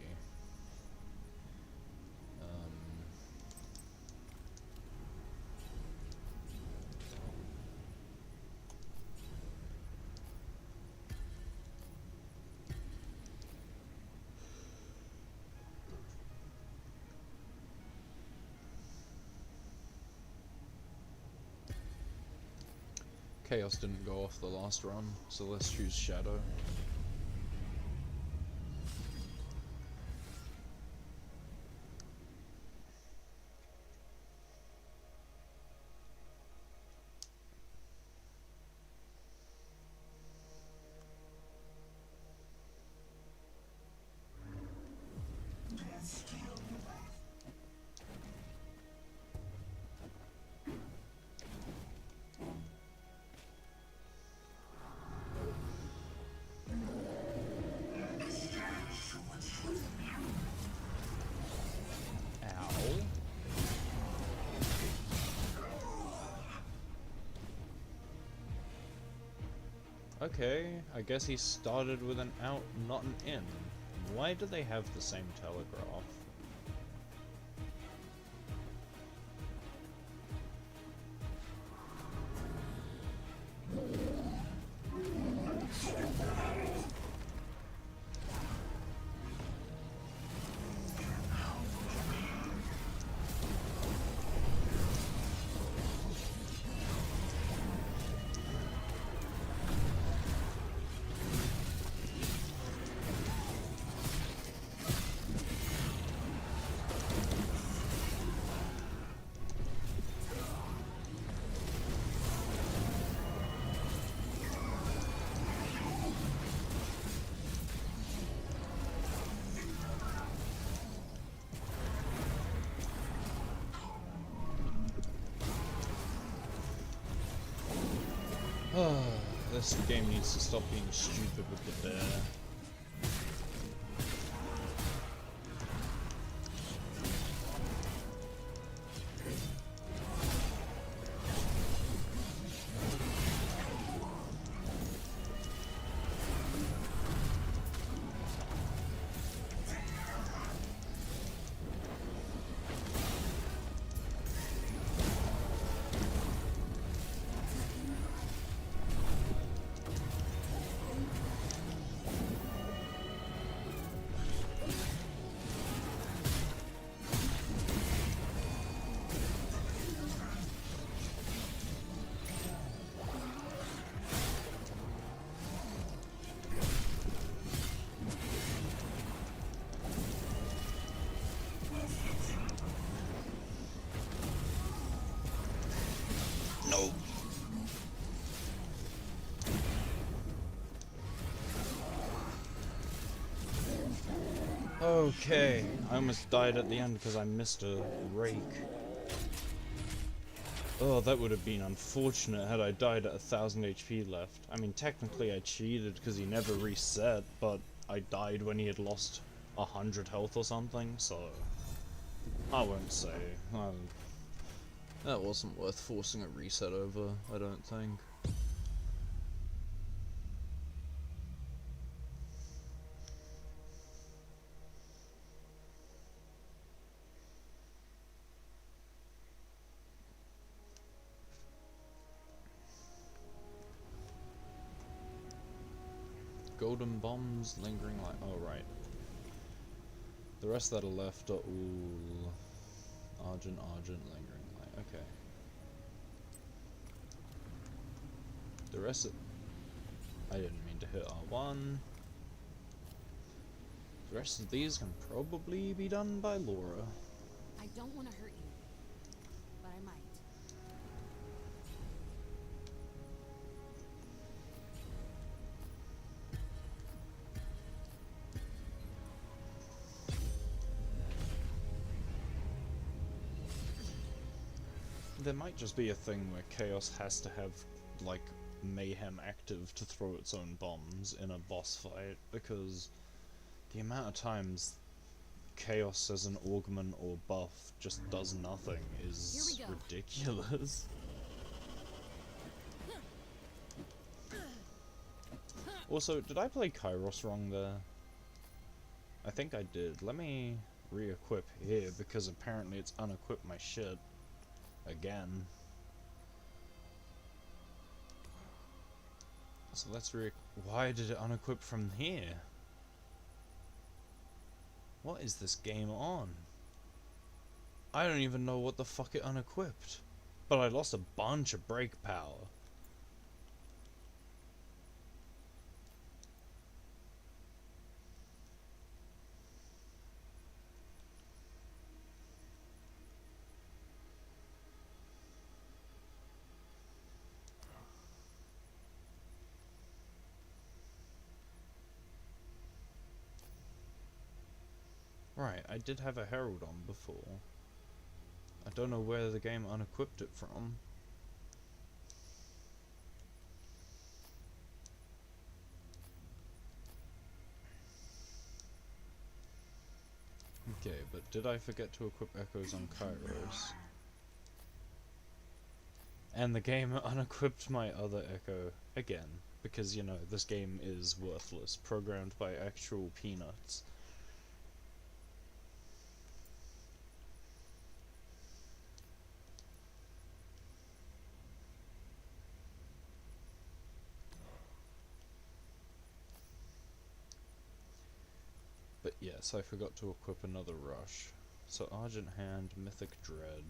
Chaos didn't go off the last run, so let's choose Shadow. Okay, I guess he started with an out, not an in. Why do they have the same telegraph? This game needs to stop being stupid with the bear. No! Okay, I almost died at the end because I missed a rake. Oh, that would have been unfortunate had I died at 1000 HP left. I mean, technically I cheated because he never reset, but I died when he had lost 100 health or something, so I won't say. That wasn't worth forcing a reset over, I don't think. Golden bombs, lingering light. Oh, right. The rest that are left are all Argent, lingering light. Okay. The rest of... I didn't mean to hit R1. The rest of these can probably be done by Laura. I don't want to hurt you, but I might. There might just be a thing where Chaos has to have, like, Mayhem active to throw its own bombs in a boss fight, because the amount of times Chaos as an augment or buff just does nothing is ridiculous. Also, did I play Kairos wrong there? I think I did. Let me re-equip here, because apparently it's unequipped my shit. Again. So let's why did it unequip from here? What is this game on? I don't even know what the fuck it unequipped. But I lost a bunch of break power. Right, I did have a Herald on before. I don't know where the game unequipped it from. Okay, but did I forget to equip Echoes on Kairos? And the game unequipped my other Echo again, because, you know, this game is worthless, programmed by actual peanuts. But yes, I forgot to equip another rush. So Argent Hand, Mythic Dread.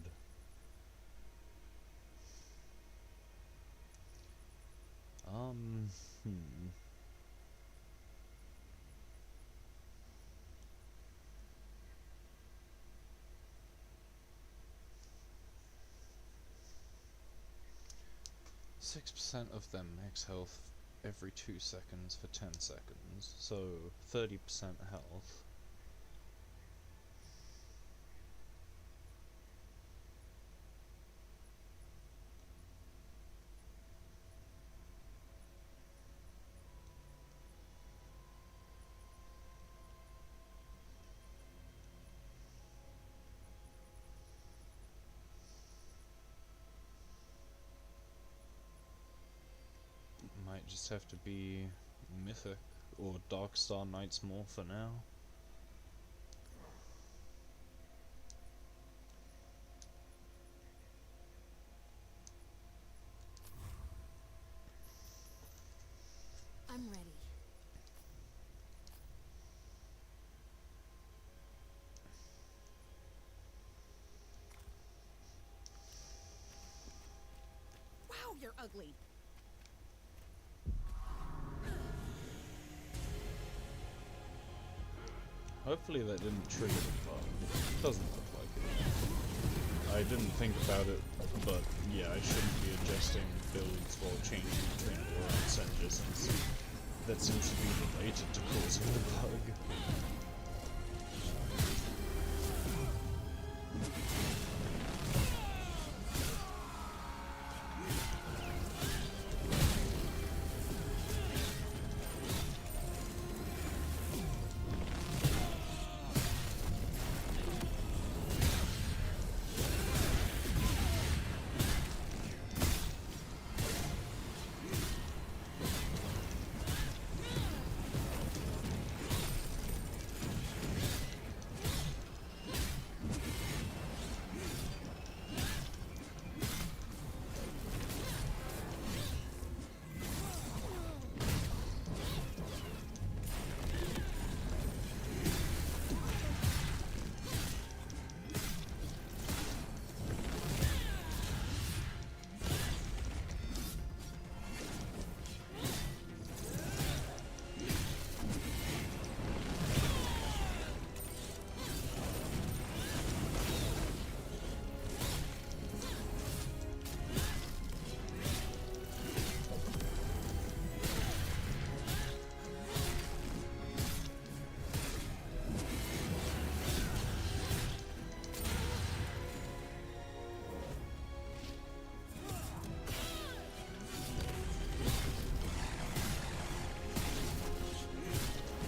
6% of them max health every 2 seconds for 10 seconds, so 30% health. Might just have to be Mythic or Darkstar Knights more for now. I'm ready. Wow, you're ugly. Hopefully that didn't trigger the bug. Doesn't look like it. I didn't think about it, but yeah, I shouldn't be adjusting builds while changing between worlds and since that seems to be related to causing the bug.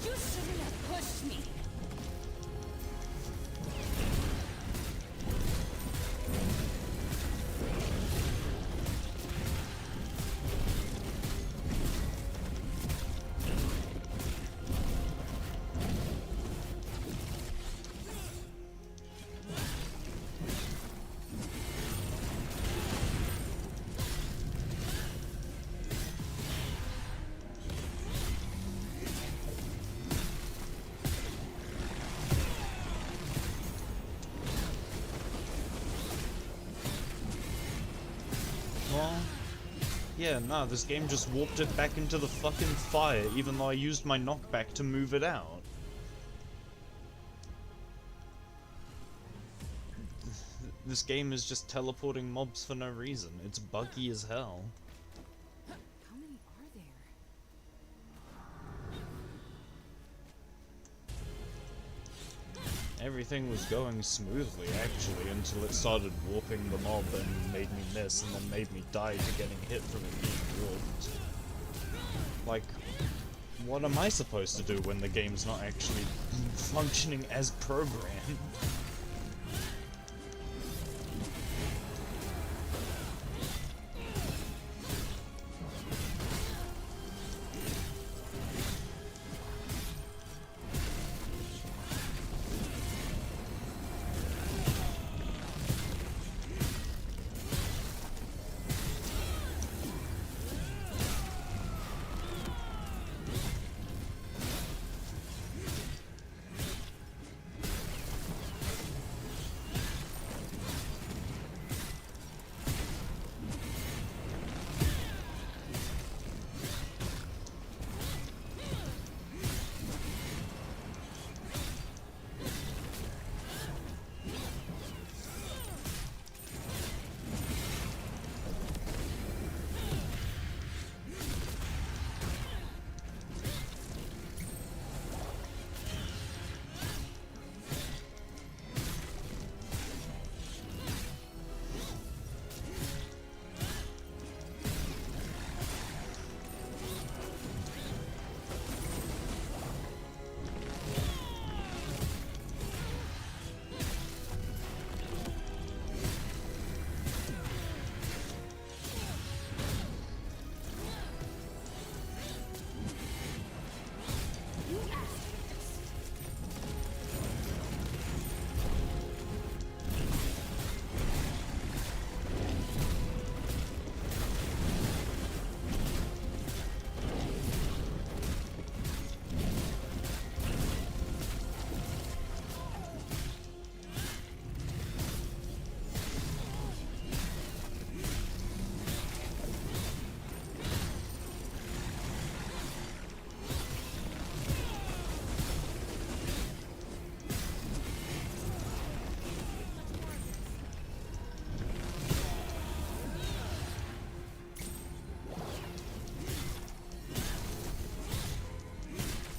You shouldn't have pushed me. Well, yeah, nah, this game just warped it back into the fucking fire, even though I used my knockback to move it out. This game is just teleporting mobs for no reason. It's buggy as hell. How many are there? Everything was going smoothly, actually, until it started warping the mob and made me miss, and then made me die to getting hit from it being warped. Like, what am I supposed to do when the game's not actually functioning as programmed?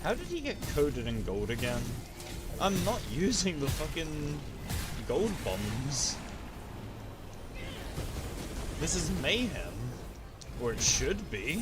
How did he get coated in gold again? I'm not using the fucking gold bombs. This is mayhem. Or it should be.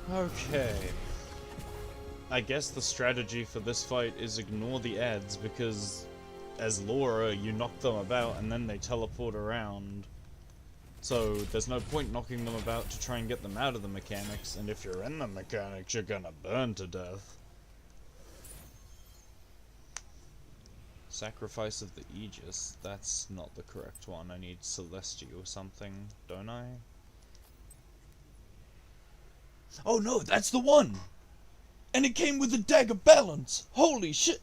Okay. I guess the strategy for this fight is ignore the ads, because as Laura, you knock them about and then they teleport around. So there's no point knocking them about to try and get them out of the mechanics, and if you're in the mechanics, you're gonna burn to death. Sacrifice of the Aegis, that's not the correct one. I need Celestial or something, don't I? Oh no, that's the one! And it came with a dagger balance! Holy shit!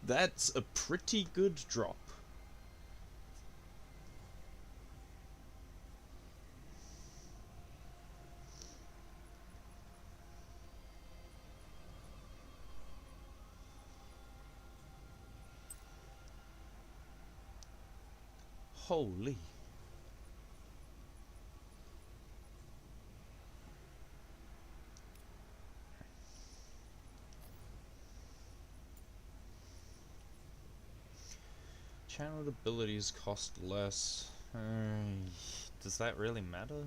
That's a pretty good drop. Holy. Channeled abilities cost less. Does that really matter?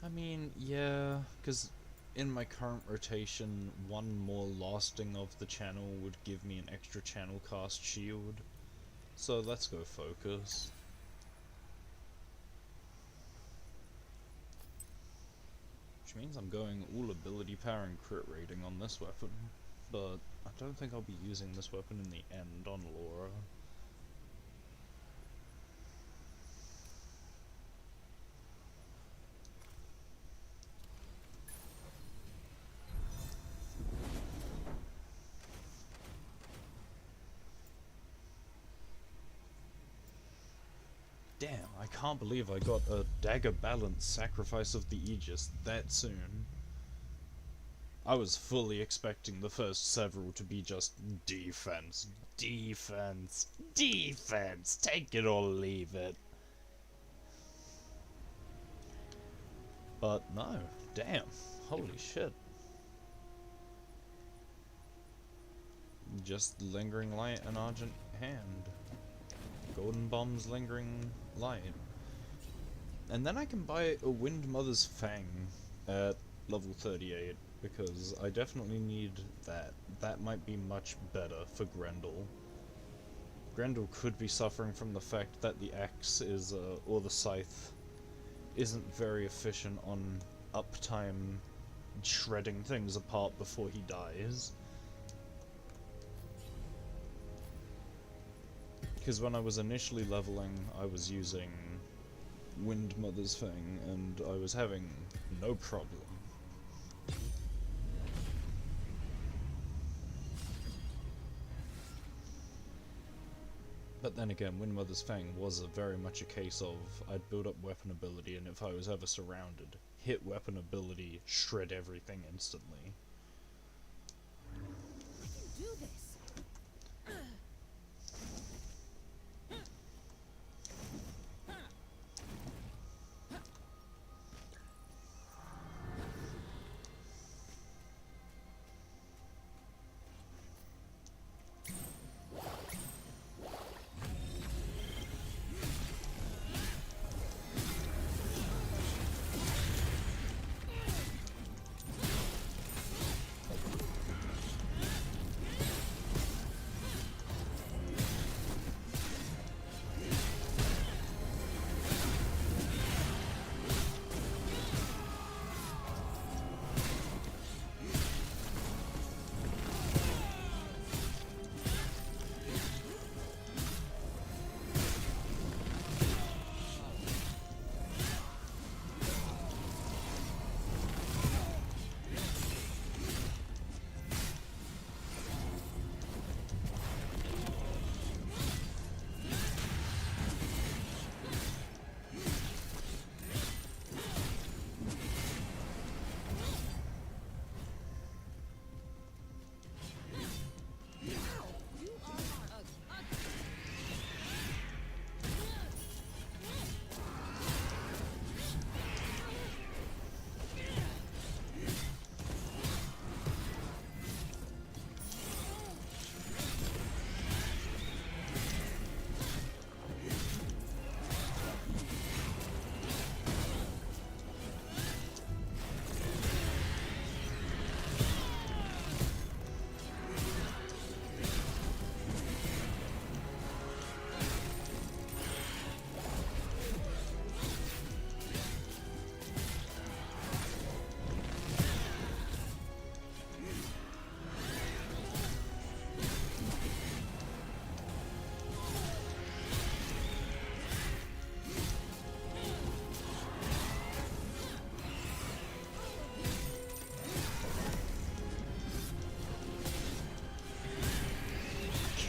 I mean, yeah, because in my current rotation, one more lasting of the channel would give me an extra channel cast shield. So let's go focus. Which means I'm going all ability power and crit rating on this weapon. But I don't think I'll be using this weapon in the end on Laura. Damn, I can't believe I got a dagger balance sacrifice of the Aegis that soon. I was fully expecting the first several to be just defense, defense, defense, take it or leave it. But no, damn, holy shit. Just lingering light and argent hand. Golden bombs, lingering light. And then I can buy a Wind Mother's Fang at level 38, because I definitely need that. That might be much better for Grendel. Grendel could be suffering from the fact that the axe is, or the scythe, isn't very efficient on uptime shredding things apart before he dies. Because when I was initially leveling, I was using Wind Mother's Fang, and I was having no problem. But then again, Wind Mother's Fang was very much a case of I'd build up weapon ability, and if I was ever surrounded, hit weapon ability, shred everything instantly. Do this.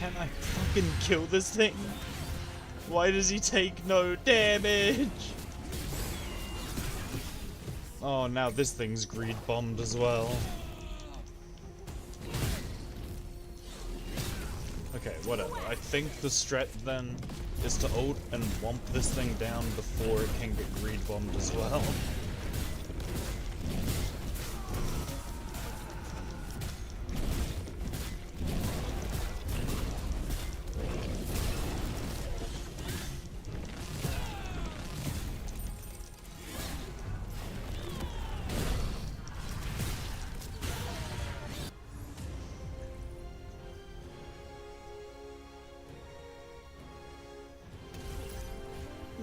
Can I fucking kill this thing? Why does he take no damage? Oh, now this thing's greed bombed as well. Okay, whatever. I think the strat then is to ult and womp this thing down before it can get greed bombed as well.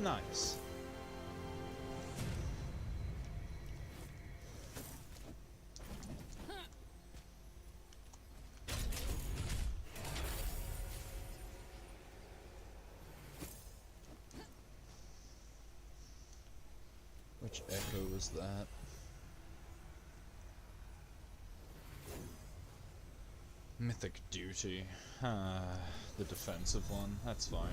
Nice. Which echo was that? Mythic Duty. The defensive one. That's fine.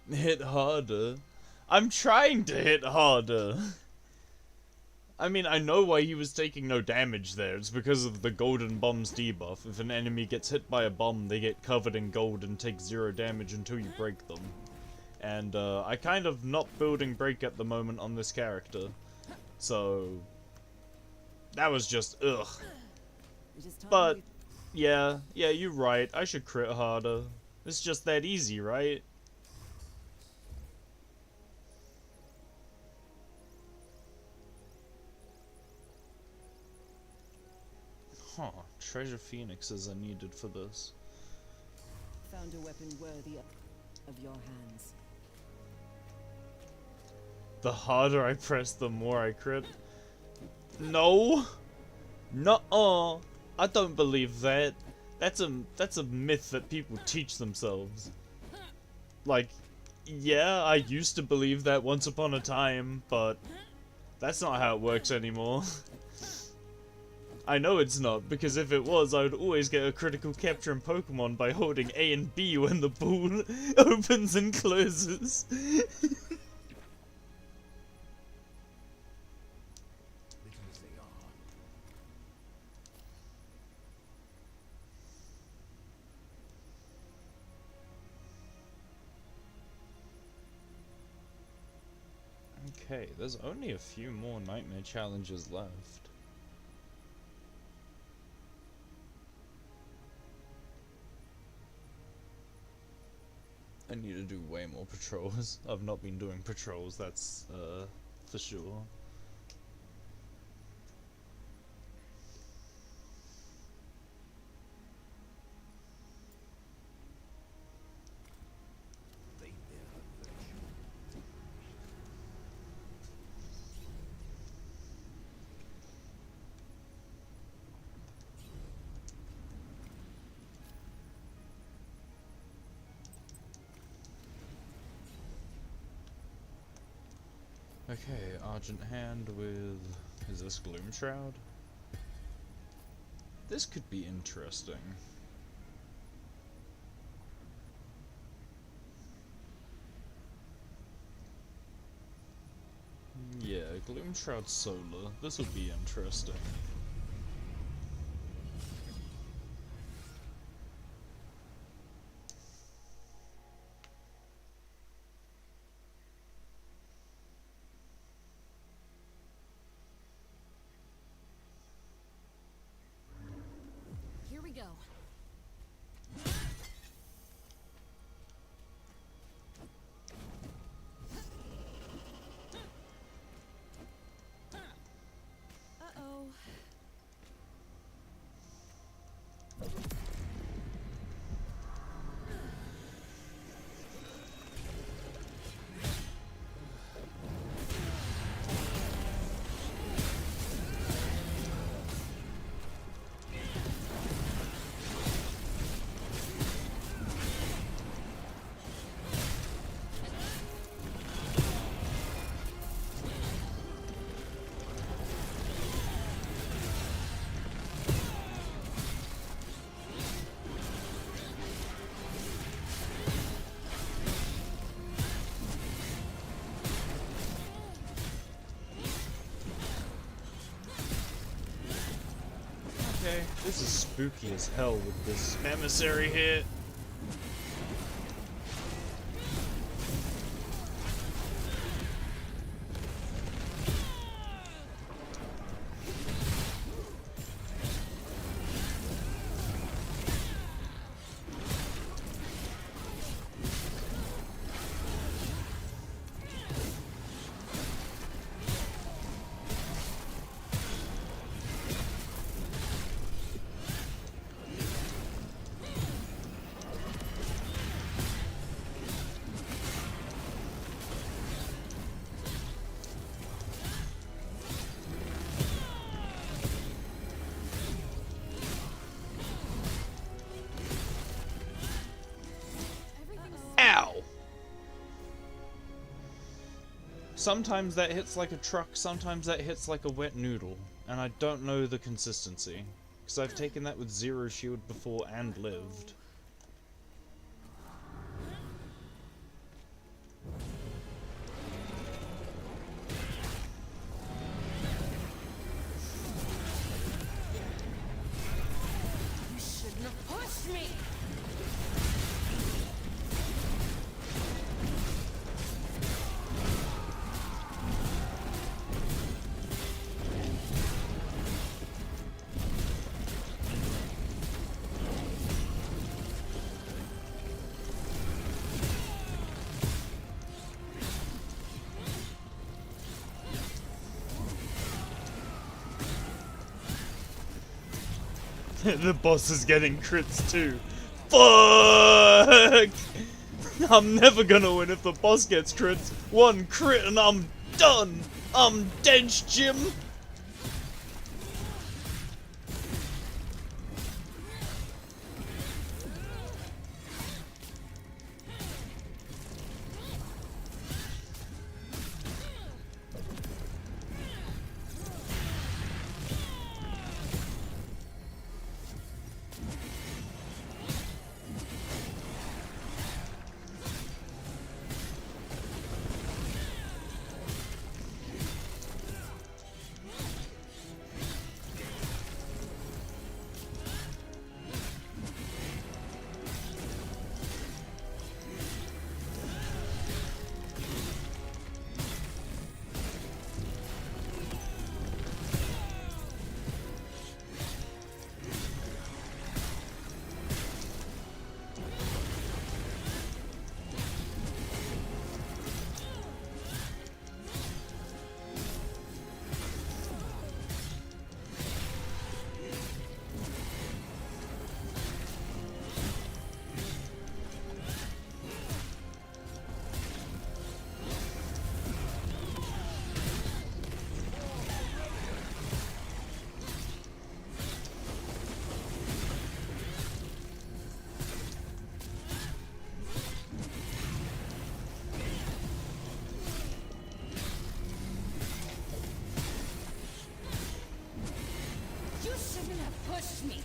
Hit harder. I'm trying to hit harder. I mean, I know why he was taking no damage there. It's because of the golden bomb's debuff. If an enemy gets hit by a bomb, they get covered in gold and take 0 damage until you break them. And I kind of not building break at the moment on this character. So that was just ugh. But yeah, you're right. I should crit harder. It's just that easy, right? Huh, treasure phoenixes are needed for this. Found a weapon worthy of your hands. The harder I press, the more I crit. No. Nuh-uh. I don't believe that. That's a myth that people teach themselves. Like, yeah, I used to believe that once upon a time, but that's not how it works anymore. I know it's not, because if it was, I would always get a critical capture in Pokemon by holding A and B when the ball opens and closes. Little as they are. Okay, there's only a few more nightmare challenges left. I need to do way more patrols. I've not been doing patrols, that's for sure. They bear a virtue. Okay, Argent Hand with... is this Gloom Shroud? This could be interesting. Yeah, Gloom Shroud Solar. This would be interesting. Here we go. Uh-oh. Okay, this is spooky as hell with this emissary hit. Ow! Sometimes that hits like a truck, sometimes that hits like a wet noodle, and I don't know the consistency, because I've taken that with zero shield before and lived. You shouldn't have pushed me! The boss is getting crits too. Fuck! I'm never gonna win if the boss gets crits. One crit and I'm done! I'm dead, Jim! push me.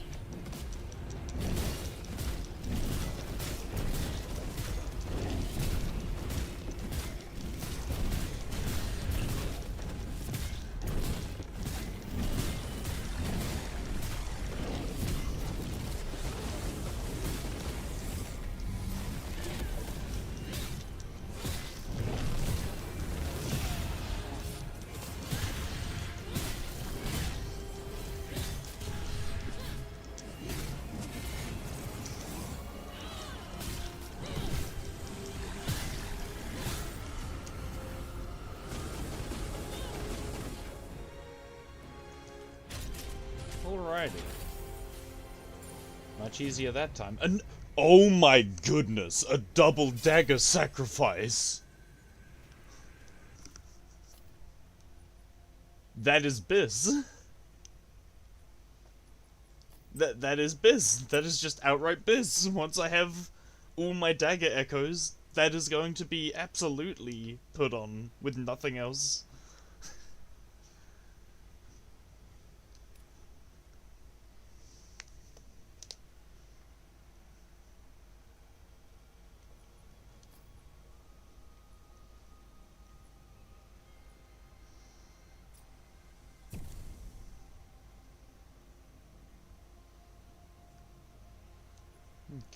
Alrighty. Much easier that time. And oh my goodness, a double dagger sacrifice. That is biz. That is biz. That is just outright biz. Once I have all my dagger echoes, that is going to be absolutely put on with nothing else.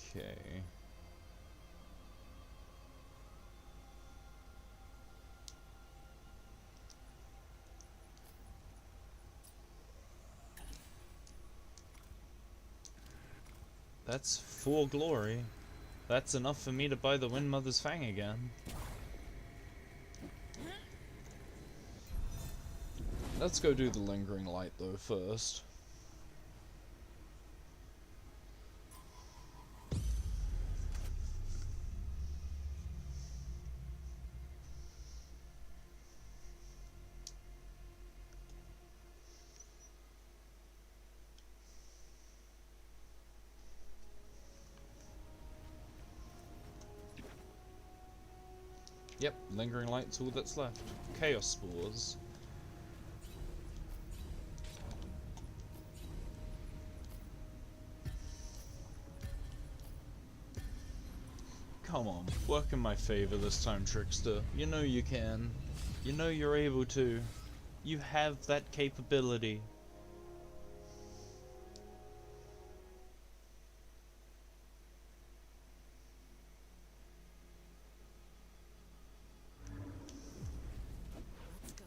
Okay. That's 4 glory. That's enough for me to buy the Windmother's Fang again. Let's go do the Lingering Light though first. Yep, Lingering Light's all that's left. Chaos Spores. Come on, work in my favor this time, Trickster. You know you can. You know you're able to. You have that capability. Let's go.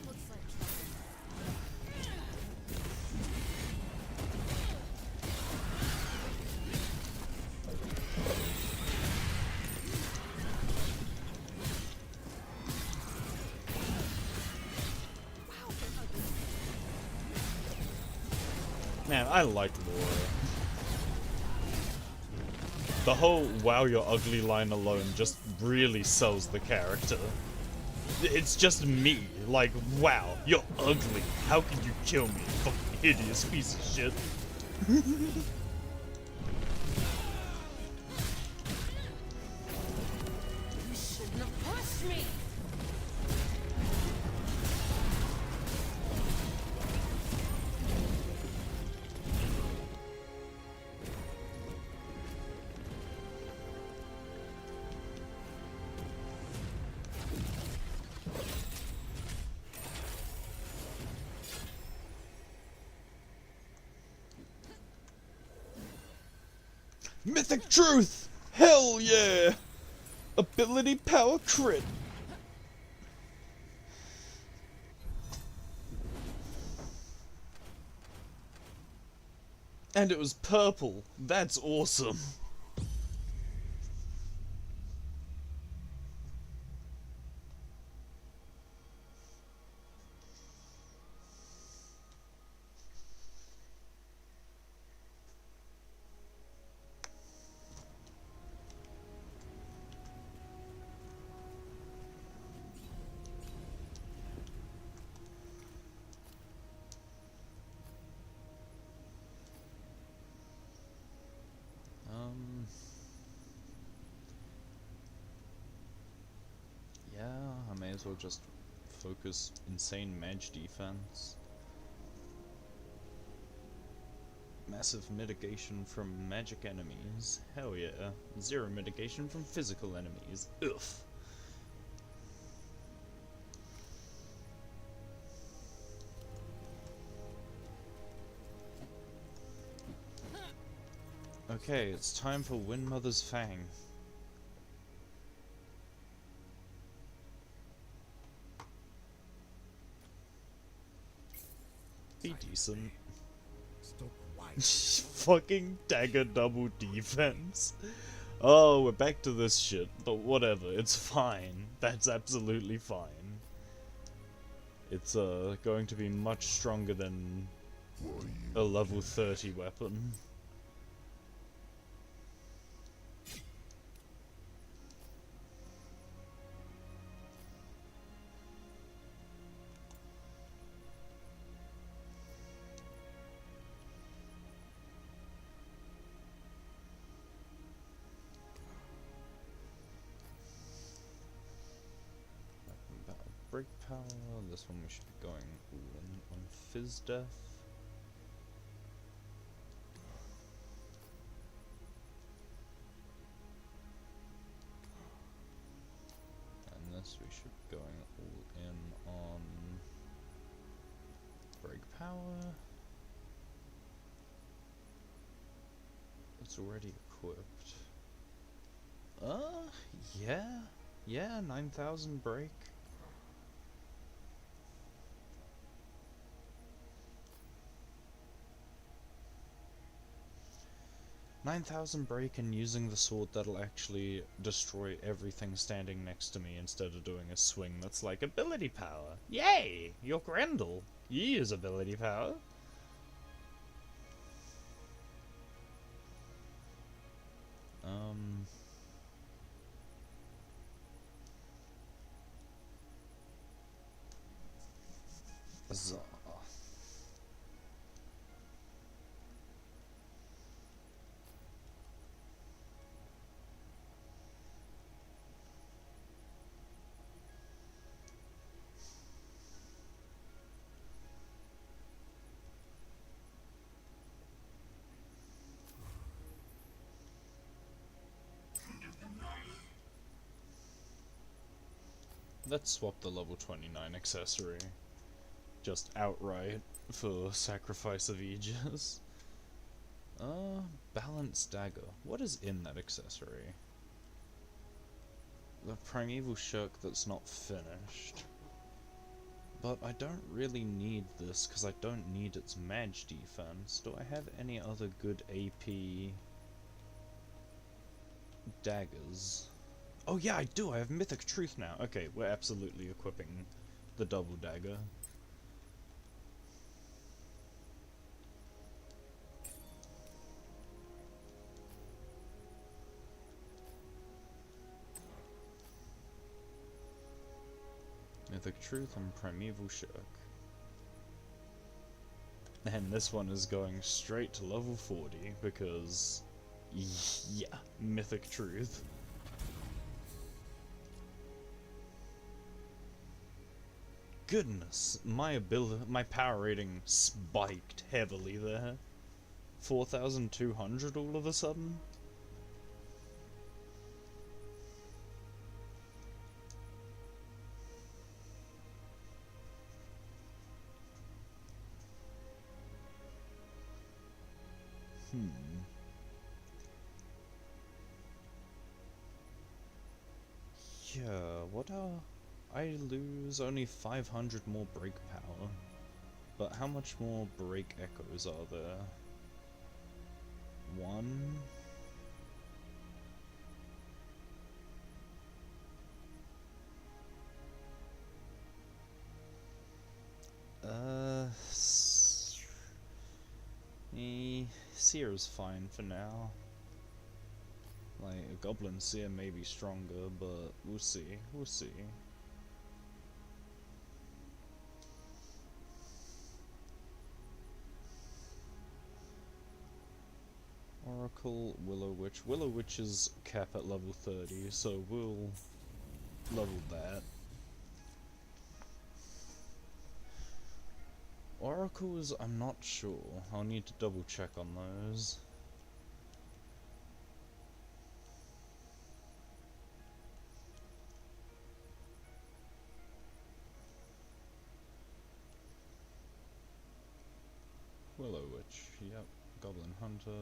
Looks like trouble. Wow, they're ugly. Man, I like Laura. The whole "wow, you're ugly" line alone just really sells the character. It's just me, like, wow, you're ugly. How could you kill me, fucking hideous piece of shit? You shouldn't have pushed me. Mythic Truth! Hell yeah! Ability power crit! And it was purple. That's awesome. Yeah, I may as well just focus insane mage defense. Massive mitigation from magic enemies. Hell yeah. Zero mitigation from physical enemies. Ugh. Okay, it's time for Windmother's Fang. Be decent. Stop whining. Fucking dagger double defense. Oh, we're back to this shit, but whatever, it's fine. That's absolutely fine. It's going to be much stronger than a level 30 weapon. Break power, this one we should be going all in on Fizz Death. And this we should be going all in on Break power. It's already equipped. Yeah, 9,000 break. 9,000 break and using the sword that'll actually destroy everything standing next to me instead of doing a swing that's like ability power. Yay! You're Grendel. You use ability power. Huzzah. Let's swap the level 29 accessory. Just outright for Sacrifice of Aegis. Balanced Dagger. What is in that accessory? The Primeval Shirk that's not finished. But I don't really need this because I don't need its mage defense. Do I have any other good AP daggers? Oh yeah, I do. I have Mythic Truth now. Okay, we're absolutely equipping the double dagger. Mythic Truth and Primeval Shirk. And this one is going straight to level 40 because, yeah, Mythic Truth. Goodness, my power rating spiked heavily there. 4,200 all of a sudden. what are... I lose only 500 more break power. But how much more break echoes are there? 1? Seer's fine for now. Like, a Goblin Seer may be stronger, but we'll see, we'll see. Oracle, Willow Witch. Willow Witch's cap at level 30, so we'll level that. Oracles, I'm not sure. I'll need to double check on those. Willow Witch, yep. Goblin Hunter,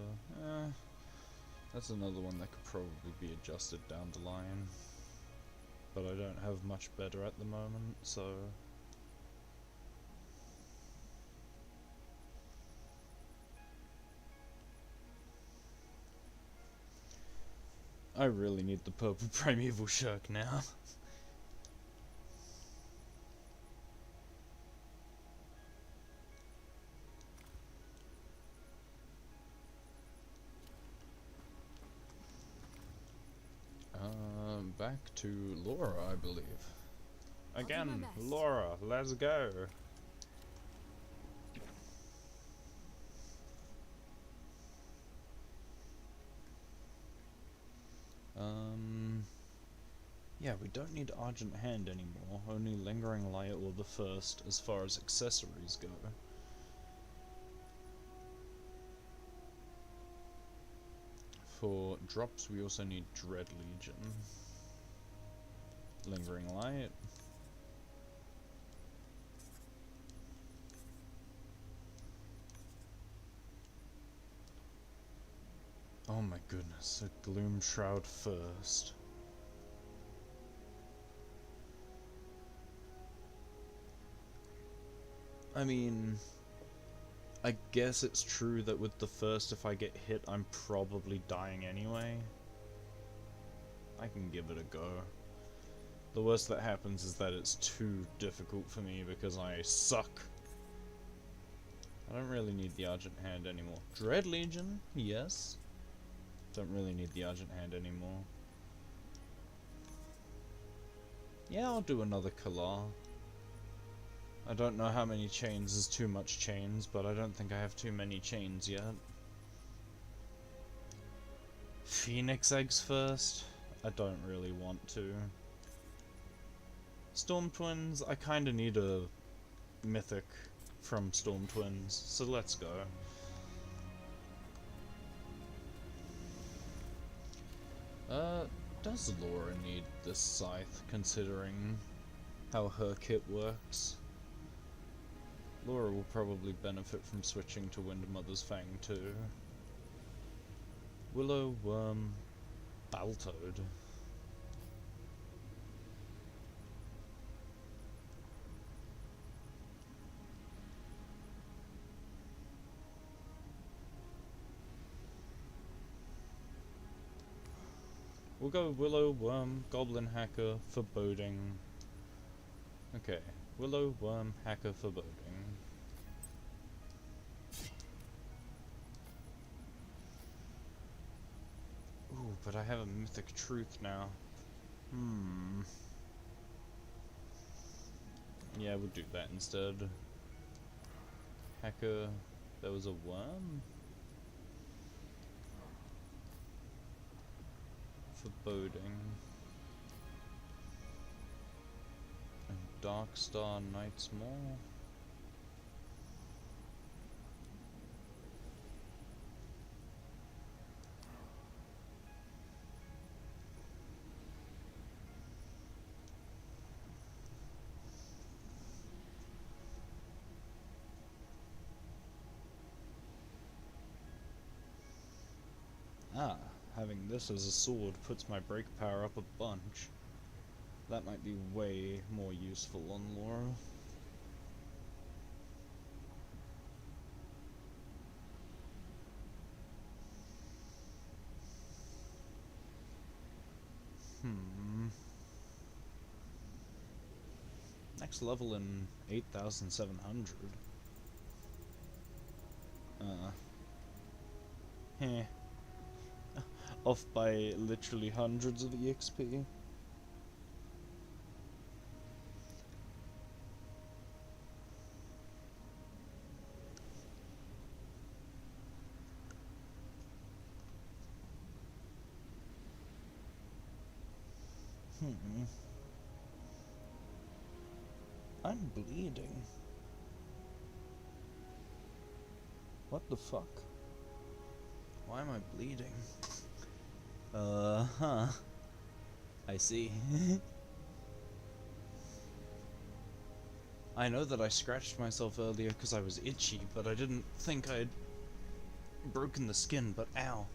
that's another one that could probably be adjusted down the line. But I don't have much better at the moment, so... I really need the purple primeval shirk now. Back to Laura, I believe. Again, Laura, let's go. Yeah, we don't need Argent Hand anymore, only Lingering Light or the First as far as accessories go. For drops, we also need Dread Legion. Lingering Light. Oh my goodness, a Gloom Shroud first. I mean, I guess it's true that with the first, if I get hit, I'm probably dying anyway. I can give it a go. The worst that happens is that it's too difficult for me because I suck. I don't really need the Argent Hand anymore. Dread Legion, yes. Don't really need the Argent Hand anymore. Yeah, I'll do another Kalar. I don't know how many chains is too much chains, but I don't think I have too many chains yet. Phoenix Eggs first? I don't really want to. Storm Twins, I kinda need a mythic from Storm Twins, so let's go. Does Laura need this scythe, considering how her kit works? Laura will probably benefit from switching to Windmother's Fang too. Willow, Worm, Baltoad. We'll go Willow, Worm, Goblin Hacker, Foreboding. Okay, Willow, Worm, Hacker, Foreboding. Ooh, but I have a Mythic Truth now. Yeah, we'll do that instead. Hacker, there was a worm? Foreboding. And Darkstar Knight's Maw. Ah, having this as a sword puts my break power up a bunch. That might be way more useful on Laura. Next level in 8,700. Heh. Off by literally hundreds of EXP. I'm bleeding. What the fuck? Why am I bleeding? Huh. I see. I know that I scratched myself earlier because I was itchy, but I didn't think I'd broken the skin, but ow.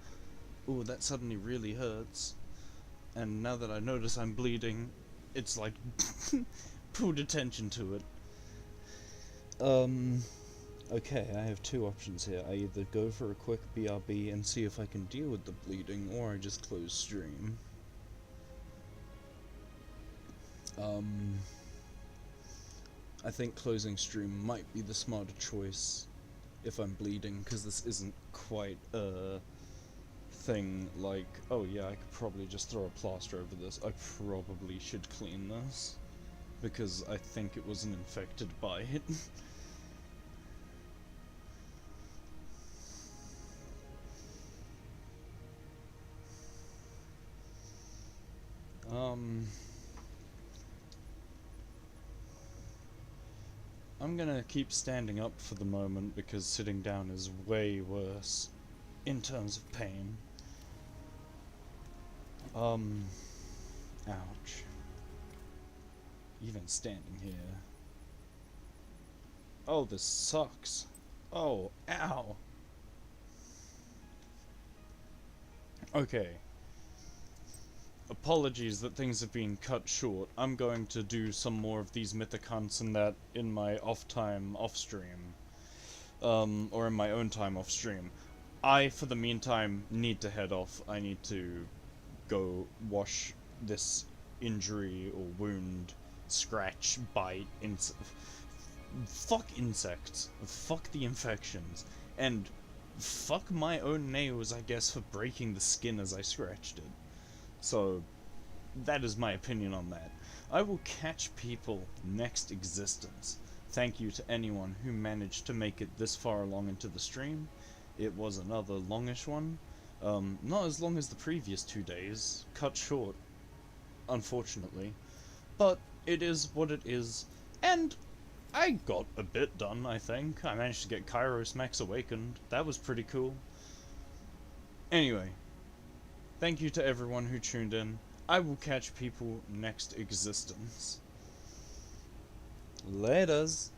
Ooh, that suddenly really hurts. And now that I notice I'm bleeding, it's like pulled attention to it. Okay, I have two options here. I either go for a quick BRB and see if I can deal with the bleeding, or I just close stream. I think closing stream might be the smarter choice if I'm bleeding, because this isn't quite a thing like, oh yeah, I could probably just throw a plaster over this. I probably should clean this, because I think it was an infected bite. I'm gonna keep standing up for the moment because sitting down is way worse in terms of pain. Ouch. Even standing here. Oh, this sucks. Oh, ow. Okay. Apologies that things have been cut short. I'm going to do some more of these mythic hunts and that in my off time, off stream. Or in my own time off stream. I, for the meantime, need to head off. I need to go wash this injury or wound, scratch, bite, fuck insects. Fuck the infections. And fuck my own nails, I guess, for breaking the skin as I scratched it. So, that is my opinion on that. I will catch people next existence. Thank you to anyone who managed to make it this far along into the stream. It was another longish one. Not as long as the previous 2 days. Cut short, unfortunately. But it is what it is. And I got a bit done, I think. I managed to get Kairos Max Awakened. That was pretty cool. Anyway. Thank you to everyone who tuned in. I will catch people next existence. Laters.